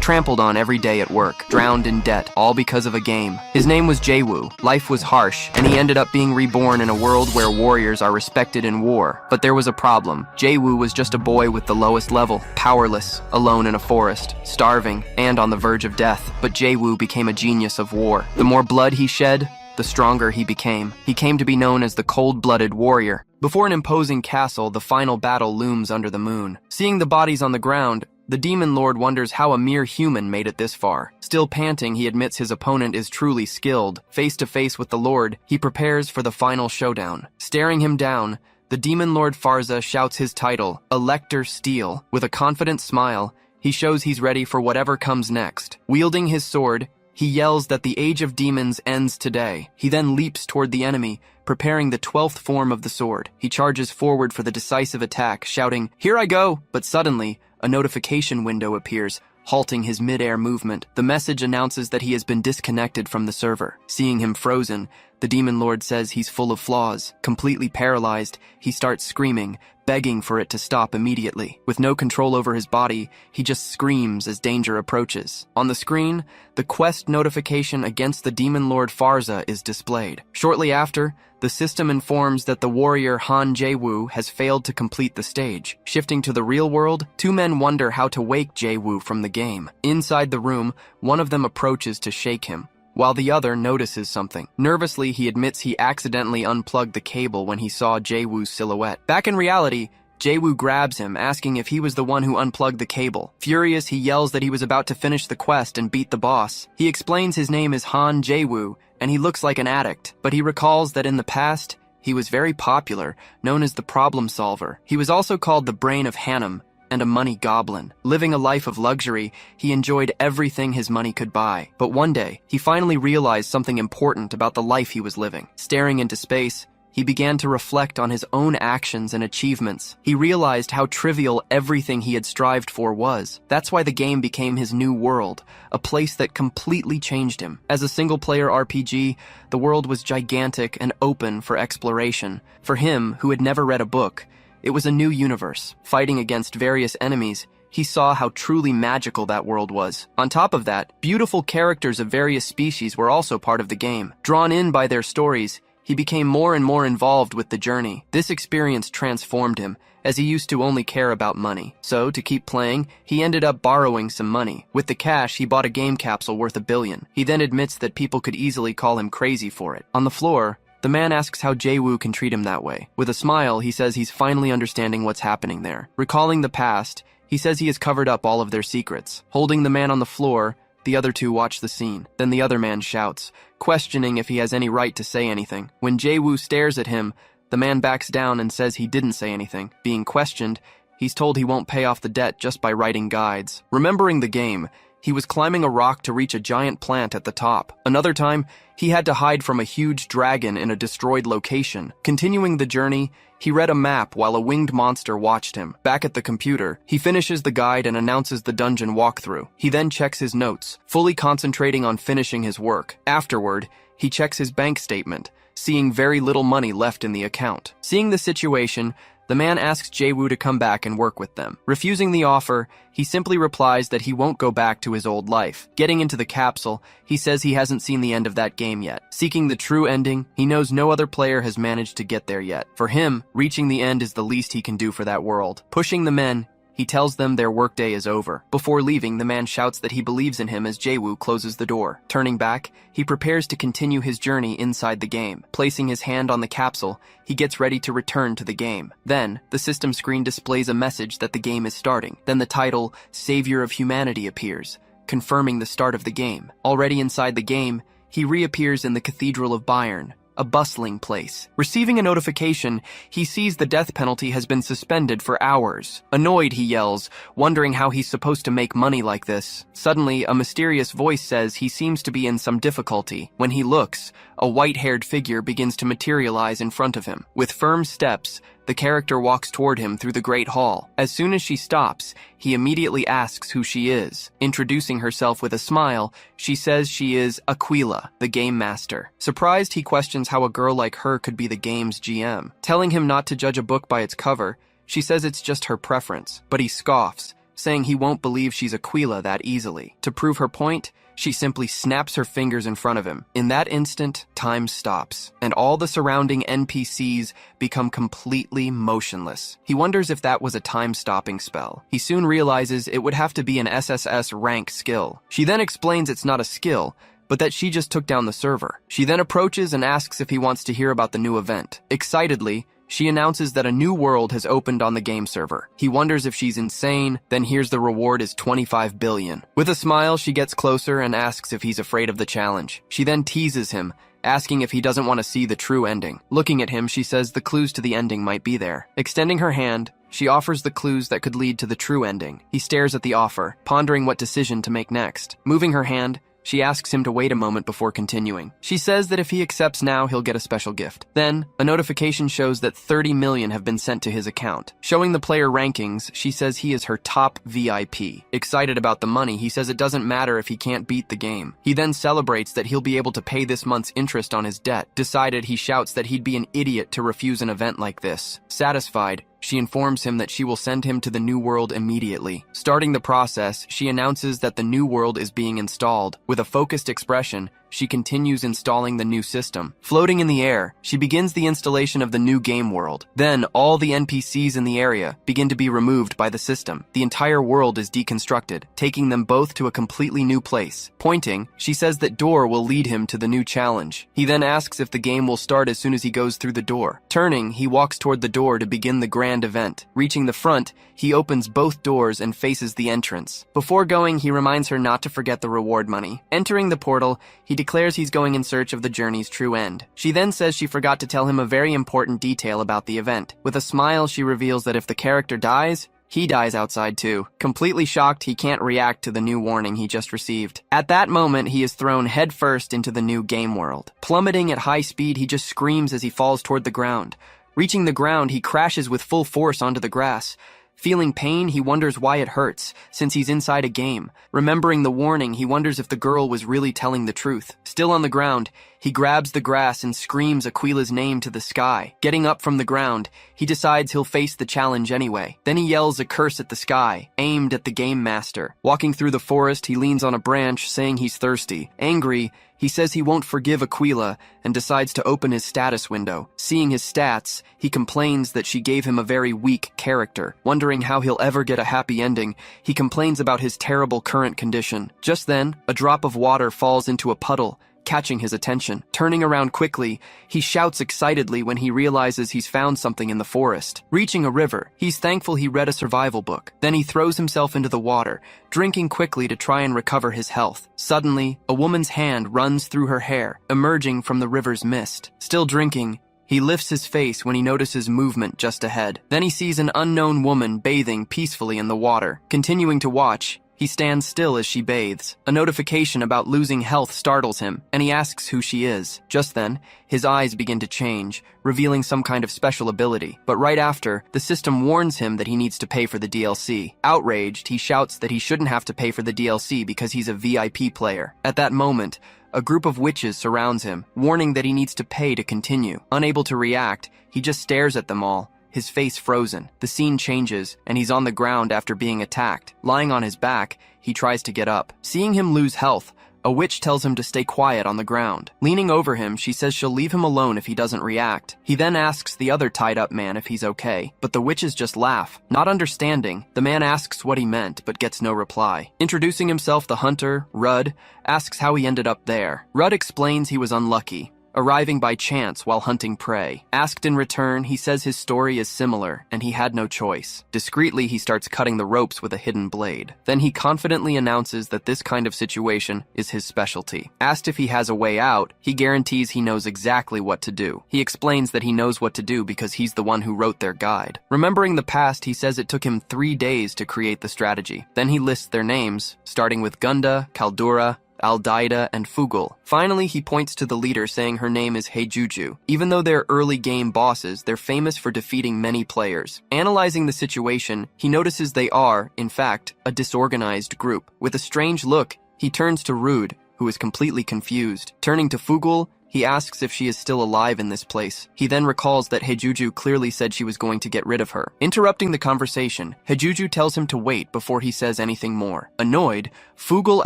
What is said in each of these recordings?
trampled on every day at work, drowned in debt, all because of a game. His name was Jae-woo. Life was harsh, and he ended up being reborn in a world where warriors are respected in war. But there was a problem. Jae-woo was just a boy with the lowest level, powerless, alone in a forest, starving, and on the verge of death. But Jae-woo became a genius of war. The more blood he shed, the stronger he became. He came to be known as the cold-blooded warrior. Before an imposing castle, the final battle looms under the moon. Seeing the bodies on the ground, the Demon Lord wonders how a mere human made it this far. Still panting, he admits his opponent is truly skilled. Face to face with the Lord, he prepares for the final showdown. Staring him down, the Demon Lord Farza shouts his title, Elector Steel. With a confident smile, he shows he's ready for whatever comes next. Wielding his sword, he yells that the age of demons ends today. He then leaps toward the enemy, preparing the 12th form of the sword. He charges forward for the decisive attack, shouting, "Here I go!" But suddenly, a notification window appears, halting his mid-air movement. The message announces that he has been disconnected from the server. Seeing him frozen, the Demon Lord says he's full of flaws. Completely paralyzed, he starts screaming, begging for it to stop immediately. With no control over his body, he just screams as danger approaches. On the screen, the quest notification against the Demon Lord Farza is displayed. Shortly after, the system informs that the warrior Han Jae-woo has failed to complete the stage. Shifting to the real world, two men wonder how to wake Jae-woo from the game. Inside the room, one of them approaches to shake him, while the other notices something. Nervously, he admits he accidentally unplugged the cable when he saw Jae-woo's silhouette. Back in reality, Jae-woo grabs him, asking if he was the one who unplugged the cable. Furious, he yells that he was about to finish the quest and beat the boss. He explains his name is Han Jae-woo, and he looks like an addict, but he recalls that in the past, he was very popular, known as the problem solver. He was also called the brain of Hanum, and a money goblin. Living a life of luxury, he enjoyed everything his money could buy. But one day, he finally realized something important about the life he was living. Staring into space, he began to reflect on his own actions and achievements. He realized how trivial everything he had strived for was. That's why the game became his new world, a place that completely changed him. As a single-player RPG, the world was gigantic and open for exploration. For him, who had never read a book, it was a new universe. Fighting against various enemies, he saw how truly magical that world was. On top of that, beautiful characters of various species were also part of the game. Drawn in by their stories, he became more and more involved with the journey. This experience transformed him, as he used to only care about money. So, to keep playing, he ended up borrowing some money. With the cash, he bought a game capsule worth $1 billion. He then admits that people could easily call him crazy for it. On the floor, the man asks how Jae-woo can treat him that way. With a smile, he says he's finally understanding what's happening there. Recalling the past, he says he has covered up all of their secrets. Holding the man on the floor, the other two watch the scene. Then the other man shouts, questioning if he has any right to say anything. When Jae-woo stares at him, the man backs down and says he didn't say anything. Being questioned, he's told he won't pay off the debt just by writing guides. Remembering the game, he was climbing a rock to reach a giant plant at the top. Another time, he had to hide from a huge dragon in a destroyed location. Continuing the journey, he read a map while a winged monster watched him. Back at the computer, he finishes the guide and announces the dungeon walkthrough. He then checks his notes, fully concentrating on finishing his work. Afterward, he checks his bank statement, seeing very little money left in the account. Seeing the situation, the man asks Jae-woo to come back and work with them. Refusing the offer, he simply replies that he won't go back to his old life. Getting into the capsule, he says he hasn't seen the end of that game yet. Seeking the true ending, he knows no other player has managed to get there yet. For him, reaching the end is the least he can do for that world. Pushing the men, he tells them their workday is over. Before leaving, the man shouts that he believes in him as Jae-woo closes the door. Turning back, he prepares to continue his journey inside the game. Placing his hand on the capsule, he gets ready to return to the game. Then, the system screen displays a message that the game is starting. Then the title, Savior of Humanity, appears, confirming the start of the game. Already inside the game, he reappears in the Cathedral of Bayern, a bustling place. Receiving a notification, he sees the death penalty has been suspended for hours. Annoyed, he yells, wondering how he's supposed to make money like this. Suddenly, a mysterious voice says he seems to be in some difficulty. When he looks, a white-haired figure begins to materialize in front of him. With firm steps, the character walks toward him through the Great Hall. As soon as she stops, he immediately asks who she is. Introducing herself with a smile, she says she is Aquila, the Game Master. Surprised, he questions how a girl like her could be the game's GM. Telling him not to judge a book by its cover, she says it's just her preference, but he scoffs, saying he won't believe she's Aquila that easily. To prove her point, she simply snaps her fingers in front of him. In that instant, time stops, and all the surrounding NPCs become completely motionless. He wonders if that was a time-stopping spell. He soon realizes it would have to be an SSS rank skill. She then explains it's not a skill, but that she just took down the server. She then approaches and asks if he wants to hear about the new event. Excitedly, she announces that a new world has opened on the game server. He wonders if she's insane, then hears the reward is 25 billion. With a smile, she gets closer and asks if he's afraid of the challenge. She then teases him, asking if he doesn't want to see the true ending. Looking at him, she says the clues to the ending might be there. Extending her hand, she offers the clues that could lead to the true ending. He stares at the offer, pondering what decision to make next. Moving her hand, she asks him to wait a moment before continuing. She says that if he accepts now, he'll get a special gift. Then, a notification shows that 30 million have been sent to his account. Showing the player rankings, she says he is her top VIP. Excited about the money, he says it doesn't matter if he can't beat the game. He then celebrates that he'll be able to pay this month's interest on his debt. Decided, he shouts that he'd be an idiot to refuse an event like this. Satisfied, she informs him that she will send him to the new world immediately. Starting the process, she announces that the new world is being installed. With a focused expression, she continues installing the new system. Floating in the air, she begins the installation of the new game world. Then, all the NPCs in the area begin to be removed by the system. The entire world is deconstructed, taking them both to a completely new place. Pointing, she says that door will lead him to the new challenge. He then asks if the game will start as soon as he goes through the door. Turning, he walks toward the door to begin the grand event. Reaching the front, he opens both doors and faces the entrance. Before going, he reminds her not to forget the reward money. Entering the portal, he declares he's going in search of the journey's true end. She then says she forgot to tell him a very important detail about the event. With a smile, she reveals that if the character dies, he dies outside too. Completely shocked, he can't react to the new warning he just received. At that moment, he is thrown headfirst into the new game world. Plummeting at high speed, he just screams as he falls toward the ground. Reaching the ground, he crashes with full force onto the grass. Feeling pain, he wonders why it hurts, since he's inside a game. Remembering the warning, he wonders if the girl was really telling the truth. Still on the ground, he grabs the grass and screams Aquila's name to the sky. Getting up from the ground, he decides he'll face the challenge anyway. Then he yells a curse at the sky, aimed at the game master. Walking through the forest, he leans on a branch, saying he's thirsty. Angry, he says he won't forgive Aquila and decides to open his status window. Seeing his stats, he complains that she gave him a very weak character. Wondering how he'll ever get a happy ending, he complains about his terrible current condition. Just then, a drop of water falls into a puddle, catching his attention. Turning around quickly, he shouts excitedly when he realizes he's found something in the forest. Reaching a river, he's thankful he read a survival book. Then he throws himself into the water, drinking quickly to try and recover his health. Suddenly, a woman's hand runs through her hair, emerging from the river's mist. Still drinking, he lifts his face when he notices movement just ahead. Then he sees an unknown woman bathing peacefully in the water. Continuing to watch, he stands still as she bathes. A notification about losing health startles him, and he asks who she is. Just then, his eyes begin to change, revealing some kind of special ability. But right after, the system warns him that he needs to pay for the DLC. Outraged, he shouts that he shouldn't have to pay for the DLC because he's a VIP player. At that moment, a group of witches surrounds him, warning that he needs to pay to continue. Unable to react, he just stares at them all, his face frozen. The scene changes, and he's on the ground after being attacked. Lying on his back, he tries to get up. Seeing him lose health, a witch tells him to stay quiet on the ground. Leaning over him, she says she'll leave him alone if he doesn't react. He then asks the other tied-up man if he's okay, but the witches just laugh. Not understanding, the man asks what he meant, but gets no reply. Introducing himself, the hunter, Rudd, asks how he ended up there. Rudd explains he was unlucky, arriving by chance while hunting prey. Asked in return, he says his story is similar, and he had no choice. Discreetly, he starts cutting the ropes with a hidden blade. Then he confidently announces that this kind of situation is his specialty. Asked if he has a way out, he guarantees he knows exactly what to do. He explains that he knows what to do because he's the one who wrote their guide. Remembering the past, he says it took him 3 days to create the strategy. Then he lists their names, starting with Gunda, Kaldura, Aldaida, and Fugal. Finally, he points to the leader, saying her name is Heijuju. Even though they're early game bosses, they're famous for defeating many players. Analyzing the situation, he notices they are, in fact, a disorganized group. With a strange look, he turns to Rude, who is completely confused. Turning to Fugul, he asks if she is still alive in this place. He then recalls that Hejuju clearly said she was going to get rid of her. Interrupting the conversation, Hejuju tells him to wait before he says anything more. Annoyed, Fugul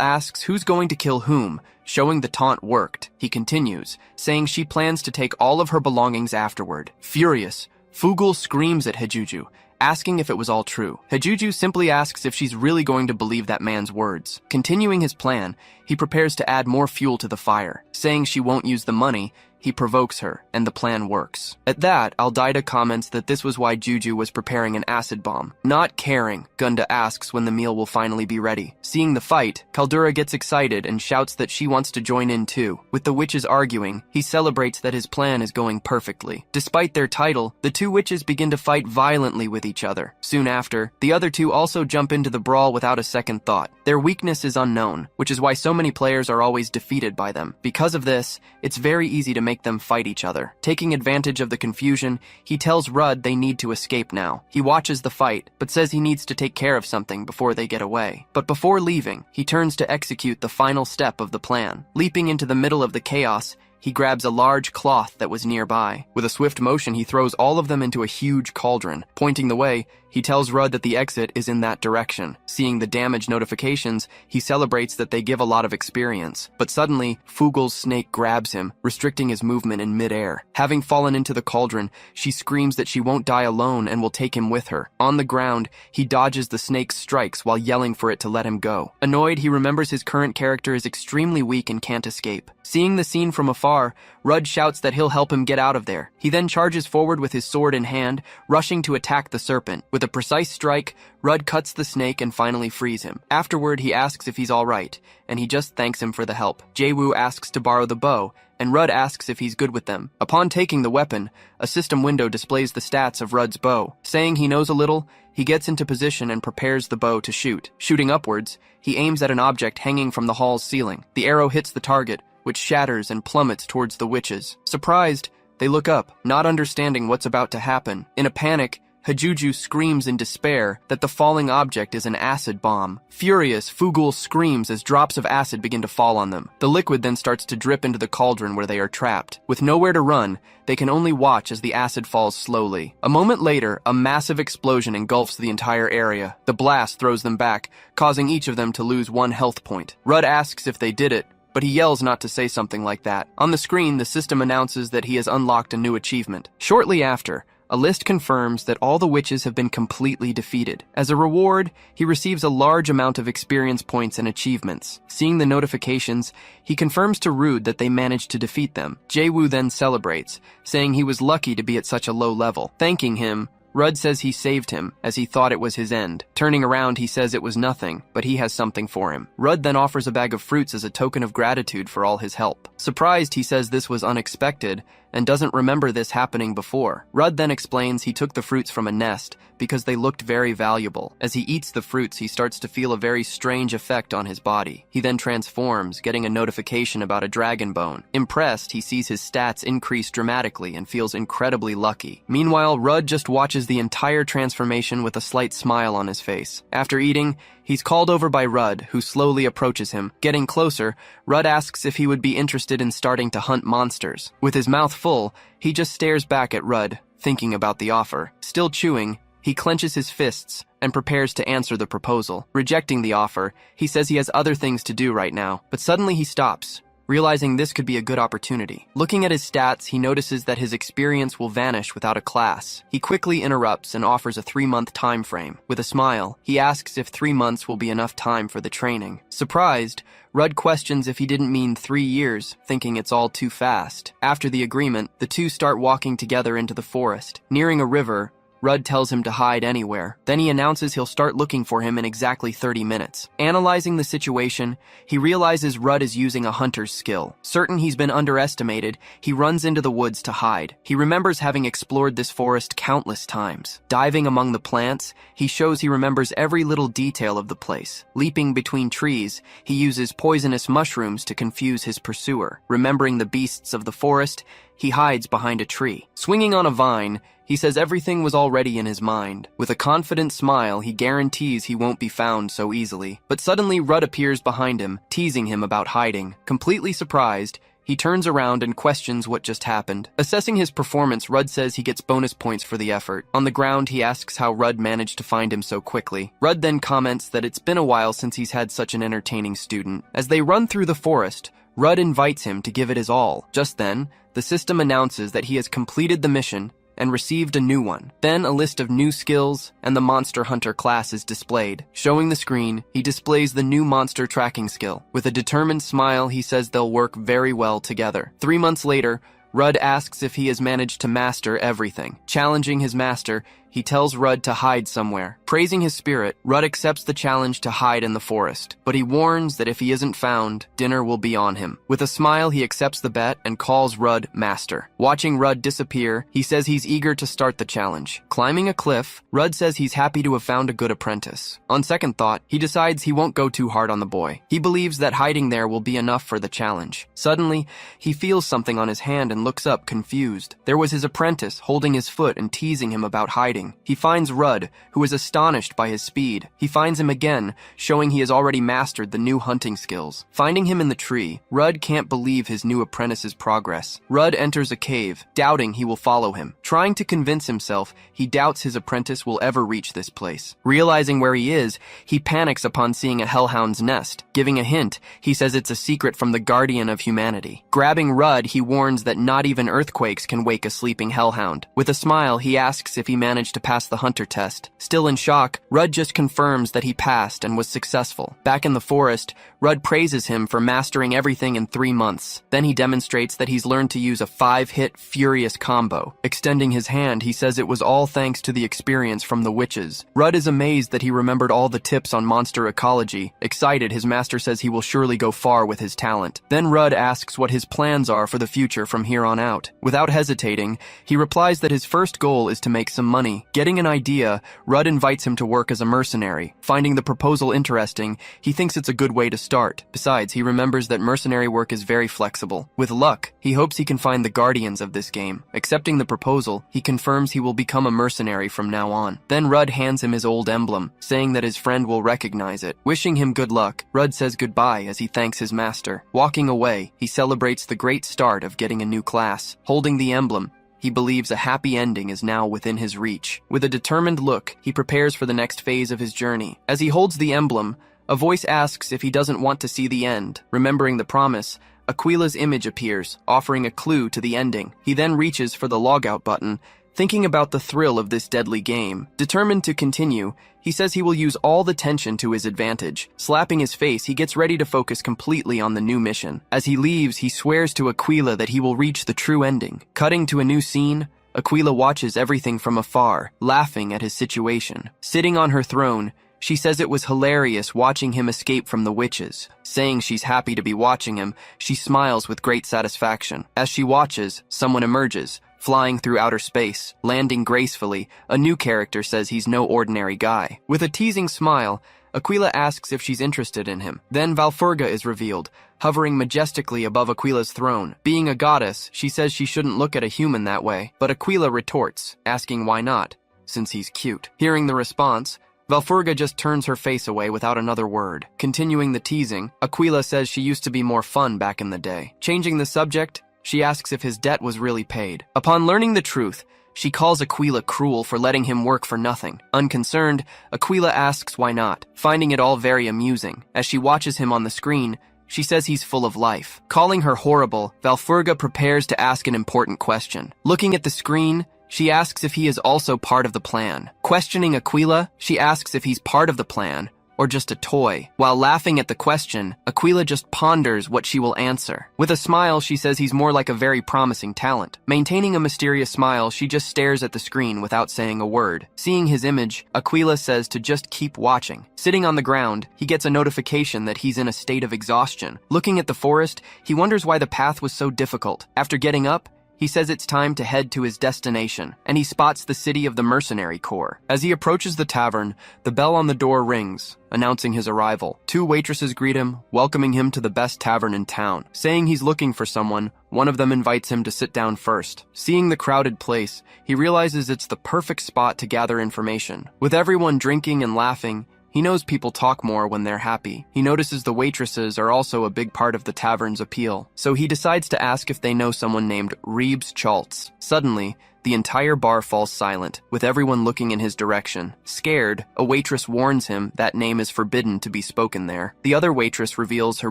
asks who's going to kill whom, showing the taunt worked. He continues, saying she plans to take all of her belongings afterward. Furious, Fugul screams at Hejuju, asking if it was all true. Hejuju simply asks if she's really going to believe that man's words. Continuing his plan, he prepares to add more fuel to the fire. Saying she won't use the money, he provokes her, and the plan works. At that, Aldaida comments that this was why Juju was preparing an acid bomb. Not caring, Gunda asks when the meal will finally be ready. Seeing the fight, Kaldura gets excited and shouts that she wants to join in too. With the witches arguing, he celebrates that his plan is going perfectly. Despite their title, the two witches begin to fight violently with each other. Soon after, the other two also jump into the brawl without a second thought. Their weakness is unknown, which is why so many players are always defeated by them. Because of this, it's very easy to make them fight each other. Taking advantage of the confusion, he tells Rudd they need to escape now. He watches the fight, but says he needs to take care of something before they get away. But before leaving, he turns to execute the final step of the plan. Leaping into the middle of the chaos, he grabs a large cloth that was nearby. With a swift motion, he throws all of them into a huge cauldron. Pointing the way, he tells Rudd that the exit is in that direction. Seeing the damage notifications, he celebrates that they give a lot of experience. But suddenly, Fugul's snake grabs him, restricting his movement in midair. Having fallen into the cauldron, she screams that she won't die alone and will take him with her. On the ground, he dodges the snake's strikes while yelling for it to let him go. Annoyed, he remembers his current character is extremely weak and can't escape. Seeing the scene from afar, Rudd shouts that he'll help him get out of there. He then charges forward with his sword in hand, rushing to attack the serpent. With a precise strike, Rudd cuts the snake and finally frees him. Afterward, he asks if he's alright, and he just thanks him for the help. Jaewoo asks to borrow the bow, and Rudd asks if he's good with them. Upon taking the weapon, a system window displays the stats of Rudd's bow. Saying he knows a little, he gets into position and prepares the bow to shoot. Shooting upwards, he aims at an object hanging from the hall's ceiling. The arrow hits the target, which shatters and plummets towards the witches. Surprised, they look up, not understanding what's about to happen. In a panic, Hejuju screams in despair that the falling object is an acid bomb. Furious, Fugul screams as drops of acid begin to fall on them. The liquid then starts to drip into the cauldron where they are trapped. With nowhere to run, they can only watch as the acid falls slowly. A moment later, a massive explosion engulfs the entire area. The blast throws them back, causing each of them to lose 1 health point. Rudd asks if they did it, but he yells not to say something like that. On the screen, the system announces that he has unlocked a new achievement. Shortly after, a list confirms that all the witches have been completely defeated. As a reward, he receives a large amount of experience points and achievements. Seeing the notifications, he confirms to Rude that they managed to defeat them. Jaewoo then celebrates, saying he was lucky to be at such a low level. Thanking him, Rudd says he saved him, as he thought it was his end. Turning around, he says it was nothing, but he has something for him. Rudd then offers a bag of fruits as a token of gratitude for all his help. Surprised, he says this was unexpected, and doesn't remember this happening before. Rudd then explains he took the fruits from a nest because they looked very valuable. As he eats the fruits, he starts to feel a very strange effect on his body. He then transforms, getting a notification about a dragon bone. Impressed, he sees his stats increase dramatically and feels incredibly lucky. Meanwhile, Rudd just watches the entire transformation with a slight smile on his face. After eating, he's called over by Rudd, who slowly approaches him. Getting closer, Rudd asks if he would be interested in starting to hunt monsters. With his mouth full, he just stares back at Rudd, thinking about the offer. Still chewing, he clenches his fists and prepares to answer the proposal. Rejecting the offer, he says he has other things to do right now, but suddenly he stops, realizing this could be a good opportunity. Looking at his stats, he notices that his experience will vanish without a class. He quickly interrupts and offers a 3-month time frame. With a smile, he asks if 3 months will be enough time for the training. Surprised, Rudd questions if he didn't mean 3 years, thinking it's all too fast. After the agreement, the two start walking together into the forest. Nearing a river, Rudd tells him to hide anywhere. Then he announces he'll start looking for him in exactly 30 minutes. Analyzing the situation, he realizes Rudd is using a hunter's skill. Certain he's been underestimated, he runs into the woods to hide. He remembers having explored this forest countless times. Diving among the plants, he shows he remembers every little detail of the place. Leaping between trees, he uses poisonous mushrooms to confuse his pursuer. Remembering the beasts of the forest, he hides behind a tree. Swinging on a vine, he says everything was already in his mind. With a confident smile, he guarantees he won't be found so easily. But suddenly, Rudd appears behind him, teasing him about hiding. Completely surprised, he turns around and questions what just happened. Assessing his performance, Rudd says he gets bonus points for the effort. On the ground, he asks how Rudd managed to find him so quickly. Rudd then comments that it's been a while since he's had such an entertaining student. As they run through the forest, Rudd invites him to give it his all. Just then, the system announces that he has completed the mission and received a new one. Then a list of new skills and the Monster Hunter class is displayed. Showing the screen, he displays the new monster tracking skill. With a determined smile, he says they'll work very well together. 3 months later, Rudd asks if he has managed to master everything. Challenging his master, he tells Rudd to hide somewhere. Praising his spirit, Rudd accepts the challenge to hide in the forest, but he warns that if he isn't found, dinner will be on him. With a smile, he accepts the bet and calls Rudd master. Watching Rudd disappear, he says he's eager to start the challenge. Climbing a cliff, Rudd says he's happy to have found a good apprentice. On second thought, he decides he won't go too hard on the boy. He believes that hiding there will be enough for the challenge. Suddenly, he feels something on his hand and looks up, confused. There was his apprentice holding his foot and teasing him about hiding. He finds Rudd, who is astonished by his speed. He finds him again, showing he has already mastered the new hunting skills. Finding him in the tree, Rudd can't believe his new apprentice's progress. Rudd enters a cave, doubting he will follow him. Trying to convince himself, he doubts his apprentice will ever reach this place. Realizing where he is, he panics upon seeing a hellhound's nest. Giving a hint, he says it's a secret from the guardian of humanity. Grabbing Rudd, he warns that not even earthquakes can wake a sleeping hellhound. With a smile, he asks if he managed to pass the hunter test. Still in shock, Rudd just confirms that he passed and was successful. Back in the forest, Rudd praises him for mastering everything in 3 months. Then he demonstrates that he's learned to use a 5-hit furious combo. Extending his hand, he says it was all thanks to the experience from the witches. Rudd is amazed that he remembered all the tips on monster ecology. Excited, his master says he will surely go far with his talent. Then Rudd asks what his plans are for the future from here on out. Without hesitating, he replies that his first goal is to make some money. Getting an idea, Rudd invites him to work as a mercenary. Finding the proposal interesting, he thinks it's a good way to start. Besides, he remembers that mercenary work is very flexible. With luck, he hopes he can find the guardians of this game. Accepting the proposal, he confirms he will become a mercenary from now on. Then Rudd hands him his old emblem, saying that his friend will recognize it. Wishing him good luck, Rudd says goodbye as he thanks his master. Walking away, he celebrates the great start of getting a new class. Holding the emblem, he believes a happy ending is now within his reach. With a determined look, he prepares for the next phase of his journey. As he holds the emblem, a voice asks if he doesn't want to see the end. Remembering the promise, Aquila's image appears, offering a clue to the ending. He then reaches for the logout button, thinking about the thrill of this deadly game. Determined to continue, he says he will use all the tension to his advantage. Slapping his face, he gets ready to focus completely on the new mission. As he leaves, he swears to Aquila that he will reach the true ending. Cutting to a new scene, Aquila watches everything from afar, laughing at his situation. Sitting on her throne, she says it was hilarious watching him escape from the witches. Saying she's happy to be watching him, she smiles with great satisfaction. As she watches, someone emerges, flying through outer space. Landing gracefully, a new character says he's no ordinary guy. With a teasing smile, Aquila asks if she's interested in him. Then Valfurga is revealed, hovering majestically above Aquila's throne. Being a goddess, she says she shouldn't look at a human that way, but Aquila retorts, asking why not, since he's cute. Hearing the response, Valfurga just turns her face away without another word. Continuing the teasing, Aquila says she used to be more fun back in the day. Changing the subject, she asks if his debt was really paid. Upon learning the truth, she calls Aquila cruel for letting him work for nothing. Unconcerned, Aquila asks why not, finding it all very amusing. As she watches him on the screen, she says he's full of life. Calling her horrible, Valfurga prepares to ask an important question. Looking at the screen, she asks if he is also part of the plan. Questioning Aquila, she asks if he's part of the plan, or just a toy. While laughing at the question, Aquila just ponders what she will answer. With a smile, she says he's more like a very promising talent. Maintaining a mysterious smile, she just stares at the screen without saying a word. Seeing his image, Aquila says to just keep watching. Sitting on the ground, he gets a notification that he's in a state of exhaustion. Looking at the forest, he wonders why the path was so difficult. After getting up, He says it's time to head to his destination, and he spots the city of the mercenary corps. As he approaches the tavern, the bell on the door rings, announcing his arrival. 2 waitresses greet him, welcoming him to the best tavern in town. Saying he's looking for someone, one of them invites him to sit down first. Seeing the crowded place, he realizes it's the perfect spot to gather information. With everyone drinking and laughing, he knows people talk more when they're happy. He notices the waitresses are also a big part of the tavern's appeal, so he decides to ask if they know someone named Reebs Chaltz. Suddenly, the entire bar falls silent, with everyone looking in his direction. Scared, a waitress warns him that name is forbidden to be spoken there. The other waitress reveals her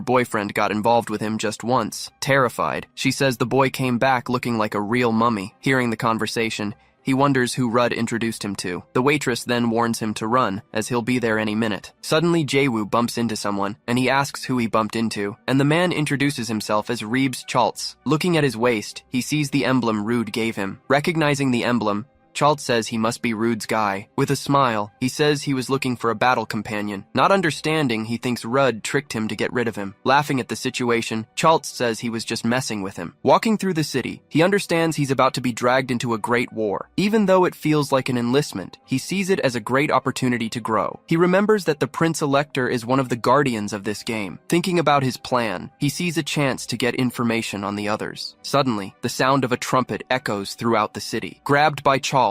boyfriend got involved with him just once. Terrified, she says the boy came back looking like a real mummy. Hearing the conversation, he wonders who Rudd introduced him to. The waitress then warns him to run, as he'll be there any minute. Suddenly, Jae-woo bumps into someone, and he asks who he bumped into, and the man introduces himself as Reebs Chaltz. Looking at his waist, he sees the emblem Rude gave him. Recognizing the emblem, Chaltz says he must be Rude's guy. With a smile, he says he was looking for a battle companion. Not understanding, he thinks Rudd tricked him to get rid of him. Laughing at the situation, Chaltz says he was just messing with him. Walking through the city, he understands he's about to be dragged into a great war. Even though it feels like an enlistment, he sees it as a great opportunity to grow. He remembers that the Prince Elector is one of the guardians of this game. Thinking about his plan, he sees a chance to get information on the others. Suddenly, the sound of a trumpet echoes throughout the city. Grabbed by Chaltz,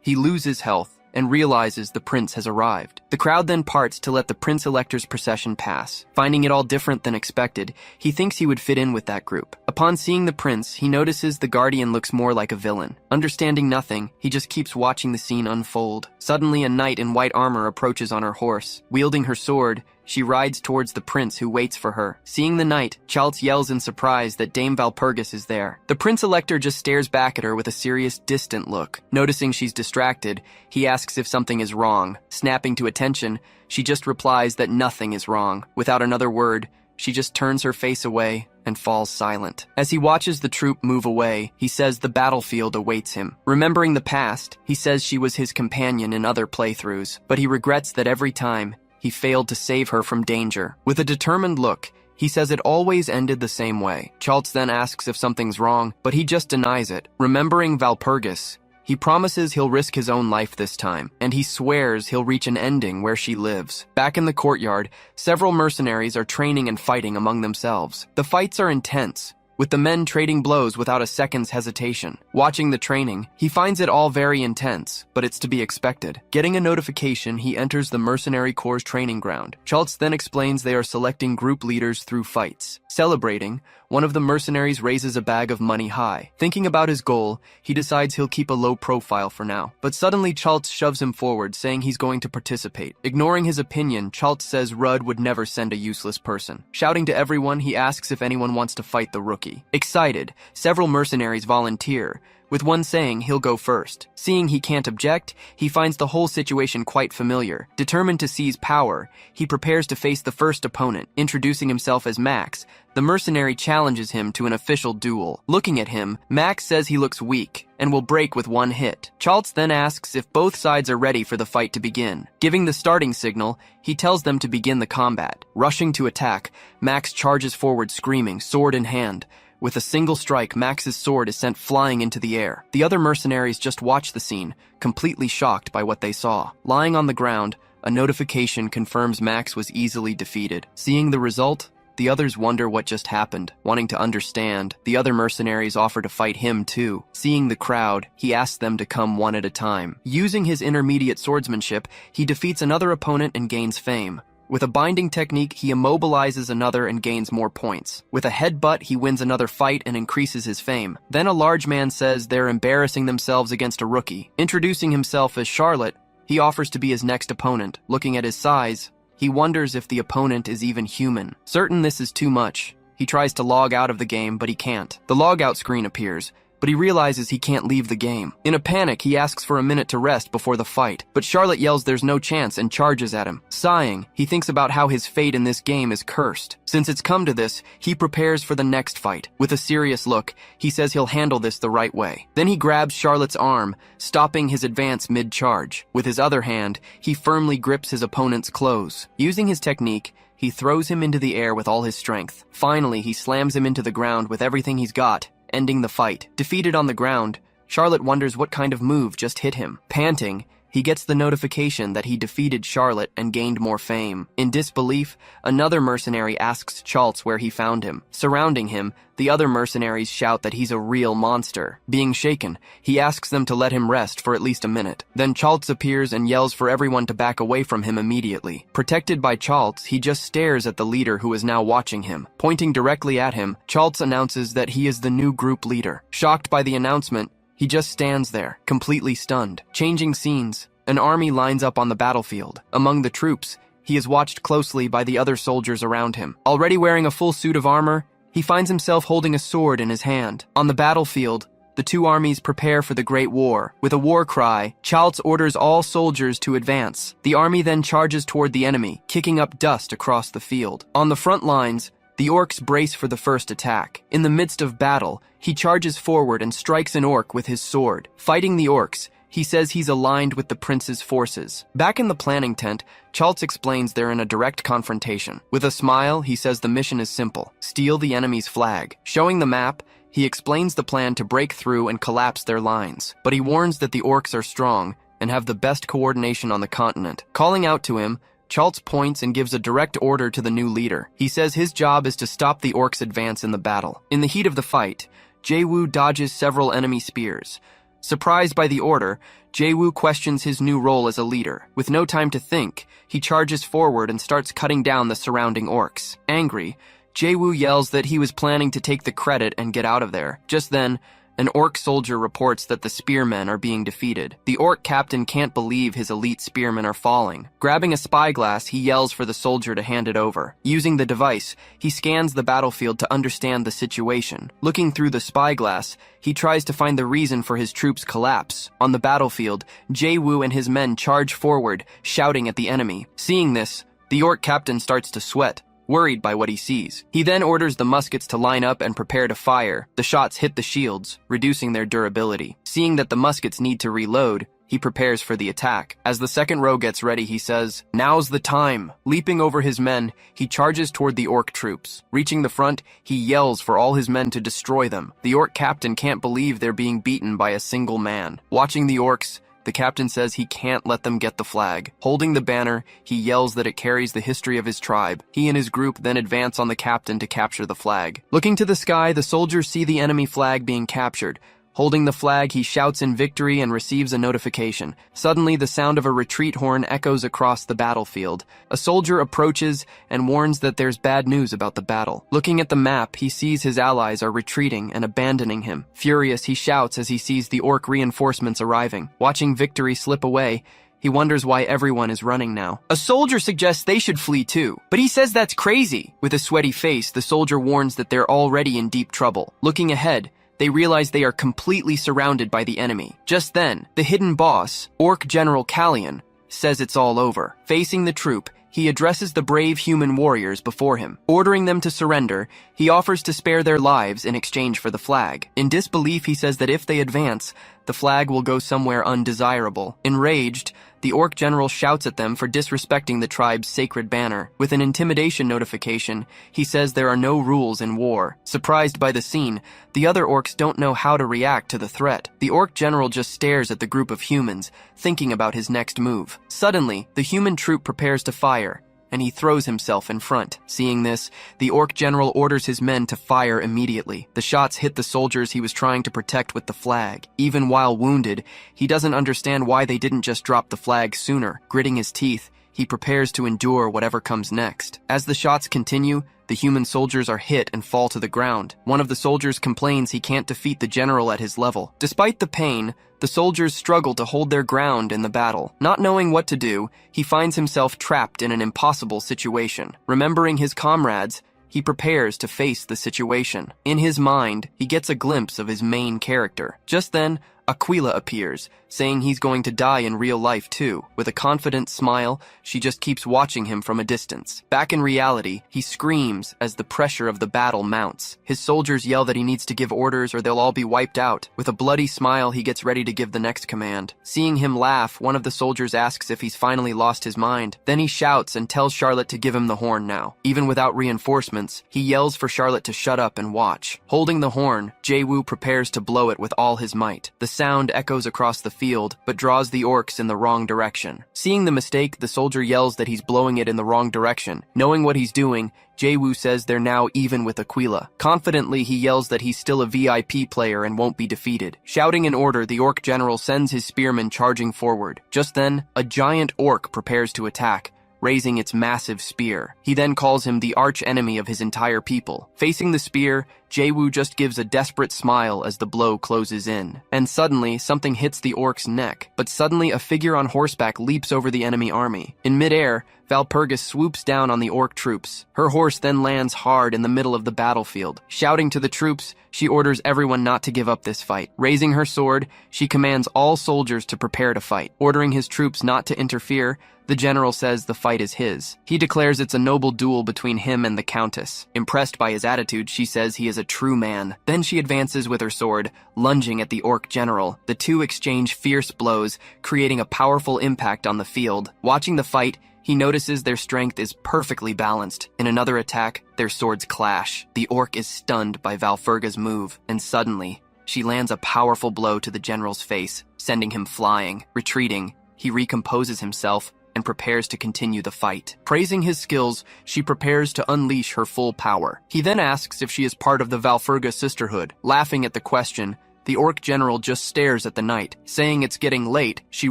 he loses health and realizes the prince has arrived. The crowd then parts to let the Prince Elector's procession pass. Finding it all different than expected, he thinks he would fit in with that group. Upon seeing the prince, he notices the guardian looks more like a villain. Understanding nothing, he just keeps watching the scene unfold. Suddenly, a knight in white armor approaches on her horse. Wielding her sword, she rides towards the prince who waits for her. Seeing the knight, Chaltz yells in surprise that Dame Valpurgis is there. The Prince Elector just stares back at her with a serious, distant look. Noticing she's distracted, he asks if something is wrong. Snapping to attention, she just replies that nothing is wrong. Without another word, she just turns her face away and falls silent. As he watches the troop move away, he says the battlefield awaits him. Remembering the past, he says she was his companion in other playthroughs, but he regrets that every time, he failed to save her from danger. With a determined look, he says it always ended the same way. Chaltz then asks if something's wrong, but he just denies it. Remembering Valpurgis, he promises he'll risk his own life this time, and he swears he'll reach an ending where she lives. Back in the courtyard, several mercenaries are training and fighting among themselves. The fights are intense, with the men trading blows without a second's hesitation. Watching the training, he finds it all very intense, but it's to be expected. Getting a notification, he enters the Mercenary Corps' training ground. Chaltz then explains they are selecting group leaders through fights. Celebrating, one of the mercenaries raises a bag of money high. Thinking about his goal, he decides he'll keep a low profile for now. But suddenly Chaltz shoves him forward, saying he's going to participate. Ignoring his opinion, Chaltz says Rudd would never send a useless person. Shouting to everyone, he asks if anyone wants to fight the rookie. Excited, several mercenaries volunteer, with one saying he'll go first. Seeing he can't object, he finds the whole situation quite familiar. Determined to seize power, he prepares to face the first opponent. Introducing himself as Max, the mercenary challenges him to an official duel. Looking at him, Max says he looks weak and will break with one hit. Chaltz then asks if both sides are ready for the fight to begin. Giving the starting signal, he tells them to begin the combat. Rushing to attack, Max charges forward screaming, sword in hand. With a single strike, Max's sword is sent flying into the air. The other mercenaries just watch the scene, completely shocked by what they saw. Lying on the ground, a notification confirms Max was easily defeated. Seeing the result, the others wonder what just happened. Wanting to understand, the other mercenaries offer to fight him too. Seeing the crowd, he asks them to come one at a time. Using his intermediate swordsmanship, he defeats another opponent and gains fame. With a binding technique, he immobilizes another and gains more points. With a headbutt, he wins another fight and increases his fame. Then a large man says they're embarrassing themselves against a rookie. Introducing himself as Charlotte, he offers to be his next opponent. Looking at his size, he wonders if the opponent is even human. Certain this is too much, he tries to log out of the game, but he can't. The logout screen appears, but he realizes he can't leave the game. In a panic, he asks for a minute to rest before the fight, but Charlotte yells there's no chance and charges at him. Sighing, he thinks about how his fate in this game is cursed. Since it's come to this, he prepares for the next fight. With a serious look, he says he'll handle this the right way. Then he grabs Charlotte's arm, stopping his advance mid-charge. With his other hand, he firmly grips his opponent's clothes. Using his technique, he throws him into the air with all his strength. Finally, he slams him into the ground with everything he's got, ending the fight. Defeated on the ground, Charlotte wonders what kind of move just hit him. Panting, he gets the notification that he defeated Charlotte and gained more fame. In disbelief, another mercenary asks Charles where he found him. Surrounding him, the other mercenaries shout that he's a real monster. Being shaken, he asks them to let him rest for at least a minute. Then Charles appears and yells for everyone to back away from him immediately. Protected by Charles, he just stares at the leader who is now watching him. Pointing directly at him, Charles announces that he is the new group leader. Shocked by the announcement, he just stands there, completely stunned. Changing scenes, an army lines up on the battlefield. Among the troops, he is watched closely by the other soldiers around him. Already wearing a full suit of armor, he finds himself holding a sword in his hand. On the battlefield, the two armies prepare for the Great War. With a war cry, Charles orders all soldiers to advance. The army then charges toward the enemy, kicking up dust across the field. On the front lines, the orcs brace for the first attack. In the midst of battle, he charges forward and strikes an orc with his sword. Fighting the orcs, he says he's aligned with the prince's forces. Back in the planning tent, Charles explains they're in a direct confrontation. With a smile, he says the mission is simple: steal the enemy's flag. Showing the map, he explains the plan to break through and collapse their lines. But he warns that the orcs are strong and have the best coordination on the continent. Calling out to him, Charles points and gives a direct order to the new leader. He says his job is to stop the orcs' advance in the battle. In the heat of the fight, Jae-woo dodges several enemy spears. Surprised by the order, Jae-woo questions his new role as a leader. With no time to think, he charges forward and starts cutting down the surrounding orcs. Angry, Jae-woo yells that he was planning to take the credit and get out of there. Just then, an orc soldier reports that the spearmen are being defeated. The orc captain can't believe his elite spearmen are falling. Grabbing a spyglass, he yells for the soldier to hand it over. Using the device, he scans the battlefield to understand the situation. Looking through the spyglass, he tries to find the reason for his troops' collapse. On the battlefield, Jae-woo and his men charge forward, shouting at the enemy. Seeing this, the orc captain starts to sweat, worried by what he sees. He then orders the muskets to line up and prepare to fire. The shots hit the shields, reducing their durability. Seeing that the muskets need to reload, he prepares for the attack. As the second row gets ready, he says, "Now's the time." Leaping over his men, he charges toward the orc troops. Reaching the front, he yells for all his men to destroy them. The orc captain can't believe they're being beaten by a single man. Watching the orcs, the captain says he can't let them get the flag. Holding the banner, he yells that it carries the history of his tribe. He and his group then advance on the captain to capture the flag. Looking to the sky, the soldiers see the enemy flag being captured. Holding the flag, he shouts in victory and receives a notification. Suddenly, the sound of a retreat horn echoes across the battlefield. A soldier approaches and warns that there's bad news about the battle. Looking at the map, he sees his allies are retreating and abandoning him. Furious, he shouts as he sees the orc reinforcements arriving. Watching victory slip away, he wonders why everyone is running now. A soldier suggests they should flee too, but he says that's crazy. With a sweaty face, the soldier warns that they're already in deep trouble. Looking ahead, they realize they are completely surrounded by the enemy. Just then, the hidden boss, Orc General Kallian, says it's all over. Facing the troop, he addresses the brave human warriors before him. Ordering them to surrender, he offers to spare their lives in exchange for the flag. In disbelief, he says that if they advance, the flag will go somewhere undesirable. Enraged, the orc general shouts at them for disrespecting the tribe's sacred banner. With an intimidation notification, he says there are no rules in war. Surprised by the scene, the other orcs don't know how to react to the threat. The orc general just stares at the group of humans, thinking about his next move. Suddenly, the human troop prepares to fire, and he throws himself in front. Seeing this, the orc general orders his men to fire immediately. The shots hit the soldiers he was trying to protect with the flag. Even while wounded, he doesn't understand why they didn't just drop the flag sooner. Gritting his teeth, he prepares to endure whatever comes next. As the shots continue, the human soldiers are hit and fall to the ground. One of the soldiers complains he can't defeat the general at his level. Despite the pain, the soldiers struggle to hold their ground in the battle. Not knowing what to do, he finds himself trapped in an impossible situation. Remembering his comrades, he prepares to face the situation. In his mind, he gets a glimpse of his main character. Just then, Aquila appears, saying he's going to die in real life too. With a confident smile, she just keeps watching him from a distance. Back in reality, he screams as the pressure of the battle mounts. His soldiers yell that he needs to give orders or they'll all be wiped out. With a bloody smile, he gets ready to give the next command. Seeing him laugh, one of the soldiers asks if he's finally lost his mind. Then he shouts and tells Charlotte to give him the horn now. Even without reinforcements, he yells for Charlotte to shut up and watch. Holding the horn, Jae-woo prepares to blow it with all his might. The sound echoes across the field, but draws the orcs in the wrong direction. Seeing the mistake, the soldier yells that he's blowing it in the wrong direction. Knowing what he's doing, Jae-woo says they're now even with Aquila. Confidently, he yells that he's still a VIP player and won't be defeated. Shouting an order, the orc general sends his spearmen charging forward. Just then, a giant orc prepares to attack, raising its massive spear. He then calls him the arch-enemy of his entire people. Facing the spear, Jae-woo just gives a desperate smile as the blow closes in. And suddenly, something hits the orc's neck. But suddenly, a figure on horseback leaps over the enemy army. In midair, Valpurgis swoops down on the orc troops. Her horse then lands hard in the middle of the battlefield. Shouting to the troops, she orders everyone not to give up this fight. Raising her sword, she commands all soldiers to prepare to fight. Ordering his troops not to interfere, the general says the fight is his. He declares it's a noble duel between him and the countess. Impressed by his attitude, she says he is a true man. Then she advances with her sword, lunging at the orc general. The two exchange fierce blows, creating a powerful impact on the field. Watching the fight, he notices their strength is perfectly balanced. In another attack, their swords clash. The orc is stunned by Valfurga's move, and suddenly, she lands a powerful blow to the general's face, sending him flying. Retreating, he recomposes himself and prepares to continue the fight. Praising his skills, she prepares to unleash her full power. He then asks if she is part of the Valfurga Sisterhood. Laughing at the question, the orc general just stares at the knight. Saying it's getting late, she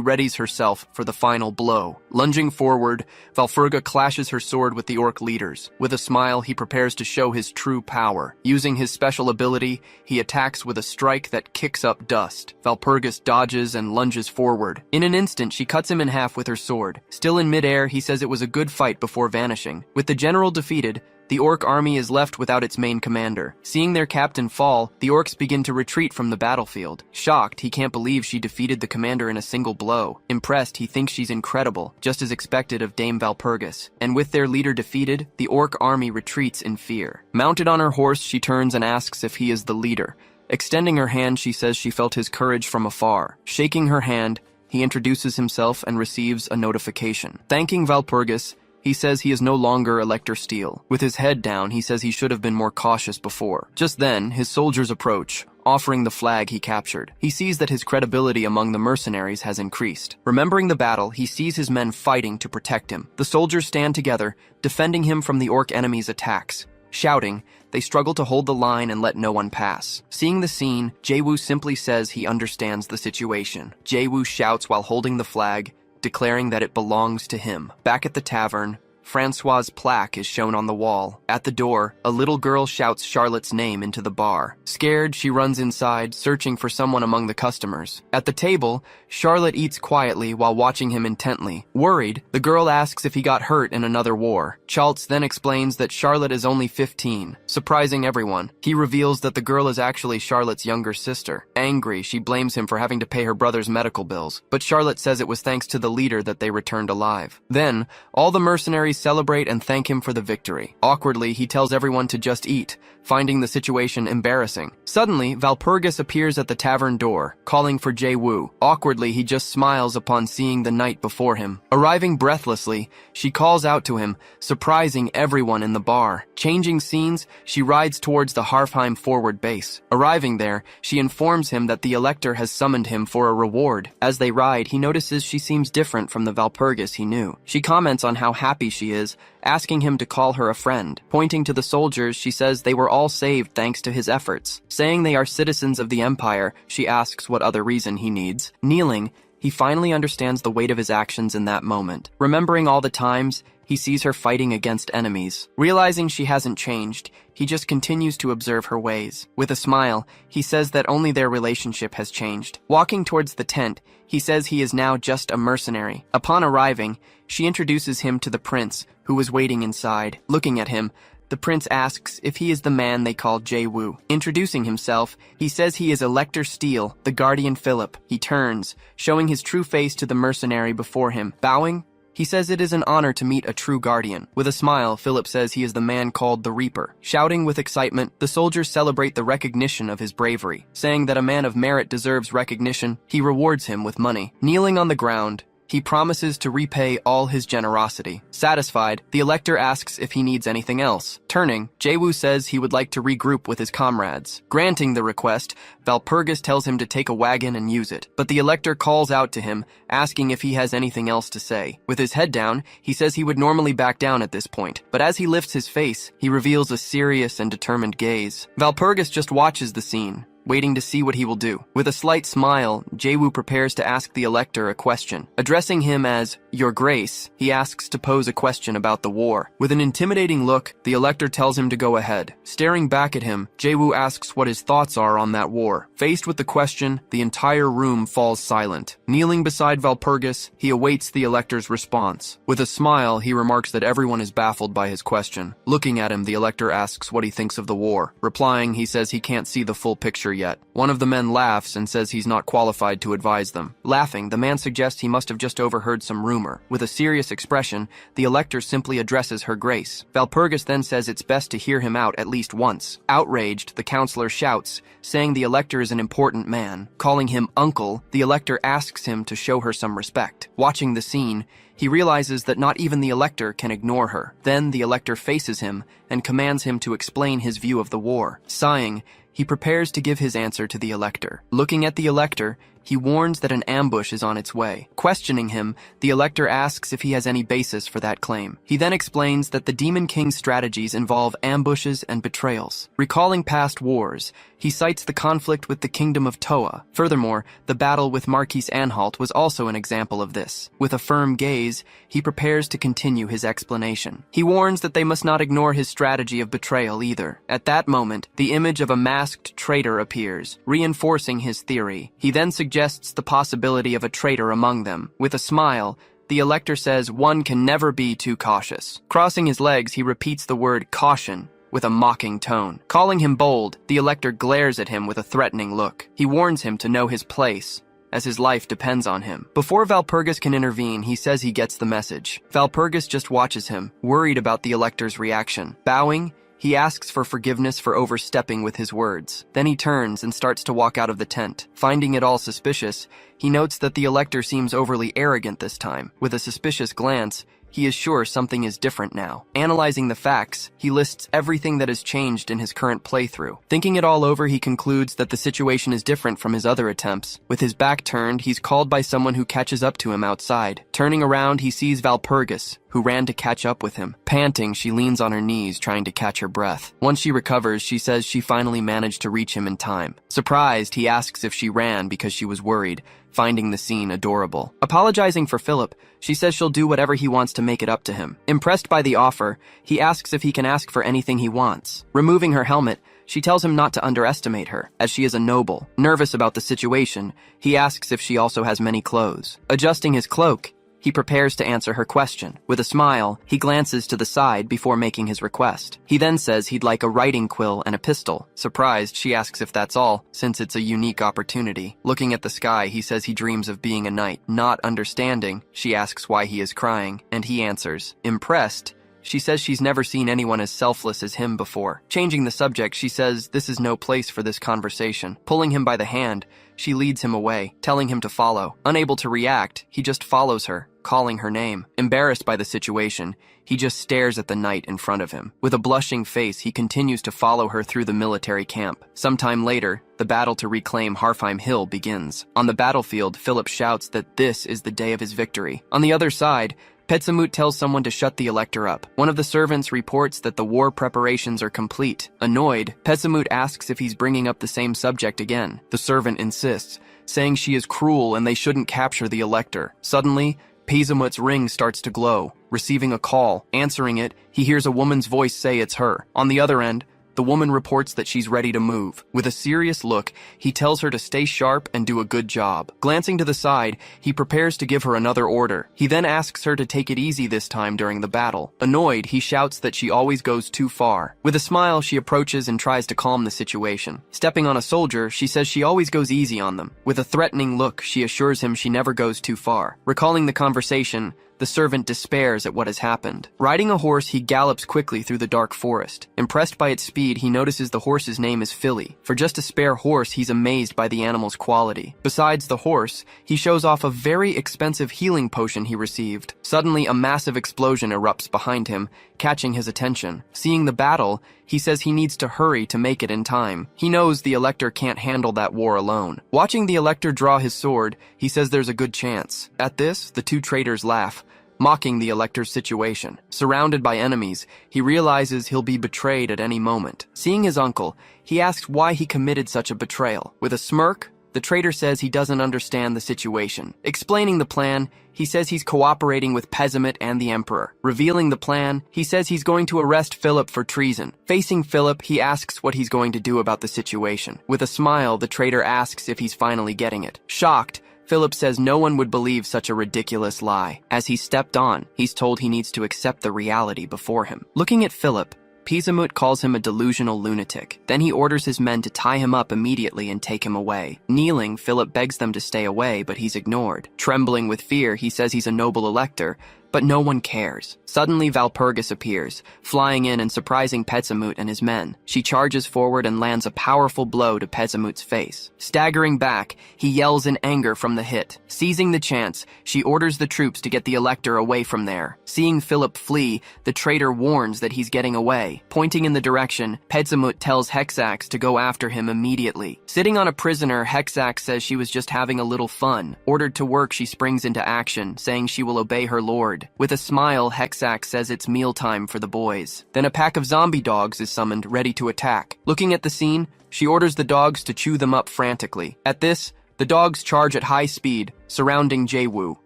readies herself for the final blow. Lunging forward, Valfurga clashes her sword with the orc leaders. With a smile, he prepares to show his true power. Using his special ability, he attacks with a strike that kicks up dust. Valpurgis dodges and lunges forward. In an instant, she cuts him in half with her sword. Still in midair, he says it was a good fight before vanishing. With the general defeated, the orc army is left without its main commander. Seeing their captain fall, the orcs begin to retreat from the battlefield. Shocked, he can't believe she defeated the commander in a single blow. Impressed, he thinks she's incredible, just as expected of Dame Valpurgis. And with their leader defeated, the orc army retreats in fear. Mounted on her horse, she turns and asks if he is the leader. Extending her hand, she says she felt his courage from afar. Shaking her hand, he introduces himself and receives a notification. Thanking Valpurgis, he says he is no longer Elector Steel. With his head down, he says he should have been more cautious before. Just then, his soldiers approach, offering the flag he captured. He sees that his credibility among the mercenaries has increased. Remembering the battle, he sees his men fighting to protect him. The soldiers stand together, defending him from the orc enemy's attacks. Shouting, they struggle to hold the line and let no one pass. Seeing the scene, Jae-woo simply says he understands the situation. Jae-woo shouts while holding the flag, declaring that it belongs to him. Back at the tavern, Francois's plaque is shown on the wall. At the door, a little girl shouts Charlotte's name into the bar. Scared, she runs inside, searching for someone among the customers. At the table, Charlotte eats quietly while watching him intently. Worried, the girl asks if he got hurt in another war. Chaltz then explains that Charlotte is only 15, surprising everyone. He reveals that the girl is actually Charlotte's younger sister. Angry, she blames him for having to pay her brother's medical bills, but Charlotte says it was thanks to the leader that they returned alive. Then, all the mercenaries celebrate and thank him for the victory. Awkwardly, he tells everyone to just eat, finding the situation embarrassing. Suddenly, Valpurgis appears at the tavern door, calling for Jae-woo. Awkwardly, he just smiles upon seeing the knight before him. Arriving breathlessly, she calls out to him, surprising everyone in the bar. Changing scenes, she rides towards the Harfheim forward base. Arriving there, she informs him that the Elector has summoned him for a reward. As they ride, he notices she seems different from the Valpurgis he knew. She comments on how happy she is, asking him to call her a friend. Pointing to the soldiers, she says they were all saved thanks to his efforts. Saying they are citizens of the Empire, she asks what other reason he needs. Kneeling, he finally understands the weight of his actions in that moment. Remembering all the times he sees her fighting against enemies. Realizing she hasn't changed, he just continues to observe her ways. With a smile, he says that only their relationship has changed. Walking towards the tent, he says he is now just a mercenary. Upon arriving, she introduces him to the prince, who was waiting inside. Looking at him, the prince asks if he is the man they call Jae-woo. Introducing himself, he says he is Elector Steele, the guardian Philip. He turns, showing his true face to the mercenary before him. Bowing, he says it is an honor to meet a true guardian. With a smile, Philip says he is the man called the Reaper. Shouting with excitement, the soldiers celebrate the recognition of his bravery. Saying that a man of merit deserves recognition, he rewards him with money. Kneeling on the ground, he promises to repay all his generosity. Satisfied, the Elector asks if he needs anything else. Turning, Jae-woo says he would like to regroup with his comrades. Granting the request, Valpurgis tells him to take a wagon and use it. But the Elector calls out to him, asking if he has anything else to say. With his head down, he says he would normally back down at this point. But as he lifts his face, he reveals a serious and determined gaze. Valpurgis just watches the scene, waiting to see what he will do. With a slight smile, Jae-woo prepares to ask the Elector a question. Addressing him as Your Grace, he asks to pose a question about the war. With an intimidating look, the Elector tells him to go ahead. Staring back at him, Jae-woo asks what his thoughts are on that war. Faced with the question, the entire room falls silent. Kneeling beside Valpurgis, he awaits the Elector's response. With a smile, he remarks that everyone is baffled by his question. Looking at him, the Elector asks what he thinks of the war. Replying, he says he can't see the full picture yet. One of the men laughs and says he's not qualified to advise them. Laughing, the man suggests he must have just overheard some rumor. With a serious expression, the Elector simply addresses Her Grace. Valpurgis then says it's best to hear him out at least once. Outraged, the counselor shouts, saying the Elector is an important man. Calling him uncle, the Elector asks him to show her some respect. Watching the scene, he realizes that not even the Elector can ignore her. Then the Elector faces him and commands him to explain his view of the war. Sighing, he prepares to give his answer to the Elector. Looking at the Elector, he warns that an ambush is on its way. Questioning him, the Elector asks if he has any basis for that claim. He then explains that the Demon King's strategies involve ambushes and betrayals. Recalling past wars, he cites the conflict with the Kingdom of Toa. Furthermore, the battle with Marquis Anhalt was also an example of this. With a firm gaze, he prepares to continue his explanation. He warns that they must not ignore his strategy of betrayal either. At that moment, the image of a masked traitor appears, reinforcing his theory. He then suggests the possibility of a traitor among them. With a smile, the Elector says one can never be too cautious. Crossing his legs, he repeats the word caution with a mocking tone. Calling him bold, the Elector glares at him with a threatening look. He warns him to know his place, as his life depends on him. Before Valpurgis can intervene, he says he gets the message. Valpurgis just watches him, worried about the Elector's reaction. Bowing, he asks for forgiveness for overstepping with his words. Then he turns and starts to walk out of the tent. Finding it all suspicious, he notes that the Elector seems overly arrogant this time. With a suspicious glance, he is sure something is different now. Analyzing the facts, he lists everything that has changed in his current playthrough. Thinking it all over, he concludes that the situation is different from his other attempts. With his back turned, he's called by someone who catches up to him outside. Turning around, he sees Valpurgis, who ran to catch up with him. Panting, she leans on her knees, trying to catch her breath. Once she recovers, she says she finally managed to reach him in time. Surprised, he asks if she ran because she was worried, finding the scene adorable. Apologizing for Philip, she says she'll do whatever he wants to make it up to him. Impressed by the offer, he asks if he can ask for anything he wants. Removing her helmet, she tells him not to underestimate her, as she is a noble. Nervous about the situation, he asks if she also has many clothes. Adjusting his cloak, he prepares to answer her question. With a smile, he glances to the side before making his request. He then says he'd like a writing quill and a pistol. Surprised, she asks if that's all, since it's a unique opportunity. Looking at the sky, he says he dreams of being a knight. Not understanding, she asks why he is crying, and he answers. Impressed, she says she's never seen anyone as selfless as him before. Changing the subject, she says this is no place for this conversation. Pulling him by the hand, she leads him away, telling him to follow. Unable to react, he just follows her, calling her name. Embarrassed by the situation, he just stares at the knight in front of him. With a blushing face, he continues to follow her through the military camp. Sometime later, the battle to reclaim Harfheim Hill begins. On the battlefield, Philip shouts that this is the day of his victory. On the other side, Petsamut tells someone to shut the Elector up. One of the servants reports that the war preparations are complete. Annoyed, Petsamut asks if he's bringing up the same subject again. The servant insists, saying she is cruel and they shouldn't capture the Elector. Suddenly, Petsamut's ring starts to glow. Receiving a call, answering it, he hears a woman's voice say it's her. On the other end, The woman reports that she's ready to move. With a serious look, he tells her to stay sharp and do a good job. Glancing to the side, he prepares to give her another order. He then asks her to take it easy this time during the battle. Annoyed, he shouts that she always goes too far. With a smile, she approaches and tries to calm the situation. Stepping on a soldier, she says she always goes easy on them. With a threatening look, she assures him she never goes too far. Recalling the conversation, the servant despairs at what has happened. Riding a horse, he gallops quickly through the dark forest. Impressed by its speed, he notices the horse's name is Philly. For just a spare horse, he's amazed by the animal's quality. Besides the horse, he shows off a very expensive healing potion he received. Suddenly, a massive explosion erupts behind him, catching his attention. Seeing the battle, he says he needs to hurry to make it in time. He knows the Elector can't handle that war alone. Watching the Elector draw his sword, he says there's a good chance. At this, the two traitors laugh, mocking the Elector's situation. Surrounded by enemies, he realizes he'll be betrayed at any moment. Seeing his uncle, he asks why he committed such a betrayal. With a smirk, the traitor says he doesn't understand the situation. Explaining the plan, he says he's cooperating with Pessimit and the Emperor. Revealing the plan, he says he's going to arrest Philip for treason. Facing Philip, he asks what he's going to do about the situation. With a smile, the traitor asks if he's finally getting it. Shocked, Philip says no one would believe such a ridiculous lie. As he stepped on, he's told he needs to accept the reality before him. Looking at Philip, Pisamut calls him a delusional lunatic. Then he orders his men to tie him up immediately and take him away. Kneeling, Philip begs them to stay away, but he's ignored. Trembling with fear, he says he's a noble elector, but no one cares. Suddenly, Valpurgis appears, flying in and surprising Petsamut and his men. She charges forward and lands a powerful blow to Petsamut's face. Staggering back, he yells in anger from the hit. Seizing the chance, she orders the troops to get the Elector away from there. Seeing Philip flee, the traitor warns that he's getting away. Pointing in the direction, Petsamut tells Hexax to go after him immediately. Sitting on a prisoner, Hexax says she was just having a little fun. Ordered to work, she springs into action, saying she will obey her lord. With a smile, Hexax says it's mealtime for the boys. Then a pack of zombie dogs is summoned, ready to attack. Looking at the scene, she orders the dogs to chew them up frantically. At this, the dogs charge at high speed, surrounding Jae-woo.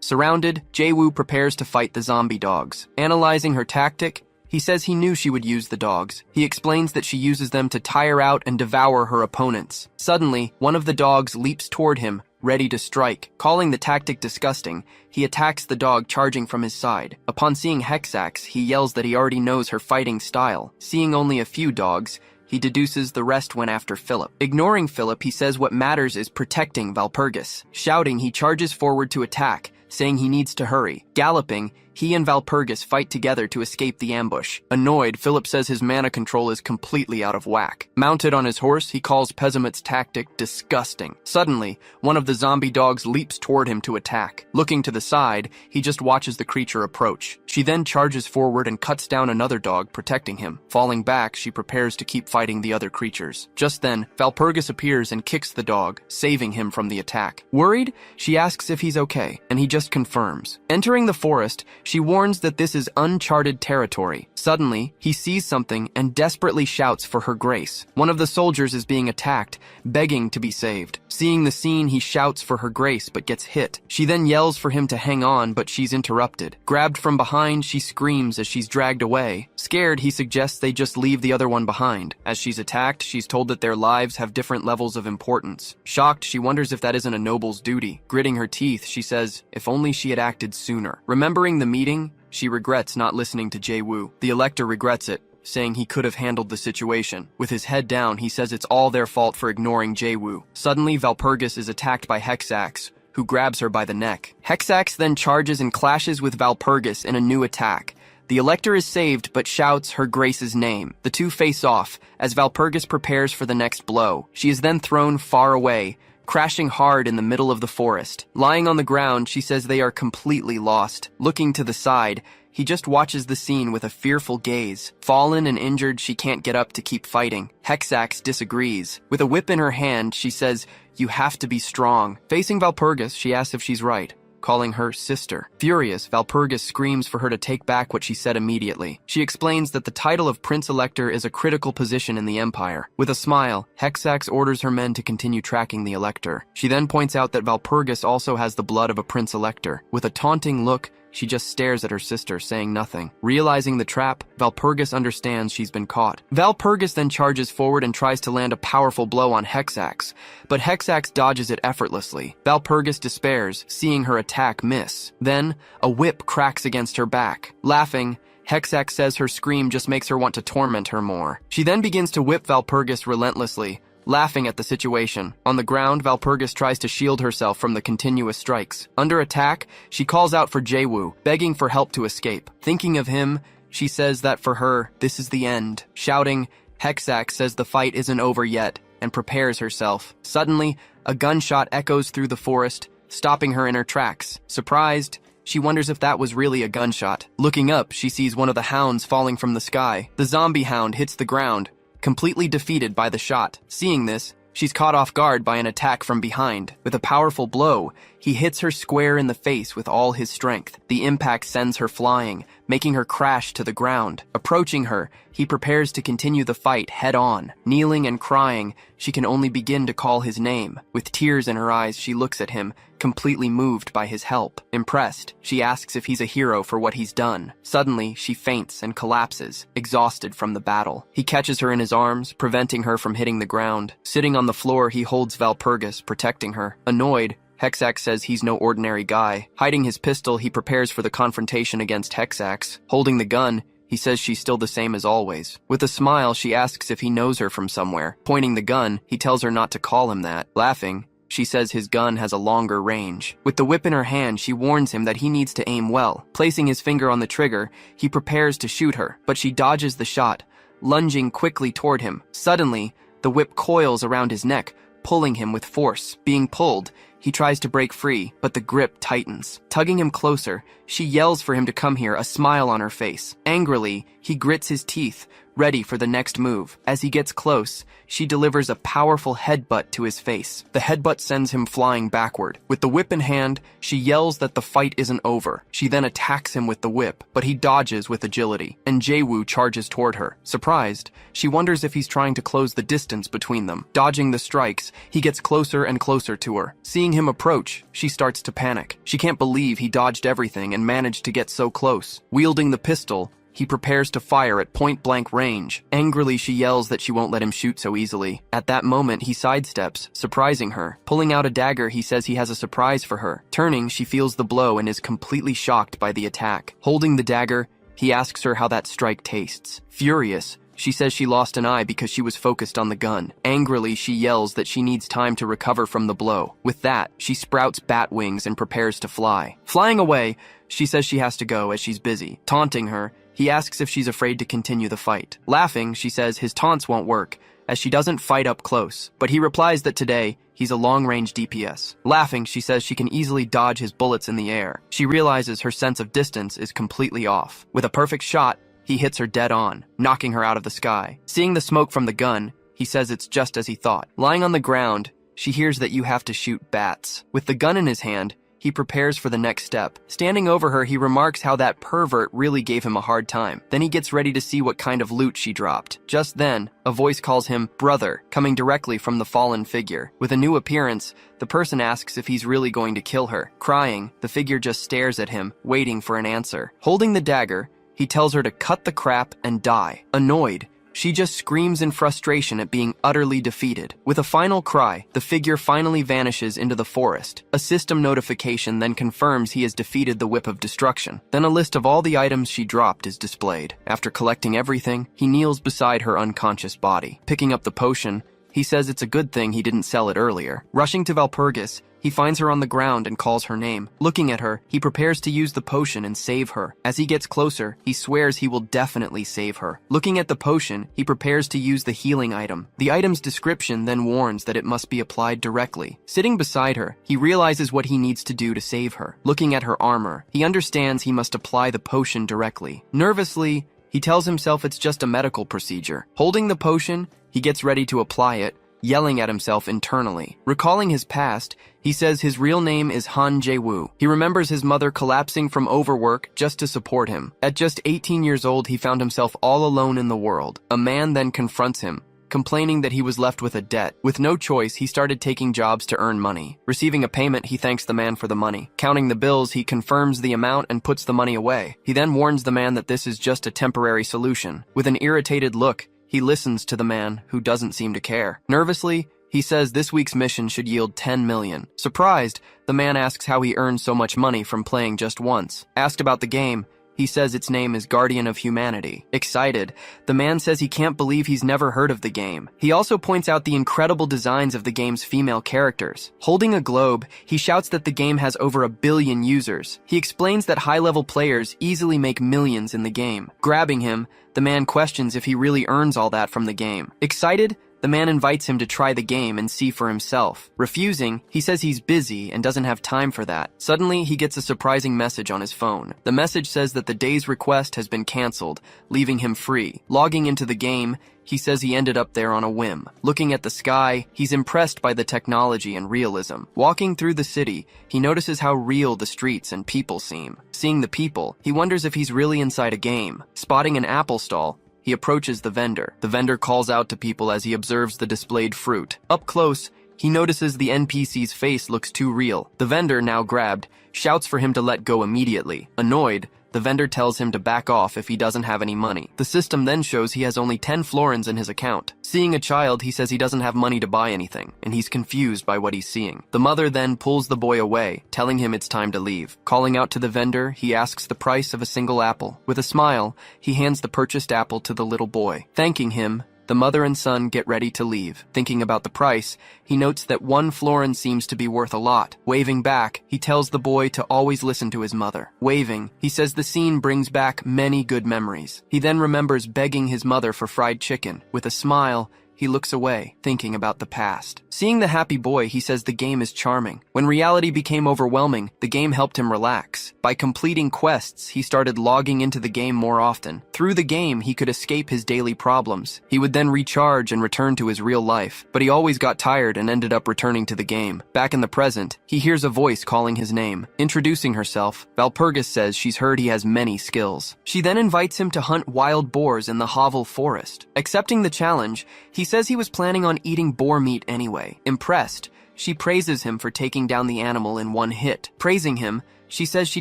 Surrounded, Jae-woo prepares to fight the zombie dogs. Analyzing her tactic, he says he knew she would use the dogs. He explains that she uses them to tire out and devour her opponents. Suddenly, one of the dogs leaps toward him, ready to strike. Calling the tactic disgusting, he attacks the dog charging from his side. Upon seeing Hexax, he yells that he already knows her fighting style. Seeing only a few dogs, he deduces the rest went after Philip. Ignoring Philip, he says what matters is protecting Valpurgis. Shouting, he charges forward to attack, saying he needs to hurry. Galloping, he and Valpurgis fight together to escape the ambush. Annoyed, Philip says his mana control is completely out of whack. Mounted on his horse, he calls Pessimut's tactic disgusting. Suddenly, one of the zombie dogs leaps toward him to attack. Looking to the side, he just watches the creature approach. She then charges forward and cuts down another dog, protecting him. Falling back, she prepares to keep fighting the other creatures. Just then, Valpurgis appears and kicks the dog, saving him from the attack. Worried, she asks if he's okay, and he just confirms. Entering the forest, she warns that this is uncharted territory. Suddenly, he sees something and desperately shouts for her grace. One of the soldiers is being attacked, begging to be saved. Seeing the scene, he shouts for her grace but gets hit. She then yells for him to hang on, but she's interrupted. Grabbed from behind, she screams as she's dragged away. Scared, he suggests they just leave the other one behind. As she's attacked, she's told that their lives have different levels of importance. Shocked, she wonders if that isn't a noble's duty. Gritting her teeth, she says, if only she had acted sooner. Remembering the meeting, she regrets not listening to Jae-woo. The Elector regrets it, saying he could have handled the situation. With his head down, he says it's all their fault for ignoring Jae-woo. Suddenly, Valpurgis is attacked by Hexax, who grabs her by the neck. Hexax then charges and clashes with Valpurgis in a new attack. The Elector is saved, but shouts her grace's name. The two face off, as Valpurgis prepares for the next blow. She is then thrown far away, crashing hard in the middle of the forest. Lying on the ground, she says they are completely lost. Looking to the side, he just watches the scene with a fearful gaze. Fallen and injured, she can't get up to keep fighting. Hexax disagrees. With a whip in her hand, she says, "You have to be strong." Facing Valpurgis, she asks if she's right, calling her sister. Furious, Valpurgis screams for her to take back what she said immediately. She explains that the title of Prince Elector is a critical position in the Empire. With a smile, Hexax orders her men to continue tracking the Elector. She then points out that Valpurgis also has the blood of a Prince Elector. With a taunting look, she just stares at her sister, saying nothing. Realizing the trap, Valpurgis understands she's been caught. Valpurgis then charges forward and tries to land a powerful blow on Hexax, but Hexax dodges it effortlessly. Valpurgis despairs, seeing her attack miss. Then, a whip cracks against her back. Laughing, Hexax says her scream just makes her want to torment her more. She then begins to whip Valpurgis relentlessly, laughing at the situation. On the ground, Valpurgis tries to shield herself from the continuous strikes. Under attack, she calls out for Jaewoo, begging for help to escape. Thinking of him, she says that for her, this is the end. Shouting, Hexax says the fight isn't over yet, and prepares herself. Suddenly, a gunshot echoes through the forest, stopping her in her tracks. Surprised, she wonders if that was really a gunshot. Looking up, she sees one of the hounds falling from the sky. The zombie hound hits the ground, completely defeated by the shot. Seeing this, she's caught off guard by an attack from behind. With a powerful blow, he hits her square in the face with all his strength. The impact sends her flying, making her crash to the ground. Approaching her, he prepares to continue the fight head-on. Kneeling and crying, she can only begin to call his name. With tears in her eyes, she looks at him, completely moved by his help. Impressed, she asks if he's a hero for what he's done. Suddenly, she faints and collapses, exhausted from the battle. He catches her in his arms, preventing her from hitting the ground. Sitting on the floor, he holds Valpurgis, protecting her. Annoyed, Hexax says he's no ordinary guy. Hiding his pistol, he prepares for the confrontation against Hexax. Holding the gun, he says she's still the same as always. With a smile, she asks if he knows her from somewhere. Pointing the gun, he tells her not to call him that. Laughing, she says his gun has a longer range. With the whip in her hand, she warns him that he needs to aim well. Placing his finger on the trigger, he prepares to shoot her, but she dodges the shot, lunging quickly toward him. Suddenly, the whip coils around his neck, pulling him with force. Being pulled, he tries to break free, but the grip tightens. Tugging him closer, she yells for him to come here, a smile on her face. Angrily, he grits his teeth, ready for the next move. As he gets close, she delivers a powerful headbutt to his face. The headbutt sends him flying backward. With the whip in hand, she yells that the fight isn't over. She then attacks him with the whip, but he dodges with agility, and Jaewoo charges toward her. Surprised, she wonders if he's trying to close the distance between them. Dodging the strikes, he gets closer and closer to her. Seeing him approach, she starts to panic. She can't believe he dodged everything and managed to get so close. Wielding the pistol, he prepares to fire at point-blank range. Angrily, she yells that she won't let him shoot so easily. At that moment, he sidesteps, surprising her. Pulling out a dagger, he says he has a surprise for her. Turning, she feels the blow and is completely shocked by the attack. Holding the dagger, he asks her how that strike tastes. Furious, she says she lost an eye because she was focused on the gun. Angrily, she yells that she needs time to recover from the blow. With that, she sprouts bat wings and prepares to fly. Flying away, she says she has to go as she's busy. Taunting her, he asks if she's afraid to continue the fight. Laughing, she says his taunts won't work, as she doesn't fight up close. But he replies that today, he's a long-range DPS. Laughing, she says she can easily dodge his bullets in the air. She realizes her sense of distance is completely off. With a perfect shot, he hits her dead on, knocking her out of the sky. Seeing the smoke from the gun, he says it's just as he thought. Lying on the ground, she hears that you have to shoot bats. With the gun in his hand, he prepares for the next step. Standing over her, he remarks how that pervert really gave him a hard time. Then he gets ready to see what kind of loot she dropped. Just then, a voice calls him brother, coming directly from the fallen figure. With a new appearance, the person asks if he's really going to kill her. Crying, the figure just stares at him, waiting for an answer. Holding the dagger, he tells her to cut the crap and die. Annoyed, she just screams in frustration at being utterly defeated. With a final cry, the figure finally vanishes into the forest. A system notification then confirms he has defeated the Whip of Destruction. Then a list of all the items she dropped is displayed. After collecting everything, he kneels beside her unconscious body. Picking up the potion, he says it's a good thing he didn't sell it earlier. Rushing to Valpurgis, he finds her on the ground and calls her name. Looking at her, he prepares to use the potion and save her. As he gets closer, he swears he will definitely save her. Looking at the potion, he prepares to use the healing item. The item's description then warns that it must be applied directly. Sitting beside her, he realizes what he needs to do to save her. Looking at her armor, he understands he must apply the potion directly. Nervously, he tells himself it's just a medical procedure. Holding the potion, he gets ready to apply it, yelling at himself internally. Recalling his past, he says his real name is Han Jae-woo. He remembers his mother collapsing from overwork just to support him. At just 18 years old, he found himself all alone in the world. A man then confronts him, complaining that he was left with a debt. With no choice, he started taking jobs to earn money. Receiving a payment, he thanks the man for the money. Counting the bills, he confirms the amount and puts the money away. He then warns the man that this is just a temporary solution. With an irritated look, he listens to the man, who doesn't seem to care. Nervously, he says this week's mission should yield 10 million. Surprised, the man asks how he earned so much money from playing just once. Asked about the game, he says its name is Guardian of Humanity. Excited, the man says he can't believe he's never heard of the game. He also points out the incredible designs of the game's female characters. Holding a globe, he shouts that the game has over 1 billion users. He explains that high-level players easily make millions in the game. Grabbing him, the man questions if he really earns all that from the game. Excited, the man invites him to try the game and see for himself. Refusing, he says he's busy and doesn't have time for that. Suddenly, he gets a surprising message on his phone. The message says that the day's request has been canceled, leaving him free. Logging into the game, he says he ended up there on a whim. Looking at the sky, he's impressed by the technology and realism. Walking through the city, he notices how real the streets and people seem. Seeing the people, he wonders if he's really inside a game. Spotting an apple stall, he approaches the vendor. The vendor calls out to people as he observes the displayed fruit. Up close, he notices the NPC's face looks too real. The vendor, now grabbed, shouts for him to let go immediately. Annoyed, the vendor tells him to back off if he doesn't have any money. The system then shows he has only 10 florins in his account. Seeing a child, he says he doesn't have money to buy anything, and he's confused by what he's seeing. The mother then pulls the boy away, telling him it's time to leave. Calling out to the vendor, he asks the price of a single apple. With a smile, he hands the purchased apple to the little boy. Thanking him, the mother and son get ready to leave. Thinking about the price, he notes that 1 florin seems to be worth a lot. Waving back, he tells the boy to always listen to his mother. Waving, he says the scene brings back many good memories. He then remembers begging his mother for fried chicken. With a smile, he looks away, thinking about the past. Seeing the happy boy, he says the game is charming. When reality became overwhelming, the game helped him relax. By completing quests, he started logging into the game more often. Through the game, he could escape his daily problems. He would then recharge and return to his real life, but he always got tired and ended up returning to the game. Back in the present, he hears a voice calling his name. Introducing herself, Valpurgis says she's heard he has many skills. She then invites him to hunt wild boars in the Havel forest. Accepting the challenge, he says he was planning on eating boar meat anyway. Impressed, she praises him for taking down the animal in one hit. Praising him, she says she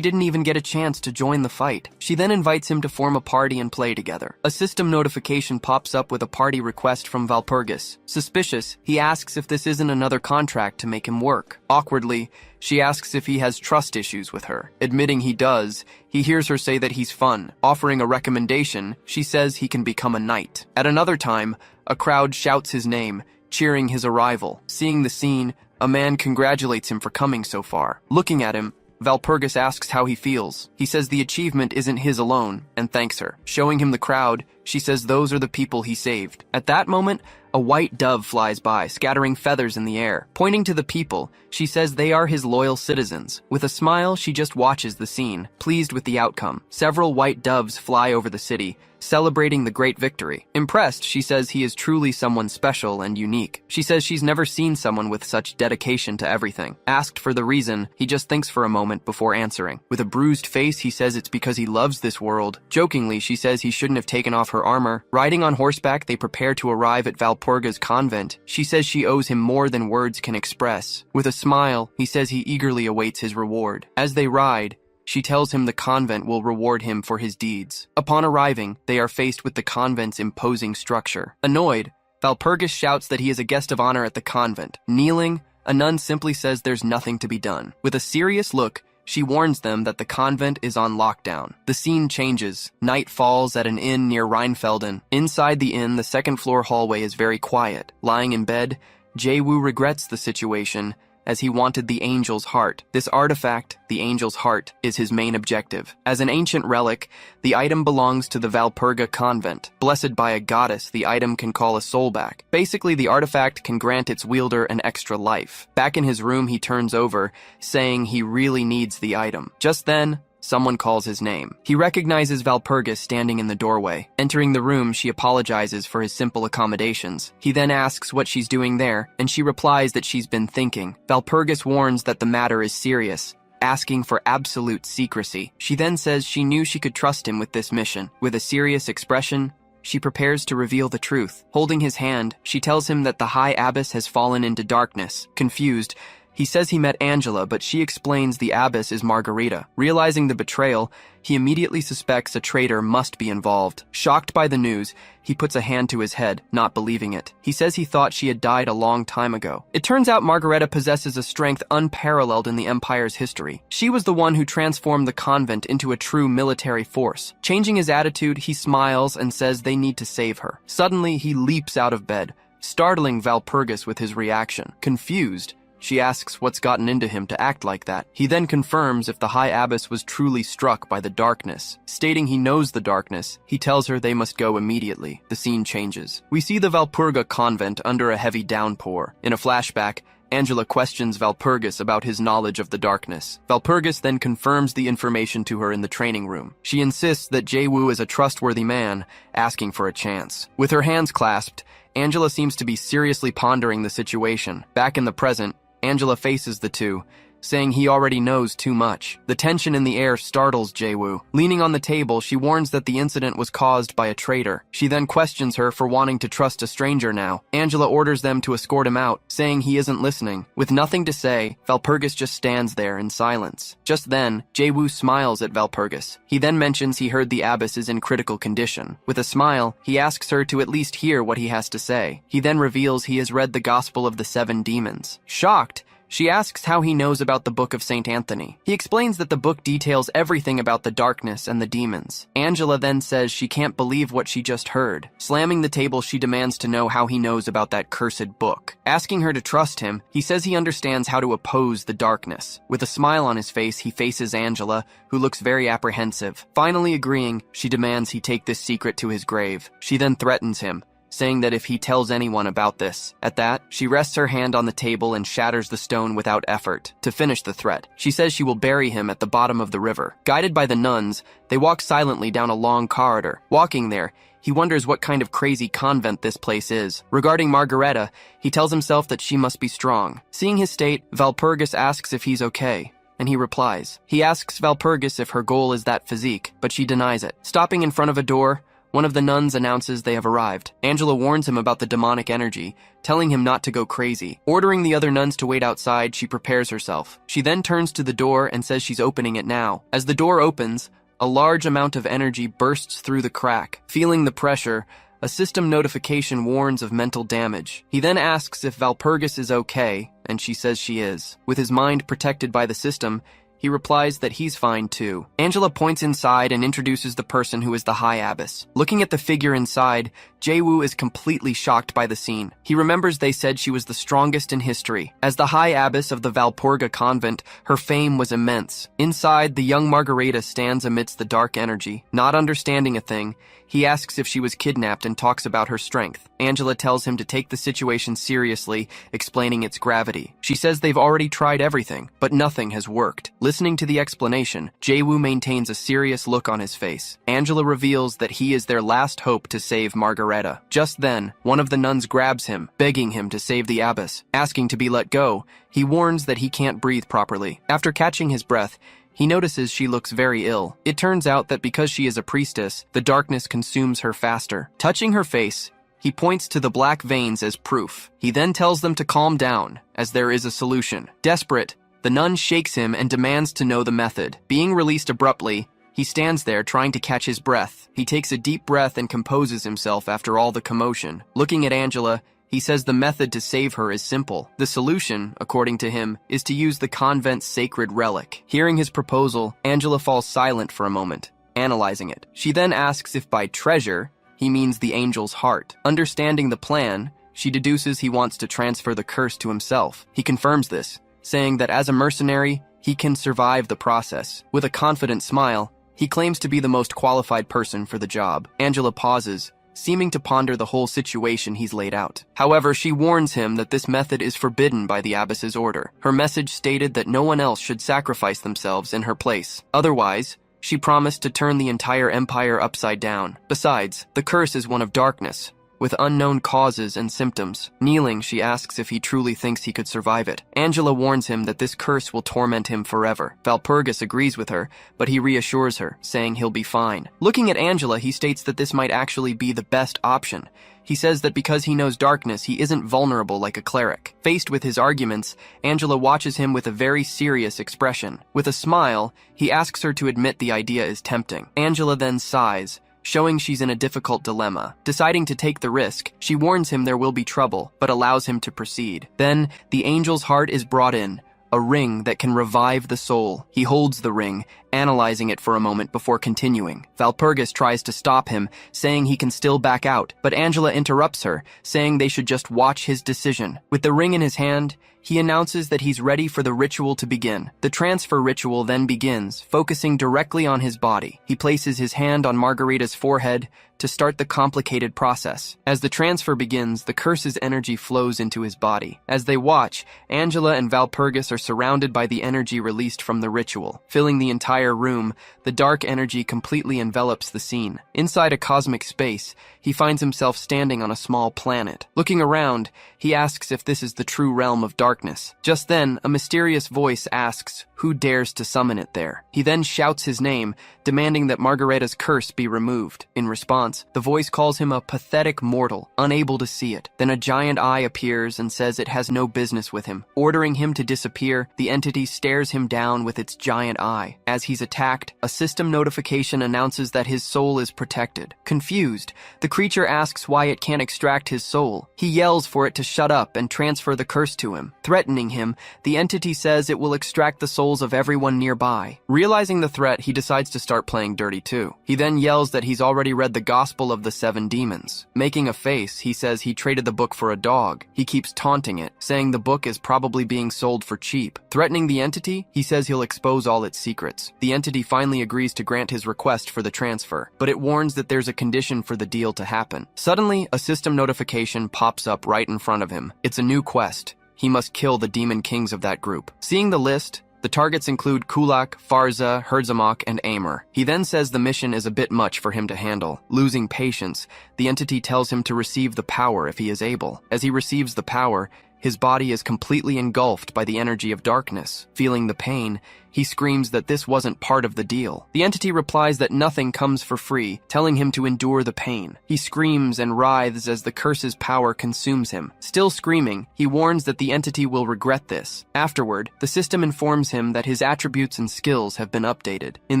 didn't even get a chance to join the fight. She then invites him to form a party and play together. A system notification pops up with a party request from Valpurgis. Suspicious, he asks if this isn't another contract to make him work. Awkwardly, she asks if he has trust issues with her. Admitting he does, he hears her say that he's fun. Offering a recommendation, she says he can become a knight. At another time, a crowd shouts his name, cheering his arrival. Seeing the scene, a man congratulates him for coming so far. Looking at him, Valpurgis asks how he feels. He says the achievement isn't his alone, and thanks her. Showing him the crowd, she says those are the people he saved. At that moment, a white dove flies by, scattering feathers in the air. Pointing to the people, she says they are his loyal citizens. With a smile, she just watches the scene, pleased with the outcome. Several white doves fly over the city, celebrating the great victory. Impressed, she says he is truly someone special and unique. She says she's never seen someone with such dedication to everything. Asked for the reason, he just thinks for a moment before answering. With a bruised face, he says it's because he loves this world. Jokingly, she says he shouldn't have taken off her armor. Riding on horseback, they prepare to arrive at Valpurga's convent. She says she owes him more than words can express. With a smile, he says he eagerly awaits his reward. As they ride, she tells him the convent will reward him for his deeds. Upon arriving, they are faced with the convent's imposing structure. Annoyed, Valpurgis shouts that he is a guest of honor at the convent. Kneeling, a nun simply says there's nothing to be done. With a serious look, she warns them that the convent is on lockdown. The scene changes. Night falls at an inn near Rheinfelden. Inside the inn, the second-floor hallway is very quiet. Lying in bed, Jae-woo regrets the situation as he wanted the angel's heart. This artifact, the angel's heart, is his main objective. As an ancient relic, the item belongs to the Valpurga convent. Blessed by a goddess, the item can call a soul back. Basically, the artifact can grant its wielder an extra life. Back in his room, he turns over, saying he really needs the item. Just then, someone calls his name. He recognizes Valpurgis standing in the doorway. Entering the room, she apologizes for his simple accommodations. He then asks what she's doing there, and she replies that she's been thinking. Valpurgis warns that the matter is serious, asking for absolute secrecy. She then says she knew she could trust him with this mission. With a serious expression, she prepares to reveal the truth. Holding his hand, she tells him that the High Abyss has fallen into darkness. Confused, he says he met Angela, but she explains the Abyss is Margarita. Realizing the betrayal, he immediately suspects a traitor must be involved. Shocked by the news, he puts a hand to his head, not believing it. He says he thought she had died a long time ago. It turns out Margareta possesses a strength unparalleled in the Empire's history. She was the one who transformed the convent into a true military force. Changing his attitude, he smiles and says they need to save her. Suddenly, he leaps out of bed, startling Valpurgis with his reaction. Confused, she asks what's gotten into him to act like that. He then confirms if the High Abyss was truly struck by the darkness. Stating he knows the darkness, he tells her they must go immediately. The scene changes. We see the Valpurga convent under a heavy downpour. In a flashback, Angela questions Valpurgis about his knowledge of the darkness. Valpurgis then confirms the information to her in the training room. She insists that Jae-woo is a trustworthy man, asking for a chance. With her hands clasped, Angela seems to be seriously pondering the situation. Back in the present, Angela faces the two, saying he already knows too much. The tension in the air startles Jae-woo. Leaning on the table, she warns that the incident was caused by a traitor. She then questions her for wanting to trust a stranger now. Angela orders them to escort him out, saying he isn't listening. With nothing to say, Valpurgis just stands there in silence. Just then, Jae-woo smiles at Valpurgis. He then mentions he heard the abyss is in critical condition. With a smile, he asks her to at least hear what he has to say. He then reveals he has read the Gospel of the Seven Demons. Shocked, she asks how he knows about the Book of St. Anthony. He explains that the book details everything about the darkness and the demons. Angela then says she can't believe what she just heard. Slamming the table, she demands to know how he knows about that cursed book. Asking her to trust him, he says he understands how to oppose the darkness. With a smile on his face, he faces Angela, who looks very apprehensive. Finally agreeing, she demands he take this secret to his grave. She then threatens him, saying that if he tells anyone about this. At that, she rests her hand on the table and shatters the stone without effort. To finish the threat, she says she will bury him at the bottom of the river. Guided by the nuns, they walk silently down a long corridor. Walking there, he wonders what kind of crazy convent this place is. Regarding Margareta, he tells himself that she must be strong. Seeing his state, Valpurgis asks if he's okay, and he replies. He asks Valpurgis if her goal is that physique, but she denies it. Stopping in front of a door, one of the nuns announces they have arrived. Angela warns him about the demonic energy, telling him not to go crazy. Ordering the other nuns to wait outside, she prepares herself. She then turns to the door and says she's opening it now. As the door opens, a large amount of energy bursts through the crack. Feeling the pressure, a system notification warns of mental damage. He then asks if Valpurgis is okay, and she says she is. With his mind protected by the system, he replies that he's fine too. Angela points inside and introduces the person who is the High Abyss. Looking at the figure inside, Jae-woo is completely shocked by the scene. He remembers they said she was the strongest in history. As the High Abyss of the Valpurga convent, her fame was immense. Inside, the young Margareta stands amidst the dark energy. Not understanding a thing, he asks if she was kidnapped and talks about her strength. Angela tells him to take the situation seriously, explaining its gravity. She says they've already tried everything, but nothing has worked. Listening to the explanation, Jae-woo maintains a serious look on his face. Angela reveals that he is their last hope to save Margareta. Just then, one of the nuns grabs him, begging him to save the abbess. Asking to be let go, he warns that he can't breathe properly. After catching his breath, he notices she looks very ill. It turns out that because she is a priestess, the darkness consumes her faster. Touching her face, he points to the black veins as proof. He then tells them to calm down, as there is a solution. Desperate, the nun shakes him and demands to know the method. Being released abruptly, he stands there trying to catch his breath. He takes a deep breath and composes himself after all the commotion. Looking at Angela, he says the method to save her is simple. The solution, according to him, is to use the convent's sacred relic. Hearing his proposal, Angela falls silent for a moment, analyzing it. She then asks if by treasure, he means the angel's heart. Understanding the plan, she deduces he wants to transfer the curse to himself. He confirms this, saying that as a mercenary, he can survive the process. With a confident smile, he claims to be the most qualified person for the job. Angela pauses, seeming to ponder the whole situation he's laid out. However, she warns him that this method is forbidden by the abbess's order. Her message stated that no one else should sacrifice themselves in her place. Otherwise, she promised to turn the entire empire upside down. Besides, the curse is one of darkness, with unknown causes and symptoms. Kneeling, she asks if he truly thinks he could survive it. Angela warns him that this curse will torment him forever. Valpurgis agrees with her, but he reassures her, saying he'll be fine. Looking at Angela, he states that this might actually be the best option. He says that because he knows darkness, he isn't vulnerable like a cleric. Faced with his arguments, Angela watches him with a very serious expression. With a smile, he asks her to admit the idea is tempting. Angela then sighs, showing she's in a difficult dilemma. Deciding to take the risk, she warns him there will be trouble, but allows him to proceed. Then, the angel's heart is brought in, a ring that can revive the soul. He holds the ring, analyzing it for a moment before continuing. Valpurgis tries to stop him, saying he can still back out, but Angela interrupts her, saying they should just watch his decision. With the ring in his hand, he announces that he's ready for the ritual to begin. The transfer ritual then begins, focusing directly on his body. He places his hand on Margarita's forehead to start the complicated process. As the transfer begins, the curse's energy flows into his body. As they watch, Angela and Valpurgis are surrounded by the energy released from the ritual. Filling the entire room, the dark energy completely envelops the scene. Inside a cosmic space, he finds himself standing on a small planet. Looking around, he asks if this is the true realm of darkness. Just then, a mysterious voice asks who dares to summon it there. He then shouts his name, demanding that Margarita's curse be removed. In response, the voice calls him a pathetic mortal, unable to see it. Then a giant eye appears and says it has no business with him. Ordering him to disappear, the entity stares him down with its giant eye. As he's attacked, a system notification announces that his soul is protected. Confused, the creature asks why it can't extract his soul. He yells for it to shut up and transfer the curse to him. Threatening him, the entity says it will extract the souls of everyone nearby. Realizing the threat, he decides to start playing dirty too. He then yells that he's already read the Gospel of the Seven Demons. Making a face, he says he traded the book for a dog. He keeps taunting it, saying the book is probably being sold for cheap. Threatening the entity, he says he'll expose all its secrets. The entity finally agrees to grant his request for the transfer, but it warns that there's a condition for the deal to happen. Suddenly, a system notification pops up right in front of him. It's a new quest. He must kill the demon kings of that group. Seeing the list, the targets include Kulak, Farza, Herzamok, and Amor. He then says the mission is a bit much for him to handle. Losing patience, the entity tells him to receive the power if he is able. As he receives the power, his body is completely engulfed by the energy of darkness. Feeling the pain, he screams that this wasn't part of the deal. The entity replies that nothing comes for free, telling him to endure the pain. He screams and writhes as the curse's power consumes him. Still screaming, he warns that the entity will regret this. Afterward, the system informs him that his attributes and skills have been updated. In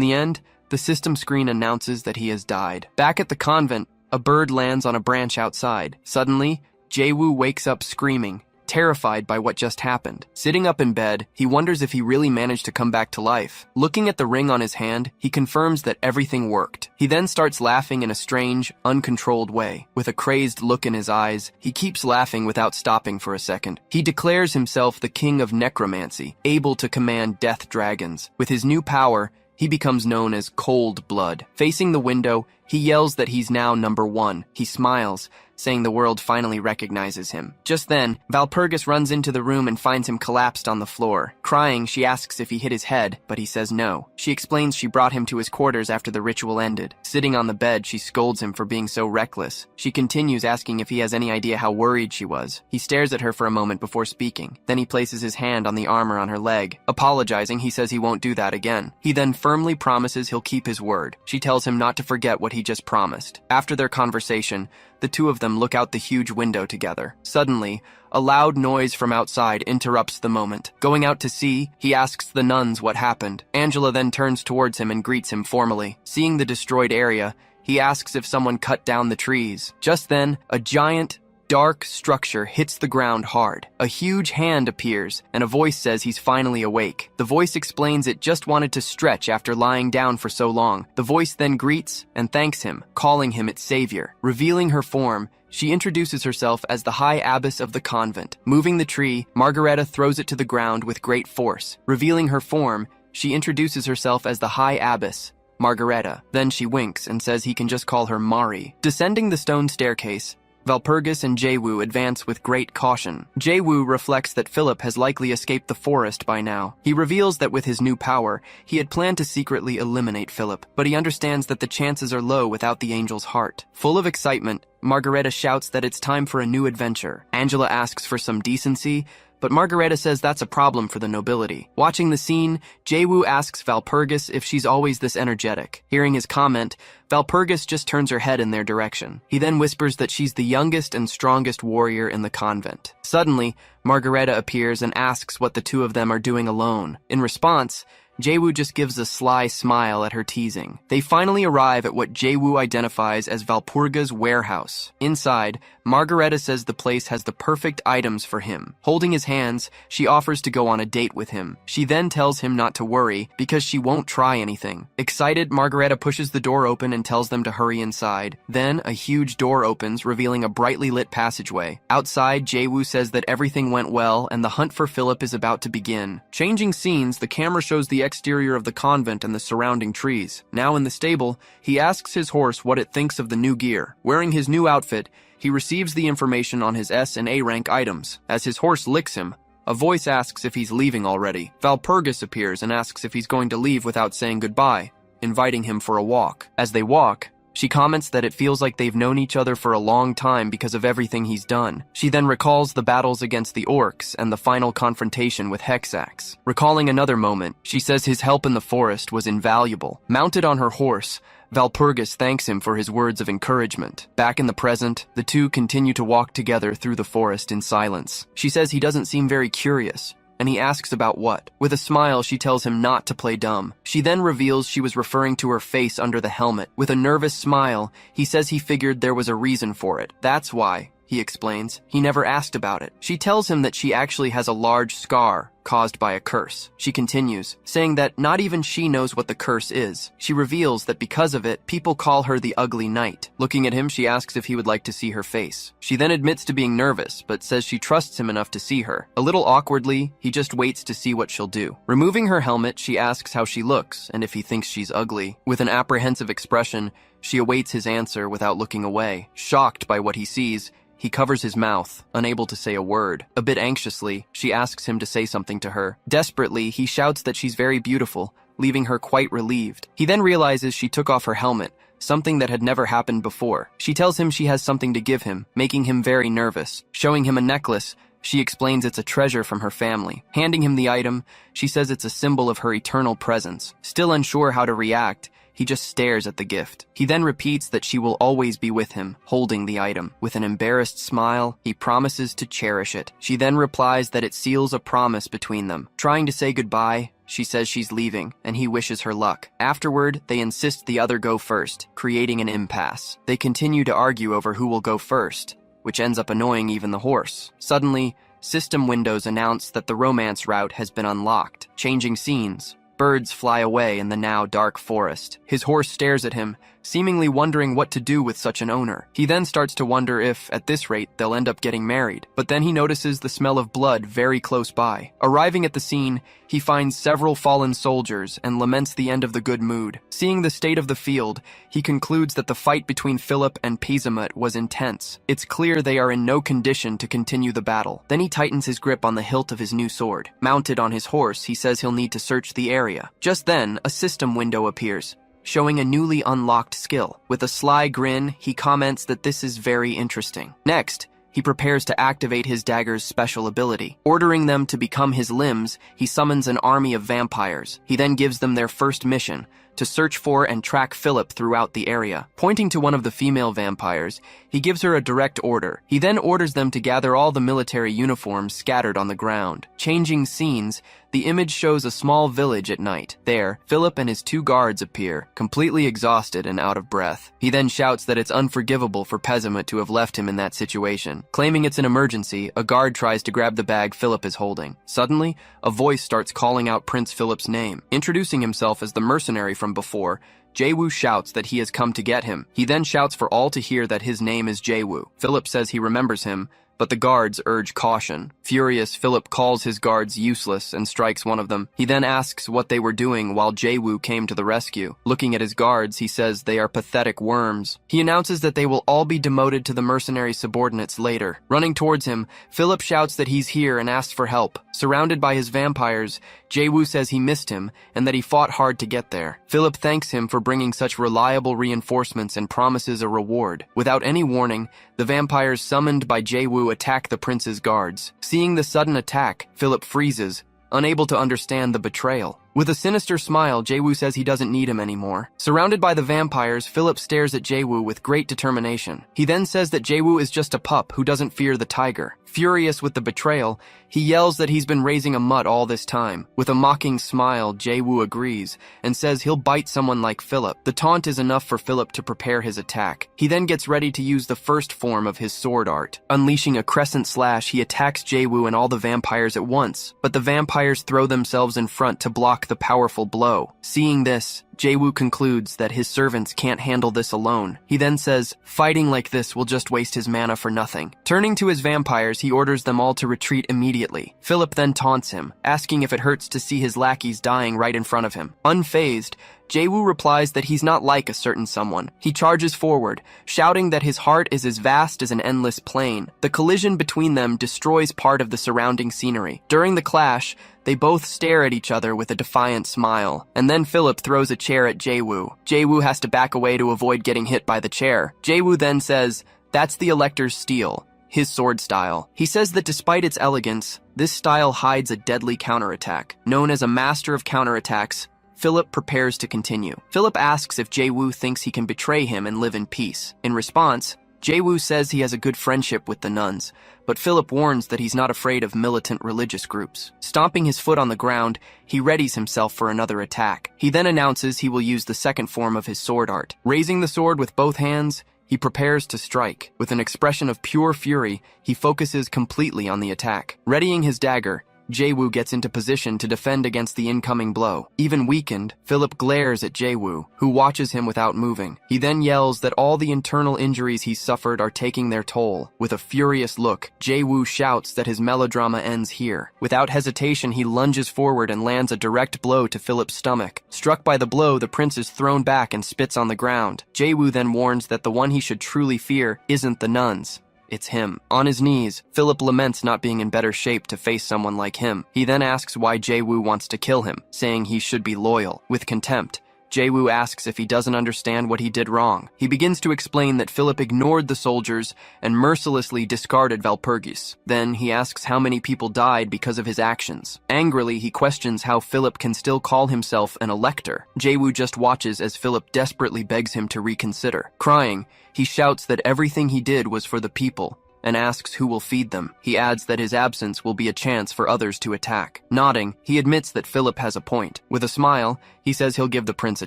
the end, the system screen announces that he has died. Back at the convent, a bird lands on a branch outside. Suddenly, Jae-woo wakes up screaming, terrified by what just happened. Sitting up in bed, he wonders if he really managed to come back to life. Looking at the ring on his hand, he confirms that everything worked. He then starts laughing in a strange, uncontrolled way. With a crazed look in his eyes, he keeps laughing without stopping for a second. He declares himself the king of necromancy, able to command death dragons. With his new power, he becomes known as Cold Blood. Facing the window, he yells that he's now number one. He smiles, saying the world finally recognizes him. Just then, Valpurgis runs into the room and finds him collapsed on the floor. Crying, she asks if he hit his head, but he says no. She explains she brought him to his quarters after the ritual ended. Sitting on the bed, she scolds him for being so reckless. She continues asking if he has any idea how worried she was. He stares at her for a moment before speaking. Then he places his hand on the armor on her leg. Apologizing, he says he won't do that again. He then firmly promises he'll keep his word. She tells him not to forget what he just promised. After their conversation, the two of them look out the huge window together. Suddenly, a loud noise from outside interrupts the moment. Going out to see, he asks the nuns what happened. Angela then turns towards him and greets him formally. Seeing the destroyed area, he asks if someone cut down the trees. Just then, a giant, dark structure hits the ground hard. A huge hand appears, and a voice says he's finally awake. The voice explains it just wanted to stretch after lying down for so long. The voice then greets and thanks him, calling him its savior. Revealing her form, she introduces herself as the High Abbess of the convent. Moving the tree, Margareta throws it to the ground with great force. Revealing her form, she introduces herself as the High Abbess, Margareta. Then she winks and says he can just call her Mari. Descending the stone staircase, Valpurgis and Jaewoo advance with great caution. Jaewoo reflects that Philip has likely escaped the forest by now. He reveals that with his new power, he had planned to secretly eliminate Philip, but he understands that the chances are low without the angel's heart. Full of excitement, Margareta shouts that it's time for a new adventure. Angela asks for some decency, but Margareta says that's a problem for the nobility. Watching the scene, Jaewoo asks Valpurgis if she's always this energetic. Hearing his comment, Valpurgis just turns her head in their direction. He then whispers that she's the youngest and strongest warrior in the convent. Suddenly, Margareta appears and asks what the two of them are doing alone. In response, Jaewoo just gives a sly smile at her teasing. They finally arrive at what Jaewoo identifies as Valpurga's warehouse. Inside, Margareta says the place has the perfect items for him. Holding his hands, she offers to go on a date with him. She then tells him not to worry because she won't try anything. Excited, Margareta pushes the door open and tells them to hurry inside. Then, a huge door opens, revealing a brightly lit passageway. Outside, Jaewoo says that everything went well and the hunt for Philip is about to begin. Changing scenes, the camera shows the exterior of the convent and the surrounding trees. Now in the stable, he asks his horse what it thinks of the new gear. Wearing his new outfit, he receives the information on his S and A rank items. As his horse licks him, a voice asks if he's leaving already. Valpurgis appears and asks if he's going to leave without saying goodbye, inviting him for a walk. As they walk, she comments that it feels like they've known each other for a long time because of everything he's done. She then recalls the battles against the orcs and the final confrontation with Hexax. Recalling another moment, she says his help in the forest was invaluable. Mounted on her horse, Valpurgis thanks him for his words of encouragement. Back in the present, the two continue to walk together through the forest in silence. She says he doesn't seem very curious, and he asks about what. With a smile, she tells him not to play dumb. She then reveals she was referring to her face under the helmet. With a nervous smile, he says he figured there was a reason for it. That's why, he explains. He never asked about it. She tells him that she actually has a large scar caused by a curse. She continues, saying that not even she knows what the curse is. She reveals that because of it, people call her the Ugly Knight. Looking at him, she asks if he would like to see her face. She then admits to being nervous, but says she trusts him enough to see her. A little awkwardly, he just waits to see what she'll do. Removing her helmet, she asks how she looks and if he thinks she's ugly. With an apprehensive expression, she awaits his answer without looking away. Shocked by what he sees, he covers his mouth, unable to say a word. A bit anxiously, she asks him to say something to her. Desperately, he shouts that she's very beautiful, leaving her quite relieved. He then realizes she took off her helmet, something that had never happened before. She tells him she has something to give him, making him very nervous. Showing him a necklace, she explains it's a treasure from her family. Handing him the item, she says it's a symbol of her eternal presence. Still unsure how to react, he just stares at the gift. He then repeats that she will always be with him, holding the item. With an embarrassed smile, he promises to cherish it. She then replies that it seals a promise between them. Trying to say goodbye, she says she's leaving, and he wishes her luck. Afterward, they insist the other go first, creating an impasse. They continue to argue over who will go first, which ends up annoying even the horse. Suddenly, system windows announce that the romance route has been unlocked. Changing scenes, birds fly away in the now dark forest. His horse stares at him, seemingly wondering what to do with such an owner. He then starts to wonder if, at this rate, they'll end up getting married. But then he notices the smell of blood very close by. Arriving at the scene, he finds several fallen soldiers and laments the end of the good mood. Seeing the state of the field, he concludes that the fight between Philip and Pizamut was intense. It's clear they are in no condition to continue the battle. Then he tightens his grip on the hilt of his new sword. Mounted on his horse, he says he'll need to search the area. Just then, a system window appears, showing a newly unlocked skill. With a sly grin, he comments that this is very interesting. Next, he prepares to activate his dagger's special ability. Ordering them to become his limbs, he summons an army of vampires. He then gives them their first mission, to search for and track Philip throughout the area. Pointing to one of the female vampires, he gives her a direct order. He then orders them to gather all the military uniforms scattered on the ground. Changing scenes, the image shows a small village at night. There, Philip and his two guards appear, completely exhausted and out of breath. He then shouts that it's unforgivable for Pezimut to have left him in that situation. Claiming it's an emergency, a guard tries to grab the bag Philip is holding. Suddenly, a voice starts calling out Prince Philip's name. Introducing himself as the mercenary from before, Jaewoo shouts that he has come to get him. He then shouts for all to hear that his name is Jaewoo. Philip says he remembers him, but the guards urge caution. Furious, Philip calls his guards useless and strikes one of them. He then asks what they were doing while Jae-woo came to the rescue. Looking at his guards, he says they are pathetic worms. He announces that they will all be demoted to the mercenary subordinates later. Running towards him, Philip shouts that he's here and asks for help. Surrounded by his vampires, Jae-woo says he missed him and that he fought hard to get there. Philip thanks him for bringing such reliable reinforcements and promises a reward. Without any warning, the vampires summoned by Jae-woo attack the prince's guards. Seeing the sudden attack, Philip freezes, unable to understand the betrayal. With a sinister smile, Jae-woo says he doesn't need him anymore. Surrounded by the vampires, Philip stares at Jae-woo with great determination. He then says that Jae-woo is just a pup who doesn't fear the tiger. Furious with the betrayal, he yells that he's been raising a mutt all this time. With a mocking smile, Jae-woo agrees and says he'll bite someone like Philip. The taunt is enough for Philip to prepare his attack. He then gets ready to use the first form of his sword art. Unleashing a crescent slash, he attacks Jae-woo and all the vampires at once, but the vampires throw themselves in front to block the powerful blow. Seeing this, Jae-woo concludes that his servants can't handle this alone. He then says, fighting like this will just waste his mana for nothing. Turning to his vampires, he orders them all to retreat immediately. Philip then taunts him, asking if it hurts to see his lackeys dying right in front of him. Unfazed, Jae-woo replies that he's not like a certain someone. He charges forward, shouting that his heart is as vast as an endless plain. The collision between them destroys part of the surrounding scenery. During the clash, they both stare at each other with a defiant smile, and then Philip throws a chair at Jae-woo. Jae-woo has to back away to avoid getting hit by the chair. Jae-woo then says, that's the Elector's steel, his sword style. He says that despite its elegance, this style hides a deadly counterattack. Known as a master of counterattacks, Philip prepares to continue. Philip asks if Jae-woo thinks he can betray him and live in peace. In response, Jae-woo says he has a good friendship with the nuns, but Philip warns that he's not afraid of militant religious groups. Stomping his foot on the ground, he readies himself for another attack. He then announces he will use the second form of his sword art. Raising the sword with both hands, he prepares to strike. With an expression of pure fury, he focuses completely on the attack. Readying his dagger, Jae-woo gets into position to defend against the incoming blow. Even weakened, Philip glares at Jae-woo, who watches him without moving. He then yells that all the internal injuries he suffered are taking their toll. With a furious look, Jae-woo shouts that his melodrama ends here. Without hesitation, he lunges forward and lands a direct blow to Philip's stomach. Struck by the blow, the prince is thrown back and spits on the ground. Jae-woo then warns that the one he should truly fear isn't the nuns. It's him. On his knees, Philip laments not being in better shape to face someone like him. He then asks why Jae-woo wants to kill him, saying he should be loyal. With contempt, Jae-woo asks if he doesn't understand what he did wrong. He begins to explain that Philip ignored the soldiers and mercilessly discarded Walpurgis. Then he asks how many people died because of his actions. Angrily, he questions how Philip can still call himself an elector. Jae-woo just watches as Philip desperately begs him to reconsider. Crying, he shouts that everything he did was for the people, and asks who will feed them. He adds that his absence will be a chance for others to attack. Nodding, he admits that Philip has a point. With a smile, he says he'll give the prince a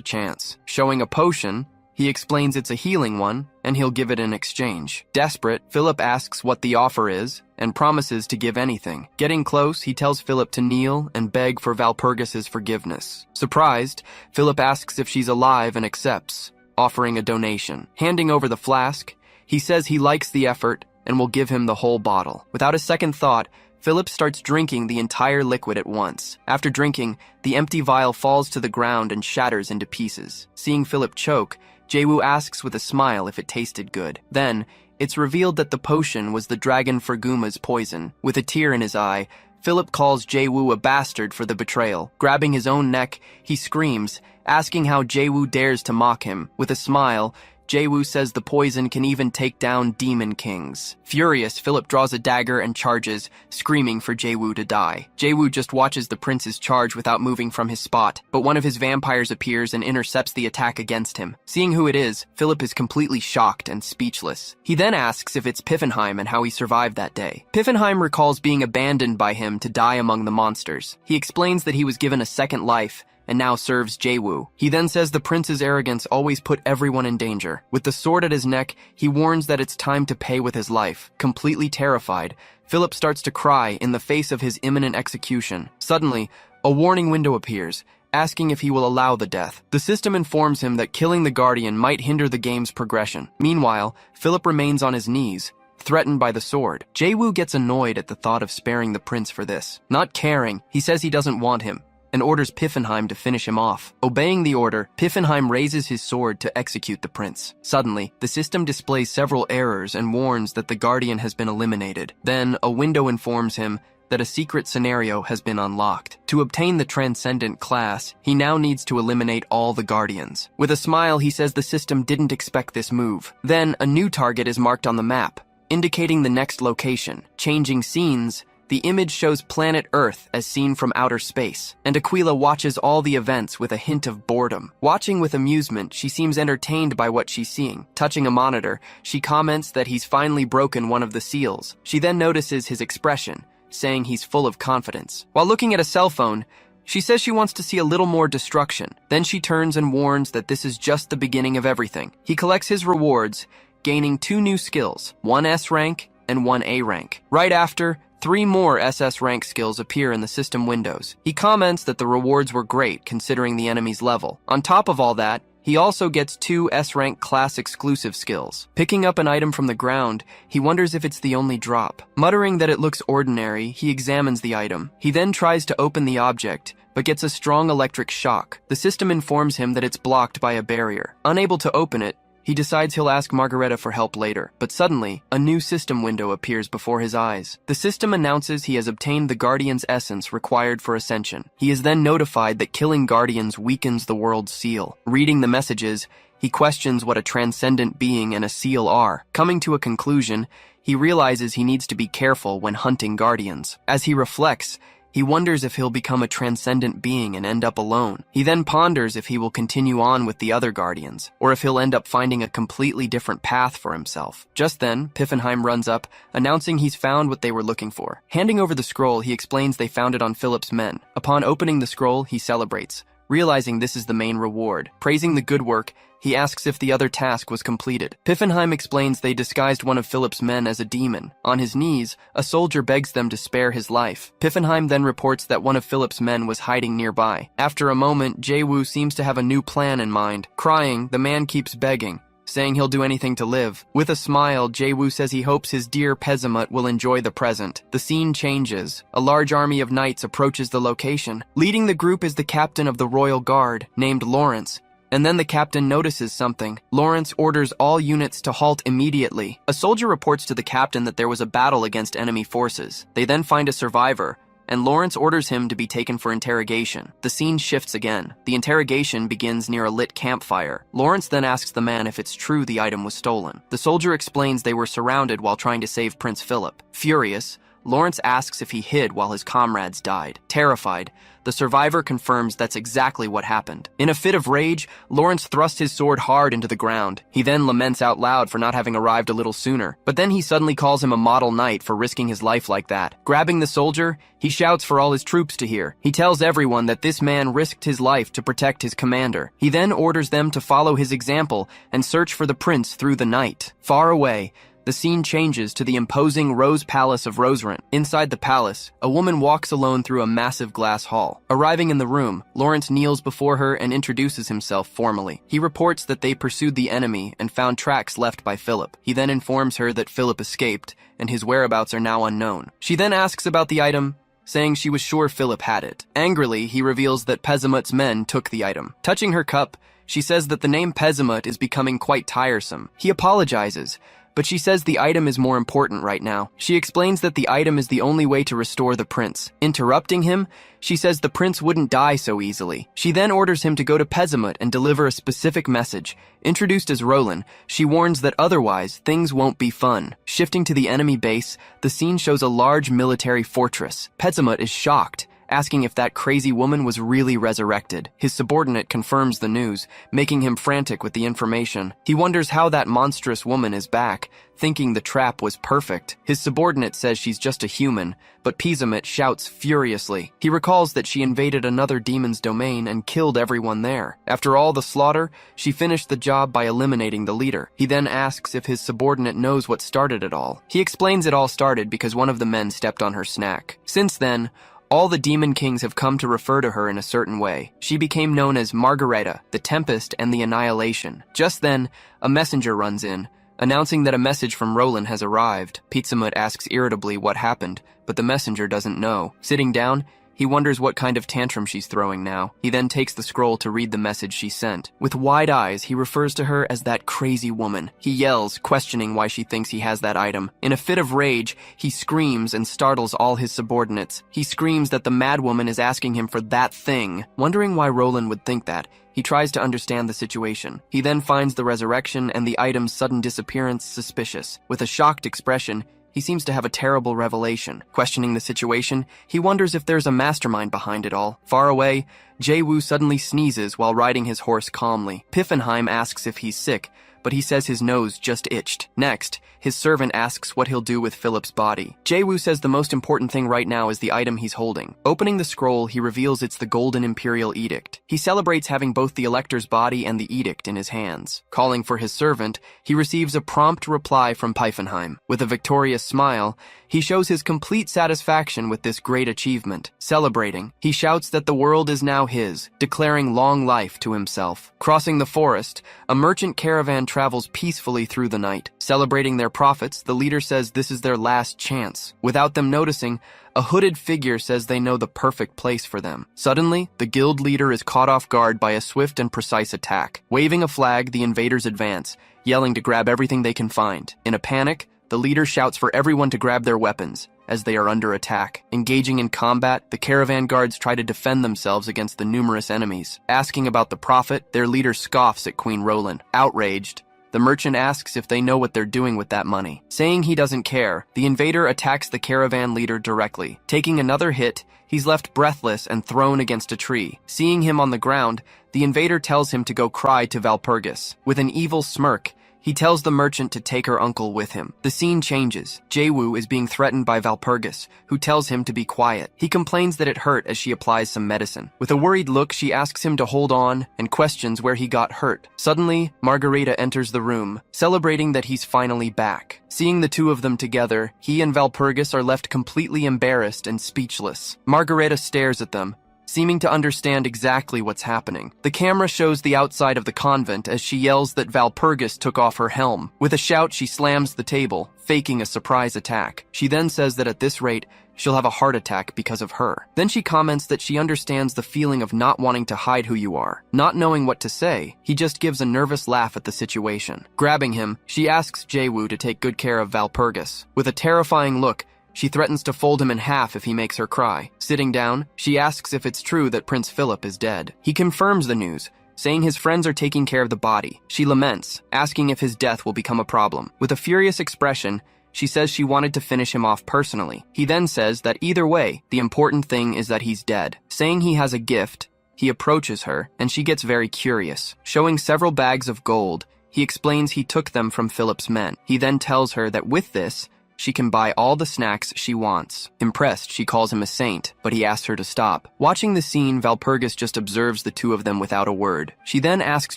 chance. Showing a potion, he explains it's a healing one, and he'll give it in exchange. Desperate, Philip asks what the offer is, and promises to give anything. Getting close, he tells Philip to kneel and beg for Walpurgis's forgiveness. Surprised, Philip asks if she's alive and accepts, offering a donation. Handing over the flask, he says he likes the effort and will give him the whole bottle. Without a second thought, Philip starts drinking the entire liquid at once. After drinking, the empty vial falls to the ground and shatters into pieces. Seeing Philip choke, Jae-woo asks with a smile if it tasted good. Then, it's revealed that the potion was the dragon Ferguma's poison. With a tear in his eye, Philip calls Jae-woo a bastard for the betrayal. Grabbing his own neck, he screams, asking how Jae-woo dares to mock him. With a smile, Jae-woo says the poison can even take down demon kings. Furious, Philip draws a dagger and charges, screaming for Jae-woo to die. Jae-woo just watches the prince's charge without moving from his spot, but one of his vampires appears and intercepts the attack against him. Seeing who it is, Philip is completely shocked and speechless. He then asks if it's Piffenheim and how he survived that day. Piffenheim recalls being abandoned by him to die among the monsters. He explains that he was given a second life, and now serves Jae-woo. He then says the prince's arrogance always put everyone in danger. With the sword at his neck, he warns that it's time to pay with his life. Completely terrified, Philip starts to cry in the face of his imminent execution. Suddenly, a warning window appears, asking if he will allow the death. The system informs him that killing the Guardian might hinder the game's progression. Meanwhile, Philip remains on his knees, threatened by the sword. Jae-woo gets annoyed at the thought of sparing the prince for this. Not caring, he says he doesn't want him, and orders Piffenheim to finish him off. Obeying the order, Piffenheim raises his sword to execute the prince. Suddenly, the system displays several errors and warns that the Guardian has been eliminated. Then, a window informs him that a secret scenario has been unlocked. To obtain the Transcendent class, he now needs to eliminate all the Guardians. With a smile, he says the system didn't expect this move. Then, a new target is marked on the map, indicating the next location. Changing scenes, the image shows planet Earth as seen from outer space, and Aquila watches all the events with a hint of boredom. Watching with amusement, she seems entertained by what she's seeing. Touching a monitor, she comments that he's finally broken one of the seals. She then notices his expression, saying he's full of confidence. While looking at a cell phone, she says she wants to see a little more destruction. Then she turns and warns that this is just the beginning of everything. He collects his rewards, gaining 2 new skills, 1 S rank and 1 A rank. Right after, 3 more SS rank skills appear in the system windows. He comments that the rewards were great considering the enemy's level. On top of all that, he also gets 2 S-rank class exclusive skills. Picking up an item from the ground, he wonders if it's the only drop. Muttering that it looks ordinary, he examines the item. He then tries to open the object, but gets a strong electric shock. The system informs him that it's blocked by a barrier. Unable to open it, he decides he'll ask Margareta for help later, but suddenly, a new system window appears before his eyes. The system announces he has obtained the Guardian's essence required for ascension. He is then notified that killing Guardians weakens the world's seal. Reading the messages, he questions what a transcendent being and a seal are. Coming to a conclusion, he realizes he needs to be careful when hunting Guardians. As he reflects, he wonders if he'll become a transcendent being and end up alone. He then ponders if he will continue on with the other Guardians, or if he'll end up finding a completely different path for himself. Just then, Piffenheim runs up, announcing he's found what they were looking for. Handing over the scroll, he explains they found it on Philip's men. Upon opening the scroll, he celebrates, realizing this is the main reward. Praising the good work, he asks if the other task was completed. Piffenheim explains they disguised one of Philip's men as a demon. On his knees, a soldier begs them to spare his life. Piffenheim then reports that one of Philip's men was hiding nearby. After a moment, Jae-woo seems to have a new plan in mind. Crying, the man keeps begging, saying he'll do anything to live. With a smile, Jae-woo says he hopes his dear Pezimut will enjoy the present. The scene changes. A large army of knights approaches the location. Leading the group is the captain of the Royal Guard, named Lawrence. And then the captain notices something. Lawrence orders all units to halt immediately. A soldier reports to the captain that there was a battle against enemy forces. They then find a survivor, and Lawrence orders him to be taken for interrogation. The scene shifts again. The interrogation begins near a lit campfire. Lawrence then asks the man if it's true the item was stolen. The soldier explains they were surrounded while trying to save Prince Philip. Furious, Lawrence asks if he hid while his comrades died. Terrified, the survivor confirms that's exactly what happened. In a fit of rage, Lawrence thrusts his sword hard into the ground. He then laments out loud for not having arrived a little sooner. But then he suddenly calls him a model knight for risking his life like that. Grabbing the soldier, he shouts for all his troops to hear. He tells everyone that this man risked his life to protect his commander. He then orders them to follow his example and search for the prince through the night. Far away, the scene changes to the imposing Rose Palace of Roserant. Inside the palace, a woman walks alone through a massive glass hall. Arriving in the room, Lawrence kneels before her and introduces himself formally. He reports that they pursued the enemy and found tracks left by Philip. He then informs her that Philip escaped, and his whereabouts are now unknown. She then asks about the item, saying she was sure Philip had it. Angrily, he reveals that Pezimut's men took the item. Touching her cup, she says that the name Pezimut is becoming quite tiresome. He apologizes, but she says the item is more important right now. She explains that the item is the only way to restore the prince. Interrupting him, she says the prince wouldn't die so easily. She then orders him to go to Pezimut and deliver a specific message. Introduced as Roland, she warns that otherwise, things won't be fun. Shifting to the enemy base, the scene shows a large military fortress. Pezimut is shocked, asking if that crazy woman was really resurrected. His subordinate confirms the news, making him frantic with the information. He wonders how that monstrous woman is back, thinking the trap was perfect. His subordinate says she's just a human, but Pezimut shouts furiously. He recalls that she invaded another demon's domain and killed everyone there. After all the slaughter, she finished the job by eliminating the leader. He then asks if his subordinate knows what started it all. He explains it all started because one of the men stepped on her snack. Since then, all the demon kings have come to refer to her in a certain way. She became known as Margareta, the Tempest, and the Annihilation. Just then, a messenger runs in, Announcing that a message from Roland has arrived, Pizzamut asks irritably what happened, but the messenger doesn't know. Sitting down, he wonders what kind of tantrum she's throwing now. He then takes the scroll to read the message she sent. With wide eyes, he refers to her as that crazy woman. He yells, questioning why she thinks he has that item. In a fit of rage, he screams and startles all his subordinates. He screams that the madwoman is asking him for that thing. Wondering why Roland would think that, he tries to understand the situation. He then finds the resurrection and the item's sudden disappearance suspicious. With a shocked expression, he seems to have a terrible revelation. Questioning the situation, he wonders if there's a mastermind behind it all. Far away, Jae-woo suddenly sneezes while riding his horse calmly. Piffenheim asks if he's sick, but he says his nose just itched. Next, his servant asks what he'll do with Philip's body. Jae-woo says the most important thing right now is the item he's holding. Opening the scroll, he reveals it's the Golden Imperial Edict. He celebrates having both the Elector's body and the edict in his hands. Calling for his servant, he receives a prompt reply from Piffenheim. With a victorious smile, he shows his complete satisfaction with this great achievement. Celebrating, he shouts that the world is now his, declaring long life to himself. Crossing the forest, a merchant caravan travels peacefully through the night. Celebrating their profits, the leader says this is their last chance. Without them noticing, a hooded figure says they know the perfect place for them. Suddenly, the guild leader is caught off guard by a swift and precise attack. Waving a flag, the invaders advance, yelling to grab everything they can find. In a panic, the leader shouts for everyone to grab their weapons, as they are under attack. Engaging in combat, the caravan guards try to defend themselves against the numerous enemies. Asking about the prophet, their leader scoffs at Queen Roland. Outraged, the merchant asks if they know what they're doing with that money. Saying he doesn't care, the invader attacks the caravan leader directly. Taking another hit, he's left breathless and thrown against a tree. Seeing him on the ground, the invader tells him to go cry to Valpurgis. With an evil smirk, he tells the merchant to take her uncle with him. The scene changes. Jae-woo is being threatened by Valpurgis, who tells him to be quiet. He complains that it hurt as she applies some medicine. With a worried look, she asks him to hold on and questions where he got hurt. Suddenly, Margareta enters the room, celebrating that he's finally back. Seeing the two of them together, he and Valpurgis are left completely embarrassed and speechless. Margareta stares at them, seeming to understand exactly what's happening. The camera shows the outside of the convent as she yells that Valpurgis took off her helm. With a shout, she slams the table, faking a surprise attack. She then says that at this rate, she'll have a heart attack because of her. Then she comments that she understands the feeling of not wanting to hide who you are. Not knowing what to say, he just gives a nervous laugh at the situation. Grabbing him, she asks Jae-woo to take good care of Valpurgis. With a terrifying look, she threatens to fold him in half if he makes her cry. Sitting down, she asks if it's true that Prince Philip is dead. He confirms the news, saying his friends are taking care of the body. She laments, asking if his death will become a problem. With a furious expression, she says she wanted to finish him off personally. He then says that either way, the important thing is that he's dead. Saying he has a gift, he approaches her, and she gets very curious. Showing several bags of gold, he explains he took them from Philip's men. He then tells her that with this, she can buy all the snacks she wants. Impressed, she calls him a saint, but he asks her to stop. Watching the scene, Valpurgis just observes the two of them without a word. She then asks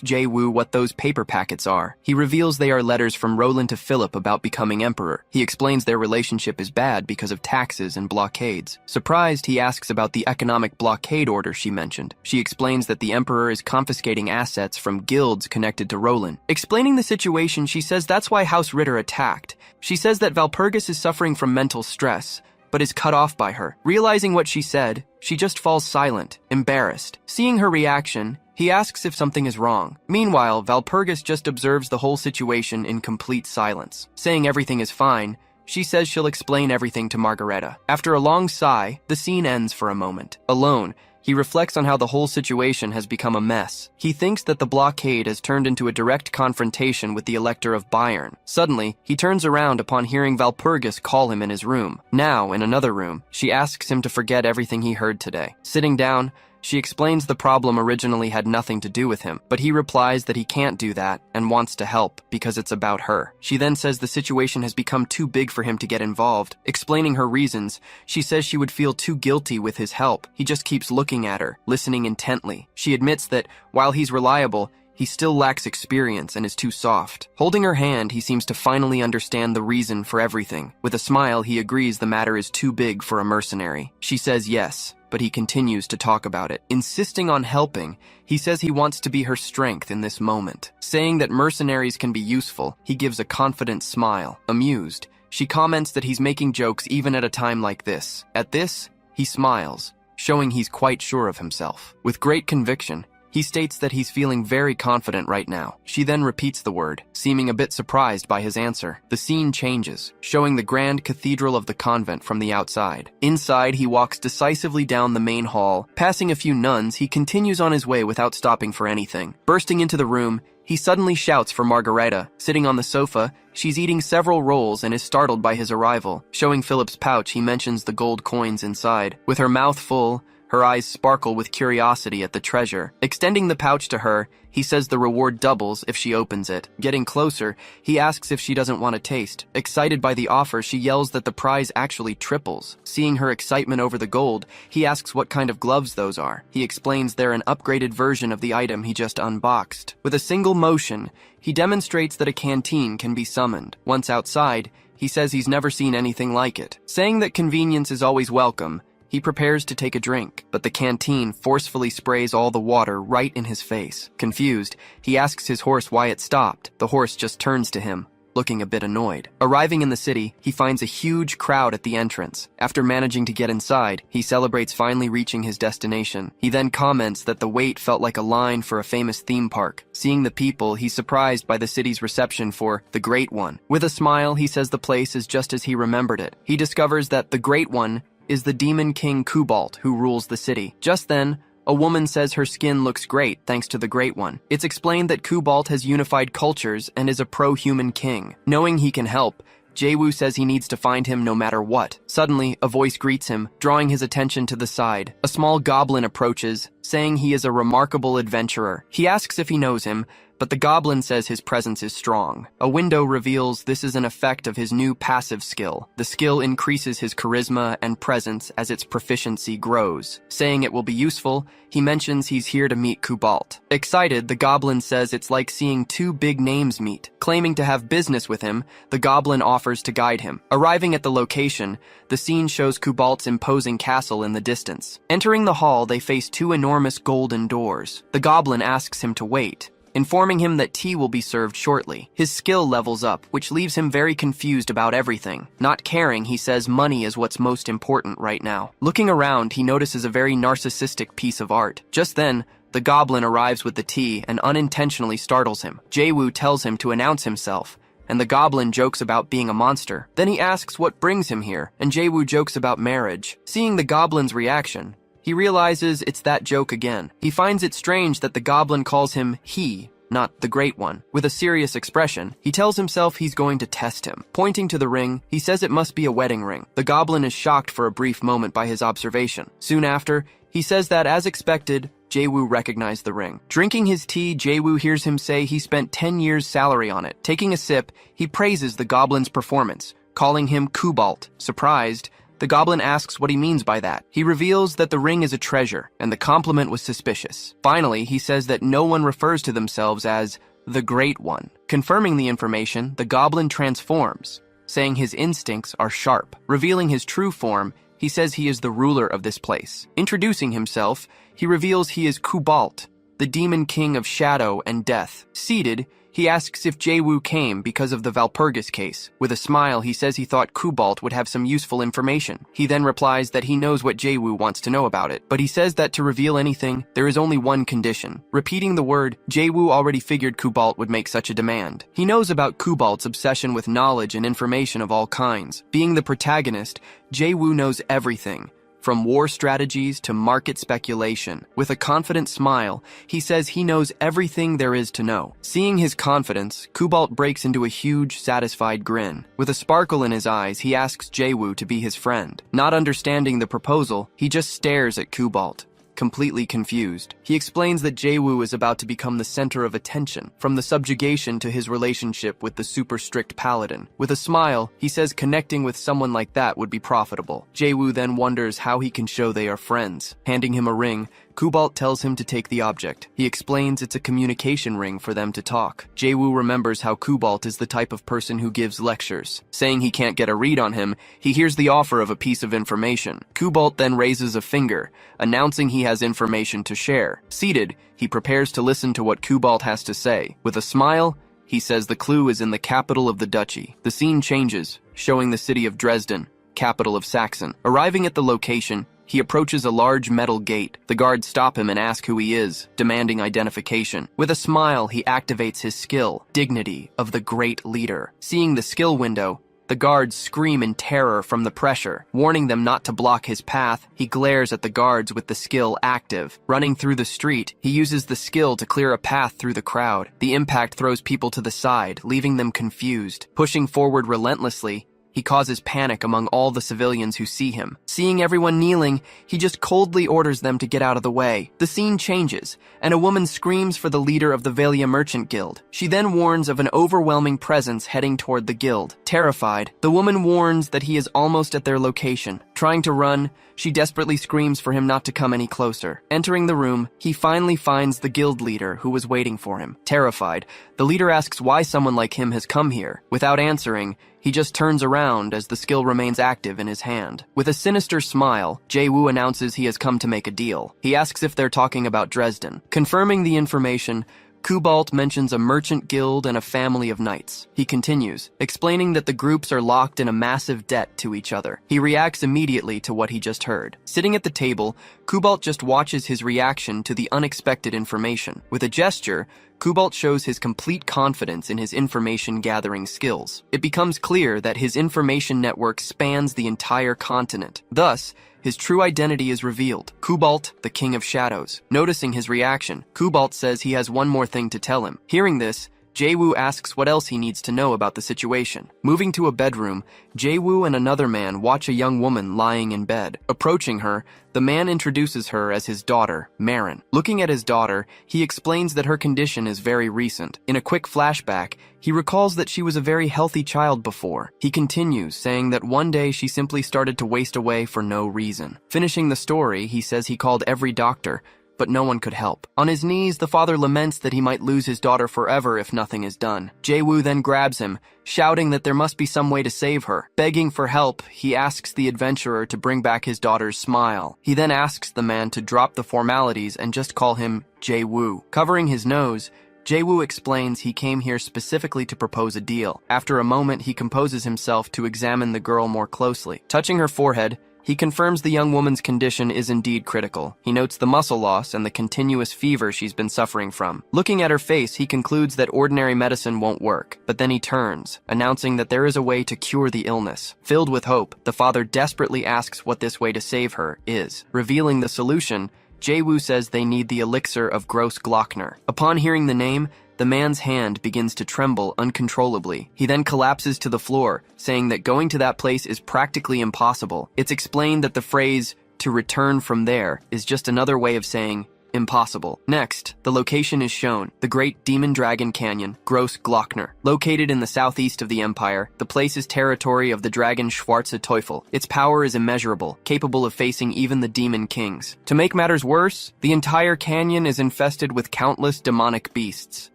Jae-woo what those paper packets are. He reveals they are letters from Roland to Philip about becoming emperor. He explains their relationship is bad because of taxes and blockades. Surprised, he asks about the economic blockade order she mentioned. She explains that the emperor is confiscating assets from guilds connected to Roland. Explaining the situation, she says that's why House Ritter attacked. She says that Valpurgis is suffering from mental stress, but is cut off by her. Realizing what she said, she just falls silent, embarrassed. Seeing her reaction, he asks if something is wrong. Meanwhile, Valpurgis just observes the whole situation in complete silence. Saying everything is fine, she says she'll explain everything to Margareta. After a long sigh, the scene ends for a moment. Alone, he reflects on how the whole situation has become a mess. He thinks that the blockade has turned into a direct confrontation with the Elector of Bayern. Suddenly, he turns around upon hearing Valpurgis call him in his room. Now, in another room, she asks him to forget everything he heard today. Sitting down, she explains the problem originally had nothing to do with him, but he replies that he can't do that and wants to help because it's about her. She then says the situation has become too big for him to get involved. Explaining her reasons, she says she would feel too guilty with his help. He just keeps looking at her, listening intently. She admits that, while he's reliable, he still lacks experience and is too soft. Holding her hand, he seems to finally understand the reason for everything. With a smile, he agrees the matter is too big for a mercenary. She says yes, but he continues to talk about it. Insisting on helping, he says he wants to be her strength in this moment. Saying that mercenaries can be useful, he gives a confident smile. Amused, she comments that he's making jokes even at a time like this. At this, he smiles, showing he's quite sure of himself. With great conviction, he states that he's feeling very confident right now. She then repeats the word, seeming a bit surprised by his answer. The scene changes, showing the grand cathedral of the convent from the outside. Inside, he walks decisively down the main hall. Passing a few nuns, he continues on his way without stopping for anything. Bursting into the room, he suddenly shouts for Margareta. Sitting on the sofa, she's eating several rolls and is startled by his arrival. Showing Philip's pouch, he mentions the gold coins inside. With her mouth full, her eyes sparkle with curiosity at the treasure. Extending the pouch to her, he says the reward doubles if she opens it. Getting closer, he asks if she doesn't want to taste. Excited by the offer, she yells that the prize actually triples. Seeing her excitement over the gold, he asks what kind of gloves those are. He explains they're an upgraded version of the item he just unboxed. With a single motion, he demonstrates that a canteen can be summoned. Once outside, he says he's never seen anything like it. Saying that convenience is always welcome, he prepares to take a drink, but the canteen forcefully sprays all the water right in his face. Confused, he asks his horse why it stopped. The horse just turns to him, looking a bit annoyed. Arriving in the city, he finds a huge crowd at the entrance. After managing to get inside, he celebrates finally reaching his destination. He then comments that the wait felt like a line for a famous theme park. Seeing the people, he's surprised by the city's reception for the Great One. With a smile, he says the place is just as he remembered it. He discovers that the Great One is the demon king Kubalt, who rules the city. Just then, a woman says her skin looks great thanks to the Great One. It's explained that Kubalt has unified cultures and is a pro-human king. Knowing he can help, Jae-woo says he needs to find him no matter what. Suddenly, a voice greets him, drawing his attention to the side. A small goblin approaches, saying he is a remarkable adventurer. He asks if he knows him, but the goblin says his presence is strong. A window reveals this is an effect of his new passive skill. The skill increases his charisma and presence as its proficiency grows. Saying it will be useful, he mentions he's here to meet Kubalt. Excited, the goblin says it's like seeing two big names meet. Claiming to have business with him, the goblin offers to guide him. Arriving at the location, the scene shows Kubalt's imposing castle in the distance. Entering the hall, they face two enormous golden doors. The goblin asks him to wait, informing him that tea will be served shortly. His skill levels up, which leaves him very confused about everything. Not caring, he says money is what's most important right now. Looking around, he notices a very narcissistic piece of art. Just then, the goblin arrives with the tea and unintentionally startles him. Jae-woo tells him to announce himself, and the goblin jokes about being a monster. Then he asks what brings him here, and Jae-woo jokes about marriage. Seeing the goblin's reaction, he realizes it's that joke again. He finds it strange that the goblin calls him he, not the Great One. With a serious expression, he tells himself he's going to test him. Pointing to the ring, he says it must be a wedding ring. The goblin is shocked for a brief moment by his observation. Soon after, he says that, as expected, Jae-woo recognized the ring. Drinking his tea, Jae-woo hears him say he spent 10 years' salary on it. Taking a sip, he praises the goblin's performance, calling him Kubalt. Surprised, the goblin asks what he means by that. He reveals that the ring is a treasure, and the compliment was suspicious. Finally, he says that no one refers to themselves as the Great One. Confirming the information, the goblin transforms, saying his instincts are sharp. Revealing his true form, he says he is the ruler of this place. Introducing himself, he reveals he is Kubalt, the demon king of shadow and death. Seated, he asks if Jae-woo came because of the Valpurgis case. With a smile, he says he thought Kubalt would have some useful information. He then replies that he knows what Jae-woo wants to know about it, but he says that to reveal anything, there is only one condition. Repeating the word, Jae-woo already figured Kubalt would make such a demand. He knows about Kubalt's obsession with knowledge and information of all kinds. Being the protagonist, Jae-woo knows everything, from war strategies to market speculation. With a confident smile, he says he knows everything there is to know. Seeing his confidence, Kubalt breaks into a huge, satisfied grin. With a sparkle in his eyes, he asks Jae-woo to be his friend. Not understanding the proposal, he just stares at Kubalt, completely confused. He explains that Jae-woo is about to become the center of attention, from the subjugation to his relationship with the super strict paladin. With a smile, he says connecting with someone like that would be profitable. Jae-woo then wonders how he can show they are friends. Handing him a ring, Kubalt tells him to take the object. He explains it's a communication ring for them to talk. Jae-woo remembers how Kubalt is the type of person who gives lectures. Saying he can't get a read on him, he hears the offer of a piece of information. Kubalt then raises a finger, announcing he has information to share. Seated, he prepares to listen to what Kubalt has to say. With a smile, he says the clue is in the capital of the duchy. The scene changes, showing the city of Dresden, capital of Saxon. Arriving at the location, he approaches a large metal gate. The guards stop him and ask who he is, demanding identification. With a smile, he activates his skill, Dignity of the Great Leader. Seeing the skill window, the guards scream in terror from the pressure. Warning them not to block his path, he glares at the guards with the skill active. Running through the street, he uses the skill to clear a path through the crowd. The impact throws people to the side, leaving them confused. Pushing forward relentlessly, he causes panic among all the civilians who see him. Seeing everyone kneeling, he just coldly orders them to get out of the way. The scene changes, and a woman screams for the leader of the Velia Merchant Guild. She then warns of an overwhelming presence heading toward the guild. Terrified, the woman warns that he is almost at their location. Trying to run, she desperately screams for him not to come any closer. Entering the room, he finally finds the guild leader who was waiting for him. Terrified, the leader asks why someone like him has come here. Without answering, he just turns around as the skill remains active in his hand. With a sinister smile, Jae-woo announces he has come to make a deal. He asks if they're talking about Dresden. Confirming the information, Kubalt mentions a merchant guild and a family of knights. He continues, explaining that the groups are locked in a massive debt to each other. He reacts immediately to what he just heard. Sitting at the table, Kubalt just watches his reaction to the unexpected information. With a gesture, Kubalt shows his complete confidence in his information-gathering skills. It becomes clear that his information network spans the entire continent. Thus, his true identity is revealed. Kubalt, the King of Shadows. Noticing his reaction, Kubalt says he has one more thing to tell him. Hearing this, Jae-woo asks what else he needs to know about the situation. Moving to a bedroom, Jae-woo and another man watch a young woman lying in bed. Approaching her, the man introduces her as his daughter, Marin. Looking at his daughter, he explains that her condition is very recent. In a quick flashback, he recalls that she was a very healthy child before. He continues, saying that one day she simply started to waste away for no reason. Finishing the story, he says he called every doctor, but no one could help. On his knees, the father laments that he might lose his daughter forever if nothing is done. Jae-woo then grabs him, shouting that there must be some way to save her. Begging for help, he asks the adventurer to bring back his daughter's smile. He then asks the man to drop the formalities and just call him Jae-woo. Covering his nose, Jae-woo explains he came here specifically to propose a deal. After a moment, he composes himself to examine the girl more closely. Touching her forehead, he confirms the young woman's condition is indeed critical. He notes the muscle loss and the continuous fever she's been suffering from. Looking at her face, he concludes that ordinary medicine won't work, but then he turns, announcing that there is a way to cure the illness. Filled with hope, the father desperately asks what this way to save her is. Revealing the solution, Jae-woo says they need the elixir of Gross Glockner. Upon hearing the name, the man's hand begins to tremble uncontrollably. He then collapses to the floor, saying that going to that place is practically impossible. It's explained that the phrase, "to return from there," is just another way of saying impossible. Next, the location is shown, the Great Demon Dragon Canyon, Gross Glockner. Located in the southeast of the Empire, the place is territory of the dragon Schwarze Teufel. Its power is immeasurable, capable of facing even the demon kings. To make matters worse, the entire canyon is infested with countless demonic beasts.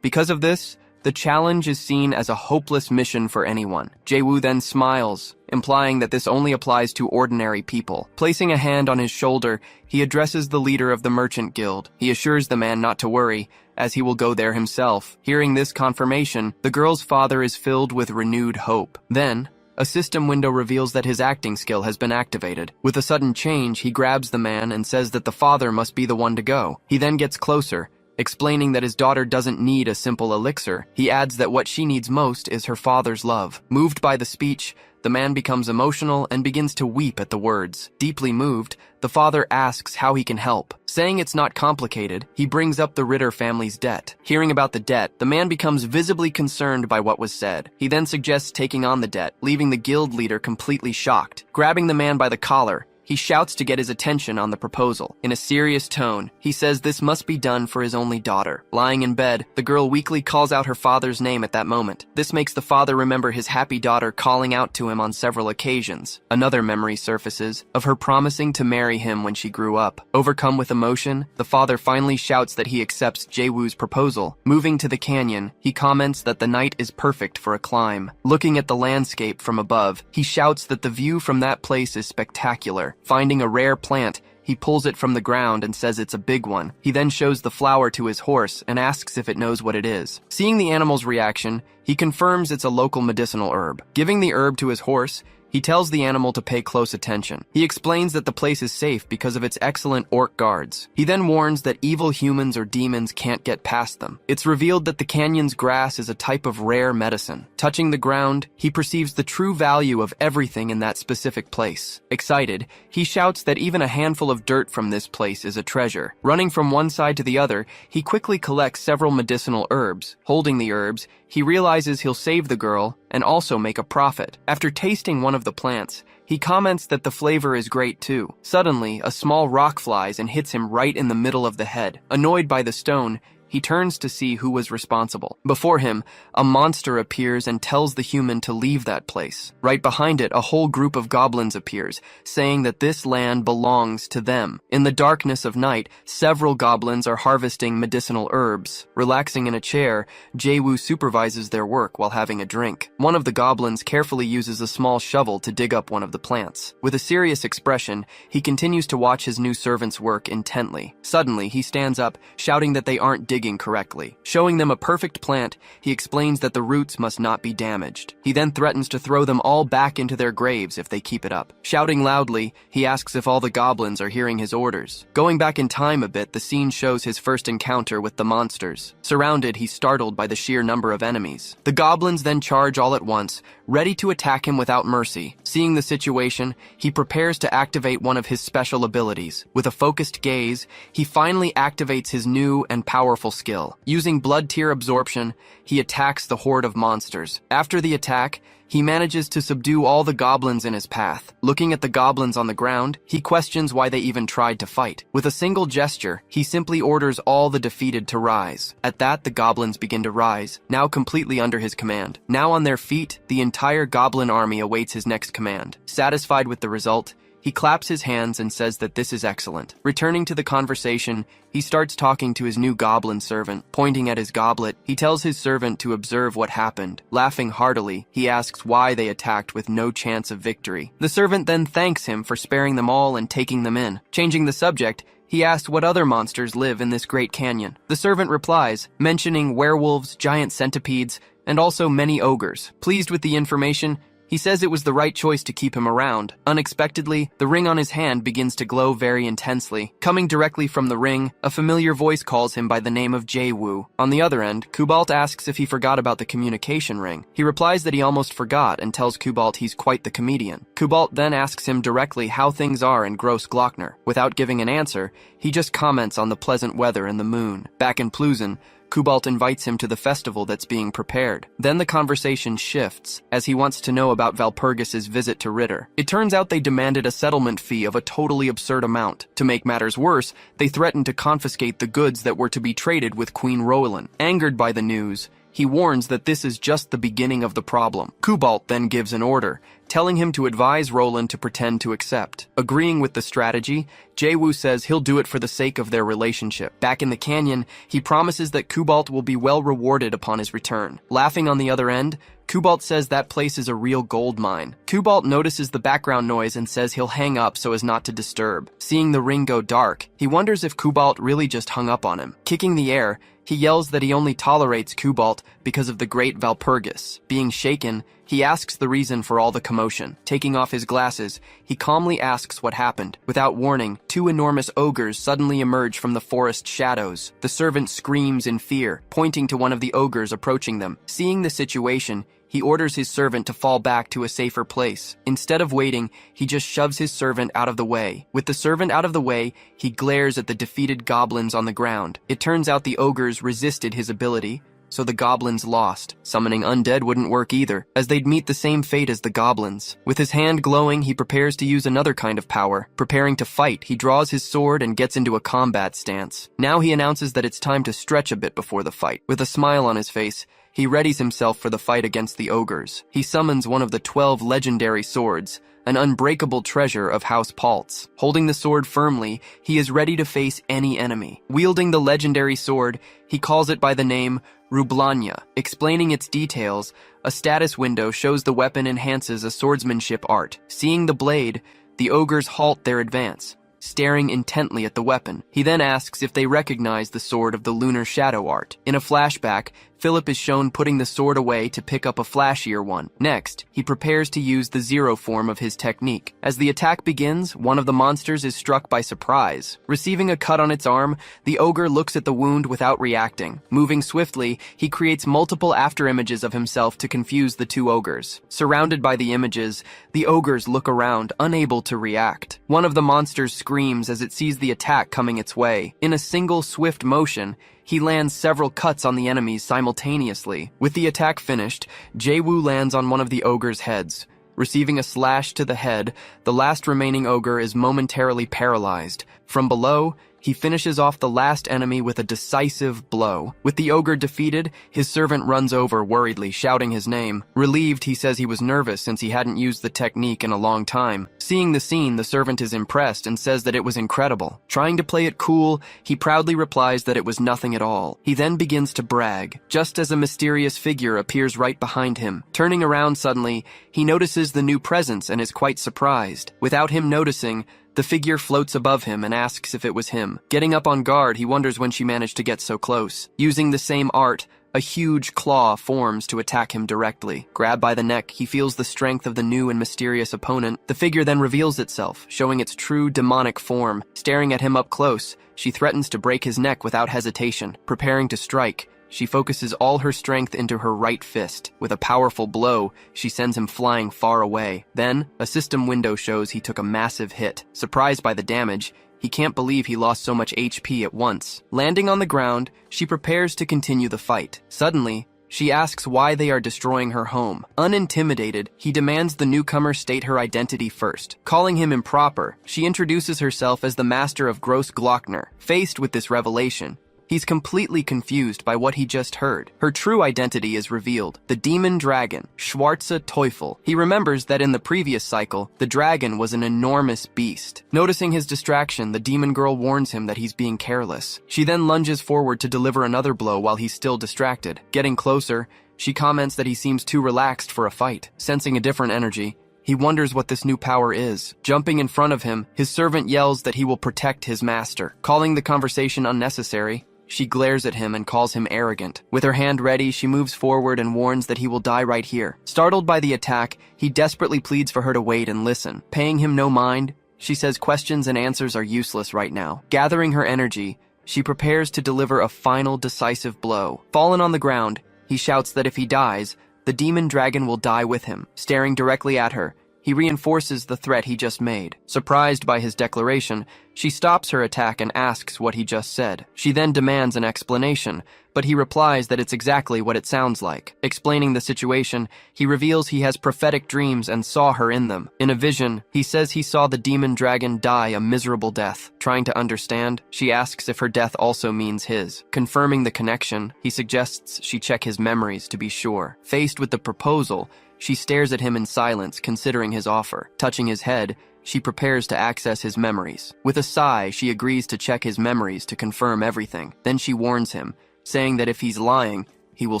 Because of this, the challenge is seen as a hopeless mission for anyone. Jae-woo then smiles, implying that this only applies to ordinary people. Placing a hand on his shoulder, he addresses the leader of the Merchant Guild. He assures the man not to worry, as he will go there himself. Hearing this confirmation, the girl's father is filled with renewed hope. Then, a system window reveals that his acting skill has been activated. With a sudden change, he grabs the man and says that the father must be the one to go. He then gets closer, explaining that his daughter doesn't need a simple elixir. He adds that what she needs most is her father's love. Moved by the speech, the man becomes emotional and begins to weep at the words. Deeply moved, the father asks how he can help. Saying it's not complicated, he brings up the Ritter family's debt. Hearing about the debt, the man becomes visibly concerned by what was said. He then suggests taking on the debt, leaving the guild leader completely shocked. Grabbing the man by the collar, He shouts to get his attention on the proposal. In a serious tone, he says this must be done for his only daughter. Lying in bed, the girl weakly calls out her father's name at that moment. This makes the father remember his happy daughter calling out to him on several occasions. Another memory surfaces of her promising to marry him when she grew up. Overcome with emotion, the father finally shouts that he accepts Jae-woo's proposal. Moving to the canyon, he comments that the night is perfect for a climb. Looking at the landscape from above, he shouts that the view from that place is spectacular. Finding a rare plant, he pulls it from the ground and says it's a big one. He then shows the flower to his horse and asks if it knows what it is. Seeing the animal's reaction, he confirms it's a local medicinal herb. Giving the herb to his horse, he tells the animal to pay close attention. He explains that the place is safe because of its excellent orc guards. He then warns that evil humans or demons can't get past them. It's revealed that the canyon's grass is a type of rare medicine. Touching the ground, he perceives the true value of everything in that specific place. Excited, he shouts that even a handful of dirt from this place is a treasure. Running from one side to the other, he quickly collects several medicinal herbs. Holding the herbs, he realizes he'll save the girl and also make a profit. After tasting one of the plants, he comments that the flavor is great too. Suddenly, a small rock flies and hits him right in the middle of the head. Annoyed by the stone, he turns to see who was responsible. Before him, a monster appears and tells the human to leave that place. Right behind it, a whole group of goblins appears, saying that this land belongs to them. In the darkness of night, several goblins are harvesting medicinal herbs. Relaxing in a chair, Jae-woo supervises their work while having a drink. One of the goblins carefully uses a small shovel to dig up one of the plants. With a serious expression, he continues to watch his new servant's work intently. Suddenly, he stands up, shouting that they aren't digging correctly. Showing them a perfect plant, he explains that the roots must not be damaged. He then threatens to throw them all back into their graves if they keep it up. Shouting loudly, he asks if all the goblins are hearing his orders. Going back in time a bit, the scene shows his first encounter with the monsters. Surrounded, he's startled by the sheer number of enemies. The goblins then charge all at once, ready to attack him without mercy. Seeing the situation, he prepares to activate one of his special abilities. With a focused gaze, he finally activates his new and powerful skill. Using blood tear absorption, he attacks the horde of monsters. After the attack, he manages to subdue all the goblins in his path. Looking at the goblins on the ground, he questions why they even tried to fight. With a single gesture, he simply orders all the defeated to rise. At that, the goblins begin to rise, now completely under his command. Now on their feet, the entire goblin army awaits his next command. Satisfied with the result, he claps his hands and says that this is excellent. Returning to the conversation, he starts talking to his new goblin servant. Pointing at his goblet, he tells his servant to observe what happened. Laughing heartily, he asks why they attacked with no chance of victory. The servant then thanks him for sparing them all and taking them in. Changing the subject, he asks what other monsters live in this great canyon. The servant replies, mentioning werewolves, giant centipedes, and also many ogres. Pleased with the information, he says it was the right choice to keep him around. Unexpectedly, the ring on his hand begins to glow very intensely. Coming directly from the ring, a familiar voice calls him by the name of Jae-woo. On the other end, Kubalt asks if he forgot about the communication ring. He replies that he almost forgot and tells Kubalt he's quite the comedian. Kubalt then asks him directly how things are in Gross Glockner. Without giving an answer, he just comments on the pleasant weather and the moon. Back in Plusen, Kubalt invites him to the festival that's being prepared. Then the conversation shifts, as he wants to know about Valpurgis's visit to Ritter. It turns out they demanded a settlement fee of a totally absurd amount. To make matters worse, they threatened to confiscate the goods that were to be traded with Queen Roelin. Angered by the news, he warns that this is just the beginning of the problem. Kubalt then gives an order, telling him to advise Roland to pretend to accept. Agreeing with the strategy, Jae-woo says he'll do it for the sake of their relationship. Back in the canyon, he promises that Kubalt will be well rewarded upon his return. Laughing on the other end, Kubalt says that place is a real gold mine. Kubalt notices the background noise and says he'll hang up so as not to disturb. Seeing the ring go dark, he wonders if Kubalt really just hung up on him. Kicking the air, he yells that he only tolerates Kubalt because of the great Valpurgis. Being shaken, he asks the reason for all the commotion. Taking off his glasses, he calmly asks what happened. Without warning, two enormous ogres suddenly emerge from the forest shadows. The servant screams in fear, pointing to one of the ogres approaching them. Seeing the situation, he orders his servant to fall back to a safer place. Instead of waiting, he just shoves his servant out of the way. With the servant out of the way, he glares at the defeated goblins on the ground. It turns out the ogres resisted his ability, so the goblins lost. Summoning undead wouldn't work either, as they'd meet the same fate as the goblins. With his hand glowing, he prepares to use another kind of power. Preparing to fight, he draws his sword and gets into a combat stance. Now he announces that it's time to stretch a bit before the fight. With a smile on his face, he readies himself for the fight against the ogres. He summons one of the 12 legendary swords, an unbreakable treasure of House Paltz. Holding the sword firmly, he is ready to face any enemy. Wielding the legendary sword, he calls it by the name Rublanya. Explaining its details, a status window shows the weapon enhances a swordsmanship art. Seeing the blade, the ogres halt their advance, staring intently at the weapon. He then asks if they recognize the sword of the lunar shadow art. In a flashback, Philip is shown putting the sword away to pick up a flashier one. Next, he prepares to use the zero form of his technique. As the attack begins, one of the monsters is struck by surprise. Receiving a cut on its arm, the ogre looks at the wound without reacting. Moving swiftly, he creates multiple afterimages of himself to confuse the two ogres. Surrounded by the images, the ogres look around, unable to react. One of the monsters screams as it sees the attack coming its way. In a single swift motion, he lands several cuts on the enemies simultaneously. With the attack finished, Jae-woo lands on one of the ogre's heads. Receiving a slash to the head, the last remaining ogre is momentarily paralyzed. From below, he finishes off the last enemy with a decisive blow. With the ogre defeated, his servant runs over worriedly, shouting his name. Relieved, he says he was nervous since he hadn't used the technique in a long time. Seeing the scene, the servant is impressed and says that it was incredible. Trying to play it cool, he proudly replies that it was nothing at all. He then begins to brag, just as a mysterious figure appears right behind him. Turning around suddenly, he notices the new presence and is quite surprised. Without him noticing, the figure floats above him and asks if it was him. Getting up on guard, he wonders when she managed to get so close. Using the same art, a huge claw forms to attack him directly. Grabbed by the neck, he feels the strength of the new and mysterious opponent. The figure then reveals itself, showing its true demonic form. Staring at him up close, she threatens to break his neck without hesitation. Preparing to strike, she focuses all her strength into her right fist. With a powerful blow, she sends him flying far away. Then, a system window shows he took a massive hit. Surprised by the damage, he can't believe he lost so much HP at once. Landing on the ground, she prepares to continue the fight. Suddenly, she asks why they are destroying her home. Unintimidated, he demands the newcomer state her identity first. Calling him improper, she introduces herself as the master of Gross Glockner. Faced with this revelation, he's completely confused by what he just heard. Her true identity is revealed. The demon dragon, Schwarze Teufel. He remembers that in the previous cycle, the dragon was an enormous beast. Noticing his distraction, the demon girl warns him that he's being careless. She then lunges forward to deliver another blow while he's still distracted. Getting closer, she comments that he seems too relaxed for a fight. Sensing a different energy, he wonders what this new power is. Jumping in front of him, his servant yells that he will protect his master. Calling the conversation unnecessary, she glares at him and calls him arrogant. With her hand ready, she moves forward and warns that he will die right here. Startled by the attack, he desperately pleads for her to wait and listen. Paying him no mind, she says questions and answers are useless right now. Gathering her energy, she prepares to deliver a final decisive blow. Fallen on the ground, he shouts that if he dies, the demon dragon will die with him. Staring directly at her, he reinforces the threat he just made. Surprised by his declaration, she stops her attack and asks what he just said. She then demands an explanation, but he replies that it's exactly what it sounds like. Explaining the situation, he reveals he has prophetic dreams and saw her in them. In a vision, he says he saw the demon dragon die a miserable death. Trying to understand, she asks if her death also means his. Confirming the connection, he suggests she check his memories to be sure. Faced with the proposal, she stares at him in silence, considering his offer. Touching his head, she prepares to access his memories. With a sigh, she agrees to check his memories to confirm everything. Then she warns him, saying that if he's lying, he will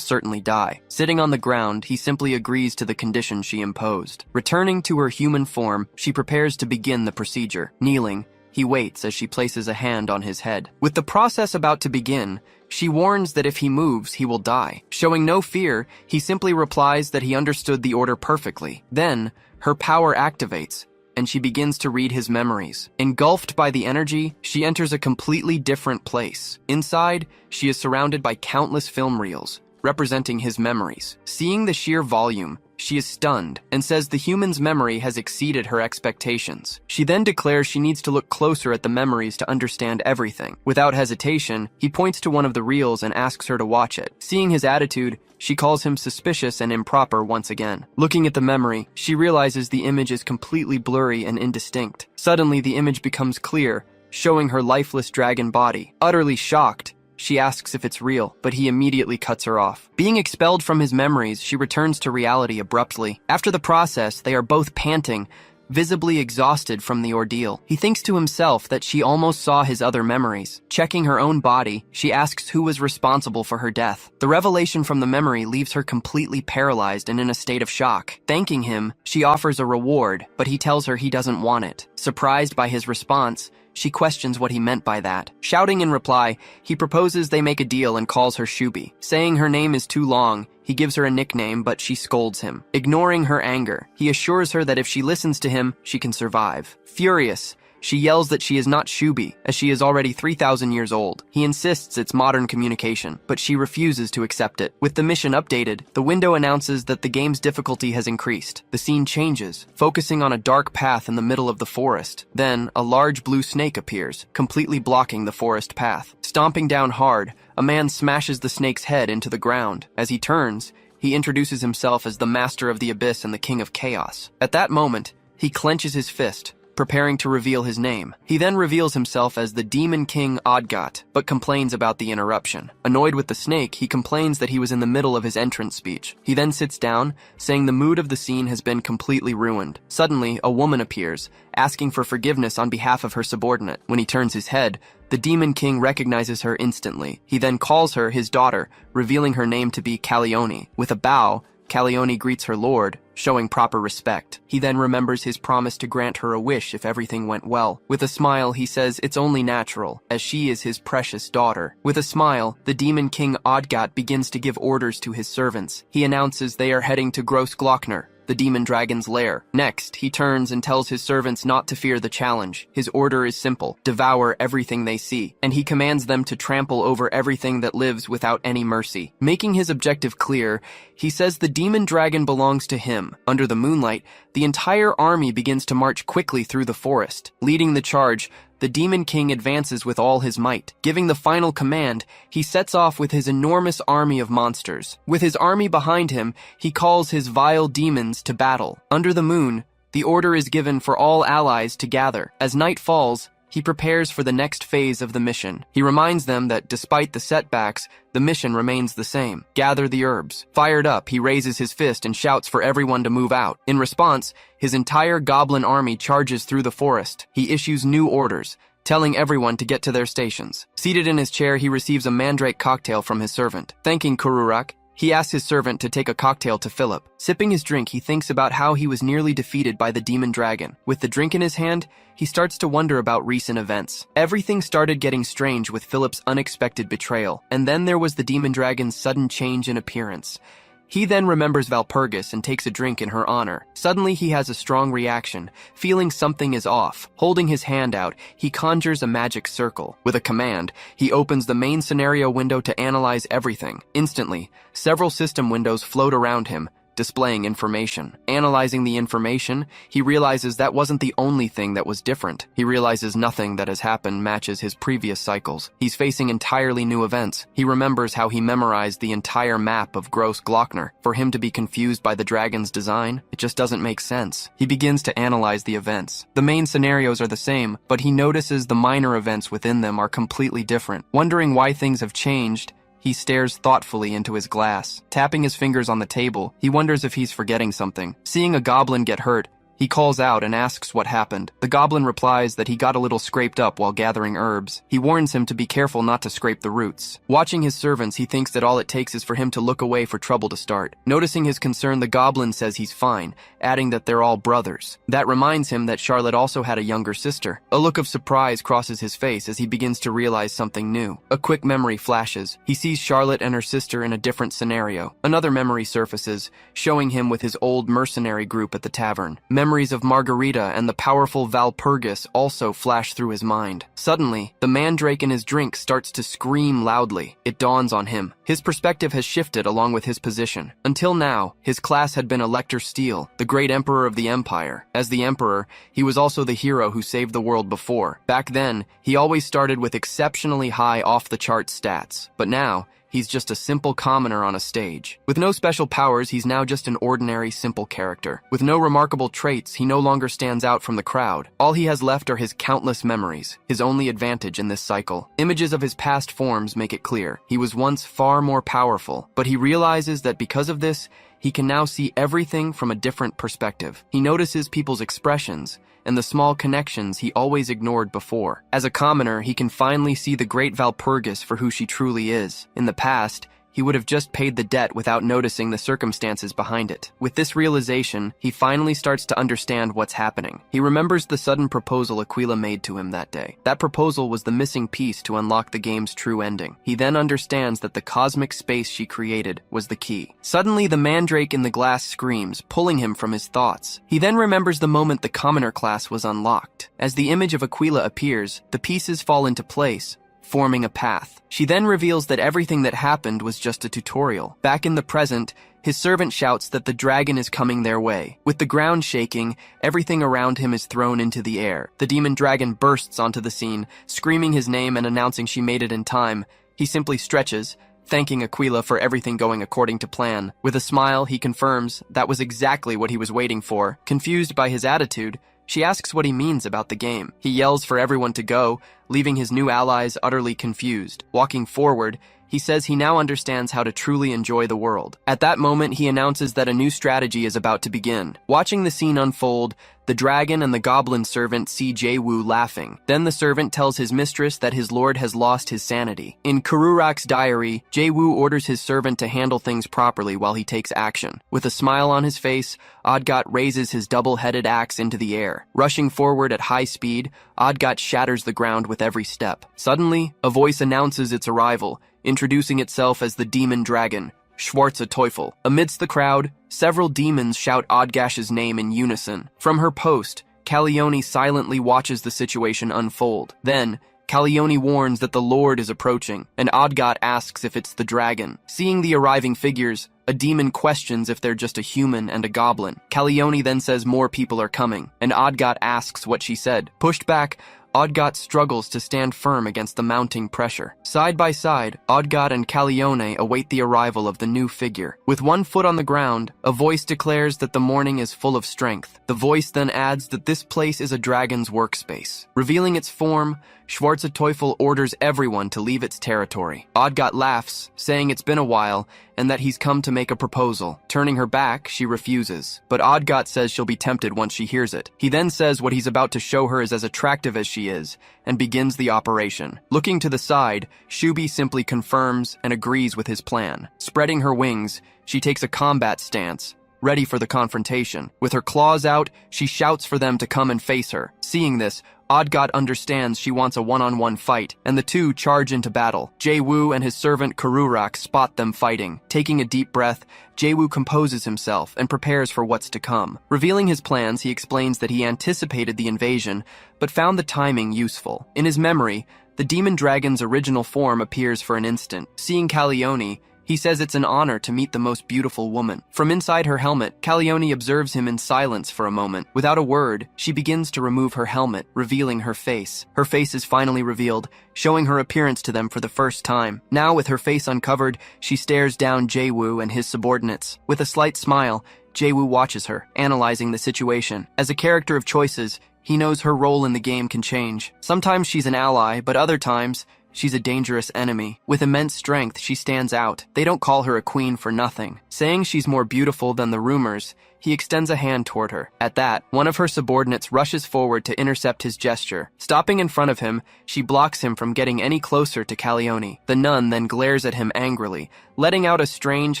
certainly die. Sitting on the ground, he simply agrees to the conditions she imposed. Returning to her human form, she prepares to begin the procedure. Kneeling, he waits as she places a hand on his head. With the process about to begin, she warns that if he moves, he will die. Showing no fear, he simply replies that he understood the order perfectly. Then, her power activates, and she begins to read his memories. Engulfed by the energy, she enters a completely different place. Inside, she is surrounded by countless film reels, representing his memories. Seeing the sheer volume, She is stunned and says the human's memory has exceeded her expectations. She then declares she needs to look closer at the memories to understand everything. Without hesitation, he points to one of the reels and asks her to watch it. Seeing his attitude, she calls him suspicious and improper once again. Looking at the memory, she realizes the image is completely blurry and indistinct. Suddenly, the image becomes clear, showing her lifeless dragon body. Utterly shocked, she asks if it's real, but he immediately cuts her off. Being expelled from his memories, she returns to reality abruptly. After the process, they are both panting, visibly exhausted from the ordeal. He thinks to himself that she almost saw his other memories. Checking her own body, she asks who was responsible for her death. The revelation from the memory leaves her completely paralyzed and in a state of shock. Thanking him, she offers a reward, but he tells her he doesn't want it. Surprised by his response, she questions what he meant by that. Shouting in reply, he proposes they make a deal and calls her Shubi. Saying her name is too long, he gives her a nickname, but she scolds him. Ignoring her anger, he assures her that if she listens to him, she can survive. Furious, she yells that she is not Shubi, as she is already 3,000 years old. He insists it's modern communication, but she refuses to accept it. With the mission updated, the window announces that the game's difficulty has increased. The scene changes, focusing on a dark path in the middle of the forest. Then, a large blue snake appears, completely blocking the forest path. Stomping down hard, a man smashes the snake's head into the ground. As he turns, he introduces himself as the Master of the Abyss and the King of Chaos. At that moment, he clenches his fist, preparing to reveal his name. He then reveals himself as the Demon King Odgot, but complains about the interruption. Annoyed with the snake, he complains that he was in the middle of his entrance speech. He then sits down, saying the mood of the scene has been completely ruined. Suddenly, a woman appears, asking for forgiveness on behalf of her subordinate. When he turns his head, the Demon King recognizes her instantly. He then calls her his daughter, revealing her name to be Calione. With a bow, Calione greets her lord, showing proper respect. He then remembers his promise to grant her a wish if everything went well. With a smile, he says it's only natural, as she is his precious daughter. With a smile, the Demon King Odgot begins to give orders to his servants. He announces they are heading to Gross Glockner, the demon dragon's lair. Next, he turns and tells his servants not to fear the challenge. His order is simple: devour everything they see, and he commands them to trample over everything that lives without any mercy. Making his objective clear, he says the demon dragon belongs to him. Under the moonlight, the entire army begins to march quickly through the forest. Leading the charge, the Demon King advances with all his might. Giving the final command, he sets off with his enormous army of monsters. With his army behind him, he calls his vile demons to battle. Under the moon, the order is given for all allies to gather. As night falls, he prepares for the next phase of the mission. He reminds them that despite the setbacks, the mission remains the same: gather the herbs. Fired up, he raises his fist and shouts for everyone to move out. In response, his entire goblin army charges through the forest. He issues new orders, telling everyone to get to their stations. Seated in his chair, he receives a mandrake cocktail from his servant. Thanking Kururak, he asks his servant to take a cocktail to Philip. Sipping his drink, he thinks about how he was nearly defeated by the demon dragon. With the drink in his hand, he starts to wonder about recent events. Everything started getting strange with Philip's unexpected betrayal, and then there was the demon dragon's sudden change in appearance. He then remembers Valpurgis and takes a drink in her honor. Suddenly, he has a strong reaction, feeling something is off. Holding his hand out, he conjures a magic circle. With a command, he opens the main scenario window to analyze everything. Instantly, several system windows float around him, displaying information. Analyzing the information, he realizes that wasn't the only thing that was different. He realizes nothing that has happened matches his previous cycles. He's facing entirely new events. He remembers how he memorized the entire map of Gross Glockner. For him to be confused by the dragon's design, it just doesn't make sense. He begins to analyze the events. The main scenarios are the same, but he notices the minor events within them are completely different. Wondering why things have changed, he stares thoughtfully into his glass. Tapping his fingers on the table, he wonders if he's forgetting something. Seeing a goblin get hurt, he calls out and asks what happened. The goblin replies that he got a little scraped up while gathering herbs. He warns him to be careful not to scrape the roots. Watching his servants, he thinks that all it takes is for him to look away for trouble to start. Noticing his concern, the goblin says he's fine, adding that they're all brothers. That reminds him that Charlotte also had a younger sister. A look of surprise crosses his face as he begins to realize something new. A quick memory flashes. He sees Charlotte and her sister in a different scenario. Another memory surfaces, showing him with his old mercenary group at the tavern. Memory memories of Margarita and the powerful Valpurgis also flash through his mind. Suddenly, the mandrake in his drink starts to scream loudly. It dawns on him. His perspective has shifted along with his position. Until now, his class had been Elector Steel, the great emperor of the empire. As the emperor, he was also the hero who saved the world before. Back then, he always started with exceptionally high off-the-chart stats. But now, he's just a simple commoner on a stage. With no special powers, he's now just an ordinary, simple character. With no remarkable traits, he no longer stands out from the crowd. All he has left are his countless memories, his only advantage in this cycle. Images of his past forms make it clear. He was once far more powerful, but he realizes that because of this, he can now see everything from a different perspective. He notices people's expressions and the small connections he always ignored before. As a commoner, he can finally see the great Valpurgis for who she truly is. In the past, he would have just paid the debt without noticing the circumstances behind it. With this realization, he finally starts to understand what's happening. He remembers the sudden proposal Aquila made to him that day. That proposal was the missing piece to unlock the game's true ending. He then understands that the cosmic space she created was the key. Suddenly, the mandrake in the glass screams, pulling him from his thoughts. He then remembers the moment the commoner class was unlocked. As the image of Aquila appears, the pieces fall into place, forming a path. She then reveals that everything that happened was just a tutorial. Back in the present, his servant shouts that the dragon is coming their way. With the ground shaking, everything around him is thrown into the air. The demon dragon bursts onto the scene, screaming his name and announcing she made it in time. He simply stretches, thanking Aquila for everything going according to plan. With a smile, he confirms that was exactly what he was waiting for. Confused by his attitude, she asks what he means about the game. He yells for everyone to go, leaving his new allies utterly confused. Walking forward, he says he now understands how to truly enjoy the world. At that moment, he announces that a new strategy is about to begin. Watching the scene unfold, the dragon and the goblin servant see Jae-woo laughing. Then the servant tells his mistress that his lord has lost his sanity. In Kururak's diary, Jae-woo orders his servant to handle things properly while he takes action. With a smile on his face, Odgot raises his double-headed axe into the air. Rushing forward at high speed, Odgot shatters the ground with every step. Suddenly, a voice announces its arrival, introducing itself as the demon dragon, Schwarze Teufel. Amidst the crowd, several demons shout Odgash's name in unison. From her post, Calione silently watches the situation unfold. Then, Calione warns that the Lord is approaching, and Odgot asks if it's the dragon. Seeing the arriving figures, a demon questions if they're just a human and a goblin. Calione then says more people are coming, and Odgot asks what she said. Pushed back, Odgot struggles to stand firm against the mounting pressure. Side by side, Odgot and Calione await the arrival of the new figure. With one foot on the ground, a voice declares that the morning is full of strength. The voice then adds that this place is a dragon's workspace. Revealing its form, Schwarze Teufel orders everyone to leave its territory. Odgot laughs, saying it's been a while, and that he's come to make a proposal. Turning her back, she refuses. But Odgot says she'll be tempted once she hears it. He then says what he's about to show her is as attractive as she is, and begins the operation. Looking to the side, Shubi simply confirms and agrees with his plan. Spreading her wings, she takes a combat stance, ready for the confrontation. With her claws out, she shouts for them to come and face her. Seeing this, Odgot understands she wants a one-on-one fight, and the two charge into battle. Jae-woo and his servant Kururak spot them fighting. Taking a deep breath, Jae-woo composes himself and prepares for what's to come. Revealing his plans, he explains that he anticipated the invasion, but found the timing useful. In his memory, the demon dragon's original form appears for an instant. Seeing Calione, he says it's an honor to meet the most beautiful woman. From inside her helmet, Calione observes him in silence for a moment. Without a word, she begins to remove her helmet, revealing her face. Her face is finally revealed, showing her appearance to them for the first time. Now, with her face uncovered, she stares down Jae-woo and his subordinates. With a slight smile, Jae-woo watches her, analyzing the situation. As a character of choices, he knows her role in the game can change. Sometimes she's an ally, but other times, she's a dangerous enemy. With immense strength, she stands out. They don't call her a queen for nothing. Saying she's more beautiful than the rumors, he extends a hand toward her. At that, one of her subordinates rushes forward to intercept his gesture. Stopping in front of him, she blocks him from getting any closer to Calione. The nun then glares at him angrily, letting out a strange,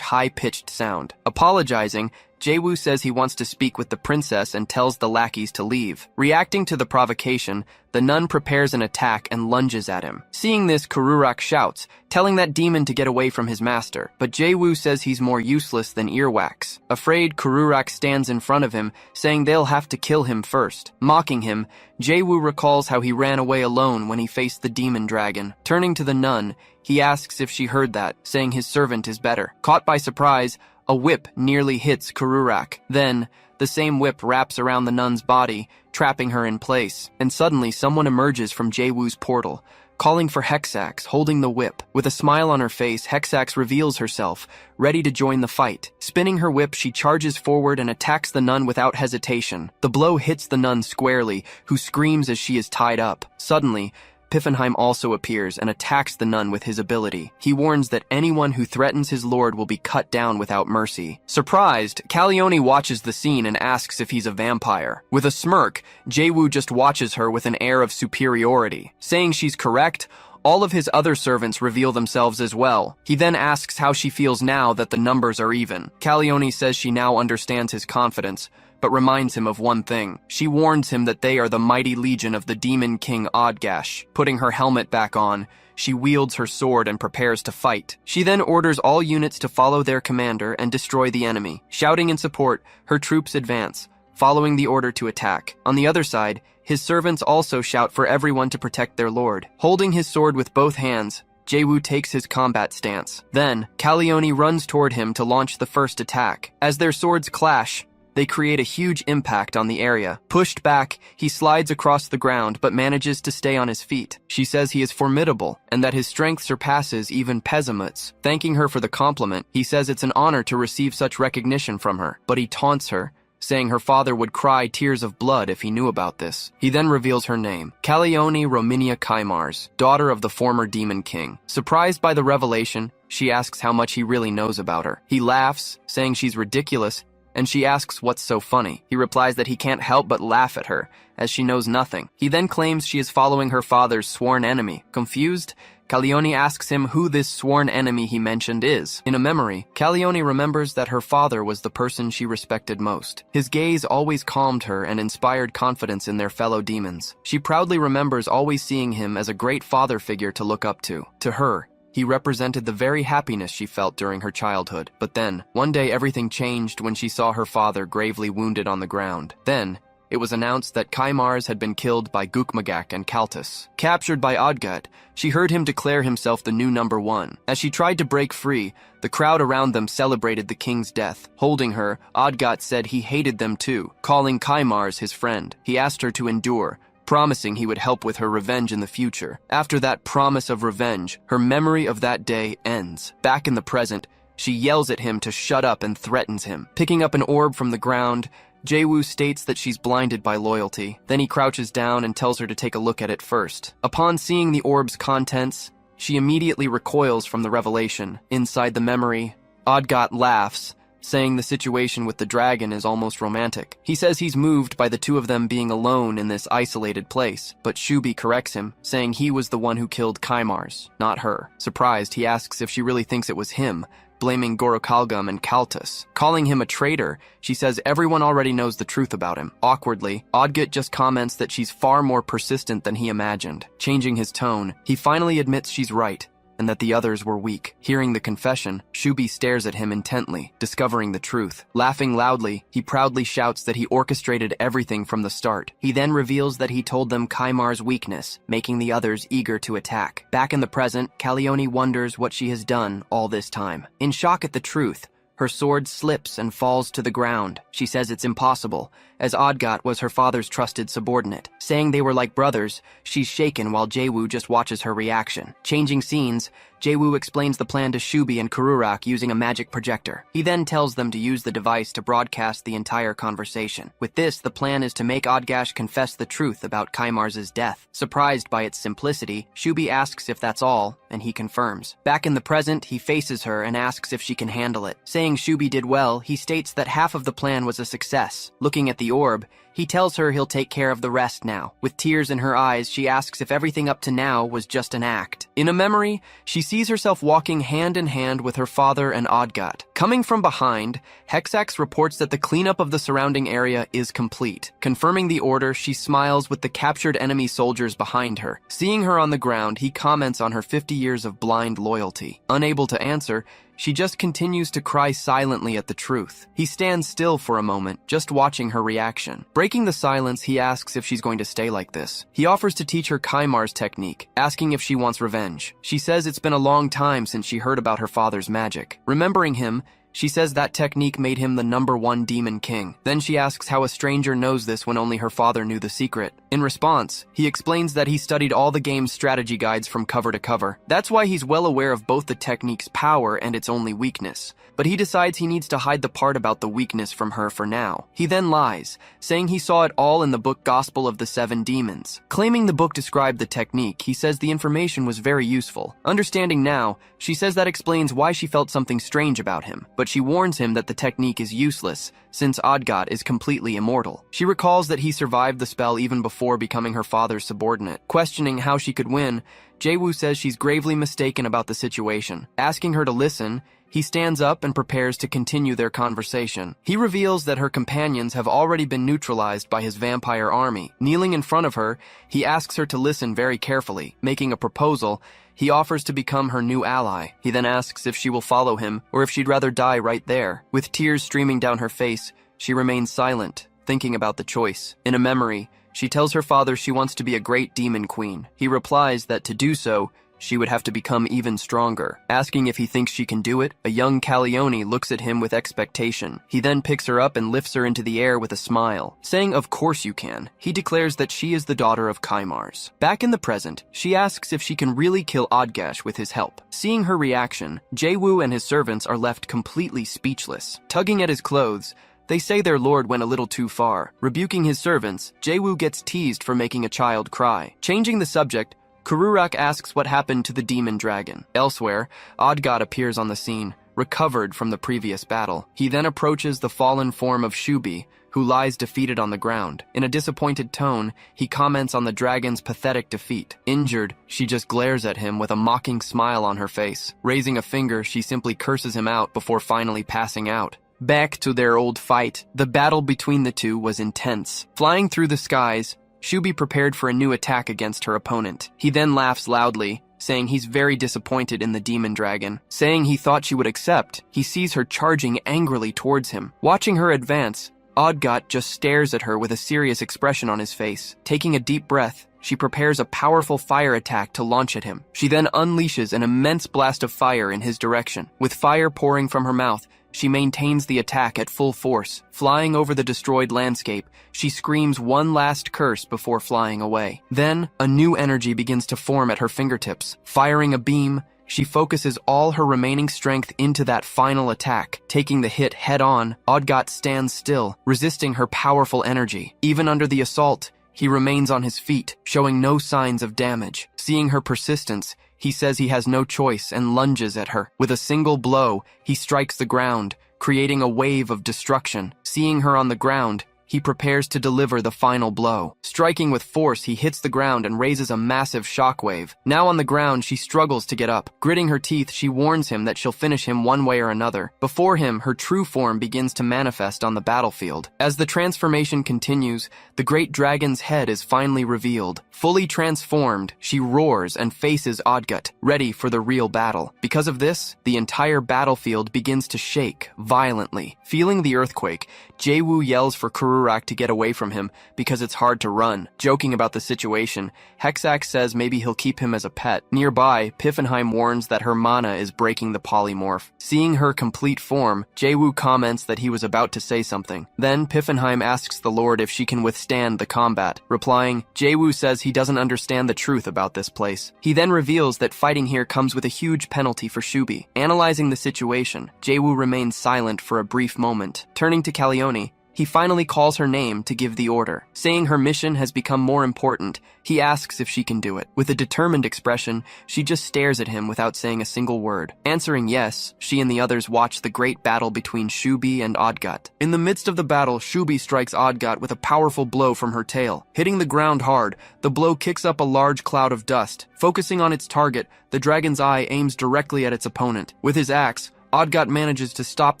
high-pitched sound. Apologizing, Jae-woo says he wants to speak with the princess and tells the lackeys to leave. Reacting to the provocation, the nun prepares an attack and lunges at him. Seeing this, Kururak shouts, telling that demon to get away from his master. But Jae-woo says he's more useless than earwax. Afraid, Kururak stands in front of him, saying they'll have to kill him first. Mocking him, Jae-woo recalls how he ran away alone when he faced the demon dragon. Turning to the nun, he asks if she heard that, saying his servant is better. Caught by surprise, a whip nearly hits Kururak. Then, the same whip wraps around the nun's body, trapping her in place. And suddenly, someone emerges from Jae-woo's portal, calling for Hexax, holding the whip. With a smile on her face, Hexax reveals herself, ready to join the fight. Spinning her whip, she charges forward and attacks the nun without hesitation. The blow hits the nun squarely, who screams as she is tied up. Suddenly, Piffenheim also appears and attacks the nun with his ability. He warns that anyone who threatens his lord will be cut down without mercy. Surprised, Calione watches the scene and asks if he's a vampire. With a smirk, Jae-woo just watches her with an air of superiority. Saying she's correct, all of his other servants reveal themselves as well. He then asks how she feels now that the numbers are even. Calione says she now understands his confidence, but reminds him of one thing. She warns him that they are the mighty legion of the demon king Odgash. Putting her helmet back on, she wields her sword and prepares to fight. She then orders all units to follow their commander and destroy the enemy. Shouting in support, her troops advance, following the order to attack. On the other side, his servants also shout for everyone to protect their lord. Holding his sword with both hands, Jae-woo takes his combat stance. Then, Calione runs toward him to launch the first attack. As their swords clash, they create a huge impact on the area. Pushed back, he slides across the ground but manages to stay on his feet. She says he is formidable and that his strength surpasses even Pezimut's. Thanking her for the compliment, he says it's an honor to receive such recognition from her, but he taunts her, saying her father would cry tears of blood if he knew about this. He then reveals her name, Calione Rominia Kaimars, daughter of the former demon king. Surprised by the revelation, she asks how much he really knows about her. He laughs, saying she's ridiculous, and she asks what's so funny. He replies that he can't help but laugh at her, as she knows nothing. He then claims she is following her father's sworn enemy. Confused, Calione asks him who this sworn enemy he mentioned is. In a memory, Calione remembers that her father was the person she respected most. His gaze always calmed her and inspired confidence in their fellow demons. She proudly remembers always seeing him as a great father figure to look up to. To her, he represented the very happiness she felt during her childhood. But then, one day everything changed when she saw her father gravely wounded on the ground. Then, it was announced that Kaimars had been killed by Gukmagak and Kaltus. Captured by Odgut, she heard him declare himself the new number one. As she tried to break free, the crowd around them celebrated the king's death. Holding her, Odgut said he hated them too, calling Kaimars his friend. He asked her to endure, promising he would help with her revenge in the future. After that promise of revenge, her memory of that day ends. Back in the present, she yells at him to shut up and threatens him. Picking up an orb from the ground, Jae-woo states that she's blinded by loyalty. Then he crouches down and tells her to take a look at it first. Upon seeing the orb's contents, she immediately recoils from the revelation. Inside the memory, Odgut laughs, saying the situation with the dragon is almost romantic. He says he's moved by the two of them being alone in this isolated place, but Shubi corrects him, saying he was the one who killed Kaimars, not her. Surprised, he asks if she really thinks it was him, blaming Gorokalgam and Kaltus. Calling him a traitor, she says everyone already knows the truth about him. Awkwardly, Odgut just comments that she's far more persistent than he imagined. Changing his tone, he finally admits she's right, and that the others were weak. Hearing the confession, Shubi stares at him intently, discovering the truth. Laughing loudly, he proudly shouts that he orchestrated everything from the start. He then reveals that he told them Kaimar's weakness, making the others eager to attack. Back in the present, Calione wonders what she has done all this time. In shock at the truth, her sword slips and falls to the ground. She says it's impossible, as Odgut was her father's trusted subordinate. Saying they were like brothers, she's shaken while Jae-woo just watches her reaction. Changing scenes, Jae-woo explains the plan to Shubi and Kururak using a magic projector. He then tells them to use the device to broadcast the entire conversation. With this, the plan is to make Odgash confess the truth about Kaimars's death. Surprised by its simplicity, Shubi asks if that's all, and he confirms. Back in the present, he faces her and asks if she can handle it. Saying Shubi did well, he states that half of the plan was a success. Looking at the orb, he tells her he'll take care of the rest now. With tears in her eyes, she asks if everything up to now was just an act. In a memory, she sees herself walking hand in hand with her father and Odgut. Coming from behind, Hexax reports that the cleanup of the surrounding area is complete. Confirming the order, she smiles with the captured enemy soldiers behind her. Seeing her on the ground, he comments on her 50 years of blind loyalty. Unable to answer, she just continues to cry silently at the truth. He stands still for a moment, just watching her reaction. Breaking the silence, he asks if she's going to stay like this. He offers to teach her Kaimar's technique, asking if she wants revenge. She says it's been a long time since she heard about her father's magic. Remembering him, she says that technique made him the #1 demon king. Then she asks how a stranger knows this when only her father knew the secret. In response, he explains that he studied all the game's strategy guides from cover to cover. That's why he's well aware of both the technique's power and its only weakness. But he decides he needs to hide the part about the weakness from her for now. He then lies, saying he saw it all in the book Gospel of the Seven Demons. Claiming the book described the technique, he says the information was very useful. Understanding now, she says that explains why she felt something strange about him. But she warns him that the technique is useless, since Odgot is completely immortal. She recalls that he survived the spell even before becoming her father's subordinate. Questioning how she could win, Jae-woo says she's gravely mistaken about the situation. Asking her to listen, he stands up and prepares to continue their conversation. He reveals that her companions have already been neutralized by his vampire army. Kneeling in front of her, he asks her to listen very carefully. Making a proposal, he offers to become her new ally. He then asks if she will follow him or if she'd rather die right there. With tears streaming down her face, she remains silent, thinking about the choice. In a memory, she tells her father she wants to be a great demon queen. He replies that to do so, she would have to become even stronger. Asking if he thinks she can do it, a young Calione looks at him with expectation. He then picks her up and lifts her into the air with a smile. Saying, "Of course you can," he declares that she is the daughter of Kaimars. Back in the present, she asks if she can really kill Odgash with his help. Seeing her reaction, Jae-woo and his servants are left completely speechless. Tugging at his clothes, they say their lord went a little too far. Rebuking his servants, Jae-woo gets teased for making a child cry. Changing the subject, Kururak asks what happened to the demon dragon. Elsewhere, Odgot appears on the scene, recovered from the previous battle. He then approaches the fallen form of Shubi, who lies defeated on the ground. In a disappointed tone, he comments on the dragon's pathetic defeat. Injured, she just glares at him with a mocking smile on her face. Raising a finger, she simply curses him out before finally passing out. Back to their old fight, the battle between the two was intense. Flying through the skies, Shubi prepared for a new attack against her opponent. He then laughs loudly, saying he's very disappointed in the demon dragon. Saying he thought she would accept, he sees her charging angrily towards him. Watching her advance, Odgot just stares at her with a serious expression on his face. Taking a deep breath, she prepares a powerful fire attack to launch at him. She then unleashes an immense blast of fire in his direction. With fire pouring from her mouth, she maintains the attack at full force. Flying over the destroyed landscape, she screams one last curse before flying away. Then, a new energy begins to form at her fingertips. Firing a beam, she focuses all her remaining strength into that final attack. Taking the hit head-on, Odgot stands still, resisting her powerful energy. Even under the assault, he remains on his feet, showing no signs of damage. Seeing her persistence, he says he has no choice and lunges at her. With a single blow, he strikes the ground, creating a wave of destruction. Seeing her on the ground, he prepares to deliver the final blow. Striking with force, he hits the ground and raises a massive shockwave. Now on the ground, she struggles to get up. Gritting her teeth, she warns him that she'll finish him one way or another. Before him, her true form begins to manifest on the battlefield. As the transformation continues, the great dragon's head is finally revealed. Fully transformed, she roars and faces Odgut, ready for the real battle. Because of this, the entire battlefield begins to shake violently. Feeling the earthquake, Jae-woo yells for Kururak to get away from him because it's hard to run. Joking about the situation, Hexax says maybe he'll keep him as a pet. Nearby, Piffenheim warns that her mana is breaking the polymorph. Seeing her complete form, Jae-woo comments that he was about to say something. Then Piffenheim asks the Lord if she can withstand the combat. Replying, Jae-woo says he doesn't understand the truth about this place. He then reveals that fighting here comes with a huge penalty for Shubi. Analyzing the situation, Jae-woo remains silent for a brief moment. Turning to Calione, he finally calls her name to give the order. Saying her mission has become more important, he asks if she can do it. With a determined expression, she just stares at him without saying a single word. Answering yes, she and the others watch the great battle between Shubi and Odgut. In the midst of the battle, Shubi strikes Odgut with a powerful blow from her tail. Hitting the ground hard, the blow kicks up a large cloud of dust. Focusing on its target, the dragon's eye aims directly at its opponent. With his axe, Odgot manages to stop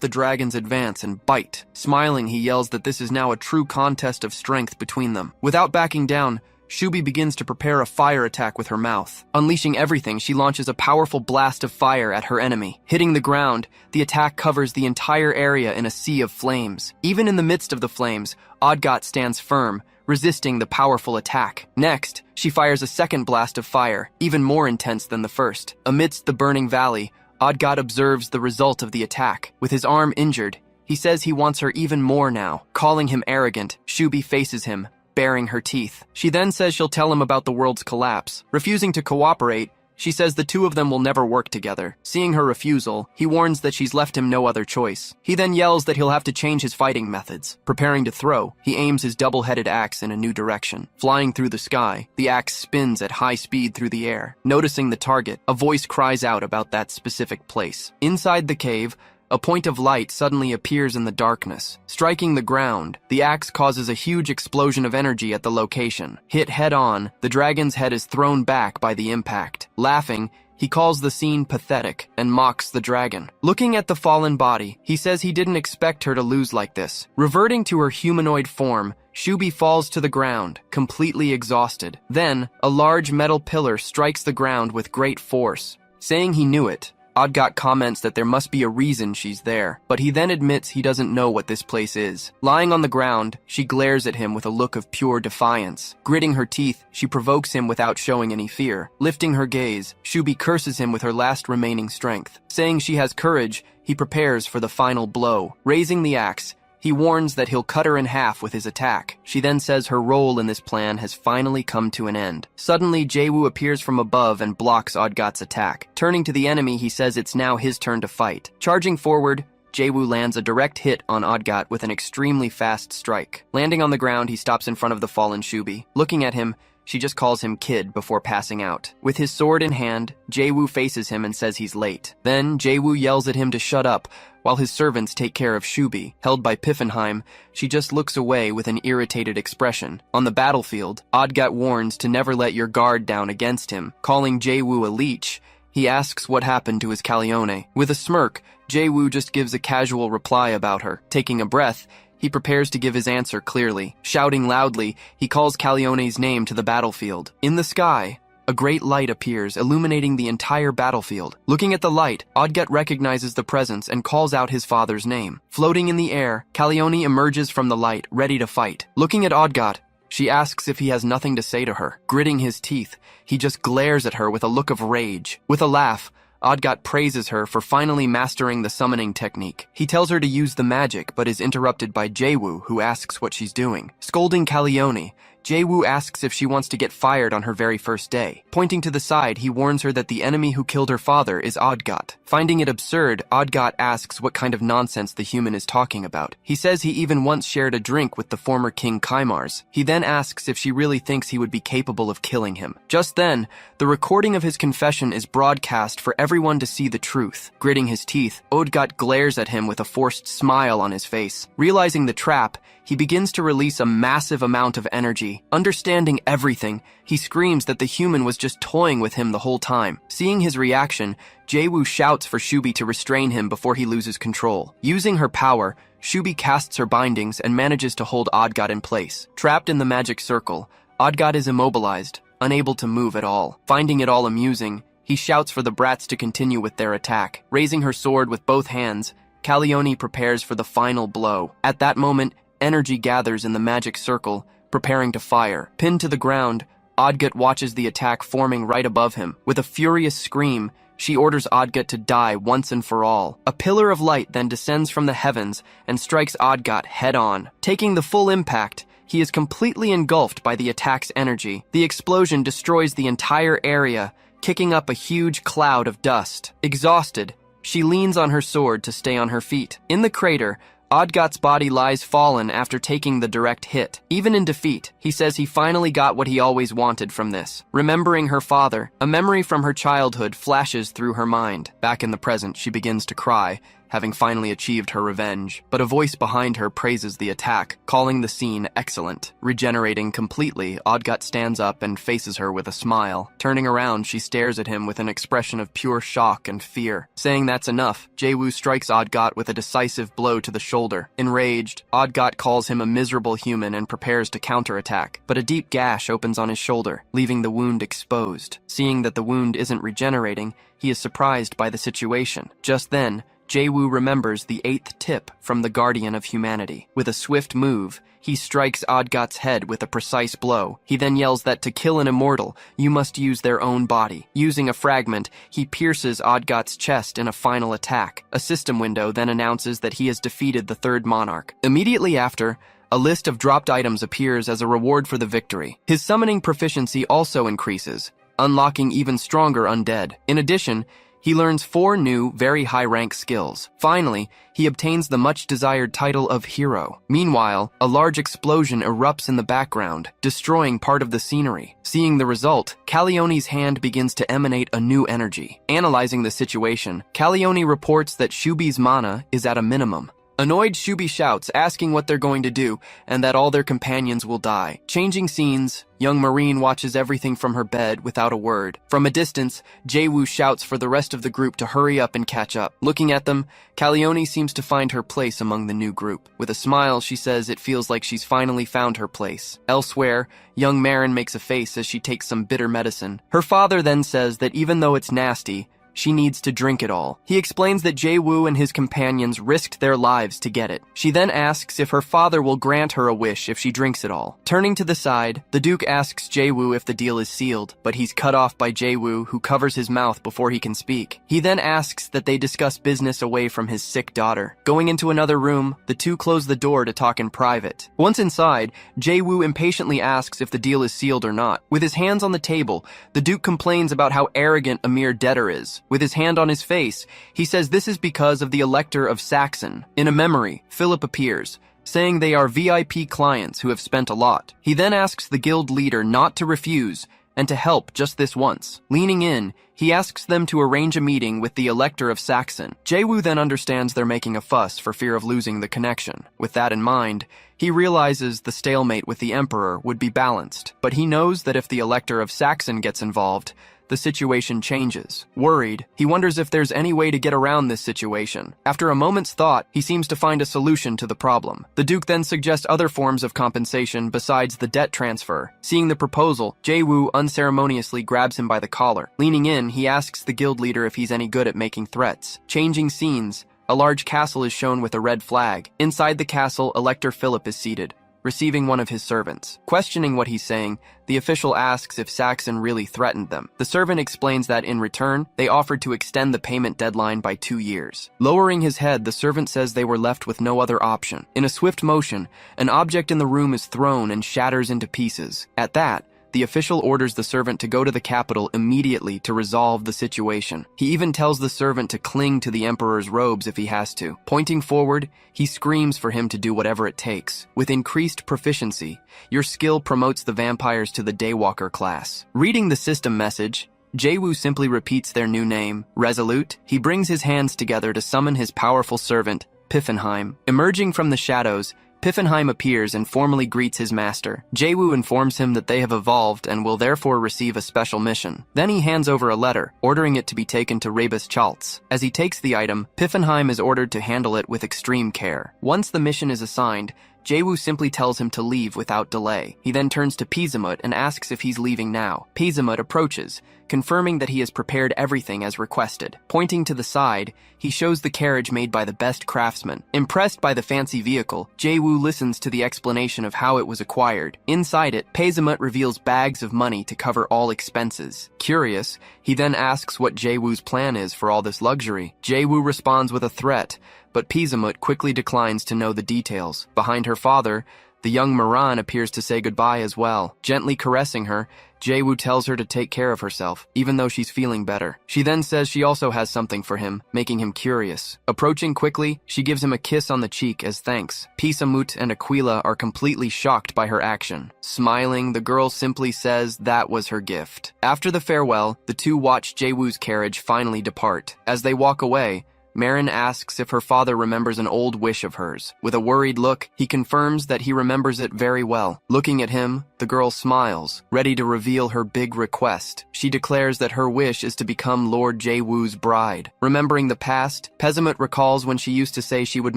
the dragon's advance and bite. Smiling, he yells that this is now a true contest of strength between them. Without backing down, Shubi begins to prepare a fire attack with her mouth. Unleashing everything, she launches a powerful blast of fire at her enemy. Hitting the ground, the attack covers the entire area in a sea of flames. Even in the midst of the flames, Odgot stands firm, resisting the powerful attack. Next, she fires a second blast of fire, even more intense than the first. Amidst the burning valley, Odgot observes the result of the attack. With his arm injured, he says he wants her even more now. Calling him arrogant, Shubi faces him, baring her teeth. She then says she'll tell him about the world's collapse. Refusing to cooperate, she says the two of them will never work together. Seeing her refusal, he warns that she's left him no other choice. He then yells that he'll have to change his fighting methods. Preparing to throw, he aims his double-headed axe in a new direction. Flying through the sky, the axe spins at high speed through the air. Noticing the target, a voice cries out about that specific place. Inside the cave, a point of light suddenly appears in the darkness. Striking the ground, the axe causes a huge explosion of energy at the location. Hit head-on, the dragon's head is thrown back by the impact. Laughing, he calls the scene pathetic and mocks the dragon. Looking at the fallen body, he says he didn't expect her to lose like this. Reverting to her humanoid form, Shubi falls to the ground, completely exhausted. Then, a large metal pillar strikes the ground with great force. Saying he knew it, Odgot comments that there must be a reason she's there, but he then admits he doesn't know what this place is. Lying on the ground, she glares at him with a look of pure defiance. Gritting her teeth, she provokes him without showing any fear. Lifting her gaze, Shubi curses him with her last remaining strength. Saying she has courage, he prepares for the final blow. Raising the axe, he warns that he'll cut her in half with his attack. She then says her role in this plan has finally come to an end. Suddenly, Jaewoo appears from above and blocks Odgot's attack. Turning to the enemy, he says it's now his turn to fight. Charging forward, Jaewoo lands a direct hit on Odgot with an extremely fast strike. Landing on the ground, he stops in front of the fallen Shubi. Looking at him, she just calls him Kid before passing out. With his sword in hand, Jaewoo faces him and says he's late. Then, Jaewoo yells at him to shut up, while his servants take care of Shubi. Held by Piffenheim, she just looks away with an irritated expression. On the battlefield, Odgot warns to never let your guard down against him. Calling Jaewoo a leech, he asks what happened to his Calione. With a smirk, Jaewoo just gives a casual reply about her. Taking a breath, he prepares to give his answer clearly. Shouting loudly, he calls Calione's name to the battlefield. In the sky, a great light appears, illuminating the entire battlefield. Looking at the light, Odgot recognizes the presence and calls out his father's name. Floating in the air, Calione emerges from the light, ready to fight. Looking at Odgot, she asks if he has nothing to say to her. Gritting his teeth, he just glares at her with a look of rage. With a laugh, Odgot praises her for finally mastering the summoning technique. He tells her to use the magic, but is interrupted by Jaewoo, who asks what she's doing. Scolding Calione, Jaewoo asks if she wants to get fired on her very first day. Pointing to the side, he warns her that the enemy who killed her father is Odgot. Finding it absurd, Odgot asks what kind of nonsense the human is talking about. He says he even once shared a drink with the former King Kaimars. He then asks if she really thinks he would be capable of killing him. Just then, the recording of his confession is broadcast for everyone to see the truth. Gritting his teeth, Odgot glares at him with a forced smile on his face. Realizing the trap, he begins to release a massive amount of energy. Understanding everything, he screams that the human was just toying with him the whole time. Seeing his reaction, Jaewoo shouts for Shubi to restrain him before he loses control. Using her power, Shubi casts her bindings and manages to hold Odgot in place. Trapped in the magic circle, Odgot is immobilized, unable to move at all. Finding it all amusing, he shouts for the brats to continue with their attack. Raising her sword with both hands, Calione prepares for the final blow. At that moment, energy gathers in the magic circle, preparing to fire. Pinned to the ground, Odgot watches the attack forming right above him. With a furious scream, she orders Odgot to die once and for all. A pillar of light then descends from the heavens and strikes Odgot head-on. Taking the full impact, he is completely engulfed by the attack's energy. The explosion destroys the entire area, kicking up a huge cloud of dust. Exhausted, she leans on her sword to stay on her feet. In the crater, Odgot's body lies fallen after taking the direct hit. Even in defeat, he says he finally got what he always wanted from this. Remembering her father, a memory from her childhood flashes through her mind. Back in the present, she begins to cry, having finally achieved her revenge. But a voice behind her praises the attack, calling the scene excellent. Regenerating completely, Odgot stands up and faces her with a smile. Turning around, she stares at him with an expression of pure shock and fear. Saying that's enough, Jae-woo strikes Odgot with a decisive blow to the shoulder. Enraged, Odgot calls him a miserable human and prepares to counterattack, but a deep gash opens on his shoulder, leaving the wound exposed. Seeing that the wound isn't regenerating, he is surprised by the situation. Just then, Jae-woo remembers the 8th tip from the Guardian of Humanity. With a swift move, he strikes Odgot's head with a precise blow. He then yells that to kill an immortal, you must use their own body. Using a fragment, he pierces Odgot's chest in a final attack. A system window then announces that he has defeated the 3rd monarch. Immediately after, a list of dropped items appears as a reward for the victory. His summoning proficiency also increases, unlocking even stronger undead. In addition, he learns 4 new, very high-rank skills. Finally, he obtains the much-desired title of Hero. Meanwhile, a large explosion erupts in the background, destroying part of the scenery. Seeing the result, Callione's hand begins to emanate a new energy. Analyzing the situation, Callione reports that Shubi's mana is at a minimum. Annoyed, Shubi shouts, asking what they're going to do, and that all their companions will die. Changing scenes, young Marine watches everything from her bed without a word. From a distance, Jae-woo shouts for the rest of the group to hurry up and catch up. Looking at them, Callione seems to find her place among the new group. With a smile, she says it feels like she's finally found her place. Elsewhere, young Marin makes a face as she takes some bitter medicine. Her father then says that even though it's nasty, she needs to drink it all. He explains that Jae-woo and his companions risked their lives to get it. She then asks if her father will grant her a wish if she drinks it all. Turning to the side, the Duke asks Jae-woo if the deal is sealed, but he's cut off by Jae-woo, who covers his mouth before he can speak. He then asks that they discuss business away from his sick daughter. Going into another room, the two close the door to talk in private. Once inside, Jae-woo impatiently asks if the deal is sealed or not. With his hands on the table, the Duke complains about how arrogant a mere debtor is. With his hand on his face, he says this is because of the Elector of Saxon. In a memory, Philip appears, saying they are VIP clients who have spent a lot. He then asks the guild leader not to refuse and to help just this once. Leaning in, he asks them to arrange a meeting with the Elector of Saxon. Jae-woo then understands they're making a fuss for fear of losing the connection. With that in mind, he realizes the stalemate with the Emperor would be balanced, but he knows that if the Elector of Saxon gets involved, the situation changes. Worried, he wonders if there's any way to get around this situation. After a moment's thought, he seems to find a solution to the problem. The Duke then suggests other forms of compensation besides the debt transfer. Seeing the proposal, Jae-woo unceremoniously grabs him by the collar. Leaning in, he asks the guild leader if he's any good at making threats. Changing scenes, a large castle is shown with a red flag. Inside the castle, Elector Philip is seated, receiving one of his servants. Questioning what he's saying, the official asks if Saxon really threatened them. The servant explains that in return, they offered to extend the payment deadline by 2 years. Lowering his head, the servant says they were left with no other option. In a swift motion, an object in the room is thrown and shatters into pieces. At that, the official orders the servant to go to the capital immediately to resolve the situation. He even tells the servant to cling to the emperor's robes if he has to. Pointing forward, he screams for him to do whatever it takes. With increased proficiency, your skill promotes the vampires to the Daywalker class. Reading the system message, Jae-woo simply repeats their new name. Resolute, he brings his hands together to summon his powerful servant, Piffenheim. Emerging from the shadows, Piffenheim appears and formally greets his master. Jae-woo informs him that they have evolved and will therefore receive a special mission. Then he hands over a letter, ordering it to be taken to Rebus Chaltz. As he takes the item, Piffenheim is ordered to handle it with extreme care. Once the mission is assigned, Jae-woo simply tells him to leave without delay. He then turns to Pizamut and asks if he's leaving now. Pizamut approaches, confirming that he has prepared everything as requested. Pointing to the side, he shows the carriage made by the best craftsman. Impressed by the fancy vehicle, Jae-woo listens to the explanation of how it was acquired. Inside it, Pizamut reveals bags of money to cover all expenses. Curious, he then asks what Jae-woo's plan is for all this luxury. Jae-woo responds with a threat, but Pizamut quickly declines to know the details. Behind her father, the young Moran appears to say goodbye as well. Gently caressing her, Jae-woo tells her to take care of herself, even though she's feeling better. She then says she also has something for him, making him curious. Approaching quickly, she gives him a kiss on the cheek as thanks. Pizamut and Aquila are completely shocked by her action. Smiling, the girl simply says that was her gift. After the farewell, the two watch Jae-woo's carriage finally depart. As they walk away, Marin asks if her father remembers an old wish of hers. With a worried look, he confirms that he remembers it very well. Looking at him, the girl smiles, ready to reveal her big request. She declares that her wish is to become Lord Jae-woo's bride. Remembering the past, Pessimut recalls when she used to say she would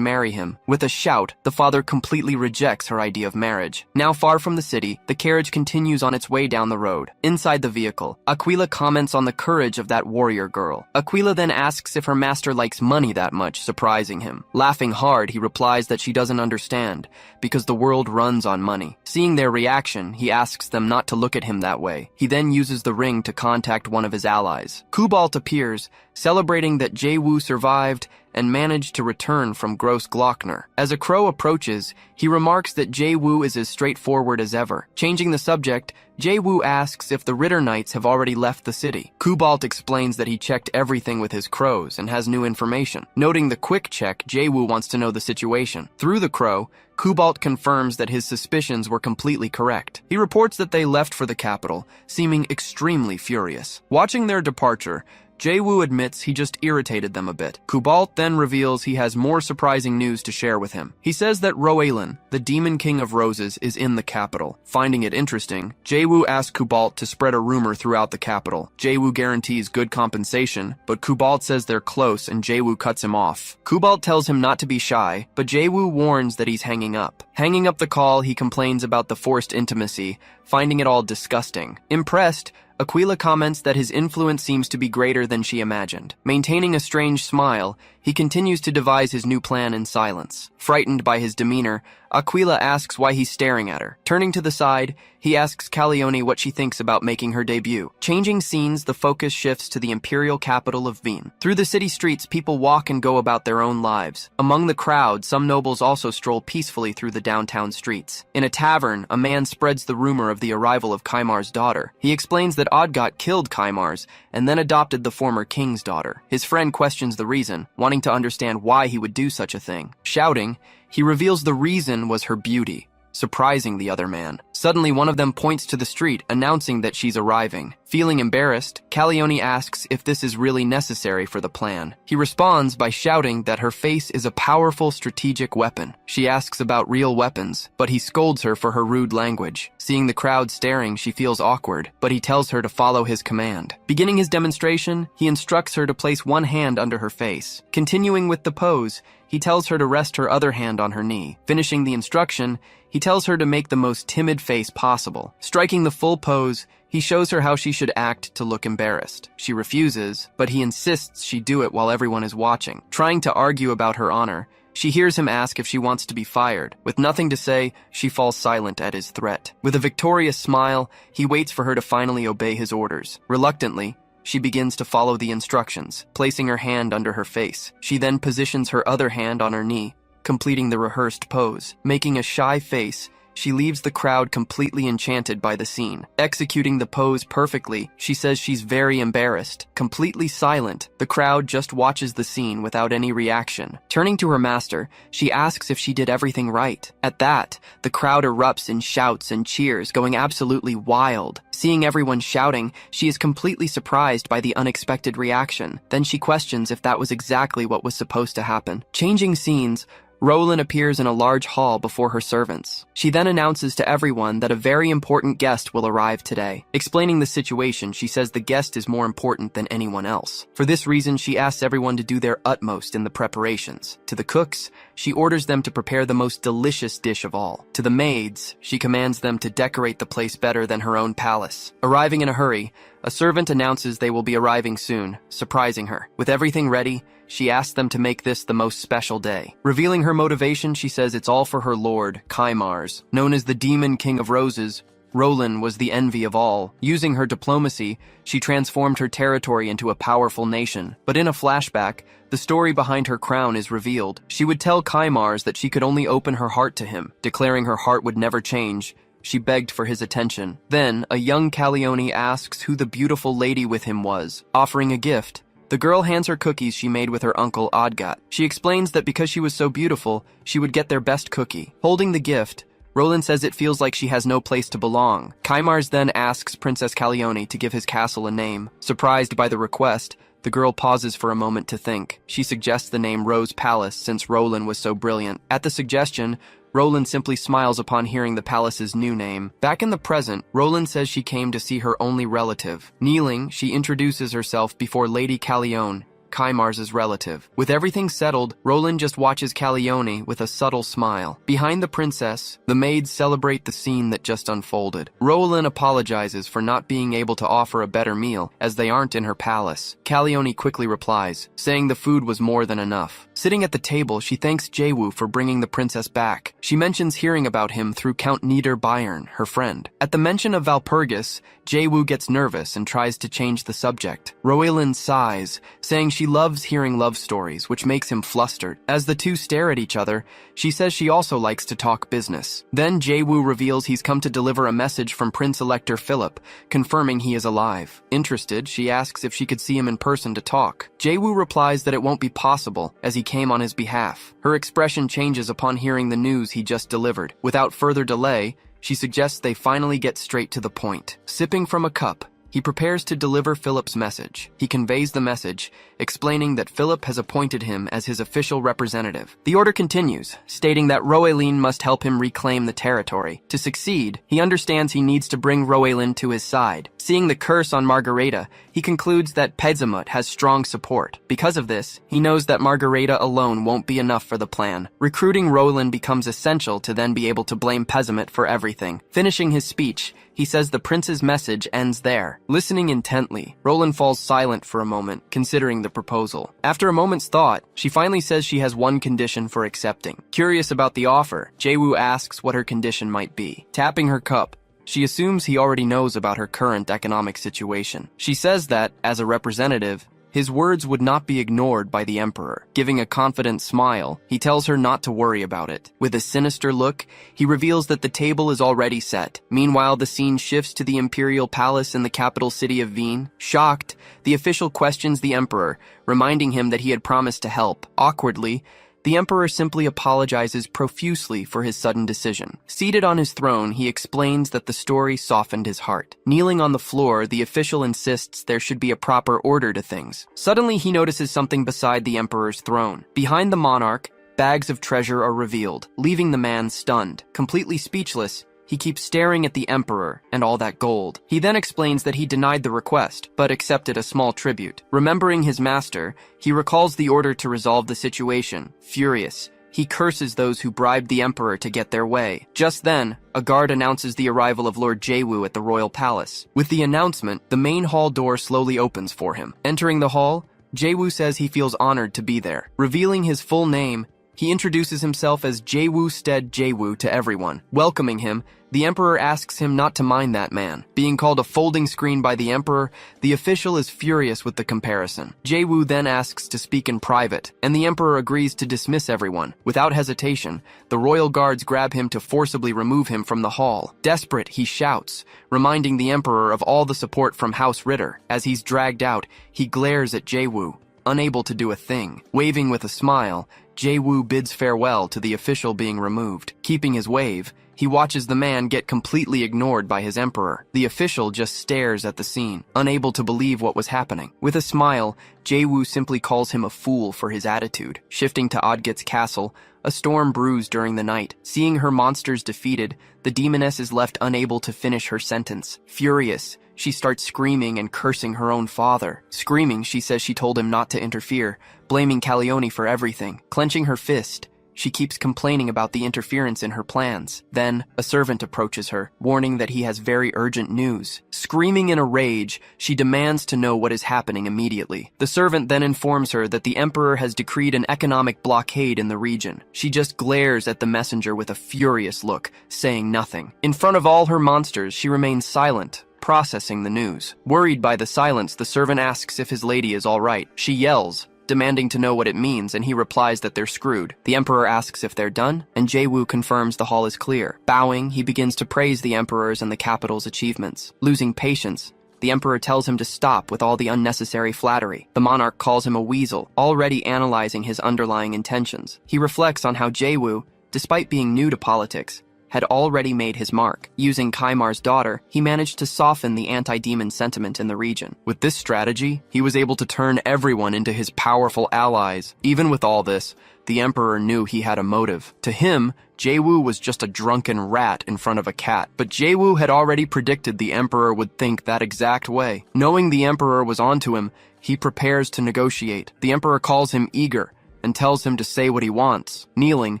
marry him. With a shout, the father completely rejects her idea of marriage. Now far from the city, the carriage continues on its way down the road. Inside the vehicle, Aquila comments on the courage of that warrior girl. Aquila then asks if her master likes money that much, surprising him. Laughing hard, he replies that she doesn't understand, because the world runs on money. Seeing their reaction, he asks them not to look at him that way. He then uses the ring to contact one of his allies. Kubalt appears, celebrating that Jae-woo survived and managed to return from Gross Glockner. As a crow approaches, he remarks that Jae-woo is as straightforward as ever. Changing the subject, Jae-woo asks if the Ritter Knights have already left the city. Kubalt explains that he checked everything with his crows and has new information. Noting the quick check, Jae-woo wants to know the situation. Through the crow, Kubalt confirms that his suspicions were completely correct. He reports that they left for the capital, seeming extremely furious. Watching their departure, Jae-woo admits he just irritated them a bit. Kubalt then reveals he has more surprising news to share with him. He says that Roalin, the Demon King of Roses, is in the capital. Finding it interesting, Jae-woo asks Kubalt to spread a rumor throughout the capital. Jae-woo guarantees good compensation, but Kubalt says they're close and Jae-woo cuts him off. Kubalt tells him not to be shy, but Jae-woo warns that he's hanging up. Hanging up the call, he complains about the forced intimacy, finding it all disgusting. Impressed, Aquila comments that his influence seems to be greater than she imagined. Maintaining a strange smile, he continues to devise his new plan in silence. Frightened by his demeanor, Aquila asks why he's staring at her. Turning to the side, he asks Calione what she thinks about making her debut. Changing scenes, the focus shifts to the imperial capital of Vien. Through the city streets, people walk and go about their own lives. Among the crowd, some nobles also stroll peacefully through the downtown streets. In a tavern, a man spreads the rumor of the arrival of Kaimar's daughter. He explains that Odgot killed Kaimar's and then adopted the former king's daughter. His friend questions the reason, wanting to understand why he would do such a thing. Shouting, he reveals the reason was her beauty, surprising the other man. Suddenly, one of them points to the street, announcing that she's arriving. Feeling embarrassed, Calione asks if this is really necessary for the plan. He responds by shouting that her face is a powerful strategic weapon. She asks about real weapons, but he scolds her for her rude language. Seeing the crowd staring, she feels awkward, but he tells her to follow his command. Beginning his demonstration, he instructs her to place one hand under her face. Continuing with the pose, he tells her to rest her other hand on her knee. Finishing the instruction, he tells her to make the most timid face possible. Striking the full pose, he shows her how she should act to look embarrassed. She refuses, but he insists she do it while everyone is watching. Trying to argue about her honor, she hears him ask if she wants to be fired. With nothing to say, she falls silent at his threat. With a victorious smile, he waits for her to finally obey his orders. Reluctantly, she begins to follow the instructions, placing her hand under her face. She then positions her other hand on her knee, completing the rehearsed pose. Making a shy face, she leaves the crowd completely enchanted by the scene. Executing the pose perfectly, she says she's very embarrassed. Completely silent, the crowd just watches the scene without any reaction. Turning to her master, she asks if she did everything right. At that, the crowd erupts in shouts and cheers, going absolutely wild. Seeing everyone shouting, she is completely surprised by the unexpected reaction. Then she questions if that was exactly what was supposed to happen. Changing scenes, Roland appears in a large hall before her servants. She then announces to everyone that a very important guest will arrive today. Explaining the situation, she says the guest is more important than anyone else. For this reason, she asks everyone to do their utmost in the preparations. To the cooks, she orders them to prepare the most delicious dish of all. To the maids, she commands them to decorate the place better than her own palace. Arriving in a hurry, a servant announces they will be arriving soon, surprising her. With everything ready, she asks them to make this the most special day. Revealing her motivation, she says it's all for her lord, Kaimars. Known as the Demon King of Roses, Roland was the envy of all. Using her diplomacy, she transformed her territory into a powerful nation. But in a flashback, the story behind her crown is revealed. She would tell Kaimars that she could only open her heart to him. Declaring her heart would never change, she begged for his attention. Then, a young Calione asks who the beautiful lady with him was. Offering a gift, the girl hands her cookies she made with her uncle Odgot. She explains that because she was so beautiful, she would get their best cookie. Holding the gift, Roland says it feels like she has no place to belong. Kaimars then asks Princess Calione to give his castle a name. Surprised by the request, The girl pauses for a moment to think. She suggests the name Rose Palace since Roland was so brilliant. At the suggestion, Roland simply smiles upon hearing the palace's new name. Back in the present, Roland says she came to see her only relative. Kneeling, she introduces herself before Lady Callione, Kaimar's relative. With everything settled, Roland just watches Callione with a subtle smile. Behind the princess, the maids celebrate the scene that just unfolded. Roland apologizes for not being able to offer a better meal, as they aren't in her palace. Callione quickly replies, saying the food was more than enough. Sitting at the table, she thanks Jaewoo for bringing the princess back. She mentions hearing about him through Count Niederbayern, her friend. At the mention of Valpurgis, Jaewoo gets nervous and tries to change the subject. Roland sighs, saying she loves hearing love stories, which makes him flustered. As the two stare at each other, she says she also likes to talk business. Then Jaewoo reveals he's come to deliver a message from Prince Elector Philip, confirming he is alive. Interested, she asks if she could see him in person to talk. Jaewoo replies that it won't be possible, as he came on his behalf. Her expression changes upon hearing the news he just delivered. Without further delay, she suggests they finally get straight to the point. Sipping from a cup, he prepares to deliver Philip's message. He conveys the message, explaining that Philip has appointed him as his official representative. The order continues, stating that Roelin must help him reclaim the territory. To succeed, he understands he needs to bring Roelin to his side. Seeing the curse on Margareta, he concludes that Pedzamut has strong support. Because of this, he knows that Margareta alone won't be enough for the plan. Recruiting Roelin becomes essential to then be able to blame Pedzamut for everything. Finishing his speech, he says the prince's message ends there. Listening intently, Roland falls silent for a moment, considering the proposal. After a moment's thought, she finally says she has one condition for accepting. Curious about the offer, Jaewoo asks what her condition might be. Tapping her cup, she assumes he already knows about her current economic situation. She says that, as a representative, his words would not be ignored by the Emperor. Giving a confident smile, he tells her not to worry about it. With a sinister look, he reveals that the table is already set. Meanwhile, the scene shifts to the Imperial Palace in the capital city of Wien. Shocked, the official questions the Emperor, reminding him that he had promised to help. Awkwardly, the Emperor simply apologizes profusely for his sudden decision. Seated on his throne, he explains that the story softened his heart. Kneeling on the floor, the official insists there should be a proper order to things. Suddenly, he notices something beside the Emperor's throne. Behind the monarch, bags of treasure are revealed, leaving the man stunned. Completely speechless, he keeps staring at the Emperor and all that gold. He then explains that he denied the request, but accepted a small tribute. Remembering his master, he recalls the order to resolve the situation. Furious, he curses those who bribed the Emperor to get their way. Just then, a guard announces the arrival of Lord Jaewoo at the royal palace. With the announcement, the main hall door slowly opens for him. Entering the hall, Jaewoo says he feels honored to be there. Revealing his full name, he introduces himself as Jaewoo Stead Jaewoo to everyone. Welcoming him, the Emperor asks him not to mind that man. Being called a folding screen by the Emperor, the official is furious with the comparison. Jaewoo then asks to speak in private, and the Emperor agrees to dismiss everyone. Without hesitation, the royal guards grab him to forcibly remove him from the hall. Desperate, he shouts, reminding the Emperor of all the support from House Ritter. As he's dragged out, he glares at Jaewoo, unable to do a thing. Waving with a smile, Jaewoo bids farewell to the official being removed. Keeping his wave, he watches the man get completely ignored by his Emperor. The official just stares at the scene, unable to believe what was happening. With a smile, Jaewoo simply calls him a fool for his attitude. Shifting to Odget's castle, a storm brews during the night. Seeing her monsters defeated, the demoness is left unable to finish her sentence. Furious, she starts screaming and cursing her own father. Screaming, she says she told him not to interfere, blaming Callione for everything. Clenching her fist, she keeps complaining about the interference in her plans. Then, a servant approaches her, warning that he has very urgent news. Screaming in a rage, she demands to know what is happening immediately. The servant then informs her that the Emperor has decreed an economic blockade in the region. She just glares at the messenger with a furious look, saying nothing. In front of all her monsters, she remains silent, processing the news. Worried by the silence, the servant asks if his lady is all right. She yells, demanding to know what it means, and he replies that they're screwed. The Emperor asks if they're done, and Jaewoo confirms the hall is clear. Bowing, he begins to praise the Emperor's and the capital's achievements. Losing patience, the Emperor tells him to stop with all the unnecessary flattery. The monarch calls him a weasel, already analyzing his underlying intentions. He reflects on how Jaewoo, despite being new to politics, had already made his mark. Using Kaimar's daughter, he managed to soften the anti-demon sentiment in the region. With this strategy, he was able to turn everyone into his powerful allies. Even with all this, the Emperor knew he had a motive. To him, Jae-woo was just a drunken rat in front of a cat. But Jae-woo had already predicted the Emperor would think that exact way. Knowing the Emperor was onto him, he prepares to negotiate. The Emperor calls him eager and tells him to say what he wants. Kneeling,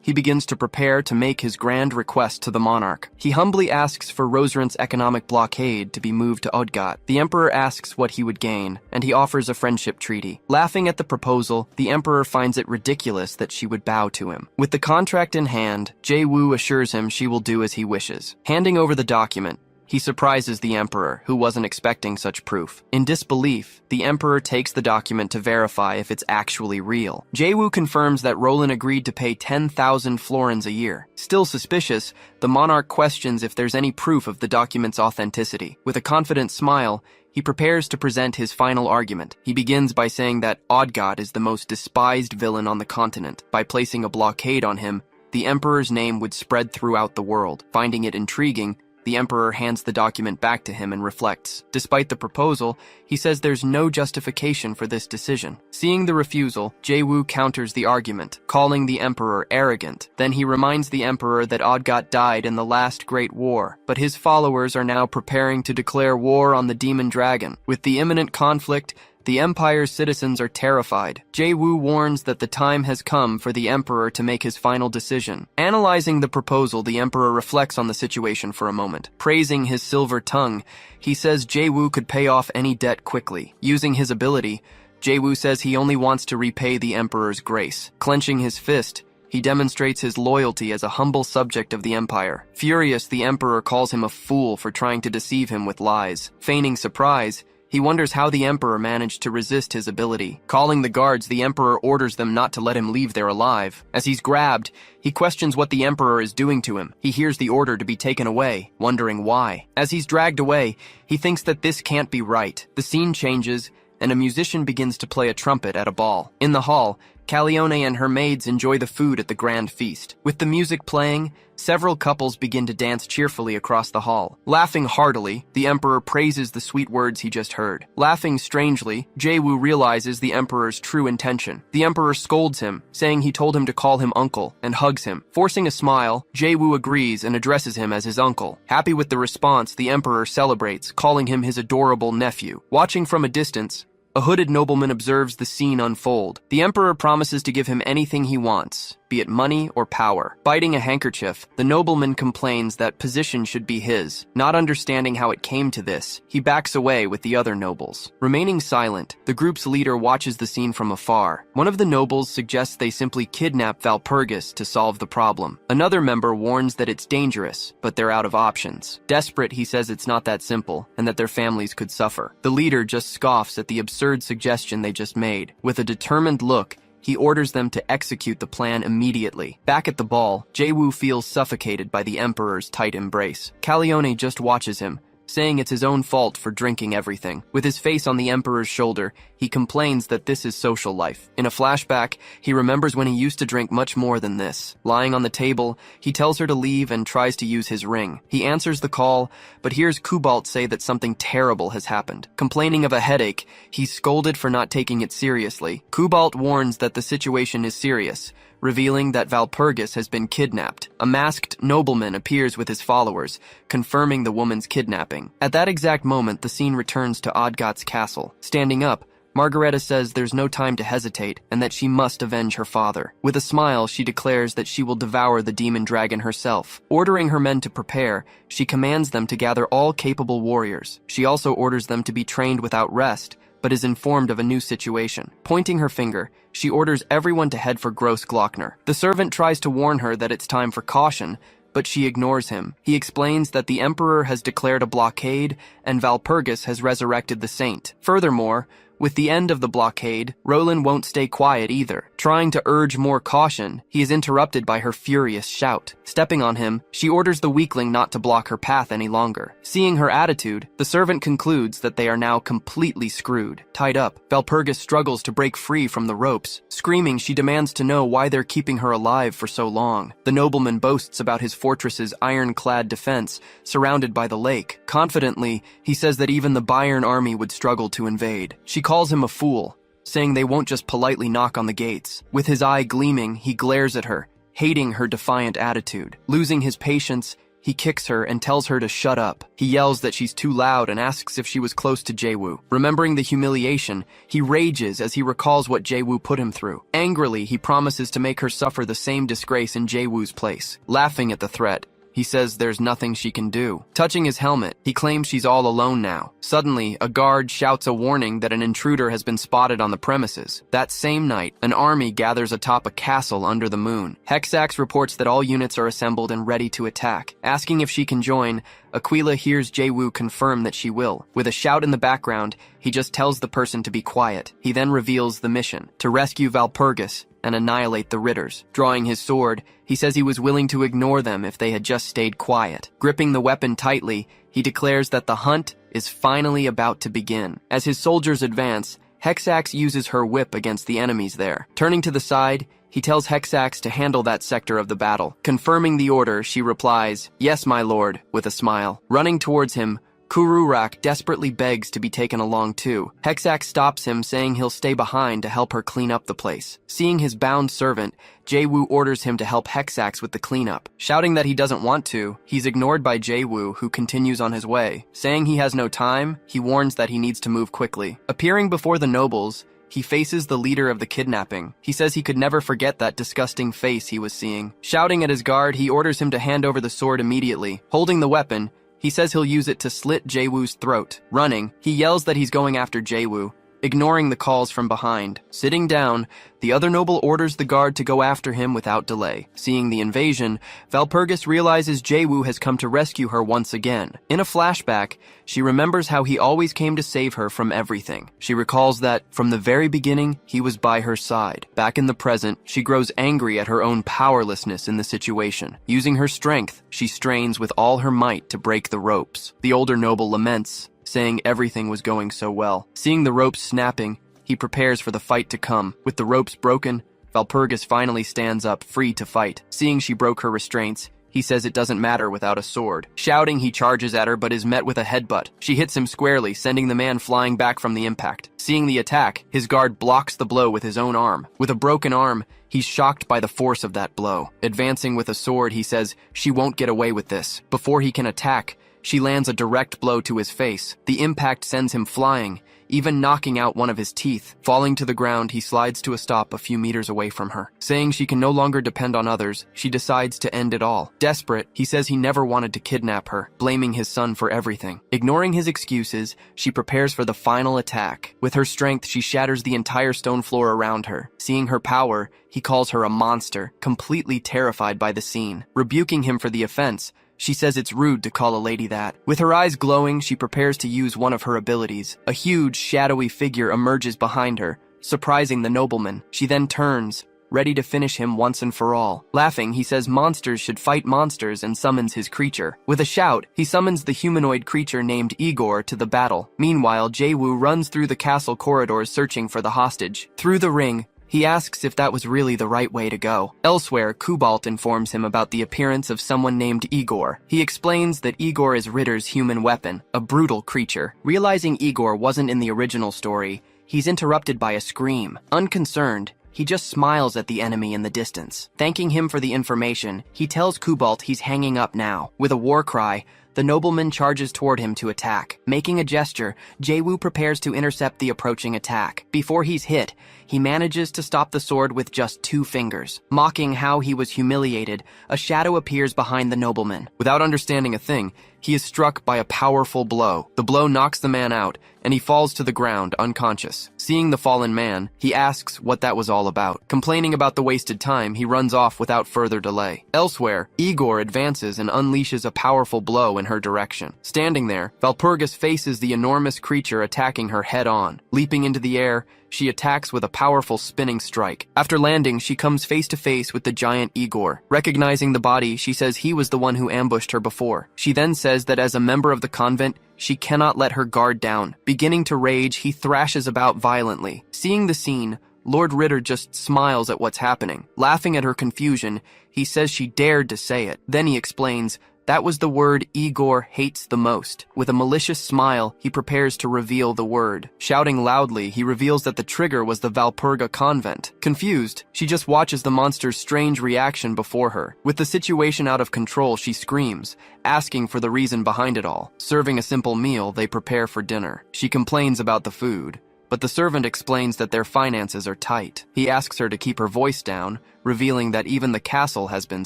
he begins to prepare to make his grand request to the monarch. He humbly asks for Rosarant's economic blockade to be moved to Odgat. The Emperor asks what he would gain, and he offers a friendship treaty. Laughing at the proposal, the Emperor finds it ridiculous that she would bow to him. With the contract in hand, Jae-woo assures him she will do as he wishes. Handing over the document, he surprises the Emperor, who wasn't expecting such proof. In disbelief, the Emperor takes the document to verify if it's actually real. Jae-woo confirms that Roland agreed to pay 10,000 florins a year. Still suspicious, the monarch questions if there's any proof of the document's authenticity. With a confident smile, he prepares to present his final argument. He begins by saying that Odgat is the most despised villain on the continent. By placing a blockade on him, the Emperor's name would spread throughout the world. Finding it intriguing, the Emperor hands the document back to him and reflects. Despite the proposal, he says there's no justification for this decision. Seeing the refusal, Jae-woo counters the argument, calling the Emperor arrogant. Then he reminds the Emperor that Odgat died in the last Great War, but his followers are now preparing to declare war on the Demon Dragon. With the imminent conflict, the Empire's citizens are terrified. Jae-woo warns that the time has come for the Emperor to make his final decision. Analyzing the proposal, the Emperor reflects on the situation for a moment. Praising his silver tongue, he says Jae-woo could pay off any debt quickly. Using his ability, Jae-woo says he only wants to repay the Emperor's grace. Clenching his fist, he demonstrates his loyalty as a humble subject of the Empire. Furious, the Emperor calls him a fool for trying to deceive him with lies. Feigning surprise, he wonders how the Emperor managed to resist his ability. Calling the guards, the Emperor orders them not to let him leave there alive. As he's grabbed, he questions what the Emperor is doing to him. He hears the order to be taken away, wondering why. As he's dragged away, he thinks that this can't be right. The scene changes, and a musician begins to play a trumpet at a ball. In the hall, Calione and her maids enjoy the food at the grand feast. With the music playing, several couples begin to dance cheerfully across the hall. Laughing heartily, the Emperor praises the sweet words he just heard. Laughing strangely, Jae-woo realizes the Emperor's true intention. The Emperor scolds him, saying he told him to call him uncle, and hugs him. Forcing a smile, Jae-woo agrees and addresses him as his uncle. Happy with the response, the Emperor celebrates, calling him his adorable nephew. Watching from a distance, a hooded nobleman observes the scene unfold. The Emperor promises to give him anything he wants, be it money or power. Biting a handkerchief, the nobleman complains that position should be his. Not understanding how it came to this, he backs away with the other nobles. Remaining silent, the group's leader watches the scene from afar. One of the nobles suggests they simply kidnap Valpurgis to solve the problem. Another member warns that it's dangerous, but they're out of options. Desperate, he says it's not that simple, and that their families could suffer. The leader just scoffs at the absurd suggestion they just made. With a determined look, he orders them to execute the plan immediately. Back at the ball, Jae-woo feels suffocated by the Emperor's tight embrace. Calione just watches him, saying it's his own fault for drinking everything. With his face on the Emperor's shoulder, he complains that this is social life. In a flashback, he remembers when he used to drink much more than this. Lying on the table, he tells her to leave and tries to use his ring. He answers the call, but hears Kubalt say that something terrible has happened. Complaining of a headache, he's scolded for not taking it seriously. Kubalt warns that the situation is serious, revealing that Valpurgis has been kidnapped. A masked nobleman appears with his followers, confirming the woman's kidnapping. At that exact moment, the scene returns to Odgat's castle. Standing up, Margareta says there's no time to hesitate and that she must avenge her father. With a smile, she declares that she will devour the demon dragon herself. Ordering her men to prepare, she commands them to gather all capable warriors. She also orders them to be trained without rest, but is informed of a new situation. Pointing her finger, she orders everyone to head for Gross Glockner. The servant tries to warn her that it's time for caution, but she ignores him. He explains that the Emperor has declared a blockade and Valpurgis has resurrected the saint. Furthermore, With the end of the blockade, Roland won't stay quiet either. Trying to urge more caution, he is interrupted by her furious shout. Stepping on him, she orders the weakling not to block her path any longer. Seeing her attitude, the servant concludes that they are now completely screwed. Tied up, Valpurgis struggles to break free from the ropes. Screaming, she demands to know why they're keeping her alive for so long. The nobleman boasts about his fortress's ironclad defense, surrounded by the lake. Confidently, he says that even the Bayern army would struggle to invade. She calls him a fool, saying they won't just politely knock on the gates. With his eye gleaming, he glares at her, hating her defiant attitude. Losing his patience, he kicks her and tells her to shut up. He yells that she's too loud and asks if she was close to Jaewoo. Remembering the humiliation, he rages as he recalls what Jaewoo put him through. Angrily, he promises to make her suffer the same disgrace in Jaewoo's place. Laughing at the threat, he says there's nothing she can do. Touching his helmet, he claims she's all alone now. Suddenly, a guard shouts a warning that an intruder has been spotted on the premises. That same night, an army gathers atop a castle under the moon. Hexax reports that all units are assembled and ready to attack. Asking if she can join, Aquila hears Jaewoo confirm that she will. With a shout in the background, he just tells the person to be quiet. He then reveals the mission: to rescue Valpurgis and annihilate the Ritters. Drawing his sword, he says he was willing to ignore them if they had just stayed quiet. Gripping the weapon tightly, he declares that the hunt is finally about to begin. As his soldiers advance, Hexax uses her whip against the enemies there. Turning to the side, he tells Hexax to handle that sector of the battle. Confirming the order, she replies, "Yes, my lord," with a smile. Running towards him, Kururak desperately begs to be taken along too. Hexax stops him, saying he'll stay behind to help her clean up the place. Seeing his bound servant, Jaewoo orders him to help Hexax with the cleanup. Shouting that he doesn't want to, he's ignored by Jaewoo, who continues on his way. Saying he has no time, he warns that he needs to move quickly. Appearing before the nobles, he faces the leader of the kidnapping. He says he could never forget that disgusting face he was seeing. Shouting at his guard, he orders him to hand over the sword immediately. Holding the weapon, he says he'll use it to slit Jaewoo's throat. Running, he yells that he's going after Jaewoo, ignoring the calls from behind. Sitting down, the other noble orders the guard to go after him without delay. Seeing the invasion, Valpurgis realizes Jaewoo has come to rescue her once again. In a flashback, she remembers how he always came to save her from everything. She recalls that, from the very beginning, he was by her side. Back in the present, she grows angry at her own powerlessness in the situation. Using her strength, she strains with all her might to break the ropes. The older noble laments, saying everything was going so well. Seeing the ropes snapping, he prepares for the fight to come. With the ropes broken, Valpurgis finally stands up, free to fight. Seeing she broke her restraints, he says it doesn't matter without a sword. Shouting, he charges at her but is met with a headbutt. She hits him squarely, sending the man flying back from the impact. Seeing the attack, his guard blocks the blow with his own arm. With a broken arm, he's shocked by the force of that blow. Advancing with a sword, he says she won't get away with this. Before he can attack, she lands a direct blow to his face. The impact sends him flying, even knocking out one of his teeth. Falling to the ground, he slides to a stop a few meters away from her. Saying she can no longer depend on others, she decides to end it all. Desperate, he says he never wanted to kidnap her, blaming his son for everything. Ignoring his excuses, she prepares for the final attack. With her strength, she shatters the entire stone floor around her. Seeing her power, he calls her a monster, completely terrified by the scene. Rebuking him for the offense, she says it's rude to call a lady that. With her eyes glowing, she prepares to use one of her abilities. A huge, shadowy figure emerges behind her, surprising the nobleman. She then turns, ready to finish him once and for all. Laughing, he says monsters should fight monsters and summons his creature. With a shout, he summons the humanoid creature named Igor to the battle. Meanwhile, Jaewoo runs through the castle corridors searching for the hostage. Through the ring, he asks if that was really the right way to go. Elsewhere, Kubalt informs him about the appearance of someone named Igor. He explains that Igor is Ritter's human weapon, a brutal creature. Realizing Igor wasn't in the original story, he's interrupted by a scream. Unconcerned, he just smiles at the enemy in the distance. Thanking him for the information, he tells Kubalt he's hanging up now. With a war cry, the nobleman charges toward him to attack. Making a gesture, Jaewoo prepares to intercept the approaching attack. Before he's hit, he manages to stop the sword with just 2 fingers. Mocking how he was humiliated, a shadow appears behind the nobleman. Without understanding a thing, he is struck by a powerful blow. The blow knocks the man out, and he falls to the ground unconscious. Seeing the fallen man, he asks what that was all about. Complaining about the wasted time, he runs off without further delay. Elsewhere, Igor advances and unleashes a powerful blow in her direction. Standing there, Walpurgis faces the enormous creature attacking her head-on. Leaping into the air, she attacks with a powerful spinning strike. After landing, she comes face to face with the giant Igor. Recognizing the body, she says he was the one who ambushed her before. She then says that as a member of the convent, she cannot let her guard down. Beginning to rage, he thrashes about violently. Seeing the scene, Lord Ritter just smiles at what's happening. Laughing at her confusion, he says she dared to say it. Then he explains, that was the word Igor hates the most. With a malicious smile, he prepares to reveal the word. Shouting loudly, he reveals that the trigger was the Walpurga convent. Confused, she just watches the monster's strange reaction before her. With the situation out of control, she screams, asking for the reason behind it all. Serving a simple meal, they prepare for dinner. She complains about the food, but the servant explains that their finances are tight. He asks her to keep her voice down, revealing that even the castle has been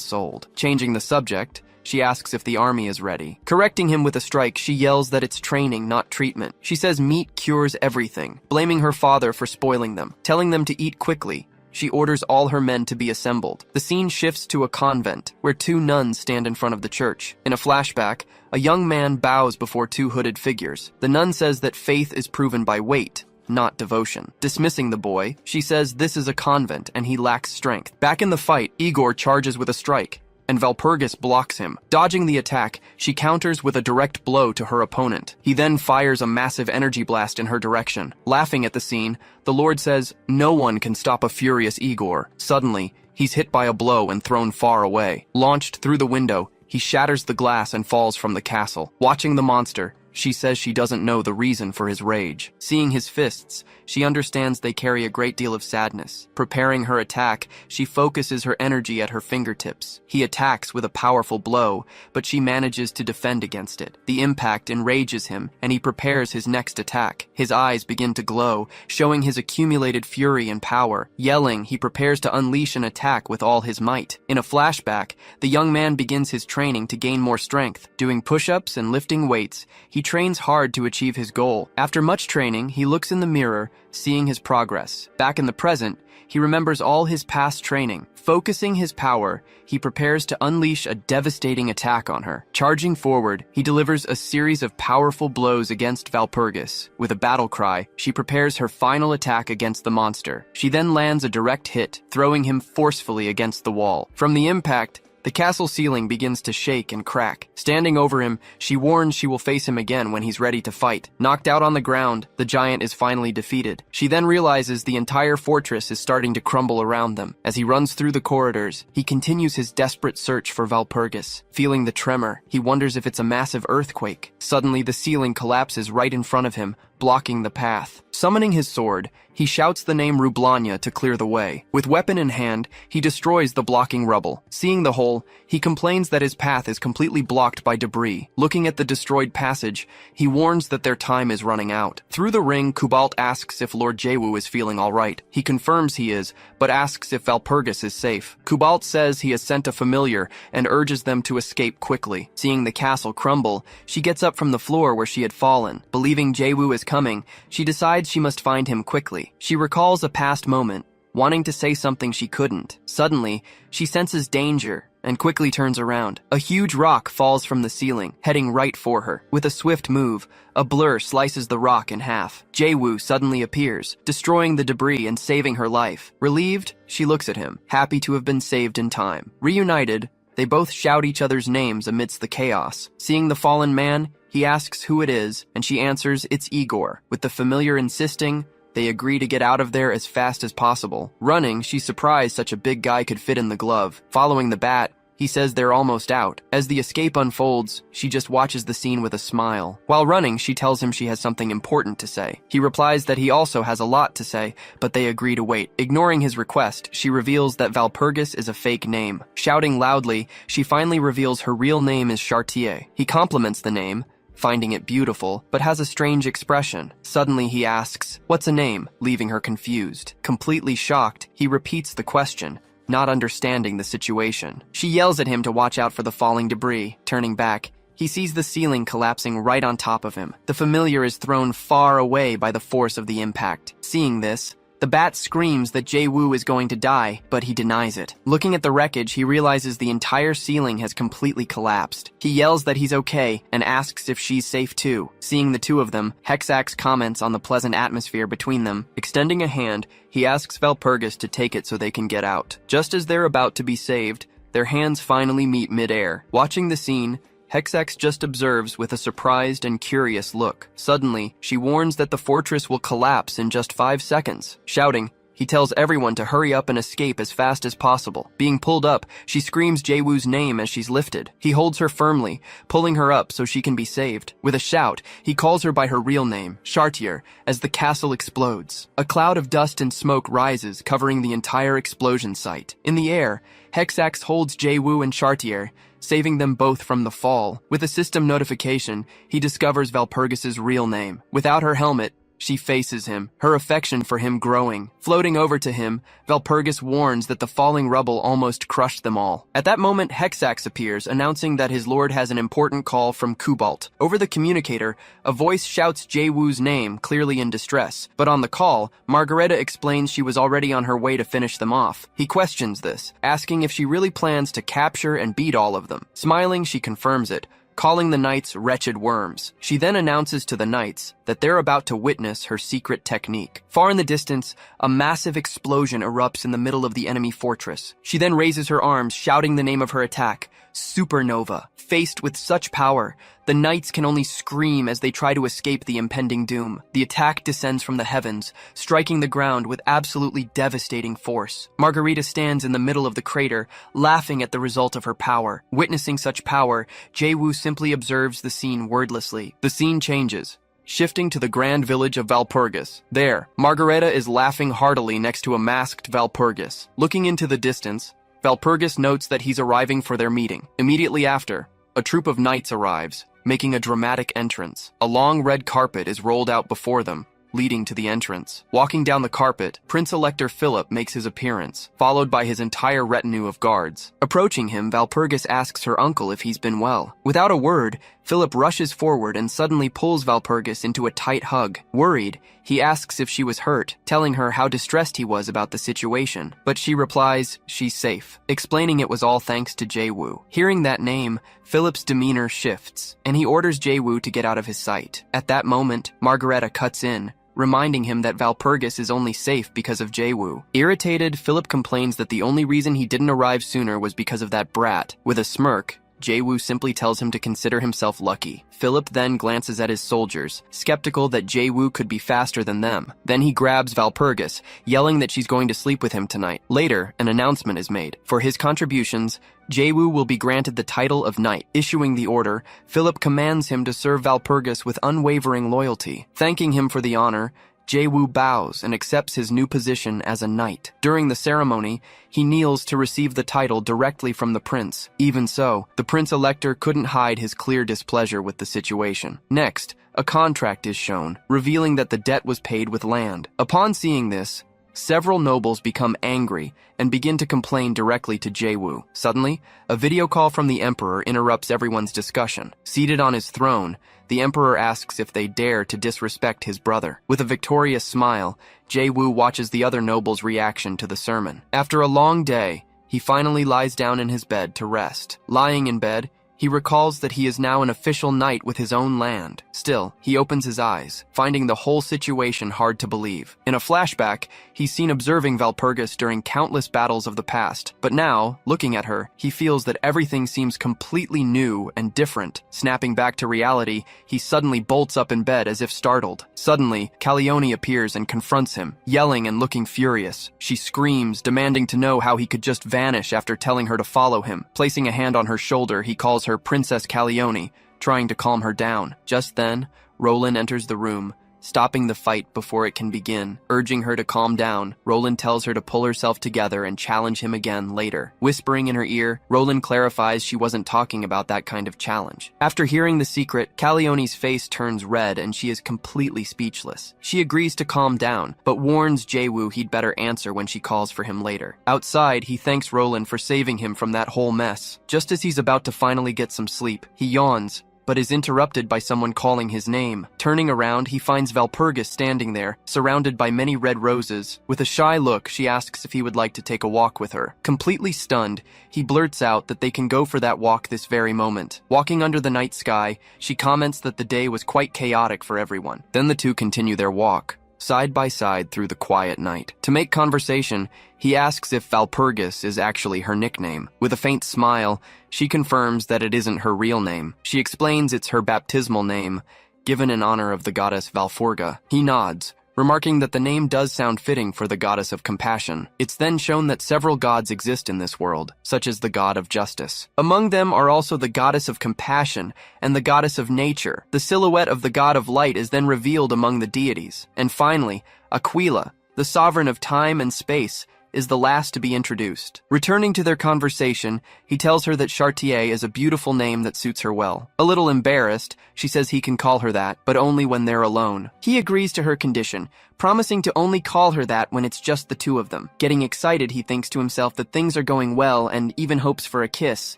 sold. Changing the subject, she asks if the army is ready. Correcting him with a strike, she yells that it's training, not treatment. She says meat cures everything, blaming her father for spoiling them. Telling them to eat quickly, she orders all her men to be assembled. The scene shifts to a convent, where two nuns stand in front of the church. In a flashback, a young man bows before two hooded figures. The nun says that faith is proven by weight, not devotion. Dismissing the boy, she says this is a convent and he lacks strength. Back in the fight, Igor charges with a strike, and Walpurgis blocks him. Dodging the attack, she counters with a direct blow to her opponent. He then fires a massive energy blast in her direction. Laughing at the scene, the Lord says, no one can stop a furious Igor. Suddenly, he's hit by a blow and thrown far away. Launched through the window, he shatters the glass and falls from the castle. Watching the monster, she says she doesn't know the reason for his rage. Seeing his fists, she understands they carry a great deal of sadness. Preparing her attack, she focuses her energy at her fingertips. He attacks with a powerful blow, but she manages to defend against it. The impact enrages him, and he prepares his next attack. His eyes begin to glow, showing his accumulated fury and power. Yelling, he prepares to unleash an attack with all his might. In a flashback, the young man begins his training to gain more strength. Doing push-ups and lifting weights, he trains hard to achieve his goal. After much training, he looks in the mirror, seeing his progress. Back in the present, he remembers all his past training. Focusing his power, he prepares to unleash a devastating attack on her. Charging forward, he delivers a series of powerful blows against Walpurgis. With a battle cry, she prepares her final attack against the monster. She then lands a direct hit, throwing him forcefully against the wall. From the impact, the castle ceiling begins to shake and crack. Standing over him, she warns she will face him again when he's ready to fight. Knocked out on the ground, the giant is finally defeated. She then realizes the entire fortress is starting to crumble around them. As he runs through the corridors, he continues his desperate search for Walpurgis. Feeling the tremor, he wonders if it's a massive earthquake. Suddenly, the ceiling collapses right in front of him, blocking the path. Summoning his sword, he shouts the name Rublanya to clear the way. With weapon in hand, he destroys the blocking rubble. Seeing the hole, he complains that his path is completely blocked by debris. Looking at the destroyed passage, he warns that their time is running out. Through the ring, Kubalt asks if Lord Jaewu is feeling alright. He confirms he is, but asks if Walpurgis is safe. Kubalt says he has sent a familiar and urges them to escape quickly. Seeing the castle crumble, she gets up from the floor where she had fallen. Believing Jaewu is coming, she decides she must find him quickly. She recalls a past moment, wanting to say something she couldn't. Suddenly, she senses danger and quickly turns around. A huge rock falls from the ceiling, heading right for her. With a swift move, a blur slices the rock in half. Jaewu suddenly appears, destroying the debris and saving her life. Relieved, she looks at him, happy to have been saved in time. Reunited, they both shout each other's names amidst the chaos. Seeing the fallen man, he asks who it is, and she answers it's Igor. With the familiar insisting, they agree to get out of there as fast as possible. Running, she's surprised such a big guy could fit in the glove. Following the bat, he says they're almost out. As the escape unfolds, she just watches the scene with a smile. While running, she tells him she has something important to say. He replies that he also has a lot to say, but they agree to wait. Ignoring his request, she reveals that Walpurgis is a fake name. Shouting loudly, she finally reveals her real name is Chartier. He compliments the name, finding it beautiful, but has a strange expression. Suddenly he asks, "What's a name?" leaving her confused. Completely shocked, he repeats the question, not understanding the situation. She yells at him to watch out for the falling debris. Turning back, He sees the ceiling collapsing right on top of him. The familiar is thrown far away by the force of the impact. Seeing this, the bat screams that Jae-woo is going to die, but he denies it. Looking at the wreckage, he realizes the entire ceiling has completely collapsed. He yells that he's okay and asks if she's safe too. Seeing the two of them, Hexax comments on the pleasant atmosphere between them. Extending a hand, he asks Valpurgis to take it so they can get out. Just as they're about to be saved, their hands finally meet mid-air. Watching the scene, Hexax just observes with a surprised and curious look. Suddenly, she warns that the fortress will collapse in just 5 seconds. Shouting, he tells everyone to hurry up and escape as fast as possible. Being pulled up, she screams Jae-woo's name as she's lifted. He holds her firmly, pulling her up so she can be saved. With a shout, he calls her by her real name, Chartier, as the castle explodes. A cloud of dust and smoke rises, covering the entire explosion site. In the air, Hexax holds Jae-woo and Chartier, saving them both from the fall. With a system notification, he discovers Valpurgis's real name. Without her helmet, she faces him, her affection for him growing. Floating over to him, Valpurgis warns that the falling rubble almost crushed them all. At that moment, Hexax appears, announcing that his lord has an important call from Cobalt. Over the communicator, a voice shouts Jae-woo's name, clearly in distress. But on the call, Margareta explains she was already on her way to finish them off. He questions this, asking if she really plans to capture and beat all of them. Smiling, she confirms it, calling the knights wretched worms. She then announces to the knights that they're about to witness her secret technique. Far in the distance, a massive explosion erupts in the middle of the enemy fortress. She then raises her arms, shouting the name of her attack, Supernova. Faced with such power, the knights can only scream as they try to escape the impending doom. The attack descends from the heavens, striking the ground with absolutely devastating force. Margarita stands in the middle of the crater, laughing at the result of her power. Witnessing such power, Jae-woo simply observes the scene wordlessly. The scene changes, shifting to the grand village of Valpurgis. There, Margareta is laughing heartily next to a masked Valpurgis. Looking into the distance, Valpurgis notes that he's arriving for their meeting. Immediately after, a troop of knights arrives, making a dramatic entrance. A long red carpet is rolled out before them, leading to the entrance. Walking down the carpet, Prince-Elector Philip makes his appearance, followed by his entire retinue of guards. Approaching him, Valpurgis asks her uncle if he's been well. Without a word, Philip rushes forward and suddenly pulls Valpurgis into a tight hug. Worried, he asks if she was hurt, telling her how distressed he was about the situation. But she replies she's safe, explaining it was all thanks to Jae-woo. Hearing that name, Philip's demeanor shifts, and he orders Jae-woo to get out of his sight. At that moment, Margareta cuts in, reminding him that Valpurgis is only safe because of Jae-woo. Irritated, Philip complains that the only reason he didn't arrive sooner was because of that brat. With a smirk, Jae-woo simply tells him to consider himself lucky. Philip then glances at his soldiers, skeptical that Jae-woo could be faster than them. Then he grabs Valpurgis, yelling that she's going to sleep with him tonight. Later, an announcement is made. For his contributions, Jae-woo will be granted the title of knight. Issuing the order, Philip commands him to serve Valpurgis with unwavering loyalty. Thanking him for the honor, Jae-woo bows and accepts his new position as a knight. During the ceremony, he kneels to receive the title directly from the prince. Even so, the Prince-Elector couldn't hide his clear displeasure with the situation. Next, a contract is shown, revealing that the debt was paid with land. Upon seeing this, several nobles become angry and begin to complain directly to Jae-woo. Suddenly, a video call from the emperor interrupts everyone's discussion. Seated on his throne, the emperor asks if they dare to disrespect his brother. With a victorious smile, Jae-woo watches the other nobles' reaction to the sermon. After a long day, he finally lies down in his bed to rest. Lying in bed, he recalls that he is now an official knight with his own land. Still, he opens his eyes, finding the whole situation hard to believe. In a flashback, he's seen observing Valpurgis during countless battles of the past. But now, looking at her, he feels that everything seems completely new and different. Snapping back to reality, he suddenly bolts up in bed as if startled. Suddenly, Calione appears and confronts him, yelling and looking furious. She screams, demanding to know how he could just vanish after telling her to follow him. Placing a hand on her shoulder, he calls her Princess Calione, trying to calm her down. Just then, Roland enters the room, stopping the fight before it can begin. Urging her to calm down, Roland tells her to pull herself together and challenge him again later. Whispering in her ear, Roland clarifies she wasn't talking about that kind of challenge. After hearing the secret, Callione's face turns red and she is completely speechless. She agrees to calm down, but warns Jae-woo he'd better answer when she calls for him later. Outside, he thanks Roland for saving him from that whole mess. Just as he's about to finally get some sleep, he yawns, but is interrupted by someone calling his name. Turning around, he finds Valpurgis standing there, surrounded by many red roses. With a shy look, she asks if he would like to take a walk with her. Completely stunned, he blurts out that they can go for that walk this very moment. Walking under the night sky, she comments that the day was quite chaotic for everyone. Then the two continue their walk, side by side through the quiet night. To make conversation, he asks if Valpurgis is actually her nickname. With a faint smile, she confirms that it isn't her real name. She explains it's her baptismal name, given in honor of the goddess Valfurga. He nods, remarking that the name does sound fitting for the goddess of compassion. It's then shown that several gods exist in this world, such as the god of justice. Among them are also the goddess of compassion and the goddess of nature. The silhouette of the god of light is then revealed among the deities. And finally, Aquila, the sovereign of time and space, is the last to be introduced. Returning to their conversation, he tells her that Chartier is a beautiful name that suits her well. A little embarrassed, she says he can call her that, but only when they're alone. He agrees to her condition, promising to only call her that when it's just the two of them. Getting excited, he thinks to himself that things are going well and even hopes for a kiss.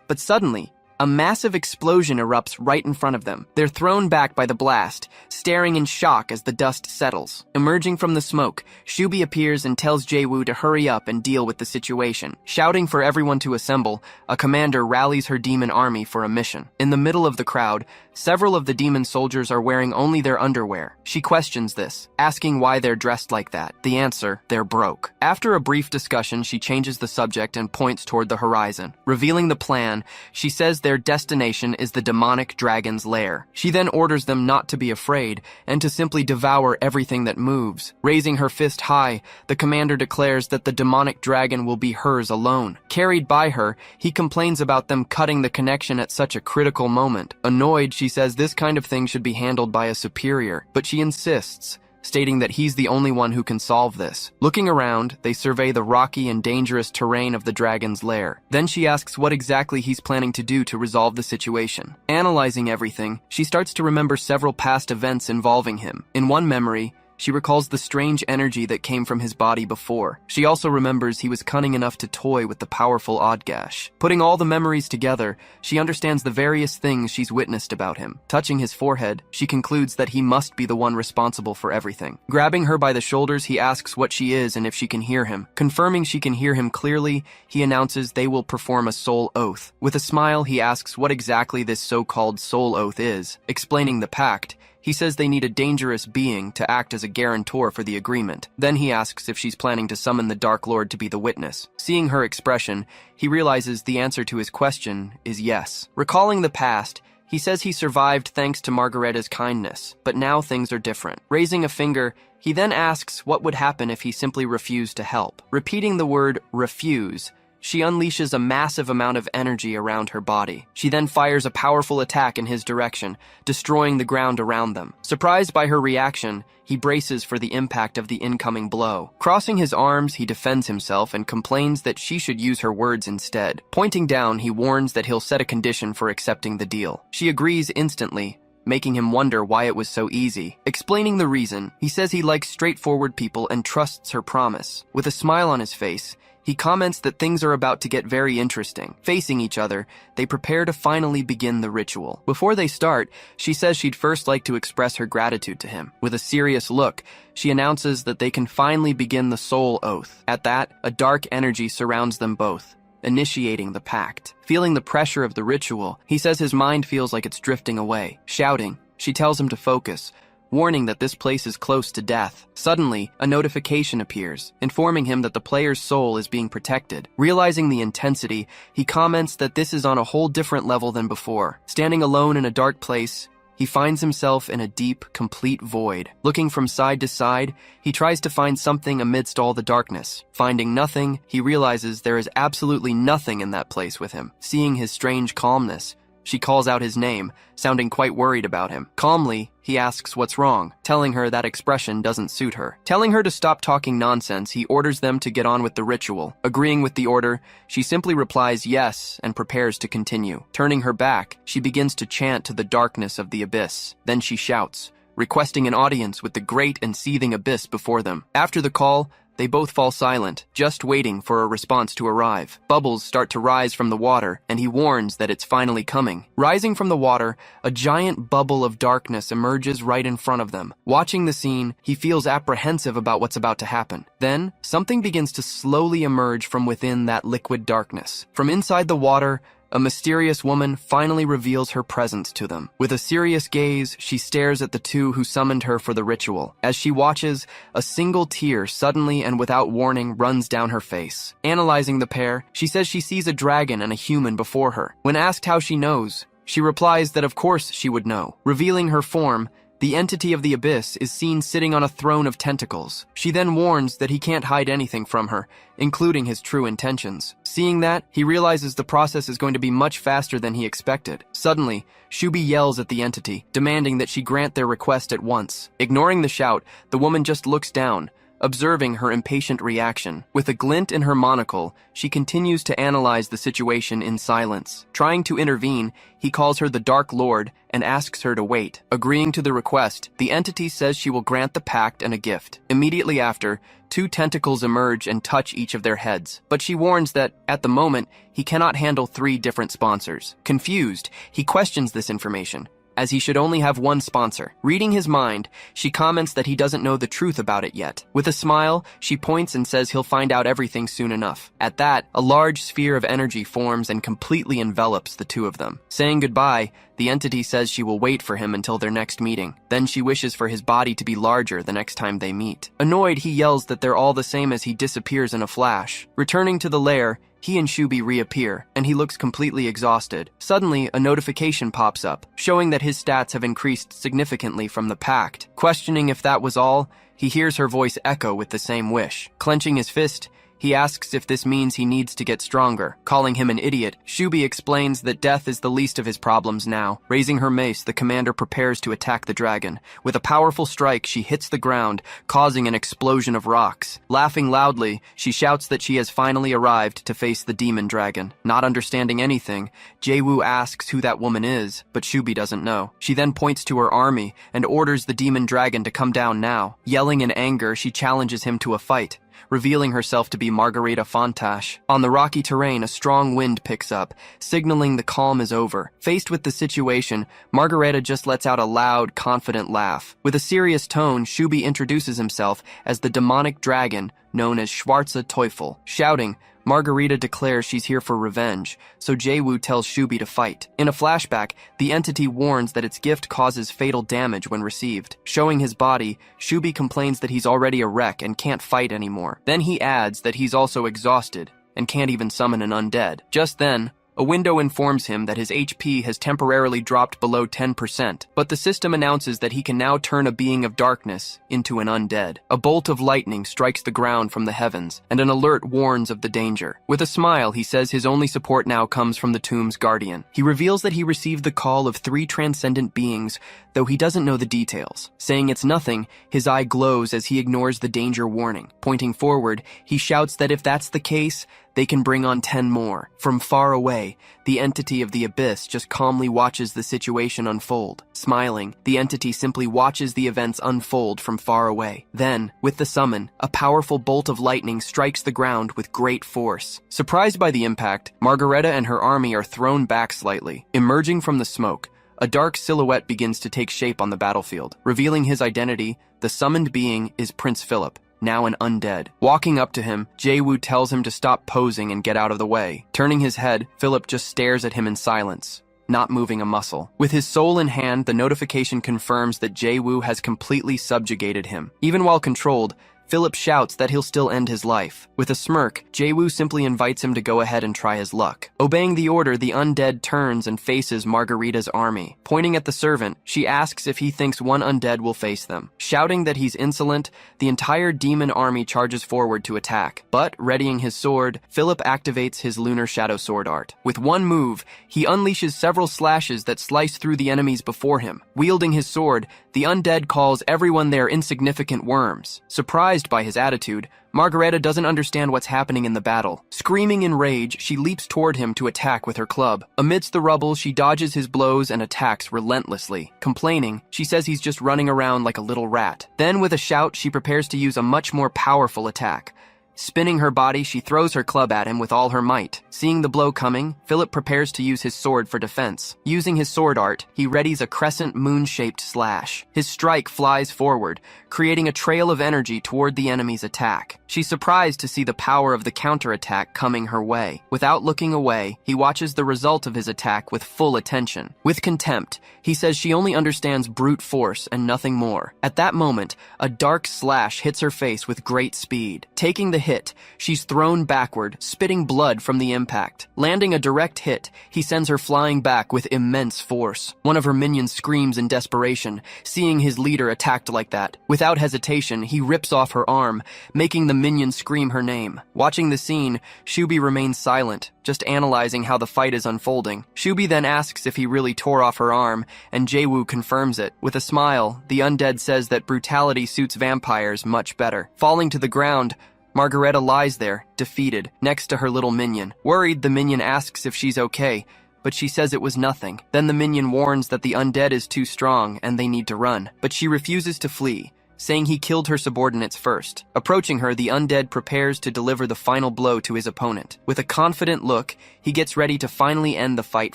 But suddenly, a massive explosion erupts right in front of them. They're thrown back by the blast, staring in shock as the dust settles. Emerging from the smoke, Shubi appears and tells Jae-woo to hurry up and deal with the situation. Shouting for everyone to assemble, a commander rallies her demon army for a mission. In the middle of the crowd, several of the demon soldiers are wearing only their underwear. She questions this, asking why they're dressed like that. The answer, they're broke. After a brief discussion, she changes the subject and points toward the horizon. Revealing the plan, she says their destination is the demonic dragon's lair. She then orders them not to be afraid and to simply devour everything that moves. Raising her fist high, the commander declares that the demonic dragon will be hers alone. Carried by her, he complains about them cutting the connection at such a critical moment. Annoyed, she says this kind of thing should be handled by a superior, but she insists, stating that he's the only one who can solve this. Looking around, they survey the rocky and dangerous terrain of the dragon's lair. Then she asks what exactly he's planning to do to resolve the situation. Analyzing everything, she starts to remember several past events involving him. In one memory, she recalls the strange energy that came from his body before. She also remembers he was cunning enough to toy with the powerful Odgash. Putting all the memories together, she understands the various things she's witnessed about him. Touching his forehead, she concludes that he must be the one responsible for everything. Grabbing her by the shoulders, he asks what she is and if she can hear him. Confirming she can hear him clearly, he announces they will perform a soul oath. With a smile, he asks what exactly this so-called soul oath is. Explaining the pact, he says they need a dangerous being to act as a guarantor for the agreement. Then he asks if she's planning to summon the Dark Lord to be the witness. Seeing her expression, he realizes the answer to his question is yes. Recalling the past, he says he survived thanks to Margaretta's kindness, but now things are different. Raising a finger, he then asks what would happen if he simply refused to help. Repeating the word refuse, she unleashes a massive amount of energy around her body. She then fires a powerful attack in his direction, destroying the ground around them. Surprised by her reaction, he braces for the impact of the incoming blow. Crossing his arms, he defends himself and complains that she should use her words instead. Pointing down, he warns that he'll set a condition for accepting the deal. She agrees instantly, making him wonder why it was so easy. Explaining the reason, he says he likes straightforward people and trusts her promise. With a smile on his face, he comments that things are about to get very interesting. Facing each other, they prepare to finally begin the ritual. Before they start, she says she'd first like to express her gratitude to him. With a serious look, she announces that they can finally begin the soul oath. At that, a dark energy surrounds them both, initiating the pact. Feeling the pressure of the ritual, he says his mind feels like it's drifting away. Shouting, she tells him to focus, warning that this place is close to death. Suddenly, a notification appears, informing him that the player's soul is being protected. Realizing the intensity, he comments that this is on a whole different level than before. Standing alone in a dark place, he finds himself in a deep, complete void. Looking from side to side, he tries to find something amidst all the darkness. Finding nothing, he realizes there is absolutely nothing in that place with him. Seeing his strange calmness, She calls out his name, sounding quite worried about him. Calmly, he asks what's wrong, telling her that expression doesn't suit her. Telling her to stop talking nonsense, he orders them to get on with the ritual. Agreeing with the order, she simply replies yes and prepares to continue. Turning her back, she begins to chant to the darkness of the abyss. Then she shouts, requesting an audience with the great and seething abyss before them. After the call, they both fall silent, just waiting for a response to arrive. Bubbles start to rise from the water, and he warns that it's finally coming. Rising from the water, a giant bubble of darkness emerges right in front of them. Watching the scene, he feels apprehensive about what's about to happen. Then, something begins to slowly emerge from within that liquid darkness. From inside the water, a mysterious woman finally reveals her presence to them. With a serious gaze, she stares at the two who summoned her for the ritual. As she watches, a single tear suddenly and without warning runs down her face. Analyzing the pair, she says she sees a dragon and a human before her. When asked how she knows, she replies that of course she would know. Revealing her form, the entity of the abyss is seen sitting on a throne of tentacles. She then warns that he can't hide anything from her, including his true intentions. Seeing that, he realizes the process is going to be much faster than he expected. Suddenly, Shubi yells at the entity, demanding that she grant their request at once. Ignoring the shout, the woman just looks down, observing her impatient reaction. With a glint in her monocle, she continues to analyze the situation in silence. Trying to intervene, he calls her the Dark Lord and asks her to wait. Agreeing to the request, the entity says she will grant the pact and a gift. Immediately after, two tentacles emerge and touch each of their heads, but she warns that, at the moment, he cannot handle 3 different sponsors. Confused, he questions this information, as he should only have one sponsor. Reading his mind, she comments that he doesn't know the truth about it yet. With a smile, she points and says he'll find out everything soon enough. At that, a large sphere of energy forms and completely envelops the two of them. Saying goodbye, the entity says she will wait for him until their next meeting. Then she wishes for his body to be larger the next time they meet. Annoyed, he yells that they're all the same as he disappears in a flash. Returning to the lair, he and Shubi reappear, and he looks completely exhausted. Suddenly, a notification pops up, showing that his stats have increased significantly from the pact. Questioning if that was all, he hears her voice echo with the same wish. Clenching his fist, he asks if this means he needs to get stronger. Calling him an idiot, Shubi explains that death is the least of his problems now. Raising her mace, the commander prepares to attack the dragon. With a powerful strike, she hits the ground, causing an explosion of rocks. Laughing loudly, she shouts that she has finally arrived to face the demon dragon. Not understanding anything, Jae-woo asks who that woman is, but Shubi doesn't know. She then points to her army and orders the demon dragon to come down now. Yelling in anger, she challenges him to a fight, revealing herself to be Margarita Fontash. On the rocky terrain, a strong wind picks up, signaling the calm is over. Faced with the situation, Margarita just lets out a loud, confident laugh. With a serious tone, Shubi introduces himself as the demonic dragon known as Schwarze Teufel. Shouting, Margarita declares she's here for revenge, so Jae-woo tells Shubi to fight. In a flashback, the entity warns that its gift causes fatal damage when received. Showing his body, Shubi complains that he's already a wreck and can't fight anymore. Then he adds that he's also exhausted and can't even summon an undead. Just then, a window informs him that his HP has temporarily dropped below 10%, but the system announces that he can now turn a being of darkness into an undead. A bolt of lightning strikes the ground from the heavens, and an alert warns of the danger. With a smile, he says his only support now comes from the tomb's guardian. He reveals that he received the call of 3 transcendent beings, though he doesn't know the details. Saying it's nothing, his eye glows as he ignores the danger warning. Pointing forward, he shouts that if that's the case, they can bring on 10 more. From far away, the entity of the abyss just calmly watches the situation unfold. Smiling, the entity simply watches the events unfold from far away. Then, with the summon, a powerful bolt of lightning strikes the ground with great force. Surprised by the impact, Margareta and her army are thrown back slightly. Emerging from the smoke, a dark silhouette begins to take shape on the battlefield. Revealing his identity, the summoned being is Prince Philip, now an undead. Walking up to him, Jae-woo tells him to stop posing and get out of the way. Turning his head, Philip just stares at him in silence, not moving a muscle. With his soul in hand, the notification confirms that Jae-woo has completely subjugated him. Even while controlled, Philip shouts that he'll still end his life. With a smirk, Jae-woo simply invites him to go ahead and try his luck. Obeying the order, the undead turns and faces Margarita's army. Pointing at the servant, she asks if he thinks one undead will face them. Shouting that he's insolent, the entire demon army charges forward to attack. But, readying his sword, Philip activates his lunar shadow sword art. With one move, he unleashes several slashes that slice through the enemies before him. Wielding his sword, the undead calls everyone there insignificant worms. Surprised by his attitude, Margarita doesn't understand what's happening in the battle. Screaming in rage, she leaps toward him to attack with her club. Amidst the rubble, she dodges his blows and attacks relentlessly. Complaining, she says he's just running around like a little rat. Then, with a shout, she prepares to use a much more powerful attack. Spinning her body, she throws her club at him with all her might. Seeing the blow coming, Philip prepares to use his sword for defense. Using his sword art, he readies a crescent moon-shaped slash. His strike flies forward, creating a trail of energy toward the enemy's attack. She's surprised to see the power of the counterattack coming her way. Without looking away, he watches the result of his attack with full attention. With contempt, he says she only understands brute force and nothing more. At that moment, a dark slash hits her face with great speed. Taking the hit, she's thrown backward, spitting blood from the impact. Landing a direct hit, he sends her flying back with immense force. One of her minions screams in desperation, seeing his leader attacked like that. Without hesitation, he rips off her arm, making the minion scream her name. Watching the scene, Shubi remains silent, just analyzing how the fight is unfolding. Shubi then asks if he really tore off her arm, and Jae-woo confirms it. With a smile, the undead says that brutality suits vampires much better. Falling to the ground, Margarita lies there, defeated, next to her little minion. Worried, the minion asks if she's okay, but she says it was nothing. Then the minion warns that the undead is too strong and they need to run, but she refuses to flee, saying he killed her subordinates first. Approaching her, the undead prepares to deliver the final blow to his opponent. With a confident look, he gets ready to finally end the fight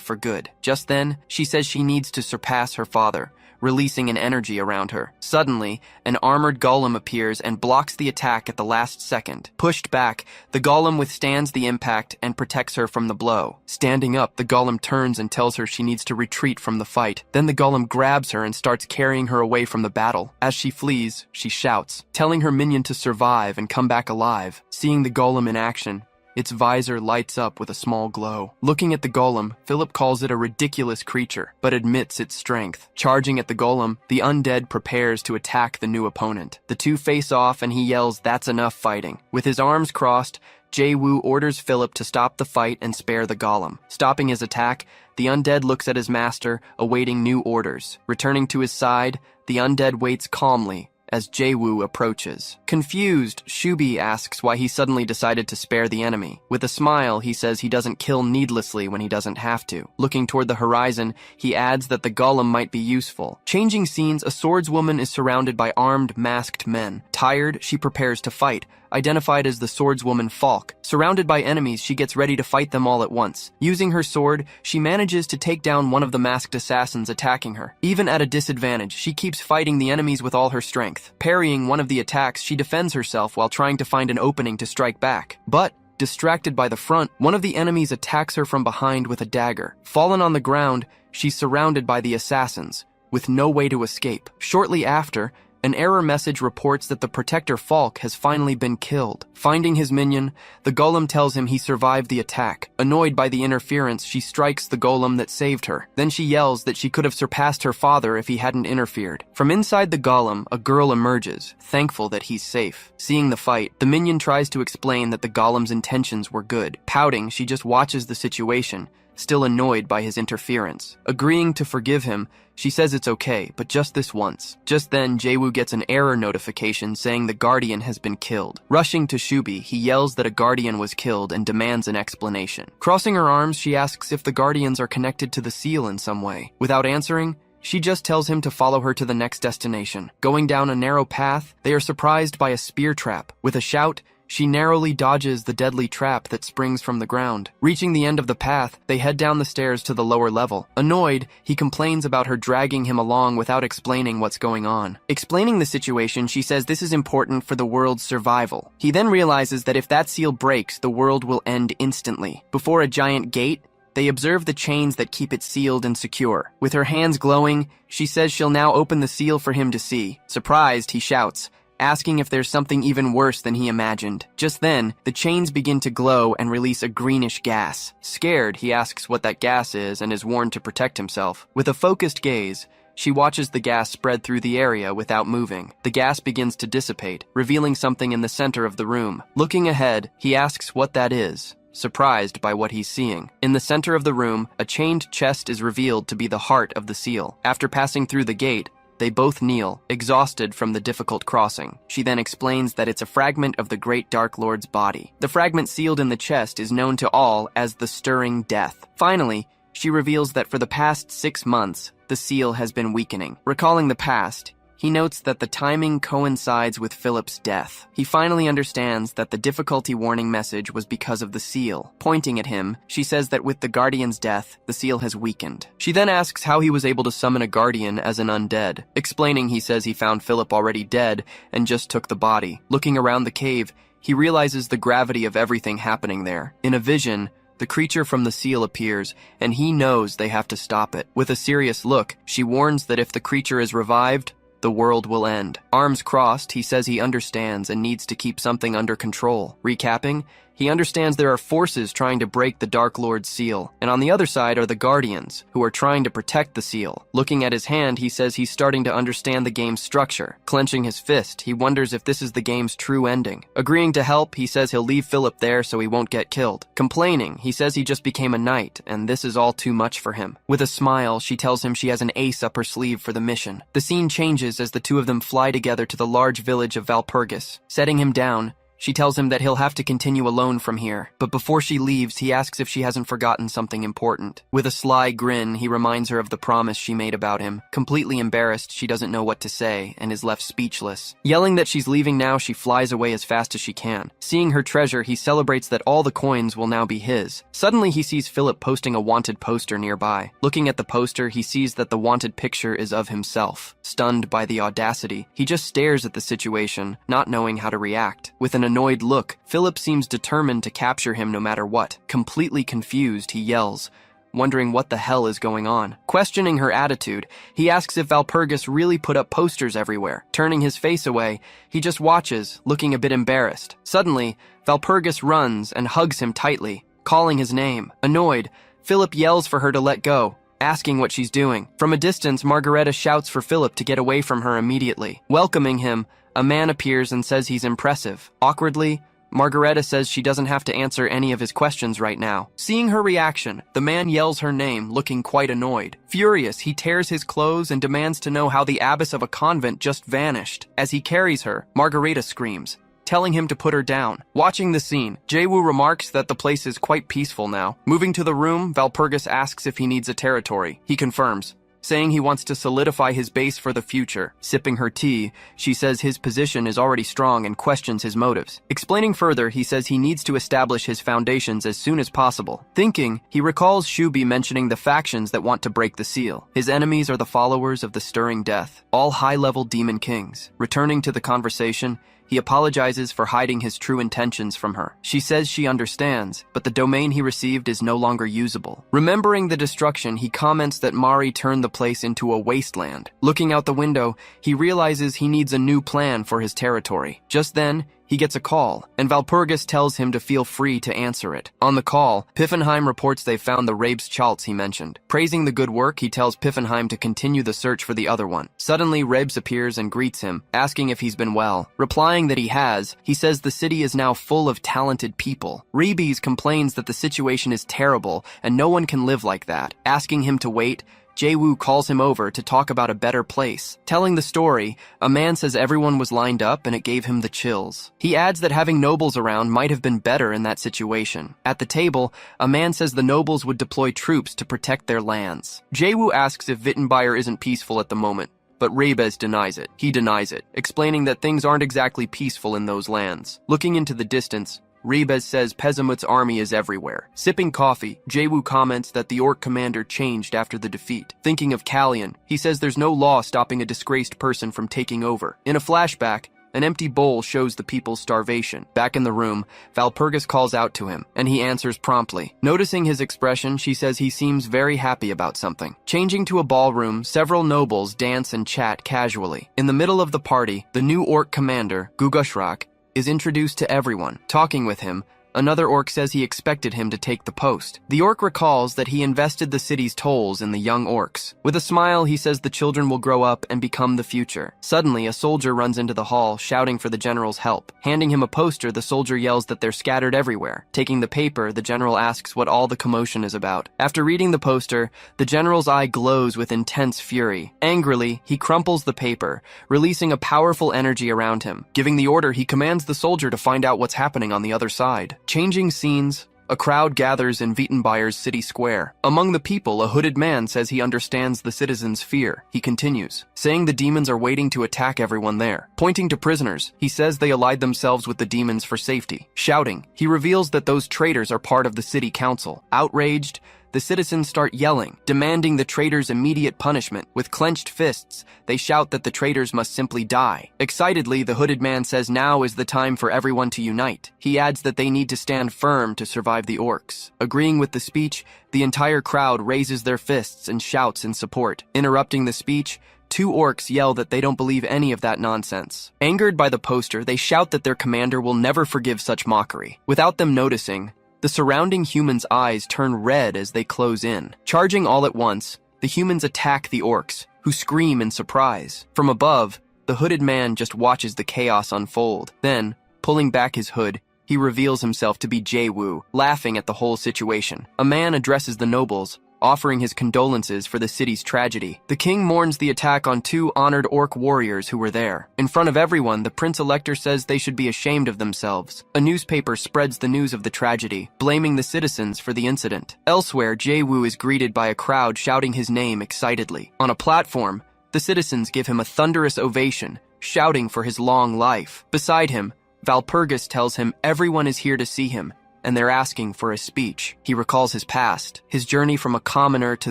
for good. Just then, she says she needs to surpass her father, releasing an energy around her. Suddenly, an armored golem appears and blocks the attack at the last second. Pushed back, the golem withstands the impact and protects her from the blow. Standing up, the golem turns and tells her she needs to retreat from the fight. Then the golem grabs her and starts carrying her away from the battle. As she flees, she shouts, telling her minion to survive and come back alive. Seeing the golem in action, its visor lights up with a small glow. Looking at the golem, Philip calls it a ridiculous creature, but admits its strength. Charging at the golem, the undead prepares to attack the new opponent. The two face off and he yells, "That's enough fighting." With his arms crossed, Jae-woo orders Philip to stop the fight and spare the golem. Stopping his attack, the undead looks at his master, awaiting new orders. Returning to his side, the undead waits calmly as Jae-woo approaches. Confused, Shubi asks why he suddenly decided to spare the enemy. With a smile, he says he doesn't kill needlessly when he doesn't have to. Looking toward the horizon, he adds that the golem might be useful. Changing scenes, a swordswoman is surrounded by armed, masked men. Tired, she prepares to fight. Identified as the swordswoman Falk. Surrounded by enemies, she gets ready to fight them all at once. Using her sword, she manages to take down one of the masked assassins attacking her. Even at a disadvantage, she keeps fighting the enemies with all her strength. Parrying one of the attacks, she defends herself while trying to find an opening to strike back. But, distracted by the front, one of the enemies attacks her from behind with a dagger. Fallen on the ground, she's surrounded by the assassins, with no way to escape. Shortly after, an error message reports that the protector Falk has finally been killed. Finding his minion, the golem tells him he survived the attack. Annoyed by the interference, she strikes the golem that saved her. Then she yells that she could have surpassed her father if he hadn't interfered. From inside the golem, a girl emerges, thankful that he's safe. Seeing the fight, the minion tries to explain that the golem's intentions were good. Pouting, she just watches the situation, still annoyed by his interference. Agreeing to forgive him, she says it's okay, but just this once. Just then, Jae-woo gets an error notification saying the Guardian has been killed. Rushing to Shubi, he yells that a Guardian was killed and demands an explanation. Crossing her arms, she asks if the Guardians are connected to the seal in some way. Without answering, she just tells him to follow her to the next destination. Going down a narrow path, they are surprised by a spear trap. With a shout, she narrowly dodges the deadly trap that springs from the ground. Reaching the end of the path, they head down the stairs to the lower level. Annoyed, he complains about her dragging him along without explaining what's going on. Explaining the situation, she says this is important for the world's survival. He then realizes that if that seal breaks, the world will end instantly. Before a giant gate, they observe the chains that keep it sealed and secure. With her hands glowing, she says she'll now open the seal for him to see. Surprised, he shouts, asking if there's something even worse than he imagined. Just then, the chains begin to glow and release a greenish gas. Scared, he asks what that gas is and is warned to protect himself. With a focused gaze, she watches the gas spread through the area without moving. The gas begins to dissipate, revealing something in the center of the room. Looking ahead, he asks what that is, surprised by what he's seeing. In the center of the room, a chained chest is revealed to be the heart of the seal. After passing through the gate, they both kneel, exhausted from the difficult crossing. She then explains that it's a fragment of the Great Dark Lord's body. The fragment sealed in the chest is known to all as the Stirring Death. Finally, she reveals that for the past 6 months, the seal has been weakening. Recalling the past, he notes that the timing coincides with Philip's death. He finally understands that the difficulty warning message was because of the seal. Pointing at him, she says that with the Guardian's death, the seal has weakened. She then asks how he was able to summon a Guardian as an undead. Explaining, he says he found Philip already dead and just took the body. Looking around the cave, he realizes the gravity of everything happening there. In a vision, the creature from the seal appears, and he knows they have to stop it. With a serious look, she warns that if the creature is revived, the world will end. Arms crossed, he says he understands and needs to keep something under control. Recapping, he understands there are forces trying to break the Dark Lord's seal, and on the other side are the Guardians, who are trying to protect the seal. Looking at his hand, he says he's starting to understand the game's structure. Clenching his fist, he wonders if this is the game's true ending. Agreeing to help, he says he'll leave Philip there so he won't get killed. Complaining, he says he just became a knight, and this is all too much for him. With a smile, she tells him she has an ace up her sleeve for the mission. The scene changes as the two of them fly together to the large village of Walpurgis. Setting him down, she tells him that he'll have to continue alone from here, but before she leaves, he asks if she hasn't forgotten something important. With a sly grin, he reminds her of the promise she made about him. Completely embarrassed, she doesn't know what to say and is left speechless. Yelling that she's leaving now, she flies away as fast as she can. Seeing her treasure, he celebrates that all the coins will now be his. Suddenly, he sees Philip posting a wanted poster nearby. Looking at the poster, he sees that the wanted picture is of himself. Stunned by the audacity, he just stares at the situation, not knowing how to react. With an annoyed look, Philip seems determined to capture him no matter what. Completely confused, he yells, wondering what the hell is going on. Questioning her attitude, he asks if Walpurgis really put up posters everywhere. Turning his face away, he just watches, looking a bit embarrassed. Suddenly, Walpurgis runs and hugs him tightly, calling his name. Annoyed, Philip yells for her to let go, asking what she's doing. From a distance, Margareta shouts for Philip to get away from her immediately. Welcoming him, a man appears and says he's impressive. Awkwardly, Margareta says she doesn't have to answer any of his questions right now. Seeing her reaction, the man yells her name, looking quite annoyed. Furious, he tears his clothes and demands to know how the abbess of a convent just vanished. As he carries her, Margareta screams, telling him to put her down. Watching the scene, Jae-woo remarks that the place is quite peaceful now. Moving to the room, Walpurgis asks if he needs a territory. He confirms, saying he wants to solidify his base for the future. Sipping her tea, she says his position is already strong and questions his motives. Explaining further, he says he needs to establish his foundations as soon as possible. Thinking, he recalls Shubi mentioning the factions that want to break the seal. His enemies are the followers of the Stirring Death, all high-level demon kings. Returning to the conversation, he apologizes for hiding his true intentions from her. She says she understands, but the domain he received is no longer usable. Remembering the destruction, he comments that Mari turned the place into a wasteland. Looking out the window, he realizes he needs a new plan for his territory. Just then, he gets a call, and Walpurgis tells him to feel free to answer it. On the call, Piffenheim reports they've found the Rebes Chalts he mentioned. Praising the good work, he tells Piffenheim to continue the search for the other one. Suddenly, Rebes appears and greets him, asking if he's been well. Replying that he has, he says the city is now full of talented people. Rebes complains that the situation is terrible and no one can live like that. Asking him to wait, Jae-woo calls him over to talk about a better place. Telling the story, a man says everyone was lined up and it gave him the chills. He adds that having nobles around might have been better in that situation. At the table, a man says the nobles would deploy troops to protect their lands. Jae-woo asks if Wittenbeier isn't peaceful at the moment, but Rebes denies it. He denies it, explaining that things aren't exactly peaceful in those lands. Looking into the distance, Rebes says Pezamut's army is everywhere. Sipping coffee, Jae-woo comments that the orc commander changed after the defeat. Thinking of Kallian, he says there's no law stopping a disgraced person from taking over. In a flashback, An empty bowl shows the people's starvation. Back in the room, Valpurgis calls out to him, and he answers promptly. Noticing his expression, she says he seems very happy about something. Changing to a ballroom, several nobles dance and chat casually. In the middle of the party, the new orc commander, Gugushrak, is introduced to everyone. Talking with him, another orc says he expected him to take the post. The orc recalls that he invested the city's tolls in the young orcs. With a smile, he says the children will grow up and become the future. Suddenly, a soldier runs into the hall, shouting for the general's help. Handing him a poster, the soldier yells that they're scattered everywhere. Taking the paper, the general asks what all the commotion is about. After reading the poster, the general's eye glows with intense fury. Angrily, he crumples the paper, releasing a powerful energy around him. Giving the order, he commands the soldier to find out what's happening on the other side. Changing scenes, a crowd gathers in Wittenbayer's city square. Among the people, a hooded man says he understands the citizens' fear. He continues, saying the demons are waiting to attack everyone there. Pointing to prisoners, he says they allied themselves with the demons for safety. Shouting, he reveals that those traitors are part of the city council. Outraged, the citizens start yelling, demanding the traitors' immediate punishment. With clenched fists, they shout that the traitors must simply die. Excitedly, the hooded man says now is the time for everyone to unite. He adds that they need to stand firm to survive the orcs. Agreeing with the speech, the entire crowd raises their fists and shouts in support. Interrupting the speech, two orcs yell that they don't believe any of that nonsense. Angered by the poster, they shout that their commander will never forgive such mockery. Without them noticing, the surrounding humans' eyes turn red as they close in. Charging all at once, the humans attack the orcs, who scream in surprise. From above, the hooded man just watches the chaos unfold. Then, pulling back his hood, he reveals himself to be Jae-woo, laughing at the whole situation. A man addresses the nobles, offering his condolences for the city's tragedy. The king mourns the attack on two honored orc warriors who were there. In front of everyone, the prince-elector says they should be ashamed of themselves. A newspaper spreads the news of the tragedy, blaming the citizens for the incident. Elsewhere, Jae-woo is greeted by a crowd shouting his name excitedly. On a platform, the citizens give him a thunderous ovation, shouting for his long life. Beside him, Valpurgis tells him everyone is here to see him, and they're asking for a speech. He recalls his past, his journey from a commoner to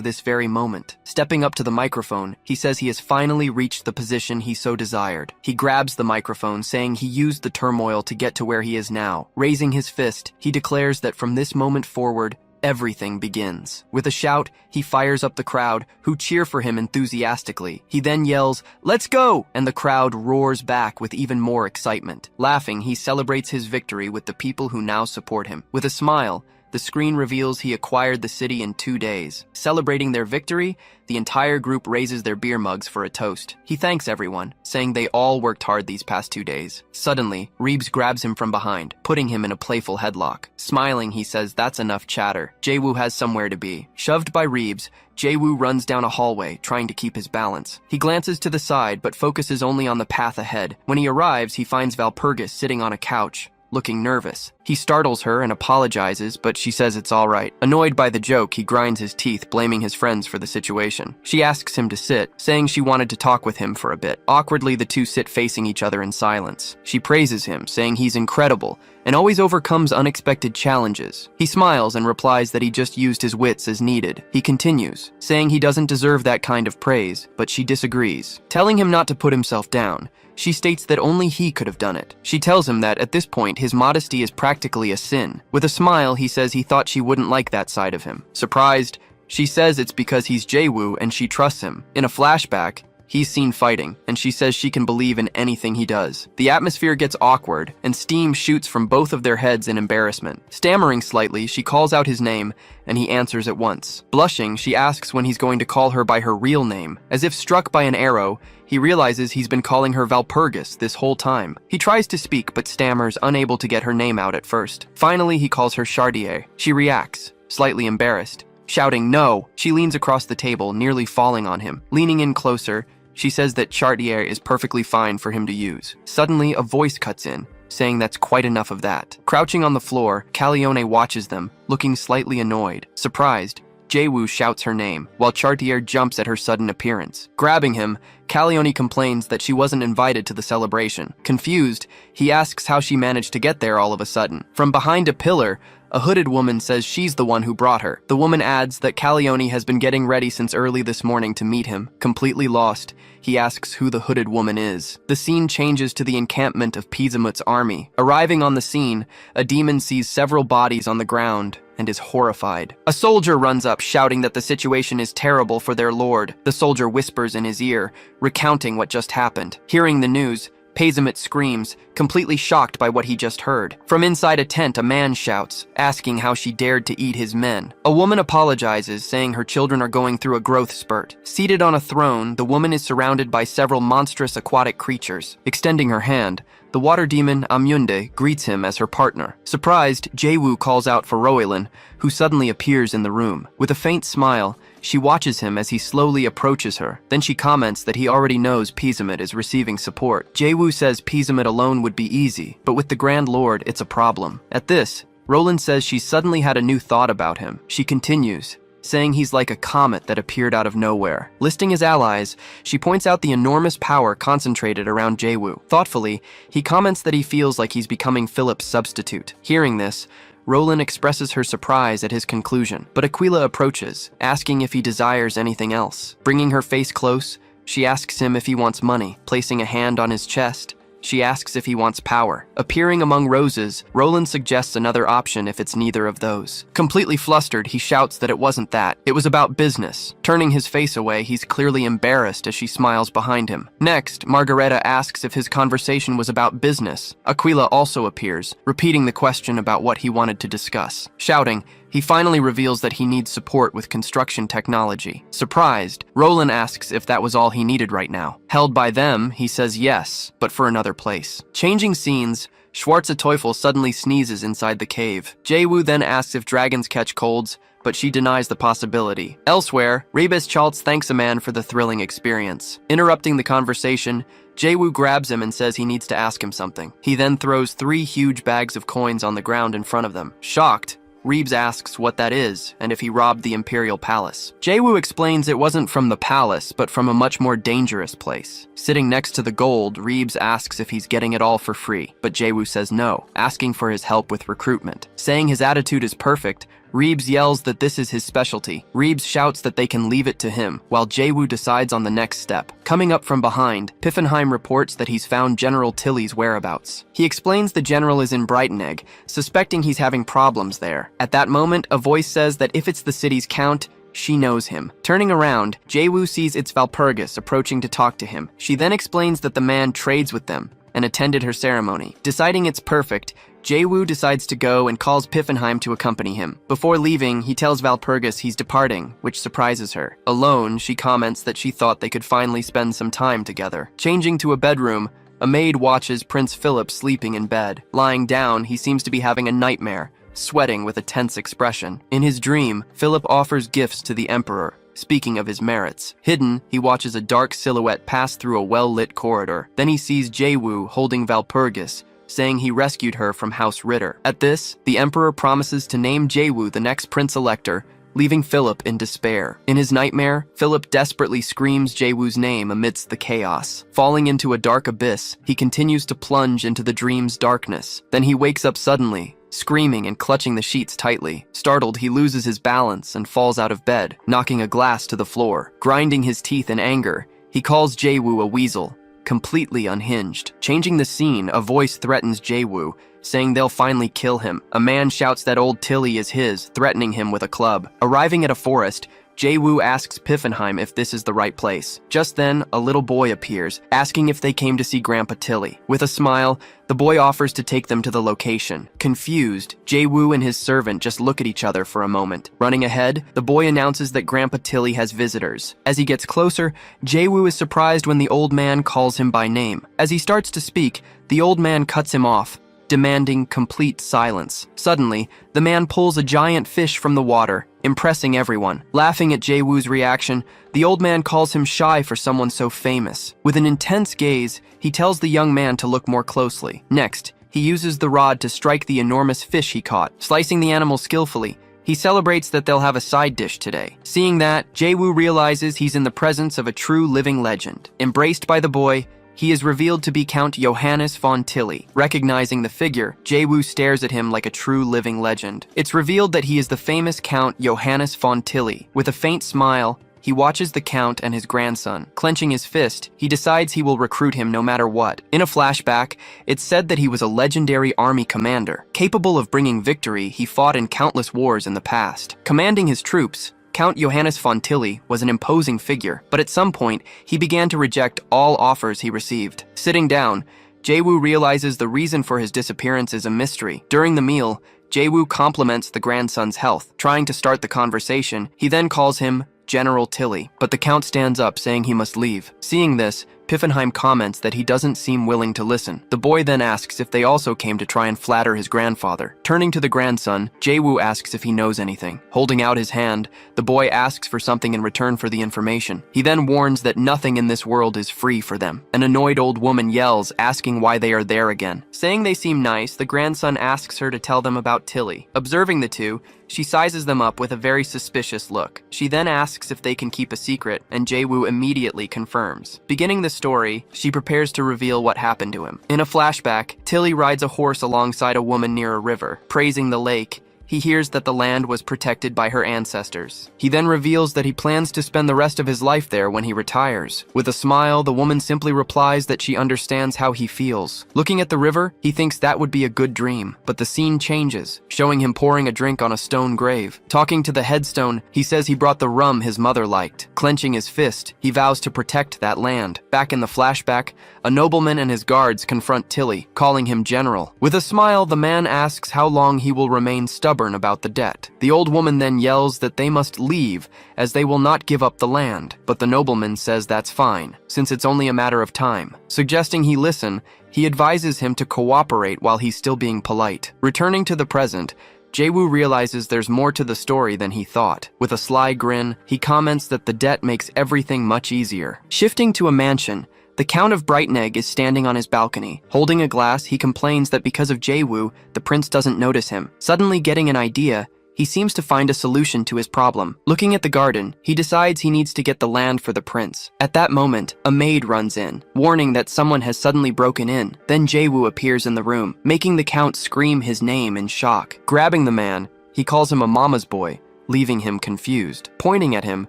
this very moment. Stepping up to the microphone, he says he has finally reached the position he so desired. He grabs the microphone, saying he used the turmoil to get to where he is now. Raising his fist, he declares that from this moment forward, everything begins. With a shout, he fires up the crowd, who cheer for him enthusiastically. He then yells, "Let's go!" and the crowd roars back with even more excitement. Laughing, he celebrates his victory with the people who now support him. With a smile, the screen reveals he acquired the city in 2 days. Celebrating their victory, the entire group raises their beer mugs for a toast. He thanks everyone, saying they all worked hard these past 2 days. Suddenly, Reeves grabs him from behind, putting him in a playful headlock. Smiling, he says that's enough chatter. Jae-woo has somewhere to be. Shoved by Reeves, Jae-woo runs down a hallway, trying to keep his balance. He glances to the side, but focuses only on the path ahead. When he arrives, he finds Valpurgis sitting on a couch, looking nervous. He startles her and apologizes, but she says it's all right. Annoyed by the joke, he grinds his teeth, blaming his friends for the situation. She asks him to sit, saying she wanted to talk with him for a bit. Awkwardly, the two sit facing each other in silence. She praises him, saying he's incredible and always overcomes unexpected challenges. He smiles and replies that he just used his wits as needed. He continues, saying he doesn't deserve that kind of praise, but she disagrees. Telling him not to put himself down, she states that only he could have done it. She tells him that at this point, his modesty is practically a sin. With a smile, he says he thought she wouldn't like that side of him. Surprised, she says it's because he's Jae-woo and she trusts him. In a flashback, he's seen fighting, and she says she can believe in anything he does. The atmosphere gets awkward, and steam shoots from both of their heads in embarrassment. Stammering slightly, she calls out his name, and he answers at once. Blushing, she asks when he's going to call her by her real name. As if struck by an arrow, he realizes he's been calling her Valpurgis this whole time. He tries to speak, but stammers, unable to get her name out at first. Finally, he calls her Chartier. She reacts, slightly embarrassed. Shouting no, she leans across the table, nearly falling on him. Leaning in closer, she says that Chartier is perfectly fine for him to use. Suddenly, a voice cuts in, saying that's quite enough of that. Crouching on the floor, Calione watches them, looking slightly annoyed. Surprised, Jae-woo shouts her name, while Chartier jumps at her sudden appearance. Grabbing him, Calione complains that she wasn't invited to the celebration. Confused, he asks how she managed to get there all of a sudden. From behind a pillar, A hooded woman says she's the one who brought her. The woman adds that Calione has been getting ready since early this morning to meet him. Completely lost, he asks who the hooded woman is. The scene changes to the encampment of Pizamut's army. Arriving on the scene, a demon sees several bodies on the ground and is horrified. A soldier runs up, shouting that the situation is terrible for their lord. The soldier whispers in his ear, recounting what just happened. Hearing the news, Pizamut screams, completely shocked by what he just heard. From inside a tent, a man shouts, asking how she dared to eat his men. A woman apologizes, saying her children are going through a growth spurt. Seated on a throne, the woman is surrounded by several monstrous aquatic creatures. Extending her hand, the water demon Amyunde greets him as her partner. Surprised, Jae-woo calls out for Roilin, who suddenly appears in the room. With a faint smile, she watches him as he slowly approaches her. Then she comments that he already knows Pizamut is receiving support. Jae-woo says Pizamut alone would be easy, but with the Grand Lord, it's a problem. At this, Roland says she suddenly had a new thought about him. She continues, saying he's like a comet that appeared out of nowhere. Listing his allies, she points out the enormous power concentrated around Jae-woo. Thoughtfully, he comments that he feels like he's becoming Philip's substitute. Hearing this, Roland expresses her surprise at his conclusion, but Aquila approaches, asking if he desires anything else. Bringing her face close, she asks him if he wants money. Placing a hand on his chest, she asks if he wants power. Appearing among roses, Roland suggests another option if it's neither of those. Completely flustered, he shouts that it wasn't that. It was about business. Turning his face away, he's clearly embarrassed as she smiles behind him. Next, Margareta asks if his conversation was about business. Aquila also appears, repeating the question about what he wanted to discuss. Shouting, he finally reveals that he needs support with construction technology. Surprised, Roland asks if that was all he needed right now. Held by them, he says yes, but for another place. Changing scenes, Schwarze Teufel suddenly sneezes inside the cave. Jae-woo then asks if dragons catch colds, but she denies the possibility. Elsewhere, Rebes Chaltz thanks a man for the thrilling experience. Interrupting the conversation, Jae-woo grabs him and says he needs to ask him something. He then throws 3 huge bags of coins on the ground in front of them. Shocked, Reeves asks what that is and if he robbed the Imperial Palace. Jae-woo explains it wasn't from the palace, but from a much more dangerous place. Sitting next to the gold, Reeves asks if he's getting it all for free, but Jae-woo says no, asking for his help with recruitment. Saying his attitude is perfect, Reeves yells that this is his specialty. Reeves shouts that they can leave it to him, while Jae-woo decides on the next step. Coming up from behind, Piffenheim reports that he's found General Tilly's whereabouts. He explains the general is in Brightonegg, suspecting he's having problems there. At that moment, a voice says that if it's the city's count, she knows him. Turning around, Jae-woo sees it's Valpurgis approaching to talk to him. She then explains that the man trades with them and attended her ceremony. Deciding it's perfect, Jae-woo decides to go and calls Piffenheim to accompany him. Before leaving, he tells Valpurgis he's departing, which surprises her. Alone, she comments that she thought they could finally spend some time together. Changing to a bedroom, a maid watches Prince Philip sleeping in bed. Lying down, he seems to be having a nightmare, sweating with a tense expression. In his dream, Philip offers gifts to the Emperor, speaking of his merits. Hidden, he watches a dark silhouette pass through a well-lit corridor. Then he sees Jae-woo holding Valpurgis, saying he rescued her from House Ritter. At this, the Emperor promises to name Jae-woo the next Prince-Elector, leaving Philip in despair. In his nightmare, Philip desperately screams Jae-woo's name amidst the chaos. Falling into a dark abyss, he continues to plunge into the dream's darkness. Then he wakes up suddenly, screaming and clutching the sheets tightly. Startled, he loses his balance and falls out of bed, knocking a glass to the floor. Grinding his teeth in anger, he calls Jae-woo a weasel, completely unhinged. Changing the scene, a voice threatens Jae-woo, saying they'll finally kill him. A man shouts that old Tilly is his, threatening him with a club. Arriving at a forest, Jae-woo asks Piffenheim if this is the right place. Just then, a little boy appears, asking if they came to see Grandpa Tilly. With a smile, the boy offers to take them to the location. Confused, Jae-woo and his servant just look at each other for a moment. Running ahead, the boy announces that Grandpa Tilly has visitors. As he gets closer, Jae-woo is surprised when the old man calls him by name. As he starts to speak, the old man cuts him off, demanding complete silence. Suddenly, the man pulls a giant fish from the water, impressing everyone. Laughing at Jae-woo's reaction, the old man calls him shy for someone so famous. With an intense gaze, he tells the young man to look more closely. Next, he uses the rod to strike the enormous fish he caught, slicing the animal skillfully. He celebrates that they'll have a side dish today. Seeing that, Jae-woo realizes he's in the presence of a true living legend. Embraced by the boy, he is revealed to be Count Johannes von Tilly. Recognizing the figure, Jae-woo stares at him like a true living legend. It's revealed that he is the famous Count Johannes von Tilly. With a faint smile, he watches the Count and his grandson. Clenching his fist, he decides he will recruit him no matter what. In a flashback, it's said that he was a legendary army commander. Capable of bringing victory, he fought in countless wars in the past. Commanding his troops, Count Johannes von Tilly was an imposing figure, but at some point, he began to reject all offers he received. Sitting down, Jae-woo realizes the reason for his disappearance is a mystery. During the meal, Jae-woo compliments the grandson's health. Trying to start the conversation, he then calls him General Tilly, but the Count stands up saying he must leave. Seeing this, Piffenheim comments that he doesn't seem willing to listen. The boy then asks if they also came to try and flatter his grandfather. Turning to the grandson, Jae-woo asks if he knows anything. Holding out his hand, the boy asks for something in return for the information. He then warns that nothing in this world is free for them. An annoyed old woman yells, asking why they are there again. Saying they seem nice, the grandson asks her to tell them about Tilly. Observing the two, she sizes them up with a very suspicious look. She then asks if they can keep a secret, and Jae-woo immediately confirms. Beginning the story, she prepares to reveal what happened to him. In a flashback, Tilly rides a horse alongside a woman near a river. Praising the lake, he hears that the land was protected by her ancestors. He then reveals that he plans to spend the rest of his life there when he retires. With a smile, the woman simply replies that she understands how he feels. Looking at the river, he thinks that would be a good dream, but the scene changes, showing him pouring a drink on a stone grave. Talking to the headstone, he says he brought the rum his mother liked. Clenching his fist, he vows to protect that land. Back in the flashback, a nobleman and his guards confront Tilly, calling him general. With a smile, the man asks how long he will remain stubborn about the debt. The old woman then yells that they must leave, as they will not give up the land, but the nobleman says that's fine, since it's only a matter of time. Suggesting he listen, he advises him to cooperate while he's still being polite. Returning to the present, Jae-woo realizes there's more to the story than he thought. With a sly grin, he comments that the debt makes everything much easier. Shifting to a mansion, the Count of Brightenegg is standing on his balcony. Holding a glass, he complains that because of Jae-woo, the prince doesn't notice him. Suddenly getting an idea, he seems to find a solution to his problem. Looking at the garden, he decides he needs to get the land for the prince. At that moment, a maid runs in, warning that someone has suddenly broken in. Then Jae-woo appears in the room, making the Count scream his name in shock. Grabbing the man, he calls him a mama's boy, leaving him confused. Pointing at him,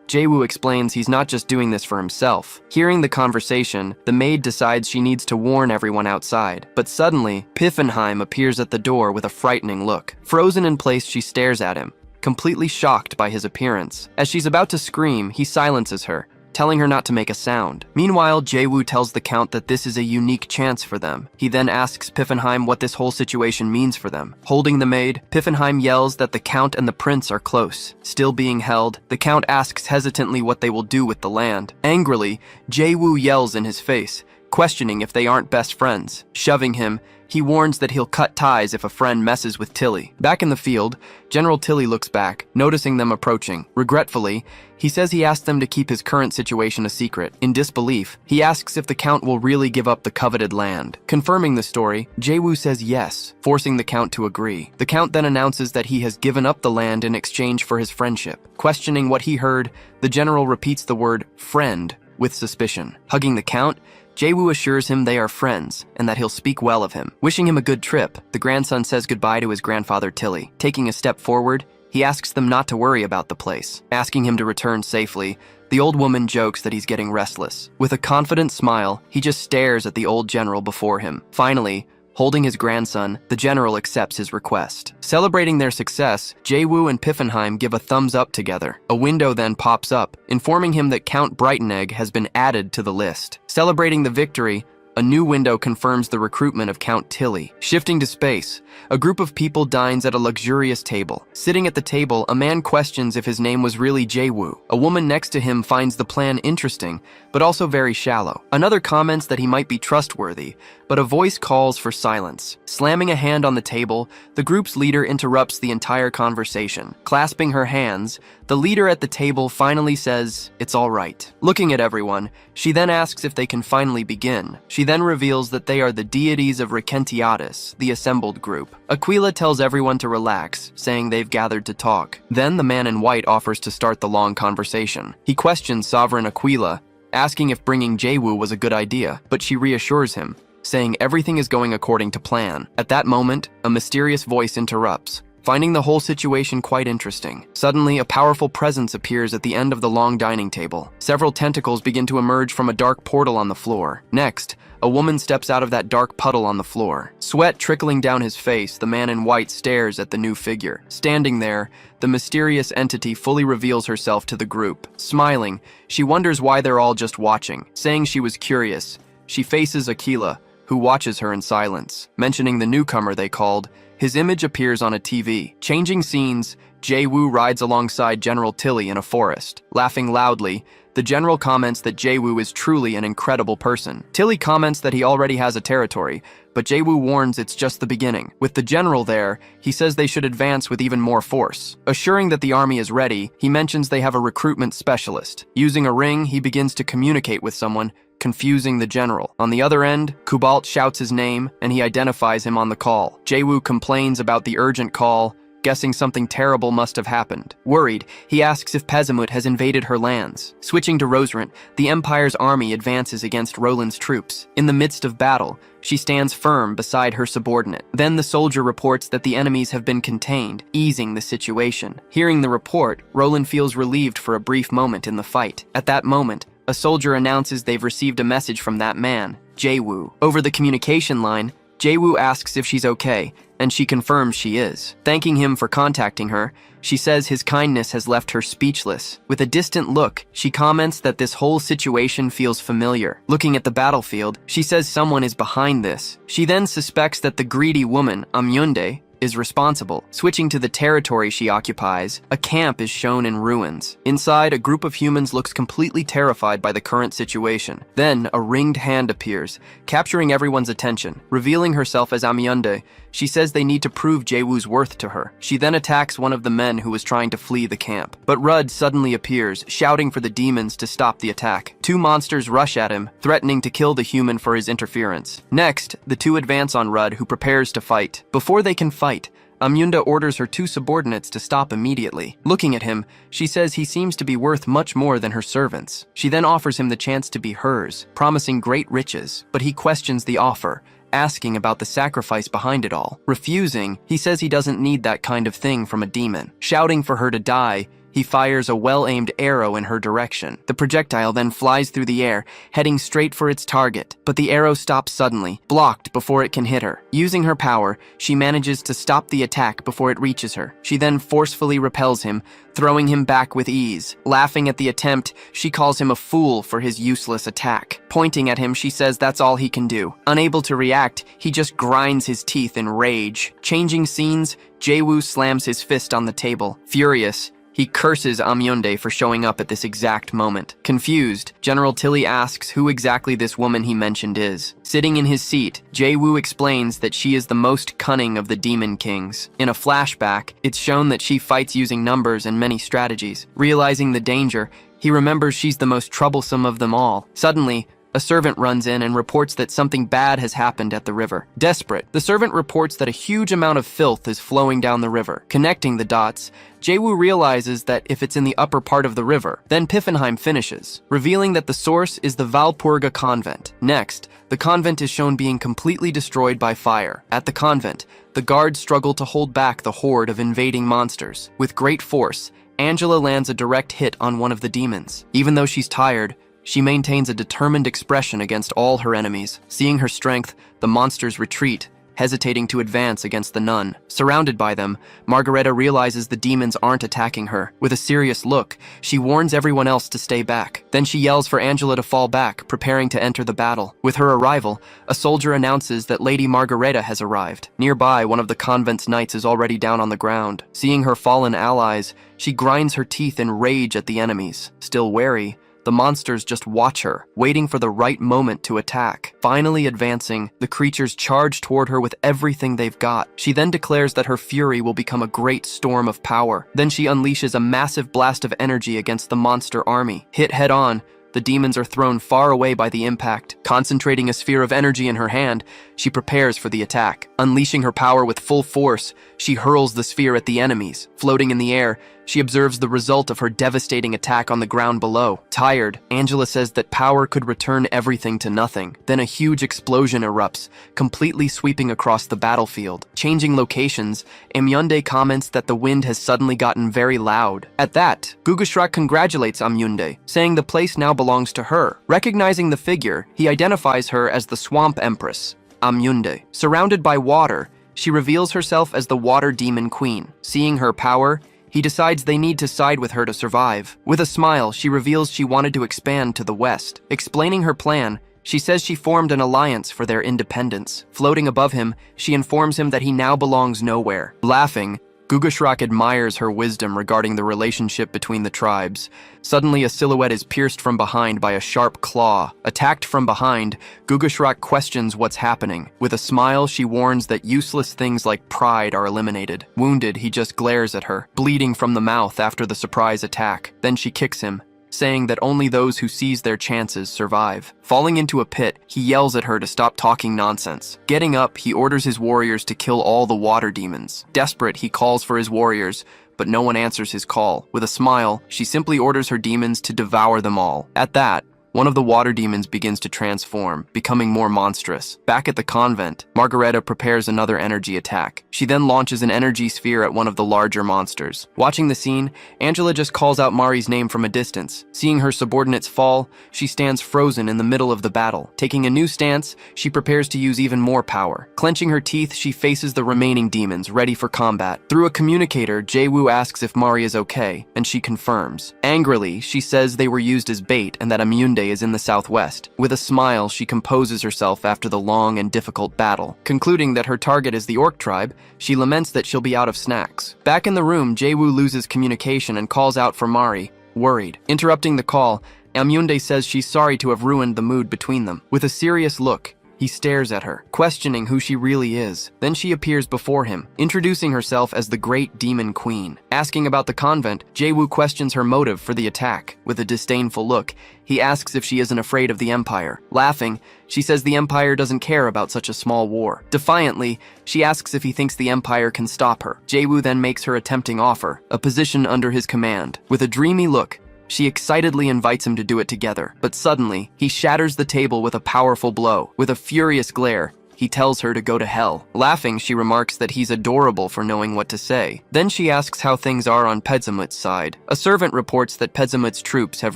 Jae-woo explains he's not just doing this for himself. Hearing the conversation, the maid decides she needs to warn everyone outside. But suddenly, Piffenheim appears at the door with a frightening look. Frozen in place, she stares at him, completely shocked by his appearance. As she's about to scream, he silences her, telling her not to make a sound. Meanwhile, Jae-woo tells the Count that this is a unique chance for them. He then asks Piffenheim what this whole situation means for them. Holding the maid, Piffenheim yells that the Count and the prince are close. Still being held, the Count asks hesitantly what they will do with the land. Angrily, Jae-woo yells in his face, questioning if they aren't best friends. Shoving him, he warns that he'll cut ties if a friend messes with Tilly. Back in the field, General Tilly looks back, noticing them approaching. Regretfully, he says he asked them to keep his current situation a secret. In disbelief, he asks if the Count will really give up the coveted land. Confirming the story, Jae-woo says yes, forcing the Count to agree. The Count then announces that he has given up the land in exchange for his friendship. Questioning what he heard, the general repeats the word friend with suspicion. Hugging the Count, Jae-woo assures him they are friends and that he'll speak well of him. Wishing him a good trip, the grandson says goodbye to his grandfather Tilly. Taking a step forward, he asks them not to worry about the place. Asking him to return safely, the old woman jokes that he's getting restless. With a confident smile, he just stares at the old general before him. Finally, holding his grandson, the general accepts his request. Celebrating their success, Jae-woo and Piffenheim give a thumbs up together. A window then pops up, informing him that Count Brightenegg has been added to the list. Celebrating the victory, a new window confirms the recruitment of Count Tilly. Shifting to space, a group of people dines at a luxurious table. Sitting at the table, a man questions if his name was really Jae-woo. A woman next to him finds the plan interesting, but also very shallow. Another comments that he might be trustworthy, but a voice calls for silence. Slamming a hand on the table, the group's leader interrupts the entire conversation. Clasping her hands, the leader at the table finally says, "It's all right." Looking at everyone, she then asks if they can finally begin. She then reveals that they are the deities of Recentiatus, the assembled group. Aquila tells everyone to relax, saying they've gathered to talk. Then the man in white offers to start the long conversation. He questions Sovereign Aquila, asking if bringing Jae-woo was a good idea, but she reassures him, saying everything is going according to plan. At that moment, a mysterious voice interrupts, finding the whole situation quite interesting. Suddenly, a powerful presence appears at the end of the long dining table. Several tentacles begin to emerge from a dark portal on the floor. Next, a woman steps out of that dark puddle on the floor. Sweat trickling down his face, the man in white stares at the new figure. Standing there, the mysterious entity fully reveals herself to the group. Smiling, she wonders why they're all just watching. Saying she was curious, she faces Aquila, who watches her in silence. Mentioning the newcomer they called, his image appears on a TV. Changing scenes, Jae-woo rides alongside General Tilly in a forest. Laughing loudly, the general comments that Jae-woo is truly an incredible person. Tilly comments that he already has a territory, but Jae-woo warns it's just the beginning. With the general there, he says they should advance with even more force. Assuring that the army is ready, he mentions they have a recruitment specialist. Using a ring, he begins to communicate with someone, confusing the general. On the other end, Kubalt shouts his name, and he identifies him on the call. Jae-woo complains about the urgent call, guessing something terrible must have happened. Worried, he asks if Pezimut has invaded her lands. Switching to Roserant, the Empire's army advances against Roland's troops. In the midst of battle, she stands firm beside her subordinate. Then the soldier reports that the enemies have been contained, easing the situation. Hearing the report, Roland feels relieved for a brief moment in the fight. At that moment, a soldier announces they've received a message from that man, Jae-woo. Over the communication line, Jae-woo asks if she's okay, and she confirms she is. Thanking him for contacting her, she says his kindness has left her speechless. With a distant look, she comments that this whole situation feels familiar. Looking at the battlefield, she says someone is behind this. She then suspects that the greedy woman, Amyunde, is responsible. Switching to the territory she occupies, a camp is shown in ruins. Inside, a group of humans looks completely terrified by the current situation. Then, a ringed hand appears, capturing everyone's attention. Revealing herself as Amyunde, she says they need to prove Jae-woo's worth to her. She then attacks one of the men who was trying to flee the camp. But Rud suddenly appears, shouting for the demons to stop the attack. Two monsters rush at him, threatening to kill the human for his interference. Next, the two advance on Rud, who prepares to fight. Before they can fight, Amyunda orders her two subordinates to stop immediately. Looking at him, she says he seems to be worth much more than her servants. She then offers him the chance to be hers, promising great riches, but he questions the offer, asking about the sacrifice behind it all. Refusing, he says he doesn't need that kind of thing from a demon. Shouting for her to die, he fires a well-aimed arrow in her direction. The projectile then flies through the air, heading straight for its target, but the arrow stops suddenly, blocked before it can hit her. Using her power, she manages to stop the attack before it reaches her. She then forcefully repels him, throwing him back with ease. Laughing at the attempt, she calls him a fool for his useless attack. Pointing at him, she says that's all he can do. Unable to react, he just grinds his teeth in rage. Changing scenes, Jae-woo slams his fist on the table. Furious, he curses Amyunde for showing up at this exact moment. Confused, General Tilly asks who exactly this woman he mentioned is. Sitting in his seat, Jae-woo explains that she is the most cunning of the Demon Kings. In a flashback, it's shown that she fights using numbers and many strategies. Realizing the danger, he remembers she's the most troublesome of them all. Suddenly, a servant runs in and reports that something bad has happened at the river. Desperate, the servant reports that a huge amount of filth is flowing down the river. Connecting the dots, Jae-woo realizes that if it's in the upper part of the river, then Piffenheim finishes, revealing that the source is the Valpurga convent. Next, the convent is shown being completely destroyed by fire. At the convent, the guards struggle to hold back the horde of invading monsters. With great force, Angela lands a direct hit on one of the demons. Even though she's tired, she maintains a determined expression against all her enemies. Seeing her strength, the monsters retreat, hesitating to advance against the nun. Surrounded by them, Margareta realizes the demons aren't attacking her. With a serious look, she warns everyone else to stay back. Then she yells for Angela to fall back, preparing to enter the battle. With her arrival, a soldier announces that Lady Margareta has arrived. Nearby, one of the convent's knights is already down on the ground. Seeing her fallen allies, she grinds her teeth in rage at the enemies. Still wary, the monsters just watch her, waiting for the right moment to attack. Finally advancing, the creatures charge toward her with everything they've got. She then declares that her fury will become a great storm of power. Then she unleashes a massive blast of energy against the monster army. Hit head on, the demons are thrown far away by the impact. Concentrating a sphere of energy in her hand, she prepares for the attack. Unleashing her power with full force, she hurls the sphere at the enemies. Floating in the air, she observes the result of her devastating attack on the ground below. Tired, Angela says that power could return everything to nothing. Then a huge explosion erupts, completely sweeping across the battlefield. Changing locations, Amyunde comments that the wind has suddenly gotten very loud. At that, Gugushrak congratulates Amyunde, saying the place now belongs to her. Recognizing the figure, he identifies her as the Swamp Empress, Amyunde. Surrounded by water, she reveals herself as the Water Demon Queen. Seeing her power, he decides they need to side with her to survive. With a smile, she reveals she wanted to expand to the west. Explaining her plan, she says she formed an alliance for their independence. Floating above him, she informs him that he now belongs nowhere. Laughing, Gugushrak admires her wisdom regarding the relationship between the tribes. Suddenly, a silhouette is pierced from behind by a sharp claw. Attacked from behind, Gugushrak questions what's happening. With a smile, she warns that useless things like pride are eliminated. Wounded, he just glares at her, bleeding from the mouth after the surprise attack. Then she kicks him, saying that only those who seize their chances survive. Falling into a pit, he yells at her to stop talking nonsense. Getting up, he orders his warriors to kill all the water demons. Desperate, he calls for his warriors, but no one answers his call. With a smile, she simply orders her demons to devour them all. At that, one of the water demons begins to transform, becoming more monstrous. Back at the convent, Margareta prepares another energy attack. She then launches an energy sphere at one of the larger monsters. Watching the scene, Angela just calls out Mari's name from a distance. Seeing her subordinates fall, she stands frozen in the middle of the battle. Taking a new stance, she prepares to use even more power. Clenching her teeth, she faces the remaining demons, ready for combat. Through a communicator, Jae-woo asks if Mari is okay, and she confirms. Angrily, she says they were used as bait and that Amyunde is in the southwest. With a smile, she composes herself after the long and difficult battle. Concluding that her target is the Orc tribe, she laments that she'll be out of snacks. Back in the room, Jae-woo loses communication and calls out for Mari, worried. Interrupting the call, Amyunde says she's sorry to have ruined the mood between them. With a serious look, he stares at her, questioning who she really is. Then she appears before him, introducing herself as the Great Demon Queen. Asking about the convent, Jae-woo questions her motive for the attack. With a disdainful look, he asks if she isn't afraid of the Empire. Laughing, she says the Empire doesn't care about such a small war. Defiantly, she asks if he thinks the Empire can stop her. Jae-woo then makes her a tempting offer, a position under his command. With a dreamy look, she excitedly invites him to do it together, but suddenly, he shatters the table with a powerful blow. With a furious glare, he tells her to go to hell. Laughing, she remarks that he's adorable for knowing what to say. Then she asks how things are on Pedzamut's side. A servant reports that Pedzamut's troops have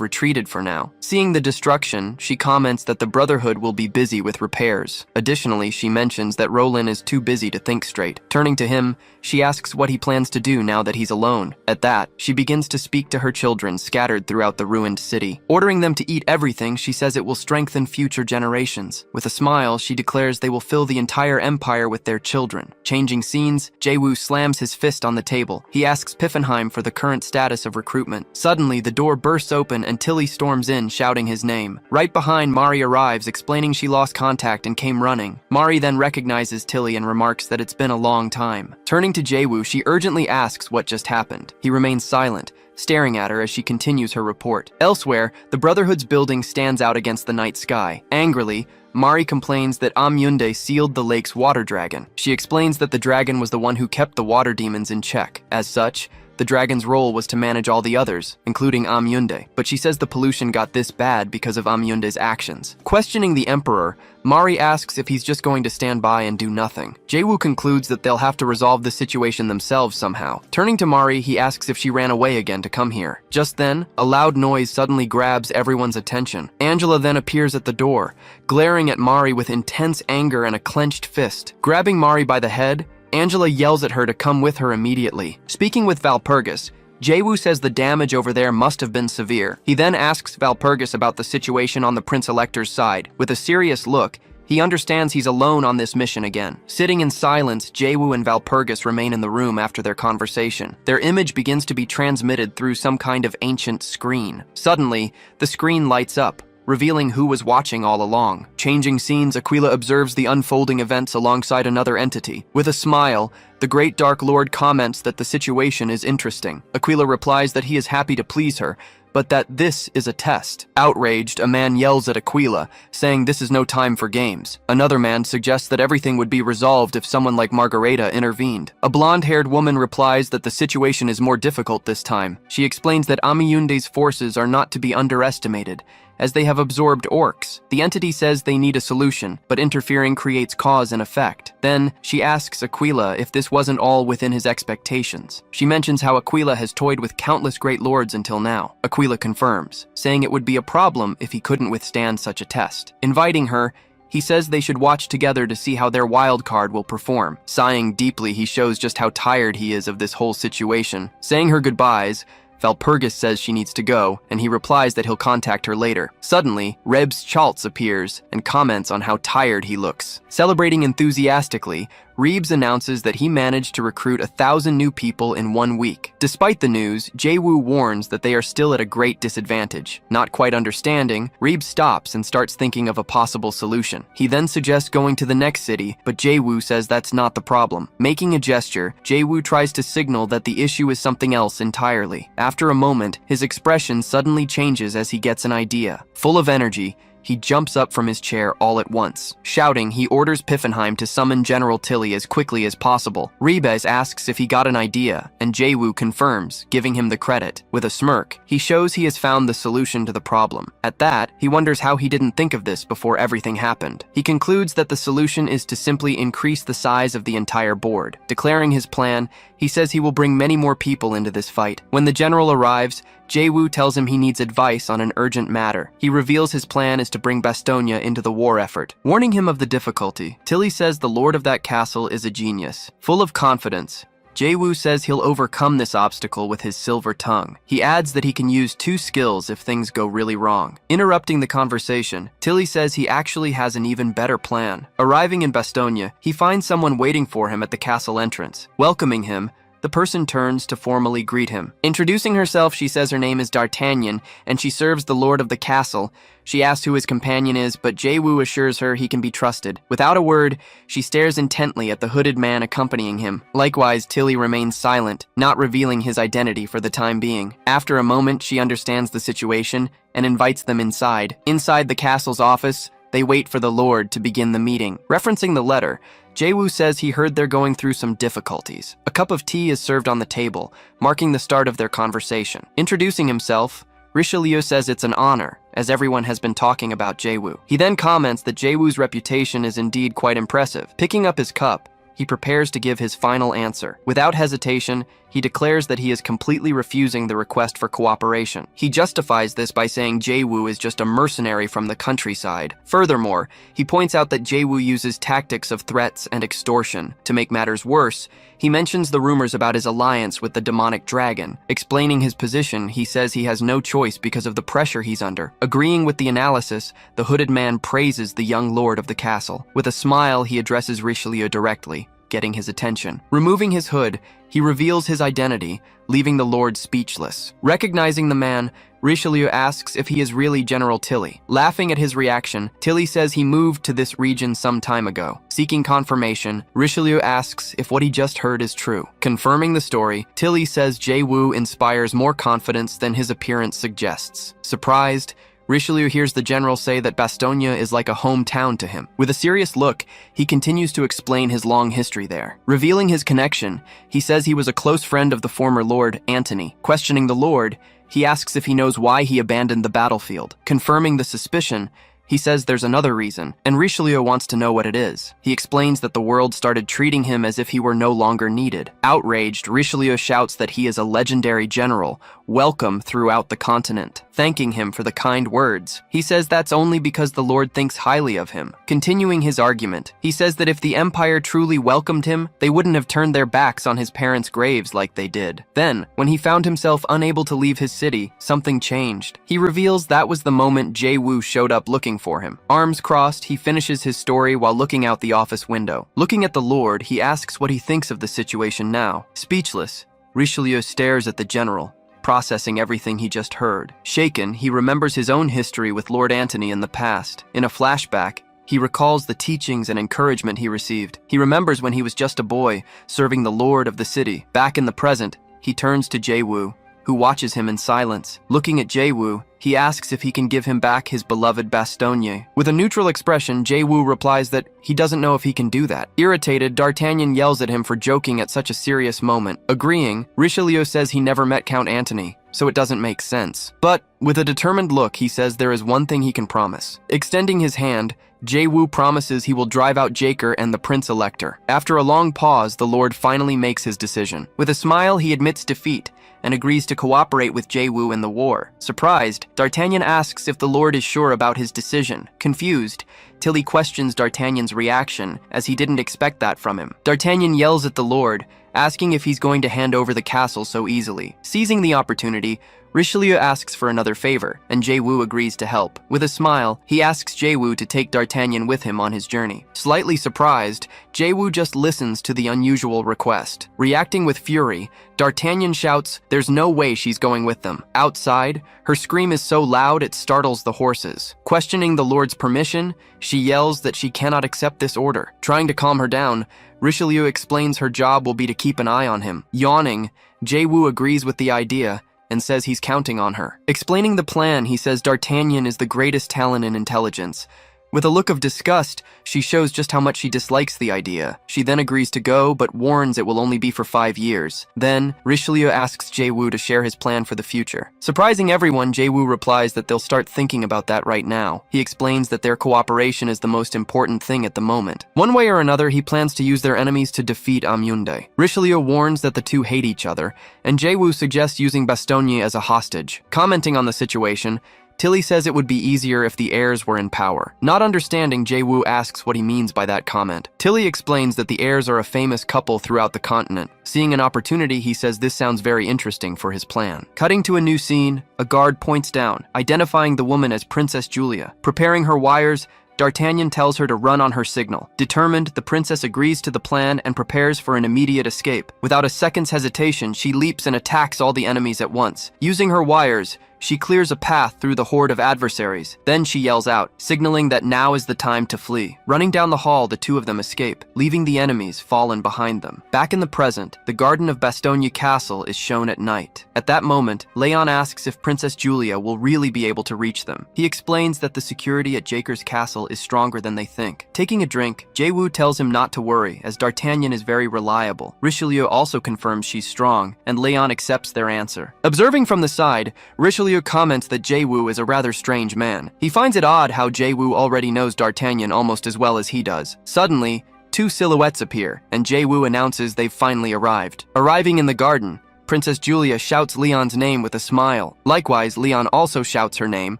retreated for now. Seeing the destruction, she comments that the Brotherhood will be busy with repairs. Additionally, she mentions that Roland is too busy to think straight. Turning to him, she asks what he plans to do now that he's alone. At that, she begins to speak to her children scattered throughout the ruined city. Ordering them to eat everything, she says it will strengthen future generations. With a smile, she declares they will fill the entire empire with their children. Changing scenes, Jae-woo slams his fist on the table. He asks Piffenheim for the current status of recruitment. Suddenly, the door bursts open and Tilly storms in, shouting his name. Right behind, Mari arrives, explaining she lost contact and came running. Mari then recognizes Tilly and remarks that it's been a long time. Turning to Jae-woo, she urgently asks what just happened. He remains silent, staring at her as she continues her report. Elsewhere, the Brotherhood's building stands out against the night sky. Angrily, Mari complains that Amyunde sealed the lake's water dragon. She explains that the dragon was the one who kept the water demons in check. As such, the dragon's role was to manage all the others, including Amyunde, but she says the pollution got this bad because of Amyunde's actions. Questioning the Emperor, Mari asks if he's just going to stand by and do nothing. Jae-woo concludes that they'll have to resolve the situation themselves somehow. Turning to Mari, he asks if she ran away again to come here. Just then, a loud noise suddenly grabs everyone's attention. Angela then appears at the door, glaring at Mari with intense anger and a clenched fist. Grabbing Mari by the head, Angela yells at her to come with her immediately. Speaking with Valpurgis, Jae-woo says the damage over there must have been severe. He then asks Valpurgis about the situation on the Prince Elector's side. With a serious look, he understands he's alone on this mission again. Sitting in silence, Jae-woo and Valpurgis remain in the room after their conversation. Their image begins to be transmitted through some kind of ancient screen. Suddenly, the screen lights up, revealing who was watching all along. Changing scenes, Aquila observes the unfolding events alongside another entity. With a smile, the Great Dark Lord comments that the situation is interesting. Aquila replies that he is happy to please her, but that this is a test. Outraged, a man yells at Aquila, saying this is no time for games. Another man suggests that everything would be resolved if someone like Margareta intervened. A blonde-haired woman replies that the situation is more difficult this time. She explains that Amiyunde's forces are not to be underestimated, as they have absorbed orcs. The entity says they need a solution, but interfering creates cause and effect. Then, she asks Aquila if this wasn't all within his expectations. She mentions how Aquila has toyed with countless great lords until now. Aquila confirms, saying it would be a problem if he couldn't withstand such a test. Inviting her, he says they should watch together to see how their wild card will perform. Sighing deeply, he shows just how tired he is of this whole situation. Saying her goodbyes, Valpurgis says she needs to go, and he replies that he'll contact her later. Suddenly, Rebs Chaltz appears and comments on how tired he looks. Celebrating enthusiastically, Reeves announces that he managed to recruit 1,000 new people in 1 week. Despite the news, Jae-woo warns that they are still at a great disadvantage. Not quite understanding, Reeves stops and starts thinking of a possible solution. He then suggests going to the next city, but Jae-woo says that's not the problem. Making a gesture, Jae-woo tries to signal that the issue is something else entirely. After a moment, his expression suddenly changes as he gets an idea. Full of energy, he jumps up from his chair all at once. Shouting, he orders Piffenheim to summon General Tilly as quickly as possible. Rebes asks if he got an idea, and Jae-woo confirms, giving him the credit. With a smirk, he shows he has found the solution to the problem. At that, he wonders how he didn't think of this before everything happened. He concludes that the solution is to simply increase the size of the entire board. Declaring his plan, he says he will bring many more people into this fight. When the general arrives, Jae-woo tells him he needs advice on an urgent matter. He reveals his plan is to bring Bastonia into the war effort. Warning him of the difficulty, Tilly says the lord of that castle is a genius. Full of confidence, Jae-woo says he'll overcome this obstacle with his silver tongue. He adds that he can use 2 skills if things go really wrong. Interrupting the conversation, Tilly says he actually has an even better plan. Arriving in Bastonia, he finds someone waiting for him at the castle entrance. Welcoming him, the person turns to formally greet him. Introducing herself, she says her name is D'Artagnan, and she serves the lord of the castle. She asks who his companion is, but Jae-woo assures her he can be trusted. Without a word, she stares intently at the hooded man accompanying him. Likewise, Tilly remains silent, not revealing his identity for the time being. After a moment, she understands the situation and invites them inside. Inside the castle's office, they wait for the lord to begin the meeting. Referencing the letter, Jae-woo says he heard they're going through some difficulties. A cup of tea is served on the table, marking the start of their conversation. Introducing himself, Richelieu says it's an honor, as everyone has been talking about Jae-woo. He then comments that Jae-woo's reputation is indeed quite impressive. Picking up his cup, he prepares to give his final answer. Without hesitation, he declares that he is completely refusing the request for cooperation. He justifies this by saying Jae-woo is just a mercenary from the countryside. Furthermore, he points out that Jae-woo uses tactics of threats and extortion. To make matters worse, he mentions the rumors about his alliance with the demonic dragon. Explaining his position, he says he has no choice because of the pressure he's under. Agreeing with the analysis, the hooded man praises the young lord of the castle. With a smile, he addresses Richelieu directly, getting his attention. Removing his hood, he reveals his identity, leaving the lord speechless. Recognizing the man, Richelieu asks if he is really General Tilly. Laughing at his reaction, Tilly says he moved to this region some time ago. Seeking confirmation, Richelieu asks if what he just heard is true. Confirming the story, Tilly says Jae-woo inspires more confidence than his appearance suggests. Surprised, Richelieu hears the general say that Bastonia is like a hometown to him. With a serious look, he continues to explain his long history there. Revealing his connection, he says he was a close friend of the former Lord Antony. Questioning the Lord, he asks if he knows why he abandoned the battlefield. Confirming the suspicion, he says there's another reason, and Richelieu wants to know what it is. He explains that the world started treating him as if he were no longer needed. Outraged, Richelieu shouts that he is a legendary general, welcome throughout the continent, thanking him for the kind words. He says that's only because the Lord thinks highly of him. Continuing his argument, he says that if the Empire truly welcomed him, they wouldn't have turned their backs on his parents' graves like they did. Then, when he found himself unable to leave his city, something changed. He reveals that was the moment Jae-woo showed up looking for him. Arms crossed, he finishes his story while looking out the office window. Looking at the Lord, he asks what he thinks of the situation now. Speechless, Richelieu stares at the general, processing everything he just heard. Shaken, he remembers his own history with Lord Antony in the past. In a flashback, he recalls the teachings and encouragement he received. He remembers when he was just a boy, serving the lord of the city. Back in the present, he turns to Jae-woo, who watches him in silence. Looking at Jae-woo, he asks if he can give him back his beloved Bastogne. With a neutral expression, Jae-woo replies that he doesn't know if he can do that. Irritated, D'Artagnan yells at him for joking at such a serious moment. Agreeing, Richelieu says he never met Count Antony, so it doesn't make sense. But with a determined look, he says there is one thing he can promise. Extending his hand, Jae-woo promises he will drive out Jaker and the Prince Elector. After a long pause, the Lord finally makes his decision. With a smile, he admits defeat and agrees to cooperate with Jae-woo in the war. Surprised, D'Artagnan asks if the Lord is sure about his decision. Confused, Tilly questions D'Artagnan's reaction, as he didn't expect that from him. D'Artagnan yells at the Lord, asking if he's going to hand over the castle so easily. Seizing the opportunity, Richelieu asks for another favor, and Jae-woo agrees to help. With a smile, he asks Jae-woo to take D'Artagnan with him on his journey. Slightly surprised, Jae-woo just listens to the unusual request. Reacting with fury, D'Artagnan shouts, "There's no way she's going with them." Outside, her scream is so loud it startles the horses. Questioning the Lord's permission, she yells that she cannot accept this order. Trying to calm her down, Richelieu explains her job will be to keep an eye on him. Yawning, Jae-woo agrees with the idea and says he's counting on her. Explaining the plan, he says D'Artagnan is the greatest talent in intelligence. With a look of disgust, she shows just how much she dislikes the idea. She then agrees to go, but warns it will only be for 5 years. Then, Richelieu asks Jae-woo to share his plan for the future. Surprising everyone, Jae-woo replies that they'll start thinking about that right now. He explains that their cooperation is the most important thing at the moment. One way or another, he plans to use their enemies to defeat Amunde. Richelieu warns that the two hate each other, and Jae-woo suggests using Bastogne as a hostage. Commenting on the situation, Tilly says it would be easier if the heirs were in power. Not understanding, Jae-woo asks what he means by that comment. Tilly explains that the heirs are a famous couple throughout the continent. Seeing an opportunity, he says this sounds very interesting for his plan. Cutting to a new scene, a guard points down, identifying the woman as Princess Julia. Preparing her wires, D'Artagnan tells her to run on her signal. Determined, the princess agrees to the plan and prepares for an immediate escape. Without a second's hesitation, she leaps and attacks all the enemies at once. Using her wires, she clears a path through the horde of adversaries. Then she yells out, signaling that now is the time to flee. Running down the hall, the two of them escape, leaving the enemies fallen behind them. Back in the present, the garden of Bastogne Castle is shown at night. At that moment, Leon asks if Princess Julia will really be able to reach them. He explains that the security at Jaker's castle is stronger than they think. Taking a drink, Jae-woo tells him not to worry, as D'Artagnan is very reliable. Richelieu also confirms she's strong, and Leon accepts their answer. Observing from the side, Richelieu comments that Jae-woo is a rather strange man. He finds it odd how Jae-woo already knows D'Artagnan almost as well as he does. Suddenly, two silhouettes appear, and Jae-woo announces they've finally arrived. Arriving in the garden, Princess Julia shouts Leon's name with a smile. Likewise, Leon also shouts her name,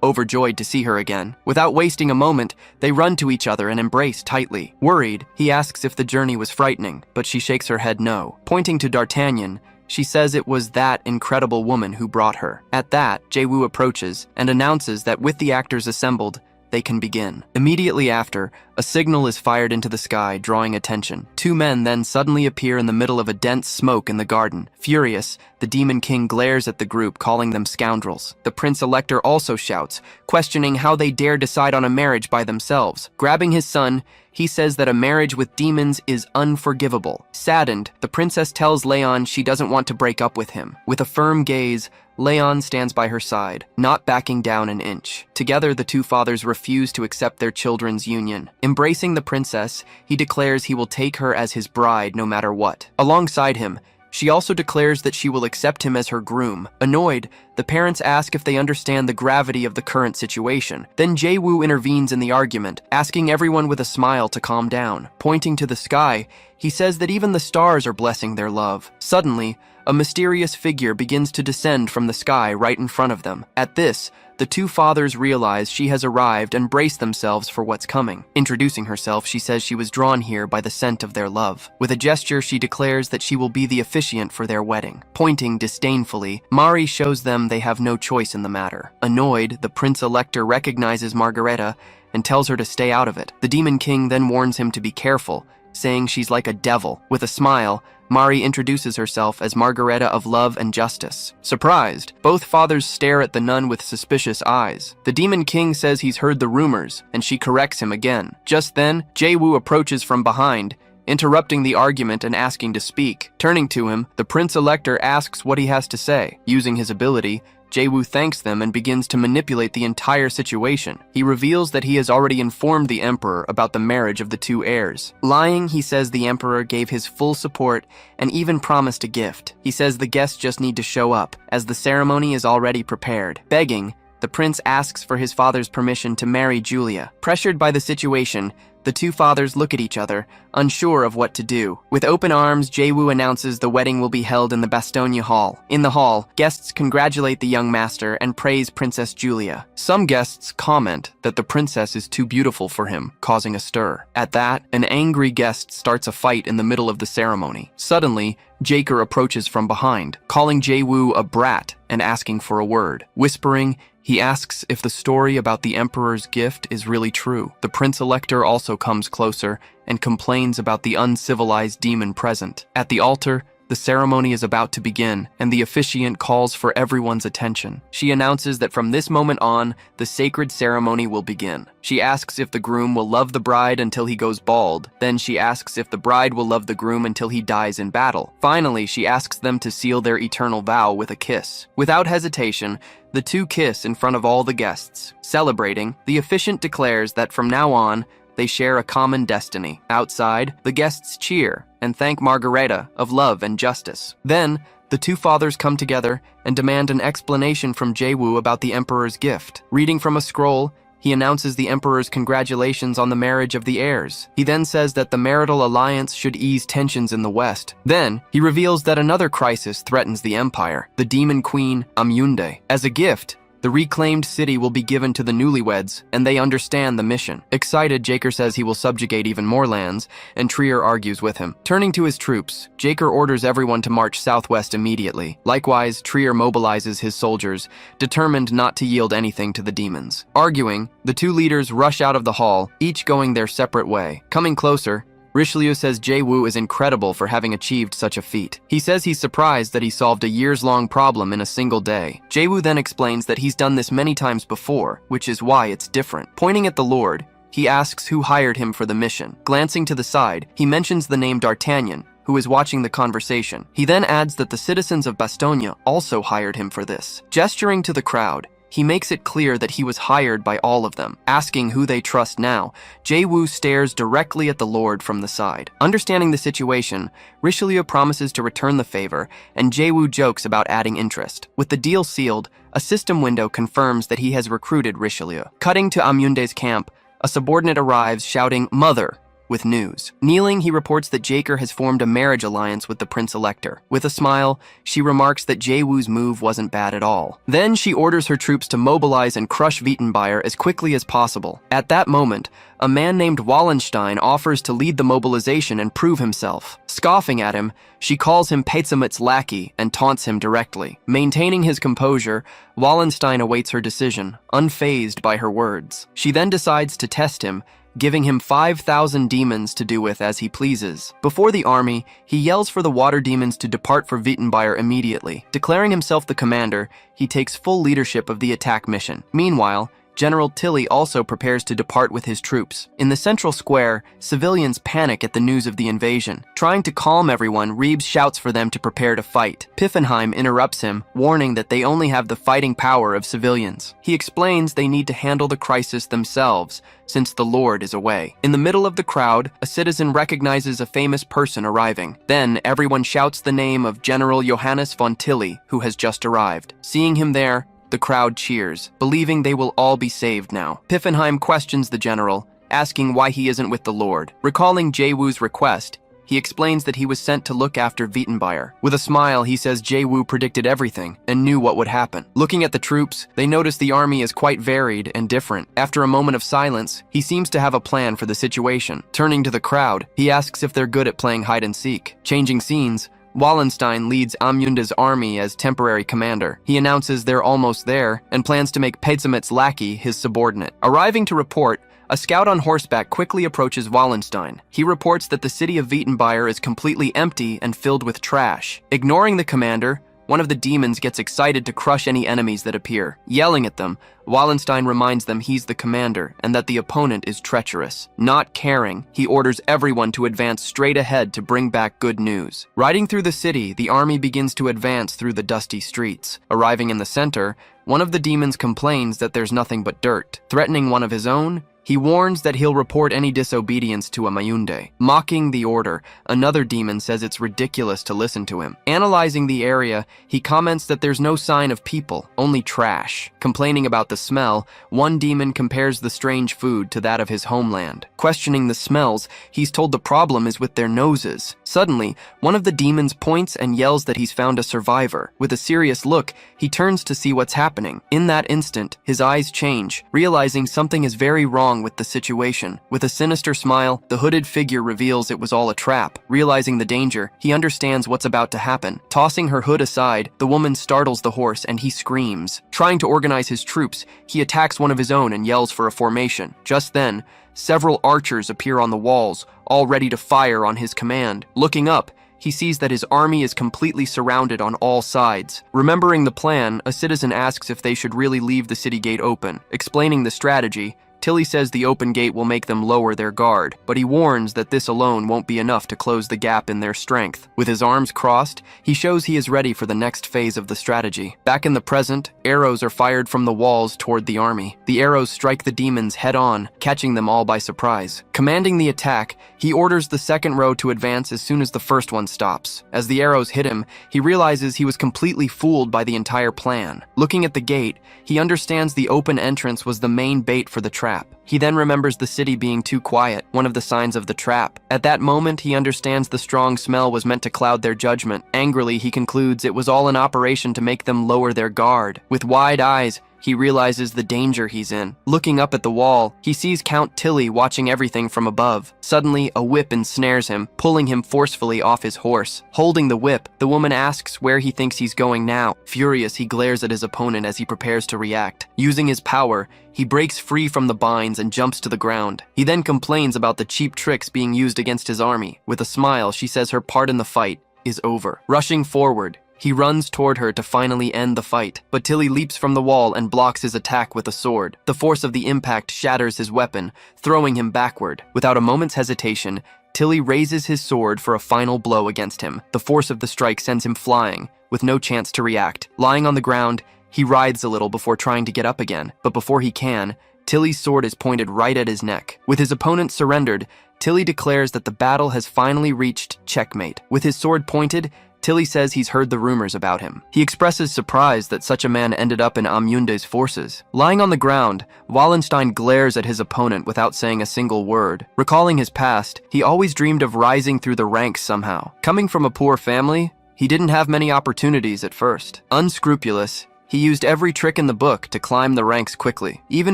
overjoyed to see her again. Without wasting a moment, they run to each other and embrace tightly. Worried, he asks if the journey was frightening, but she shakes her head no. Pointing to D'Artagnan, she says it was that incredible woman who brought her. At that, Jae-woo approaches and announces that with the actors assembled, they can begin. Immediately after, a signal is fired into the sky, drawing attention. Two men then suddenly appear in the middle of a dense smoke in the garden. Furious, the Demon King glares at the group, calling them scoundrels. The Prince Elector also shouts, questioning how they dare decide on a marriage by themselves. Grabbing his son, he says that a marriage with demons is unforgivable. Saddened, the princess tells Leon she doesn't want to break up with him. With a firm gaze, Leon stands by her side, not backing down an inch. Together, the two fathers refuse to accept their children's union. Embracing the princess, he declares he will take her as his bride no matter what. Alongside him, she also declares that she will accept him as her groom. Annoyed, the parents ask if they understand the gravity of the current situation. Then Jae-woo intervenes in the argument, asking everyone with a smile to calm down. Pointing to the sky, he says that even the stars are blessing their love. Suddenly, a mysterious figure begins to descend from the sky right in front of them. At this, the two fathers realize she has arrived and brace themselves for what's coming. Introducing herself, she says she was drawn here by the scent of their love. With a gesture, she declares that she will be the officiant for their wedding. Pointing disdainfully, Mari shows them they have no choice in the matter. Annoyed, the Prince Elector recognizes Margareta and tells her to stay out of it. The Demon King then warns him to be careful, saying she's like a devil. With a smile, Mari introduces herself as Margareta of Love and Justice. Surprised, both fathers stare at the nun with suspicious eyes. The Demon King says he's heard the rumors, and she corrects him again. Just then, Jae-woo approaches from behind, interrupting the argument and asking to speak. Turning to him, the Prince-Elector asks what he has to say. Using his ability, Jae-woo thanks them and begins to manipulate the entire situation. He reveals that he has already informed the Emperor about the marriage of the two heirs. Lying, he says the Emperor gave his full support and even promised a gift. He says the guests just need to show up, as the ceremony is already prepared. Begging, the prince asks for his father's permission to marry Julia. Pressured by the situation, the two fathers look at each other, unsure of what to do. With open arms, Jae-woo announces the wedding will be held in the Bastogne Hall. In the hall, guests congratulate the young master and praise Princess Julia. Some guests comment that the princess is too beautiful for him, causing a stir. At that, an angry guest starts a fight in the middle of the ceremony. Suddenly, Jaker approaches from behind, calling Jae-woo a brat and asking for a word. Whispering, he asks if the story about the Emperor's gift is really true. The Prince-Elector also comes closer and complains about the uncivilized demon present. At the altar, the ceremony is about to begin, and the officiant calls for everyone's attention. She announces that from this moment on, the sacred ceremony will begin. She asks if the groom will love the bride until he goes bald. Then she asks if the bride will love the groom until he dies in battle. Finally, she asks them to seal their eternal vow with a kiss. Without hesitation, the two kiss in front of all the guests. Celebrating, the officiant declares that from now on, they share a common destiny. Outside, the guests cheer and thank Margareta of love and justice. Then, the two fathers come together and demand an explanation from Jae-woo about the Emperor's gift. Reading from a scroll, he announces the Emperor's congratulations on the marriage of the heirs. He then says that the marital alliance should ease tensions in the West. Then, he reveals that another crisis threatens the Empire, the demon queen, Amyunde. As a gift, the reclaimed city will be given to the newlyweds, and they understand the mission. Excited, Jaker says he will subjugate even more lands, and Trier argues with him. Turning to his troops, Jaker orders everyone to march southwest immediately. Likewise, Trier mobilizes his soldiers, determined not to yield anything to the demons. Arguing, the two leaders rush out of the hall, each going their separate way. Coming closer, Richelieu says Jae-woo is incredible for having achieved such a feat. He says he's surprised that he solved a years-long problem in a single day. Jae-woo then explains that he's done this many times before, which is why it's different. Pointing at the Lord, he asks who hired him for the mission. Glancing to the side, he mentions the name D'Artagnan, who is watching the conversation. He then adds that the citizens of Bastogne also hired him for this. Gesturing to the crowd, he makes it clear that he was hired by all of them. Asking who they trust now, Jae-woo stares directly at the Lord from the side. Understanding the situation, Richelieu promises to return the favor, and Jae-woo jokes about adding interest. With the deal sealed, a system window confirms that he has recruited Richelieu. Cutting to Amyunde's camp, a subordinate arrives shouting, "Mother," with news. Kneeling, he reports that Jaker has formed a marriage alliance with the Prince-Elector. With a smile, she remarks that Jae-woo's move wasn't bad at all. Then she orders her troops to mobilize and crush Wittenbeier as quickly as possible. At that moment, a man named Wallenstein offers to lead the mobilization and prove himself. Scoffing at him, she calls him Peitsamit's lackey and taunts him directly. Maintaining his composure, Wallenstein awaits her decision, unfazed by her words. She then decides to test him, giving him 5,000 demons to do with as he pleases. Before the army, he yells for the water demons to depart for Wittenbeier immediately. Declaring himself the commander, he takes full leadership of the attack mission. Meanwhile, General Tilly also prepares to depart with his troops. In the central square, civilians panic at the news of the invasion. Trying to calm everyone, Reeves shouts for them to prepare to fight. Piffenheim interrupts him, warning that they only have the fighting power of civilians. He explains they need to handle the crisis themselves, since the Lord is away. In the middle of the crowd, a citizen recognizes a famous person arriving. Then, everyone shouts the name of General Johannes von Tilly, who has just arrived. Seeing him there, the crowd cheers, believing they will all be saved now. Piffenheim questions the general, asking why he isn't with the Lord. Recalling Jae-woo's request, he explains that he was sent to look after Wittenbeier. With a smile, he says Jae-woo predicted everything and knew what would happen. Looking at the troops, they notice the army is quite varied and different. After a moment of silence, he seems to have a plan for the situation. Turning to the crowd, he asks if they're good at playing hide and seek. Changing scenes, Wallenstein leads Amyunde's army as temporary commander. He announces they're almost there and plans to make Peitsamit's lackey his subordinate. Arriving to report, a scout on horseback quickly approaches Wallenstein. He reports that the city of Wittenbeier is completely empty and filled with trash. Ignoring the commander, one of the demons gets excited to crush any enemies that appear. Yelling at them, Wallenstein reminds them he's the commander and that the opponent is treacherous. Not caring, he orders everyone to advance straight ahead to bring back good news. Riding through the city, the army begins to advance through the dusty streets. Arriving in the center, one of the demons complains that there's nothing but dirt. Threatening one of his own, he warns that he'll report any disobedience to a Mayunde. Mocking the order, another demon says it's ridiculous to listen to him. Analyzing the area, he comments that there's no sign of people, only trash. Complaining about the smell, one demon compares the strange food to that of his homeland. Questioning the smells, he's told the problem is with their noses. Suddenly, one of the demons points and yells that he's found a survivor. With a serious look, he turns to see what's happening. In that instant, his eyes change, realizing something is very wrong with the situation. With a sinister smile, the hooded figure reveals it was all a trap. Realizing the danger, he understands what's about to happen. Tossing her hood aside, the woman startles the horse and he screams. Trying to organize his troops, he attacks one of his own and yells for a formation. Just then, several archers appear on the walls, all ready to fire on his command. Looking up, he sees that his army is completely surrounded on all sides. Remembering the plan, a citizen asks if they should really leave the city gate open. Explaining the strategy, Tilly says the open gate will make them lower their guard, but he warns that this alone won't be enough to close the gap in their strength. With his arms crossed, he shows he is ready for the next phase of the strategy. Back in the present, arrows are fired from the walls toward the army. The arrows strike the demons head-on, catching them all by surprise. Commanding the attack, he orders the second row to advance as soon as the first one stops. As the arrows hit him, he realizes he was completely fooled by the entire plan. Looking at the gate, he understands the open entrance was the main bait for the trap. He then remembers the city being too quiet, one of the signs of the trap. At that moment, he understands the strong smell was meant to cloud their judgment. Angrily, he concludes it was all an operation to make them lower their guard. With wide eyes, he realizes the danger he's in. Looking up at the wall, he sees Count Tilly watching everything from above. Suddenly, a whip ensnares him, pulling him forcefully off his horse. Holding the whip, the woman asks where he thinks he's going now. Furious, he glares at his opponent as he prepares to react. Using his power, he breaks free from the binds and jumps to the ground. He then complains about the cheap tricks being used against his army. With a smile, she says her part in the fight is over. Rushing forward, he runs toward her to finally end the fight, but Tilly leaps from the wall and blocks his attack with a sword. The force of the impact shatters his weapon, throwing him backward. Without a moment's hesitation, Tilly raises his sword for a final blow against him. The force of the strike sends him flying, with no chance to react. Lying on the ground, he writhes a little before trying to get up again, but before he can, Tilly's sword is pointed right at his neck. With his opponent surrendered, Tilly declares that the battle has finally reached checkmate. With his sword pointed, Tilly says he's heard the rumors about him. He expresses surprise that such a man ended up in Amunde's forces. Lying on the ground, Wallenstein glares at his opponent without saying a single word. Recalling his past, he always dreamed of rising through the ranks somehow. Coming from a poor family, he didn't have many opportunities at first. Unscrupulous, he used every trick in the book to climb the ranks quickly. Even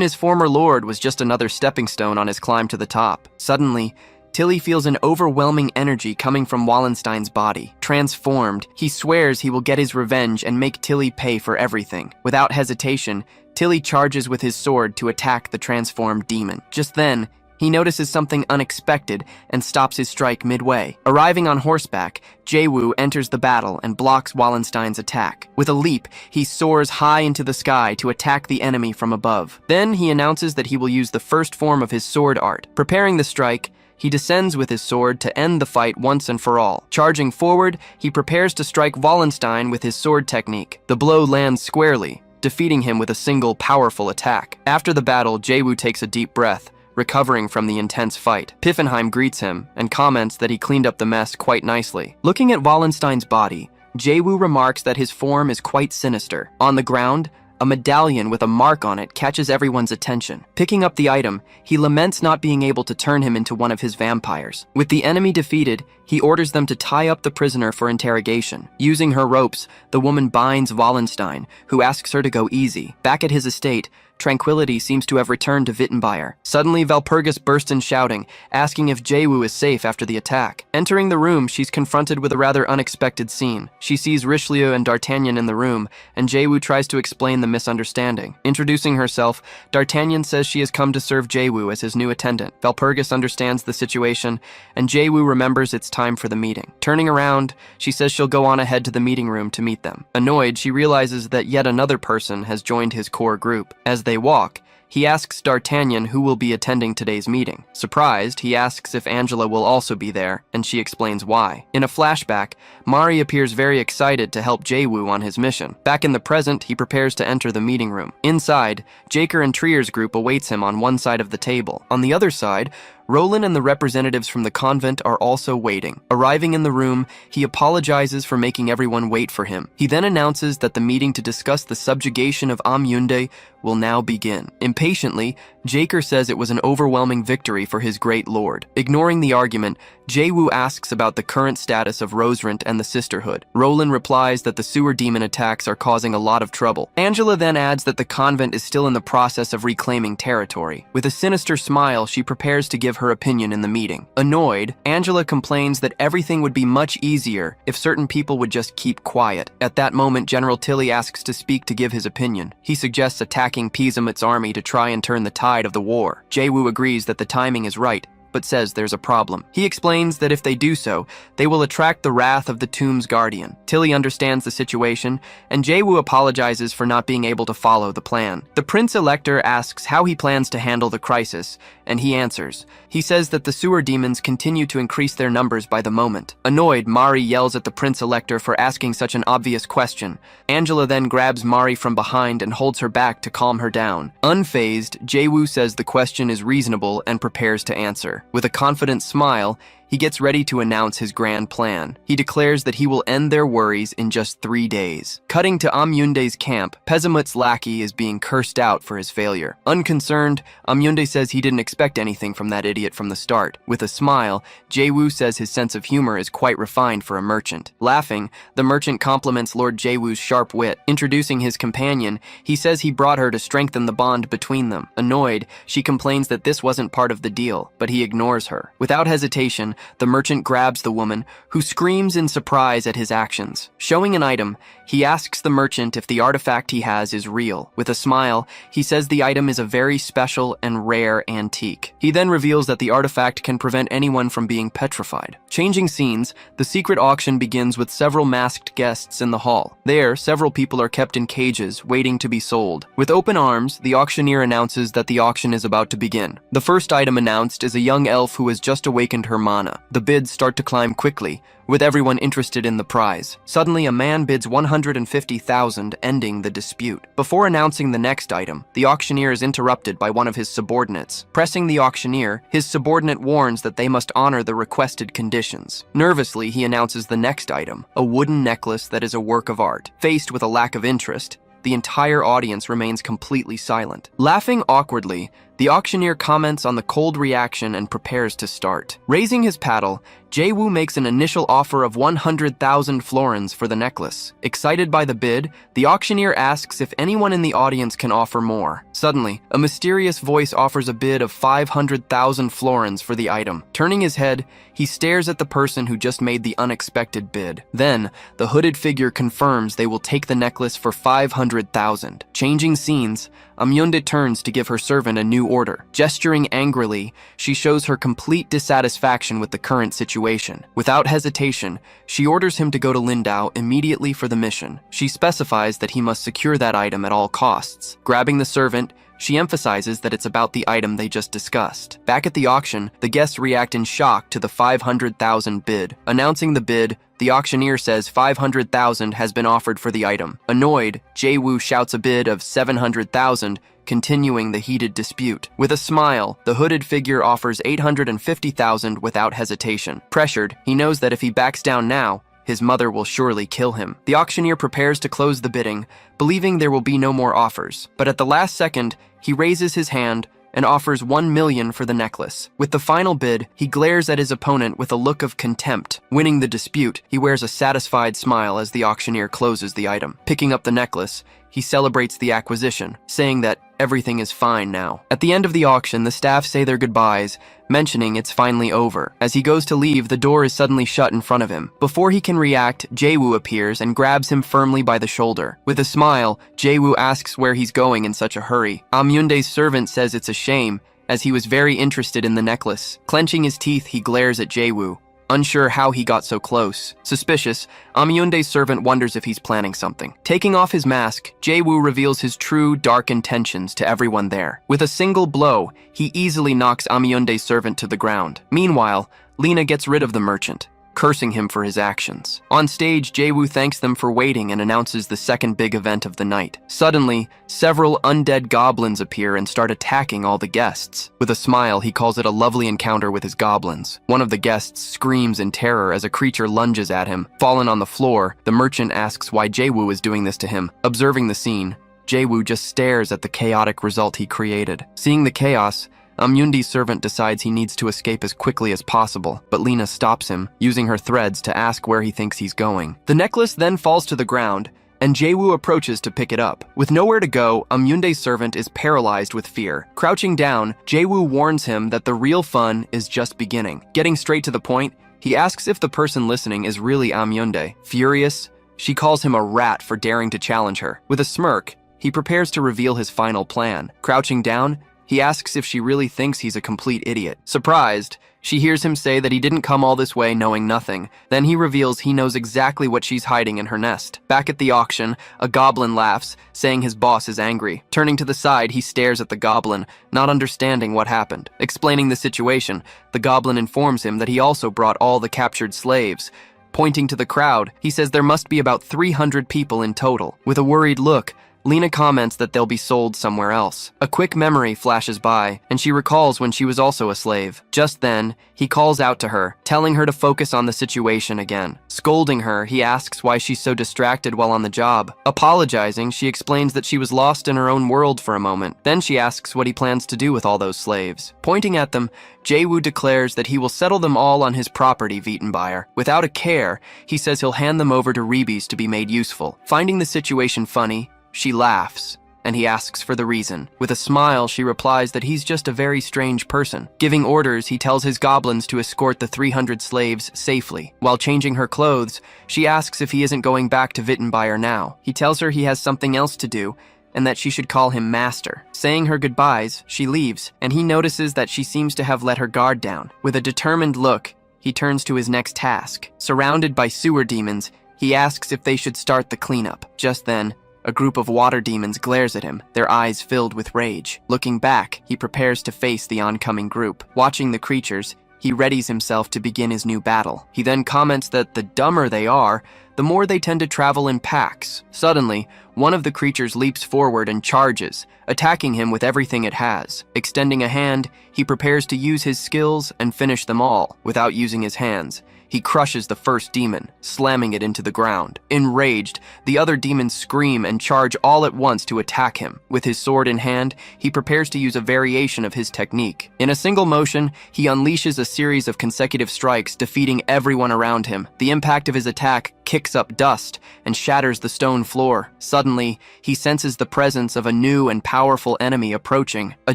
his former lord was just another stepping stone on his climb to the top. Suddenly, Tilly feels an overwhelming energy coming from Wallenstein's body. Transformed, he swears he will get his revenge and make Tilly pay for everything. Without hesitation, Tilly charges with his sword to attack the transformed demon. Just then, he notices something unexpected and stops his strike midway. Arriving on horseback, Jae-woo enters the battle and blocks Wallenstein's attack. With a leap, he soars high into the sky to attack the enemy from above. Then he announces that he will use the first form of his sword art. Preparing the strike, he descends with his sword to end the fight once and for all. Charging forward, he prepares to strike Wallenstein with his sword technique. The blow lands squarely, defeating him with a single powerful attack. After the battle, Jae-woo takes a deep breath, recovering from the intense fight. Piffenheim greets him and comments that he cleaned up the mess quite nicely. Looking at Wallenstein's body, Jae-woo remarks that his form is quite sinister. On the ground, a medallion with a mark on it catches everyone's attention. Picking up the item, he laments not being able to turn him into one of his vampires. With the enemy defeated, he orders them to tie up the prisoner for interrogation. Using her ropes, the woman binds Wallenstein, who asks her to go easy. Back at his estate, Tranquility seems to have returned to Wittenbeier. Suddenly, Valpurgis bursts in shouting, asking if Jaewoo is safe after the attack. Entering the room, she's confronted with a rather unexpected scene. She sees Richelieu and D'Artagnan in the room, and Jaewoo tries to explain the misunderstanding. Introducing herself, D'Artagnan says she has come to serve Jaewoo as his new attendant. Valpurgis understands the situation, and Jaewoo remembers it's time for the meeting. Turning around, she says she'll go on ahead to the meeting room to meet them. Annoyed, she realizes that yet another person has joined his core group. As they walk, he asks D'Artagnan who will be attending today's meeting. Surprised, he asks if Angela will also be there, and she explains why. In a flashback, Mari appears very excited to help Jaewoo on his mission. Back in the present, he prepares to enter the meeting room. Inside, Jaker and Trier's group awaits him on one side of the table. On the other side, Roland and the representatives from the convent are also waiting. Arriving in the room, he apologizes for making everyone wait for him. He then announces that the meeting to discuss the subjugation of Amunde will now begin. Impatiently, Jaker says it was an overwhelming victory for his great lord. Ignoring the argument, Jaewoo asks about the current status of Roserant and the Sisterhood. Roland replies that the sewer demon attacks are causing a lot of trouble. Angela then adds that the convent is still in the process of reclaiming territory. With a sinister smile, she prepares to give her opinion in the meeting. Annoyed, Angela complains that everything would be much easier if certain people would just keep quiet. At that moment, General Tilly asks to speak to give his opinion. He suggests attacking Pizamit's army to try and turn the tide of the war. Jaewoo agrees that the timing is right, but says there's a problem. He explains that if they do so, they will attract the wrath of the tomb's guardian. Tilly understands the situation, and Jaewoo apologizes for not being able to follow the plan. The Prince-Elector asks how he plans to handle the crisis, and he answers. He says that the sewer demons continue to increase their numbers by the moment. Annoyed, Mari yells at the Prince-Elector for asking such an obvious question. Angela then grabs Mari from behind and holds her back to calm her down. Unfazed, Jaewoo says the question is reasonable and prepares to answer. With a confident smile, he gets ready to announce his grand plan. He declares that he will end their worries in just 3 days. Cutting to Amunde's camp, Pezamut's lackey is being cursed out for his failure. Unconcerned, Amunde says he didn't expect anything from that idiot from the start. With a smile, Jaewoo says his sense of humor is quite refined for a merchant. Laughing, the merchant compliments Lord Jaewoo's sharp wit. Introducing his companion, he says he brought her to strengthen the bond between them. Annoyed, she complains that this wasn't part of the deal, but he ignores her. Without hesitation, the merchant grabs the woman, who screams in surprise at his actions. Showing an item, he asks the merchant if the artifact he has is real. With a smile, he says the item is a very special and rare antique. He then reveals that the artifact can prevent anyone from being petrified. Changing scenes, the secret auction begins with several masked guests in the hall. There, several people are kept in cages, waiting to be sold. With open arms, the auctioneer announces that the auction is about to begin. The first item announced is a young elf who has just awakened her mana. The bids start to climb quickly, with everyone interested in the prize. Suddenly, a man bids 150,000, ending the dispute. Before announcing the next item, the auctioneer is interrupted by one of his subordinates. Pressing the auctioneer, his subordinate warns that they must honor the requested conditions. Nervously, he announces the next item, a wooden necklace that is a work of art. Faced with a lack of interest, the entire audience remains completely silent. Laughing awkwardly, the auctioneer comments on the cold reaction and prepares to start. Raising his paddle, Jaewoo makes an initial offer of 100,000 florins for the necklace. Excited by the bid, the auctioneer asks if anyone in the audience can offer more. Suddenly, a mysterious voice offers a bid of 500,000 florins for the item. Turning his head, he stares at the person who just made the unexpected bid. Then, the hooded figure confirms they will take the necklace for 500,000. Changing scenes, Amunde turns to give her servant a new order. Gesturing angrily, she shows her complete dissatisfaction with the current situation. Without hesitation, she orders him to go to Lindau immediately for the mission. She specifies that he must secure that item at all costs. Grabbing the servant, she emphasizes that it's about the item they just discussed. Back at the auction, the guests react in shock to the 500,000 bid. Announcing the bid, the auctioneer says 500,000 has been offered for the item. Annoyed, Jaewoo shouts a bid of 700,000, continuing the heated dispute. With a smile, the hooded figure offers 850,000 without hesitation. Pressured, he knows that if he backs down now, his mother will surely kill him. The auctioneer prepares to close the bidding, believing there will be no more offers. But at the last second, he raises his hand and offers 1 million for the necklace. With the final bid, he glares at his opponent with a look of contempt. Winning the dispute, he wears a satisfied smile as the auctioneer closes the item. Picking up the necklace, he celebrates the acquisition, saying that everything is fine now. At the end of the auction, the staff say their goodbyes, mentioning it's finally over. As he goes to leave, the door is suddenly shut in front of him. Before he can react, Jae-woo appears and grabs him firmly by the shoulder. With a smile, Jae-woo asks where he's going in such a hurry. Amyunde's servant says it's a shame, as he was very interested in the necklace. Clenching his teeth, he glares at Jae-woo, unsure how he got so close. Suspicious, Amyunde's servant wonders if he's planning something. Taking off his mask, Jae-woo reveals his true, dark intentions to everyone there. With a single blow, he easily knocks Amyunde's servant to the ground. Meanwhile, Lena gets rid of the merchant, cursing him for his actions. On stage, Jae-woo thanks them for waiting and announces the second big event of the night. Suddenly, several undead goblins appear and start attacking all the guests. With a smile, he calls it a lovely encounter with his goblins. One of the guests screams in terror as a creature lunges at him. Fallen on the floor, the merchant asks why Jae-woo is doing this to him. Observing the scene, Jae-woo just stares at the chaotic result he created. Seeing the chaos, Amyunde's servant decides he needs to escape as quickly as possible, but Lena stops him, using her threads to ask where he thinks he's going. The necklace then falls to the ground, and Jae-woo approaches to pick it up. With nowhere to go, Amyunde's servant is paralyzed with fear. Crouching down, Jae-woo warns him that the real fun is just beginning. Getting straight to the point, he asks if the person listening is really Amyunde. Furious, she calls him a rat for daring to challenge her. With a smirk, he prepares to reveal his final plan. Crouching down, he asks if she really thinks he's a complete idiot. Surprised, she hears him say that he didn't come all this way knowing nothing. Then he reveals he knows exactly what she's hiding in her nest. Back at the auction, a goblin laughs, saying his boss is angry. Turning to the side, he stares at the goblin, not understanding what happened. Explaining the situation, the goblin informs him that he also brought all the captured slaves. Pointing to the crowd, he says there must be about 300 people in total. With a worried look, Lena comments that they'll be sold somewhere else. A quick memory flashes by, and she recalls when she was also a slave. Just then, he calls out to her, telling her to focus on the situation again. Scolding her, he asks why she's so distracted while on the job. Apologizing, she explains that she was lost in her own world for a moment. Then she asks what he plans to do with all those slaves. Pointing at them, Jae-woo declares that he will settle them all on his property, Wittenbayer. Without a care, he says he'll hand them over to Rebis to be made useful. Finding the situation funny, she laughs, and he asks for the reason. With a smile, she replies that he's just a very strange person. Giving orders, he tells his goblins to escort the 300 slaves safely. While changing her clothes, she asks if he isn't going back to Wittenbayer now. He tells her he has something else to do, and that she should call him master. Saying her goodbyes, she leaves, and he notices that she seems to have let her guard down. With a determined look, he turns to his next task. Surrounded by sewer demons, he asks if they should start the cleanup. Just then, a group of water demons glares at him, their eyes filled with rage. Looking back, he prepares to face the oncoming group. Watching the creatures, he readies himself to begin his new battle. He then comments that the dumber they are, the more they tend to travel in packs. Suddenly, one of the creatures leaps forward and charges, attacking him with everything it has. Extending a hand, he prepares to use his skills and finish them all. Without using his hands, he crushes the first demon, slamming it into the ground. Enraged, the other demons scream and charge all at once to attack him. With his sword in hand, he prepares to use a variation of his technique. In a single motion, he unleashes a series of consecutive strikes, defeating everyone around him. The impact of his attack kicks up dust and shatters the stone floor. Suddenly, he senses the presence of a new and powerful enemy approaching. A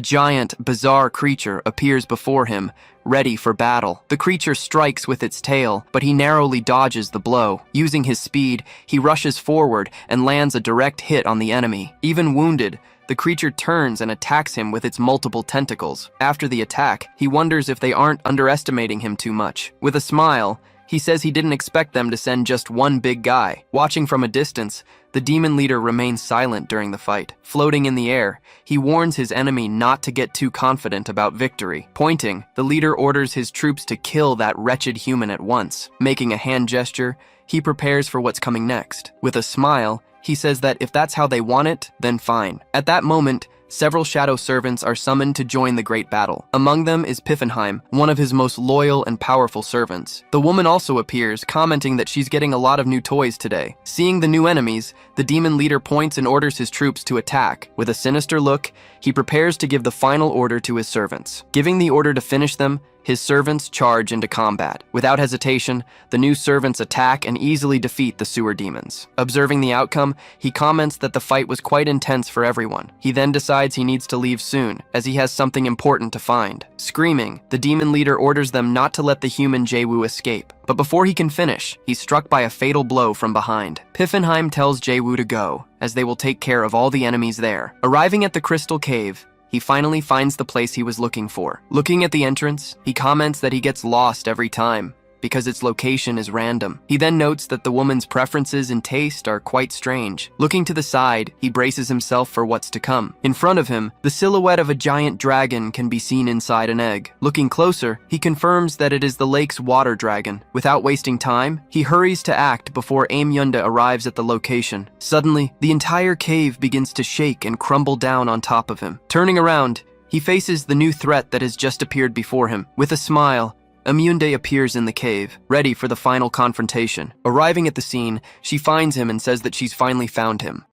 giant, bizarre creature appears before him, ready for battle. The creature strikes with its tail, but he narrowly dodges the blow. Using his speed, he rushes forward and lands a direct hit on the enemy. Even wounded, the creature turns and attacks him with its multiple tentacles. After the attack, he wonders if they aren't underestimating him too much. With a smile, he says he didn't expect them to send just one big guy. Watching from a distance, the demon leader remains silent during the fight. Floating in the air, he warns his enemy not to get too confident about victory. Pointing, the leader orders his troops to kill that wretched human at once. Making a hand gesture, he prepares for what's coming next. With a smile, he says that if that's how they want it, then fine. At that moment, several shadow servants are summoned to join the great battle. Among them is Piffenheim, one of his most loyal and powerful servants. The woman also appears, commenting that she's getting a lot of new toys today. Seeing the new enemies, the demon leader points and orders his troops to attack. With a sinister look, he prepares to give the final order to his servants. Giving the order to finish them, His servants charge into combat. Without hesitation, the new servants attack and easily defeat the sewer demons. Observing the outcome, he comments that the fight was quite intense for everyone. He then decides he needs to leave soon, as he has something important to find. Screaming, the demon leader orders them not to let the human Jae-woo escape. But before he can finish, he's struck by a fatal blow from behind. Piffenheim tells Jae-woo to go, as they will take care of all the enemies there. Arriving at the Crystal Cave, he finally finds the place he was looking for. Looking at the entrance, he comments that he gets lost every time, because its location is random. He then notes that the woman's preferences and taste are quite strange. Looking to the side, he braces himself for what's to come. In front of him, the silhouette of a giant dragon can be seen inside an egg. Looking closer, he confirms that it is the lake's water dragon. Without wasting time, he hurries to act before Aim Yunda arrives at the location. Suddenly, the entire cave begins to shake and crumble down on top of him. Turning around, he faces the new threat that has just appeared before him. With a smile, Amunde appears in the cave, ready for the final confrontation. Arriving at the scene, she finds him and says that she's finally found him.